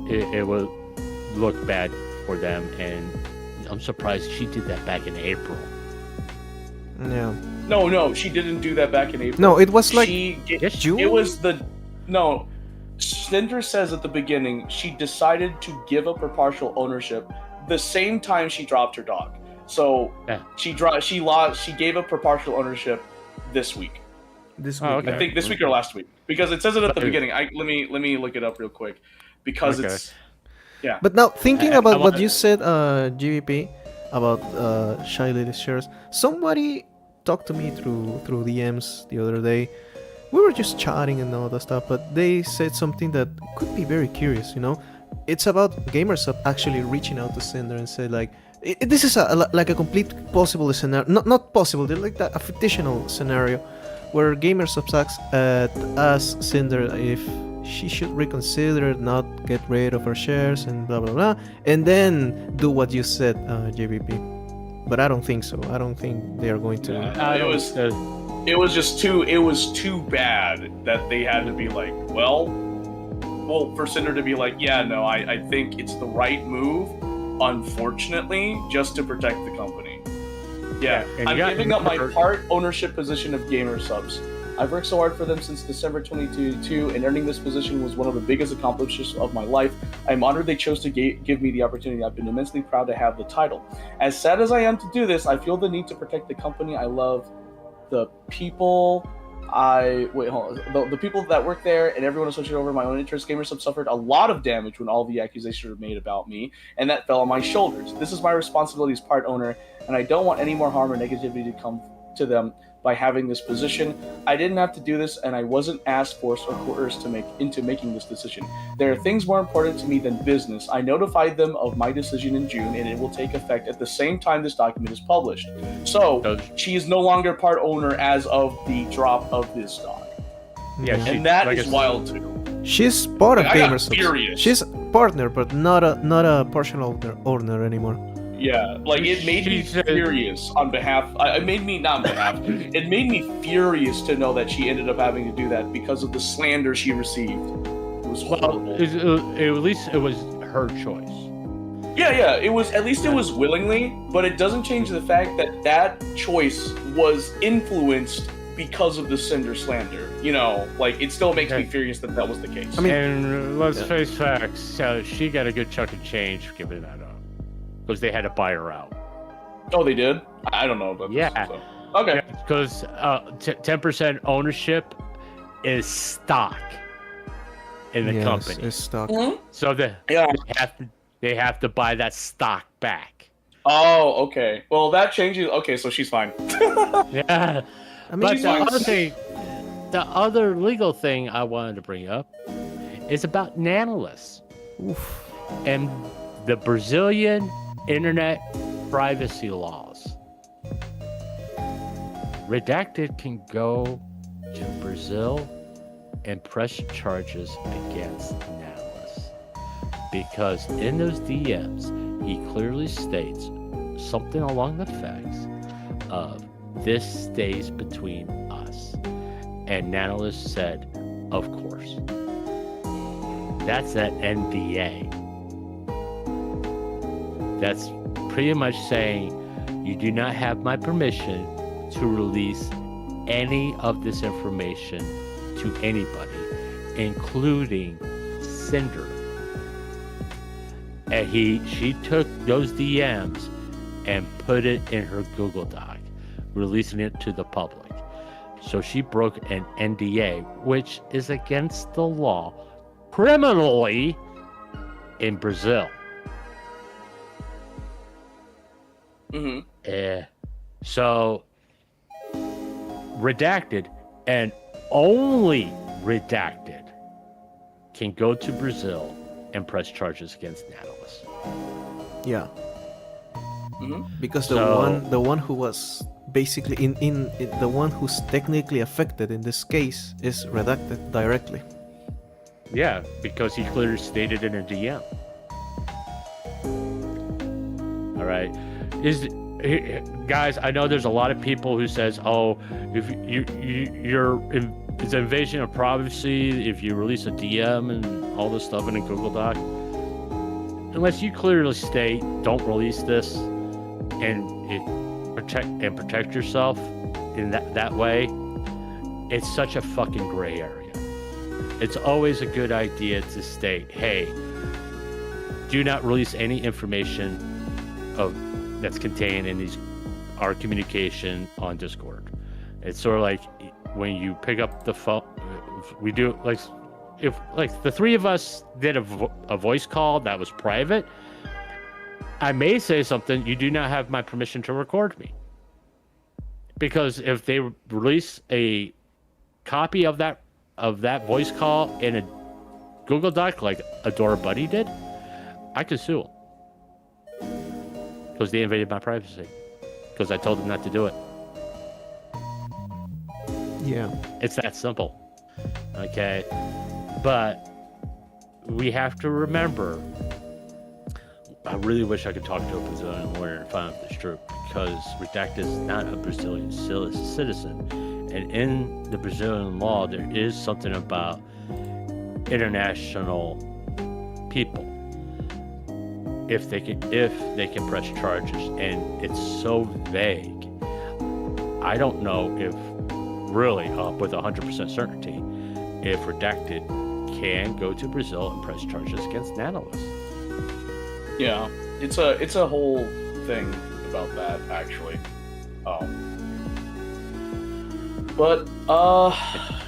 it would look bad for them. And I'm surprised she did that back in April. Yeah. No, she didn't do that back in April. No, it was June. It was Cinder says at the beginning she decided to give up her partial ownership the same time she dropped her dog. So Yeah. she gave up her partial ownership this week. This Oh, week. okay. I think this week or last week, because it says it at the So- beginning. Let me look it up real quick, because Okay. it's yeah. But now thinking I about what want- you said, GVP, about Shy Lady shares, somebody talked to me through DMs the other day. We were just chatting and all that stuff, but they said something that could be very curious. It's about GamerSub actually reaching out to Cinder and say like, this is like a complete possible scenario, not possible, they're like a fictional scenario, where GamerSub asks Cinder if she should reconsider not get rid of her shares and blah blah blah, and then do what you said, JVP. But I don't think so. I don't think they are going to. It was just too bad that they had to be like, well, for Cinder to be like, yeah, no, I think it's the right move, unfortunately, just to protect the company. Yeah, and I'm you got- giving up my part ownership position of GamerSubs. I've worked so hard for them since December 2022, and earning this position was one of the biggest accomplishments of my life. I'm honored they chose to give me the opportunity. I've been immensely proud to have the title. As sad as I am to do this, I feel the need to protect the company I love, the people the people that work there, and everyone associated over my own interests. GamerSub suffered a lot of damage when all the accusations were made about me, and that fell on my shoulders. This is my responsibility as part owner, and I don't want any more harm or negativity to come to them by having this position. I didn't have to do this, and I wasn't asked, forced, or coerced into making this decision. There are things more important to me than business. I notified them of my decision in June, and it will take effect at the same time this document is published. So, she is no longer part owner as of the drop of this doc. Yeah, And that is wild too. She's part of I got GamerSub. furious. She's partner, but not a partial owner anymore. Yeah, like it made me furious on behalf. It made me not on behalf. It made me furious to know that she ended up having to do that because of the slander she received. It was horrible. At least it was her choice. Yeah. It was at least it was willingly, but it doesn't change the fact that that choice was influenced because of the Cinder slander. Like it still makes me furious that that was the case. I mean, and let's face facts. She got a good chunk of change giving that up. Because they had to buy her out. Oh, they did? I don't know about this. Yeah. So. Okay. Because 10% ownership is stock in the company. It's stock. Mm-hmm. So they have to buy that stock back. Oh, okay. Well, that changes. Okay, so she's fine. Yeah. I mean, But the other legal thing I wanted to bring up is about nanoliths. Oof. And the Brazilian internet privacy laws. Redacted can go to Brazil and press charges against Natalist because in those DMs he clearly states something along the effects of this stays between us, and Natalist said, of course. That's that NDA. That's pretty much saying you do not have my permission to release any of this information to anybody, including Cinder. And she took those DMs and put it in her Google Doc, releasing it to the public. So she broke an NDA, which is against the law criminally in Brazil. Mm-hmm. So redacted and only redacted can go to Brazil and press charges against Natalist. Yeah. Mm-hmm. Because the one who was basically in the one who's technically affected in this case is redacted directly. Yeah, because he clearly stated in a DM. All right. Guys, I know there's a lot of people who says, "Oh, if it's an invasion of privacy if you release a DM and all this stuff in a Google Doc." Unless you clearly state, "Don't release this," and protect yourself in that way, it's such a fucking gray area. It's always a good idea to state, "Hey, do not release any information of that's contained in our communication on Discord. It's sort of like when you pick up the phone, we do like if like the three of us did a voice call that was private, I may say something. You do not have my permission to record me, because if they release a copy of that voice call in a Google Doc like Adora Buddy did, I could sue them because they invaded my privacy because I told them not to do it. Yeah. It's that simple. Okay. But we have to remember, I really wish I could talk to a Brazilian lawyer and find out if it's true, because Redacted is not a Brazilian citizen. And in the Brazilian law, there is something about international people. If they can press charges, and it's so vague. I don't know if really with 100% certainty if Redacted can go to Brazil and press charges against analysts. Yeah, it's a whole thing about that actually.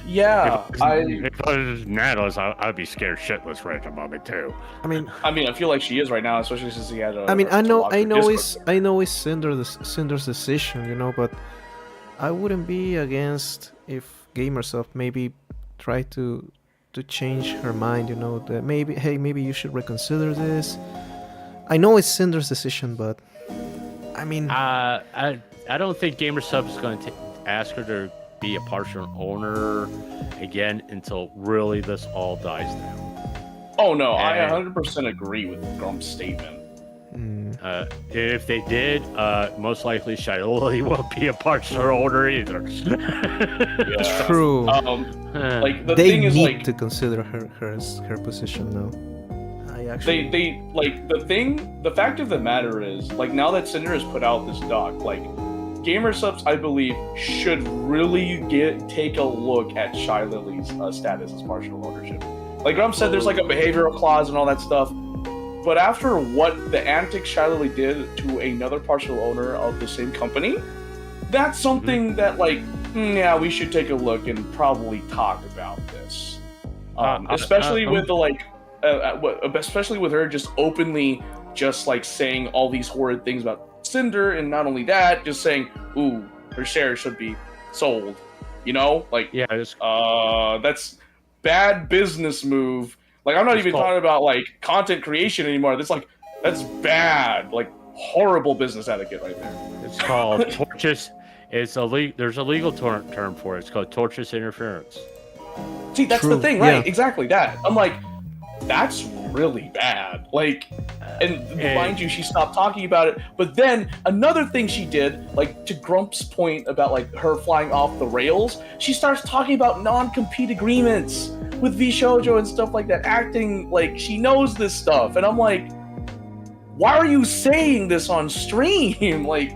Yeah, if I was an analyst, I'd be scared shitless right at the moment too. I mean, I feel like she is right now, especially since he had. I know it's Cinder's decision, you know, but I wouldn't be against if Gamersoft maybe try to change her mind, you know, that maybe you should reconsider this. I know it's Cinder's decision, but I mean, I don't think Gamersoft is going to ask her to be a partial owner again until really this all dies down. Oh no, I 100% agree with Grump's statement. If they did, most likely Shiley won't be a partial owner either. Yeah. True. Like the they thing is, need like, to consider her position now. They like the fact of the matter is, like, now that Cinder has put out this doc, like, Gamersubs, I believe, should really take a look at Shy Lily's status as partial ownership. Like Grump said, there's like a behavioral clause and all that stuff. But after what the antics Shy Lily did to another partial owner of the same company, that's something that, like, yeah, we should take a look and probably talk about this. Especially with the, like, especially with her just openly just, like, saying all these horrid things about Cinder, and not only that, just saying, ooh, her shares should be sold. You know? Like, yeah, that's bad business move. Like, I'm not even talking about, like, content creation anymore. That's bad. Like, horrible business etiquette right there. It's called tortious. There's a legal term for it. It's called tortious interference. See, that's the thing, right? Yeah. Exactly that. I'm like, that's really bad. Like, and mind you, she stopped talking about it. But then another thing she did, like, to Grump's point about, like, her flying off the rails, she starts talking about non-compete agreements with VShojo and stuff like that, acting like she knows this stuff. And I'm like, why are you saying this on stream? Like,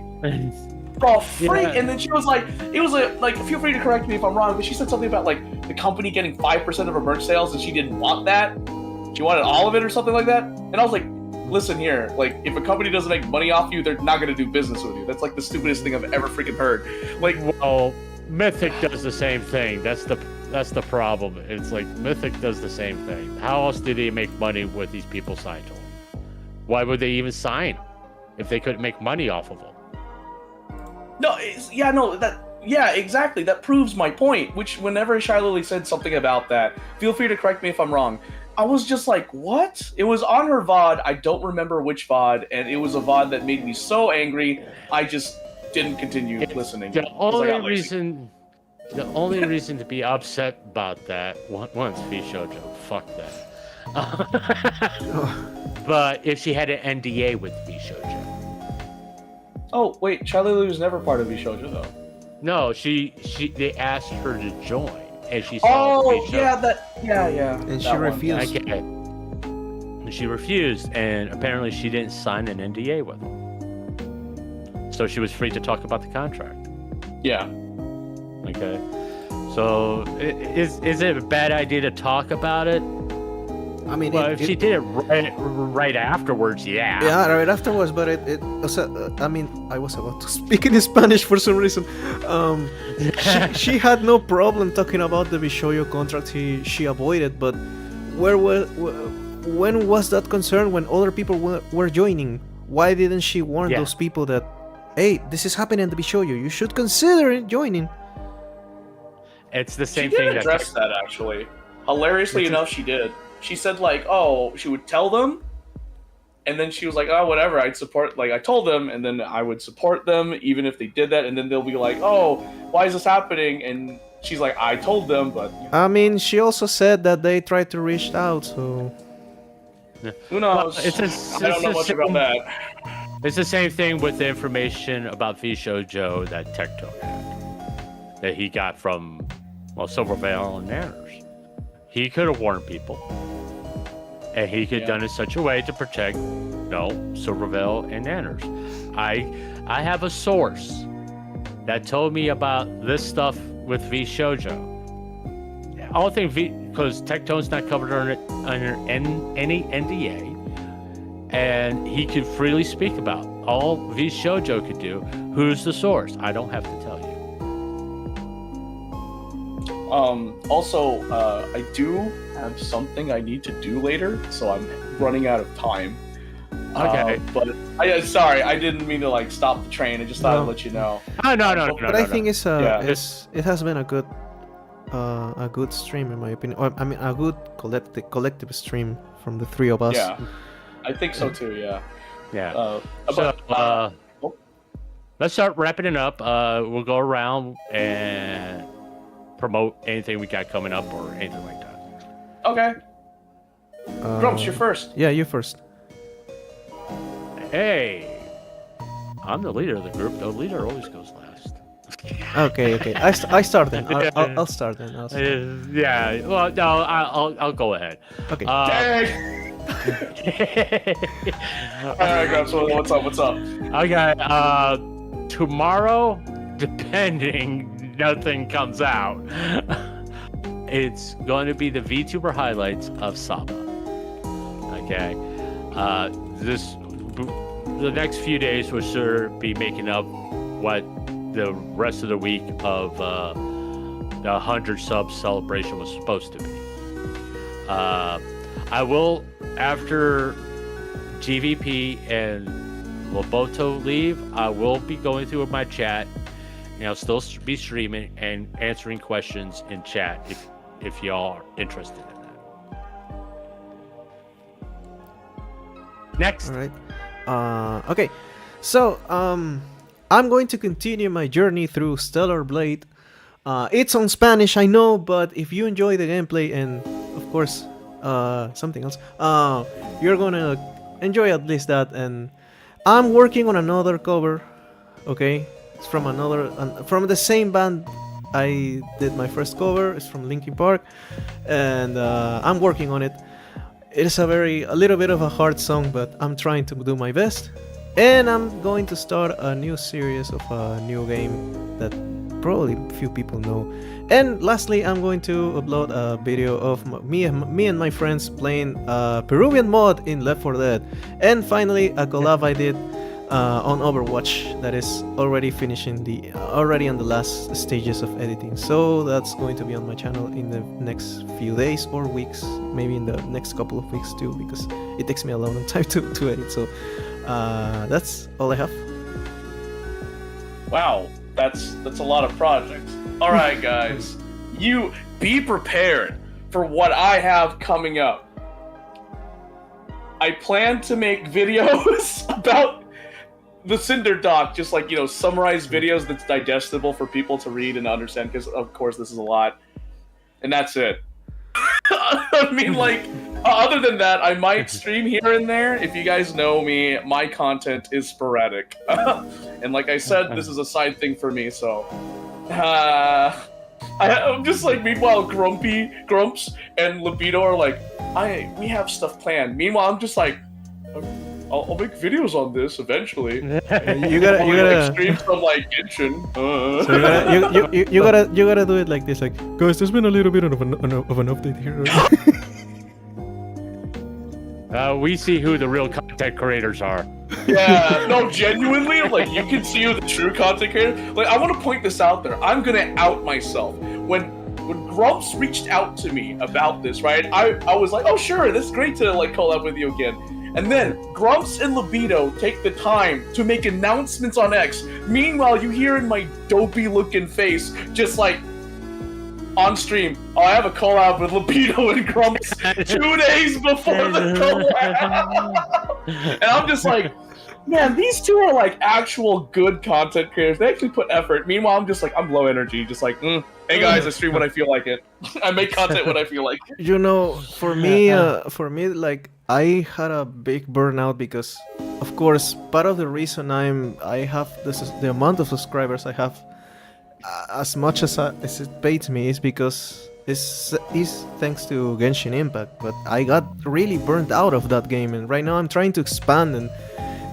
oh, freak. Yeah. And then she was like, feel free to correct me if I'm wrong, but she said something about, like, the company getting 5% of her merch sales, and she didn't want that. She wanted all of it or something like that. And I was like, listen here, like, if a company doesn't make money off you, they're not going to do business with you. That's, like, the stupidest thing I've ever freaking heard. Like, well, Mythic does the same thing. That's the problem. It's like Mythic does the same thing. How else do they make money with these people signed to them? Why would they even sign if they couldn't make money off of them? Yeah, exactly. That proves my point. Which, whenever Shy Lily said something about that, feel free to correct me if I'm wrong, I was just like, what? It was on her VOD. I don't remember which VOD, and it was a VOD that made me so angry, I just didn't continue listening. The only reason to be upset about that, once VShojo, fuck that. But if she had an NDA with VShojo. Oh, wait, Shy Lily was never part of VShojo, though. No, they asked her to join. And she saw and she refused. Okay. And she refused, and apparently she didn't sign an NDA with them. So she was free to talk about the contract. Yeah. Okay. So is it a bad idea to talk about it? I mean, Well, if she did it right afterwards, yeah. Yeah, right afterwards, but it also, I mean, I was about to speak in Spanish for some reason. She had no problem talking about the Bishoyo contract she avoided, but when was that concern when other people were joining? Why didn't she warn those people that, hey, this is happening in the Bishoyo, you should consider joining? It's the same she thing. She did address that, actually. Hilariously enough, she did. She said, like, oh, she would tell them, and then she was like, oh, whatever, I'd support, like, I told them, and then I would support them, even if they did that, and then they'll be like, oh, why is this happening? And she's like, I told them, but... I mean, she also said that they tried to reach out, so... Who knows? Well, I don't know much about that. It's the same thing with the information about Vishojo that Tecto had, that he got from, well, Silvervale and Manners. He could have warned people, and he could have done it in such a way to protect, Silvervale and Nanners. I have a source that told me about this stuff with V Shoujo. I don't think because Tectone's not covered under any NDA, and he could freely speak about all V Shoujo could do. Who's the source? I don't have to tell you. Also, I do have something I need to do later, so I'm running out of time. Okay. But sorry, I didn't mean to like stop the train. I just thought I'd let you know. Oh, no. But I think it has been a good stream in my opinion. Or, I mean, a good collective stream from the three of us. Yeah, I think so too. Yeah. Yeah. So, let's start wrapping it up. We'll go around and promote anything we got coming up or anything like that. Okay. Grumps, you're first. Yeah, you first. Hey, I'm the leader of the group. The leader always goes last. Okay. I start then. I'll start then. Yeah. Well, no, I'll go ahead. Okay. Dang! Alright, Grumps, what's up? Okay. Tomorrow, depending nothing comes out, it's going to be the VTuber highlights of Saba. Okay. The next few days will sure be making up what the rest of the week of the 100 sub celebration was supposed to be. I will, after GVP and Lobito leave, I will be going through my chat, and I'll still be streaming and answering questions in chat if y'all are interested in that. Next. All right. Okay, so I'm going to continue my journey through Stellar Blade. It's on Spanish, I know, but if you enjoy the gameplay and, of course, something else, you're gonna enjoy at least that. And I'm working on another cover. Okay, it's from from the same band I did my first cover. It's from Linkin Park, and I'm working on it. It is a little bit of a hard song, but I'm trying to do my best. And I'm going to start a new series of a new game that probably few people know. And lastly, I'm going to upload a video of me and my friends playing Peruvian mod in Left 4 Dead. And finally, a collab I did on Overwatch that is already already on the last stages of editing. So that's going to be on my channel in the next few days or weeks, maybe in the next couple of weeks too, because it takes me a long time to edit. So that's all I have. Wow, that's a lot of projects. All right, guys, you be prepared for what I have coming up. I plan to make videos about the Cinder Doc, just like, summarized videos that's digestible for people to read and understand, because of course this is a lot, and that's it. I mean, like, other than that, I might stream here and there. If you guys know me, my content is sporadic. And like I said, this is a side thing for me, so... I'm just like, meanwhile, Grumps, and Lobito are like, we have stuff planned. Meanwhile, I'm just like, I'll make videos on this eventually. You gotta stream some like genshin. So you gotta do it like this, like, guys, there's been a little bit of an update here. We see who the real content creators are. Yeah, no, genuinely, like, you can see who the true content creator. Like, I want to point this out there. I'm gonna out myself. When Grumps reached out to me about this, right? I was like, oh sure, this is great to like collab with you again. And then Grumps and Lobito take the time to make announcements on X. Meanwhile, you hear in my dopey looking face, just like on stream, oh, I have a collab with Lobito and Grumps 2 days before the collab. And I'm just like, man, these two are like actual good content creators. They actually put effort. Meanwhile, I'm just like, I'm low energy, just like, hey guys, I stream when I feel like it. I make content when I feel like it. You know, for me, like, I had a big burnout because, of course, part of the reason I have the amount of subscribers I have, as much as it pays me, is because is thanks to Genshin Impact. But I got really burnt out of that game, and right now I'm trying to expand, and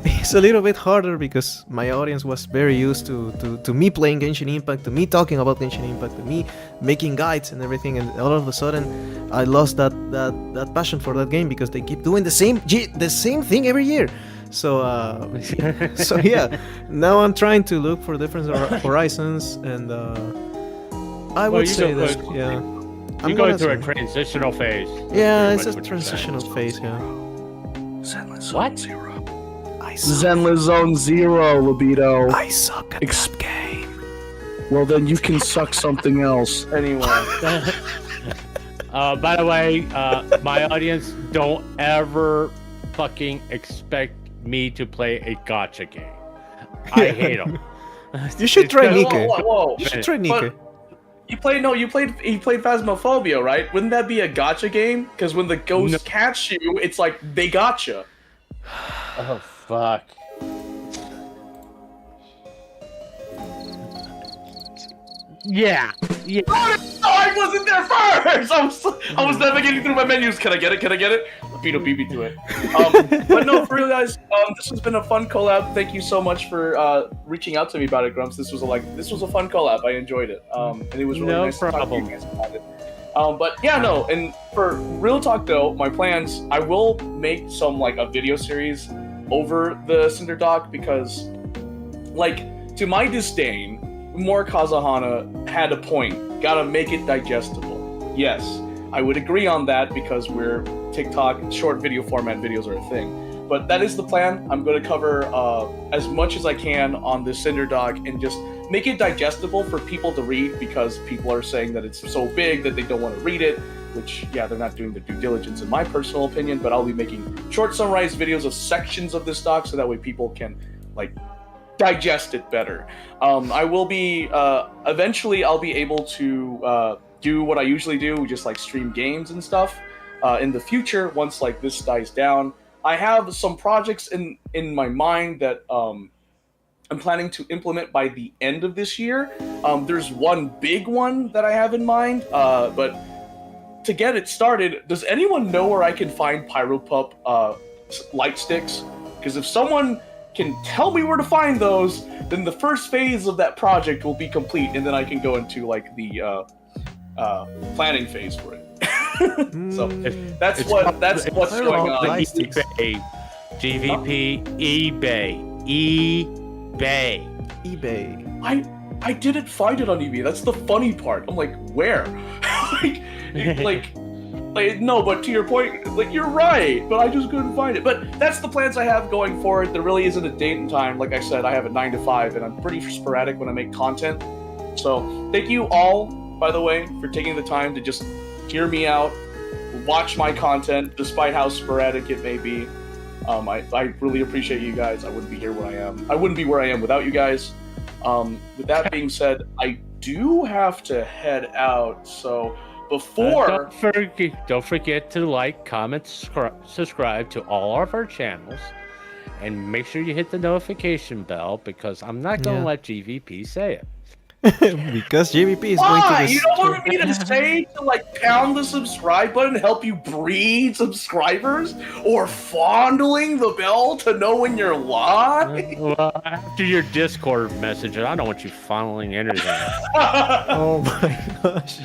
it's a little bit harder because my audience was very used to me playing Genshin Impact, to me talking about Genshin Impact, to me making guides and everything, and all of a sudden I lost that passion for that game because they keep doing the same thing every year. So so yeah, now I'm trying to look for different horizons, and I would say that I'm going through a transitional phase. Yeah, it's a transitional phase. Yeah. What? Zenless Zone Zero, Lobito. I suck at that game. Well, then you can suck something else. Anyway. By the way, my audience, don't ever fucking expect me to play a gacha game. I hate them. You should try Nike. Whoa. You should try Nike. You played Phasmophobia, right? Wouldn't that be a gacha game? Because when the ghosts catch you, it's like they gotcha. Oh fuck. Yeah. Oh, I wasn't there first! I was navigating through my menus. Can I get it? Lobito beat me to it. But no, for real, guys, this has been a fun collab. Thank you so much for reaching out to me about it, Grumps. This was a fun collab. I enjoyed it. And it was really nice to talk to you guys about it. But yeah, no, and for real talk though, my plans, I will make some like a video series over the Cinder Dock because, like, to my disdain, More Kazahana had a point. Gotta make it digestible. Yes, I would agree on that because we're TikTok, short video format videos are a thing. But that is the plan. I'm going to cover as much as I can on the Cinder Dock and just make it digestible for people to read because people are saying that it's so big that they don't want to read it, which, yeah, they're not doing their due diligence in my personal opinion, but I'll be making short summarized videos of sections of this doc so that way people can, like, digest it better. I will be, eventually I'll be able to do what I usually do, just like stream games and stuff in the future once like this dies down. I have some projects in my mind that I'm planning to implement by the end of this year. There's one big one that I have in mind, but to get it started, does anyone know where I can find Pyropup light sticks? Because if someone can tell me where to find those, then the first phase of that project will be complete, and then I can go into like the planning phase for it. So that's what's going on. eBay, GVP, eBay. I didn't find it on eBay. That's the funny part. I'm like, where? like, no, but to your point, like, you're right, but I just couldn't find it. But that's the plans I have going forward. There really isn't a date and time. Like I said, I have a 9 to 5, and I'm pretty sporadic when I make content. So thank you all, by the way, for taking the time to just hear me out, watch my content, despite how sporadic it may be. I really appreciate you guys. I wouldn't be here where I am. I wouldn't be where I am without you guys. With that being said, I do have to head out, so before... don't forget to like, comment, subscribe to all of our channels, and make sure you hit the notification bell, because I'm not going to let GVP say it. Because GVP is going to... You don't want me to say to, like, pound the subscribe button, help you breed subscribers? Or fondling the bell to know when you're live? Well, after your Discord message, I don't want you fondling anything. Oh my gosh.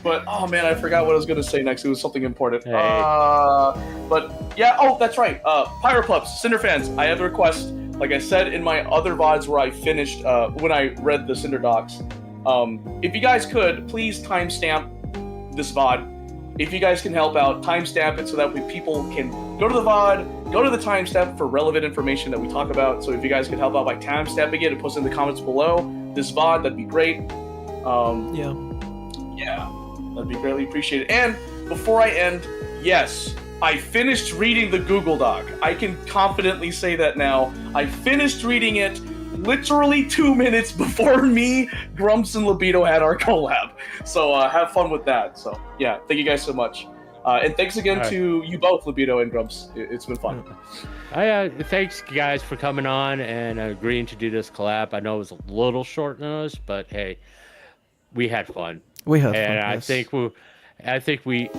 But oh man, I forgot what I was gonna say next. It was something important. Hey. But yeah. Oh, that's right. Pyropups, Cinder fans. I have a request. Like I said in my other VODs where I finished when I read the Cinder docs. If you guys could please timestamp this VOD. If you guys can help out, timestamp it so that people can go to the VOD, go to the timestamp for relevant information that we talk about. So if you guys could help out by timestamping it and post in the comments below this VOD, that'd be great. Yeah, that'd be greatly appreciated. And before I end, yes, I finished reading the Google Doc. I can confidently say that now. I finished reading it literally 2 minutes before me, Grumps, and Lobito had our collab. So have fun with that. So yeah, thank you guys so much. And thanks again to you both, Lobito and Grumps. It's been fun. Thanks, guys, for coming on and agreeing to do this collab. I know it was a little short notice, but hey, we had fun. We have fun, and I yes. think we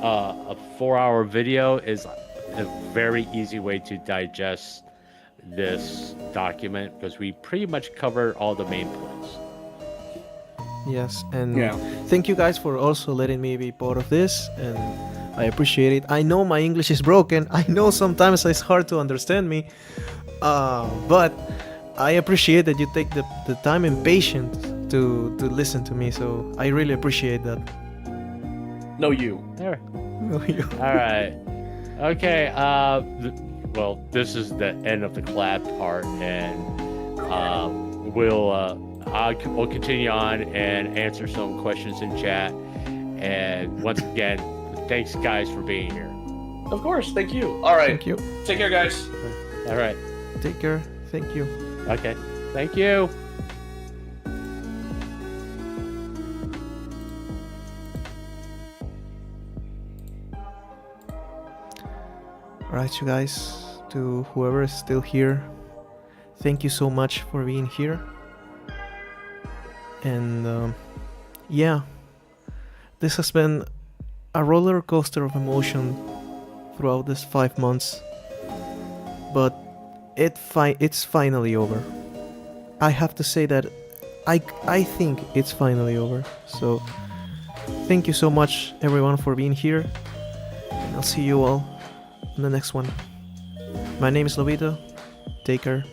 a 4-hour video is a very easy way to digest this document because we pretty much covered all the main points. Yes, and thank you guys for also letting me be part of this, and I appreciate it. I know my English is broken. I know sometimes it's hard to understand me, but I appreciate that you take the time and patience to listen to me. So I really appreciate that. No, you. There. No, you. All right. Okay. Well, this is the end of the collab part, and we'll continue on and answer some questions in chat. And once again, thanks guys for being here. Of course, thank you. All right. Thank you. Take care, guys. All right. Take care. Thank you. Okay. Thank you. Alright, you guys, to whoever is still here, thank you so much for being here. And yeah, this has been a roller coaster of emotion throughout this 5 months, but it's finally over. I have to say that I think it's finally over. So thank you so much everyone for being here, and I'll see you all in the next one. My name is Lobito. Take care.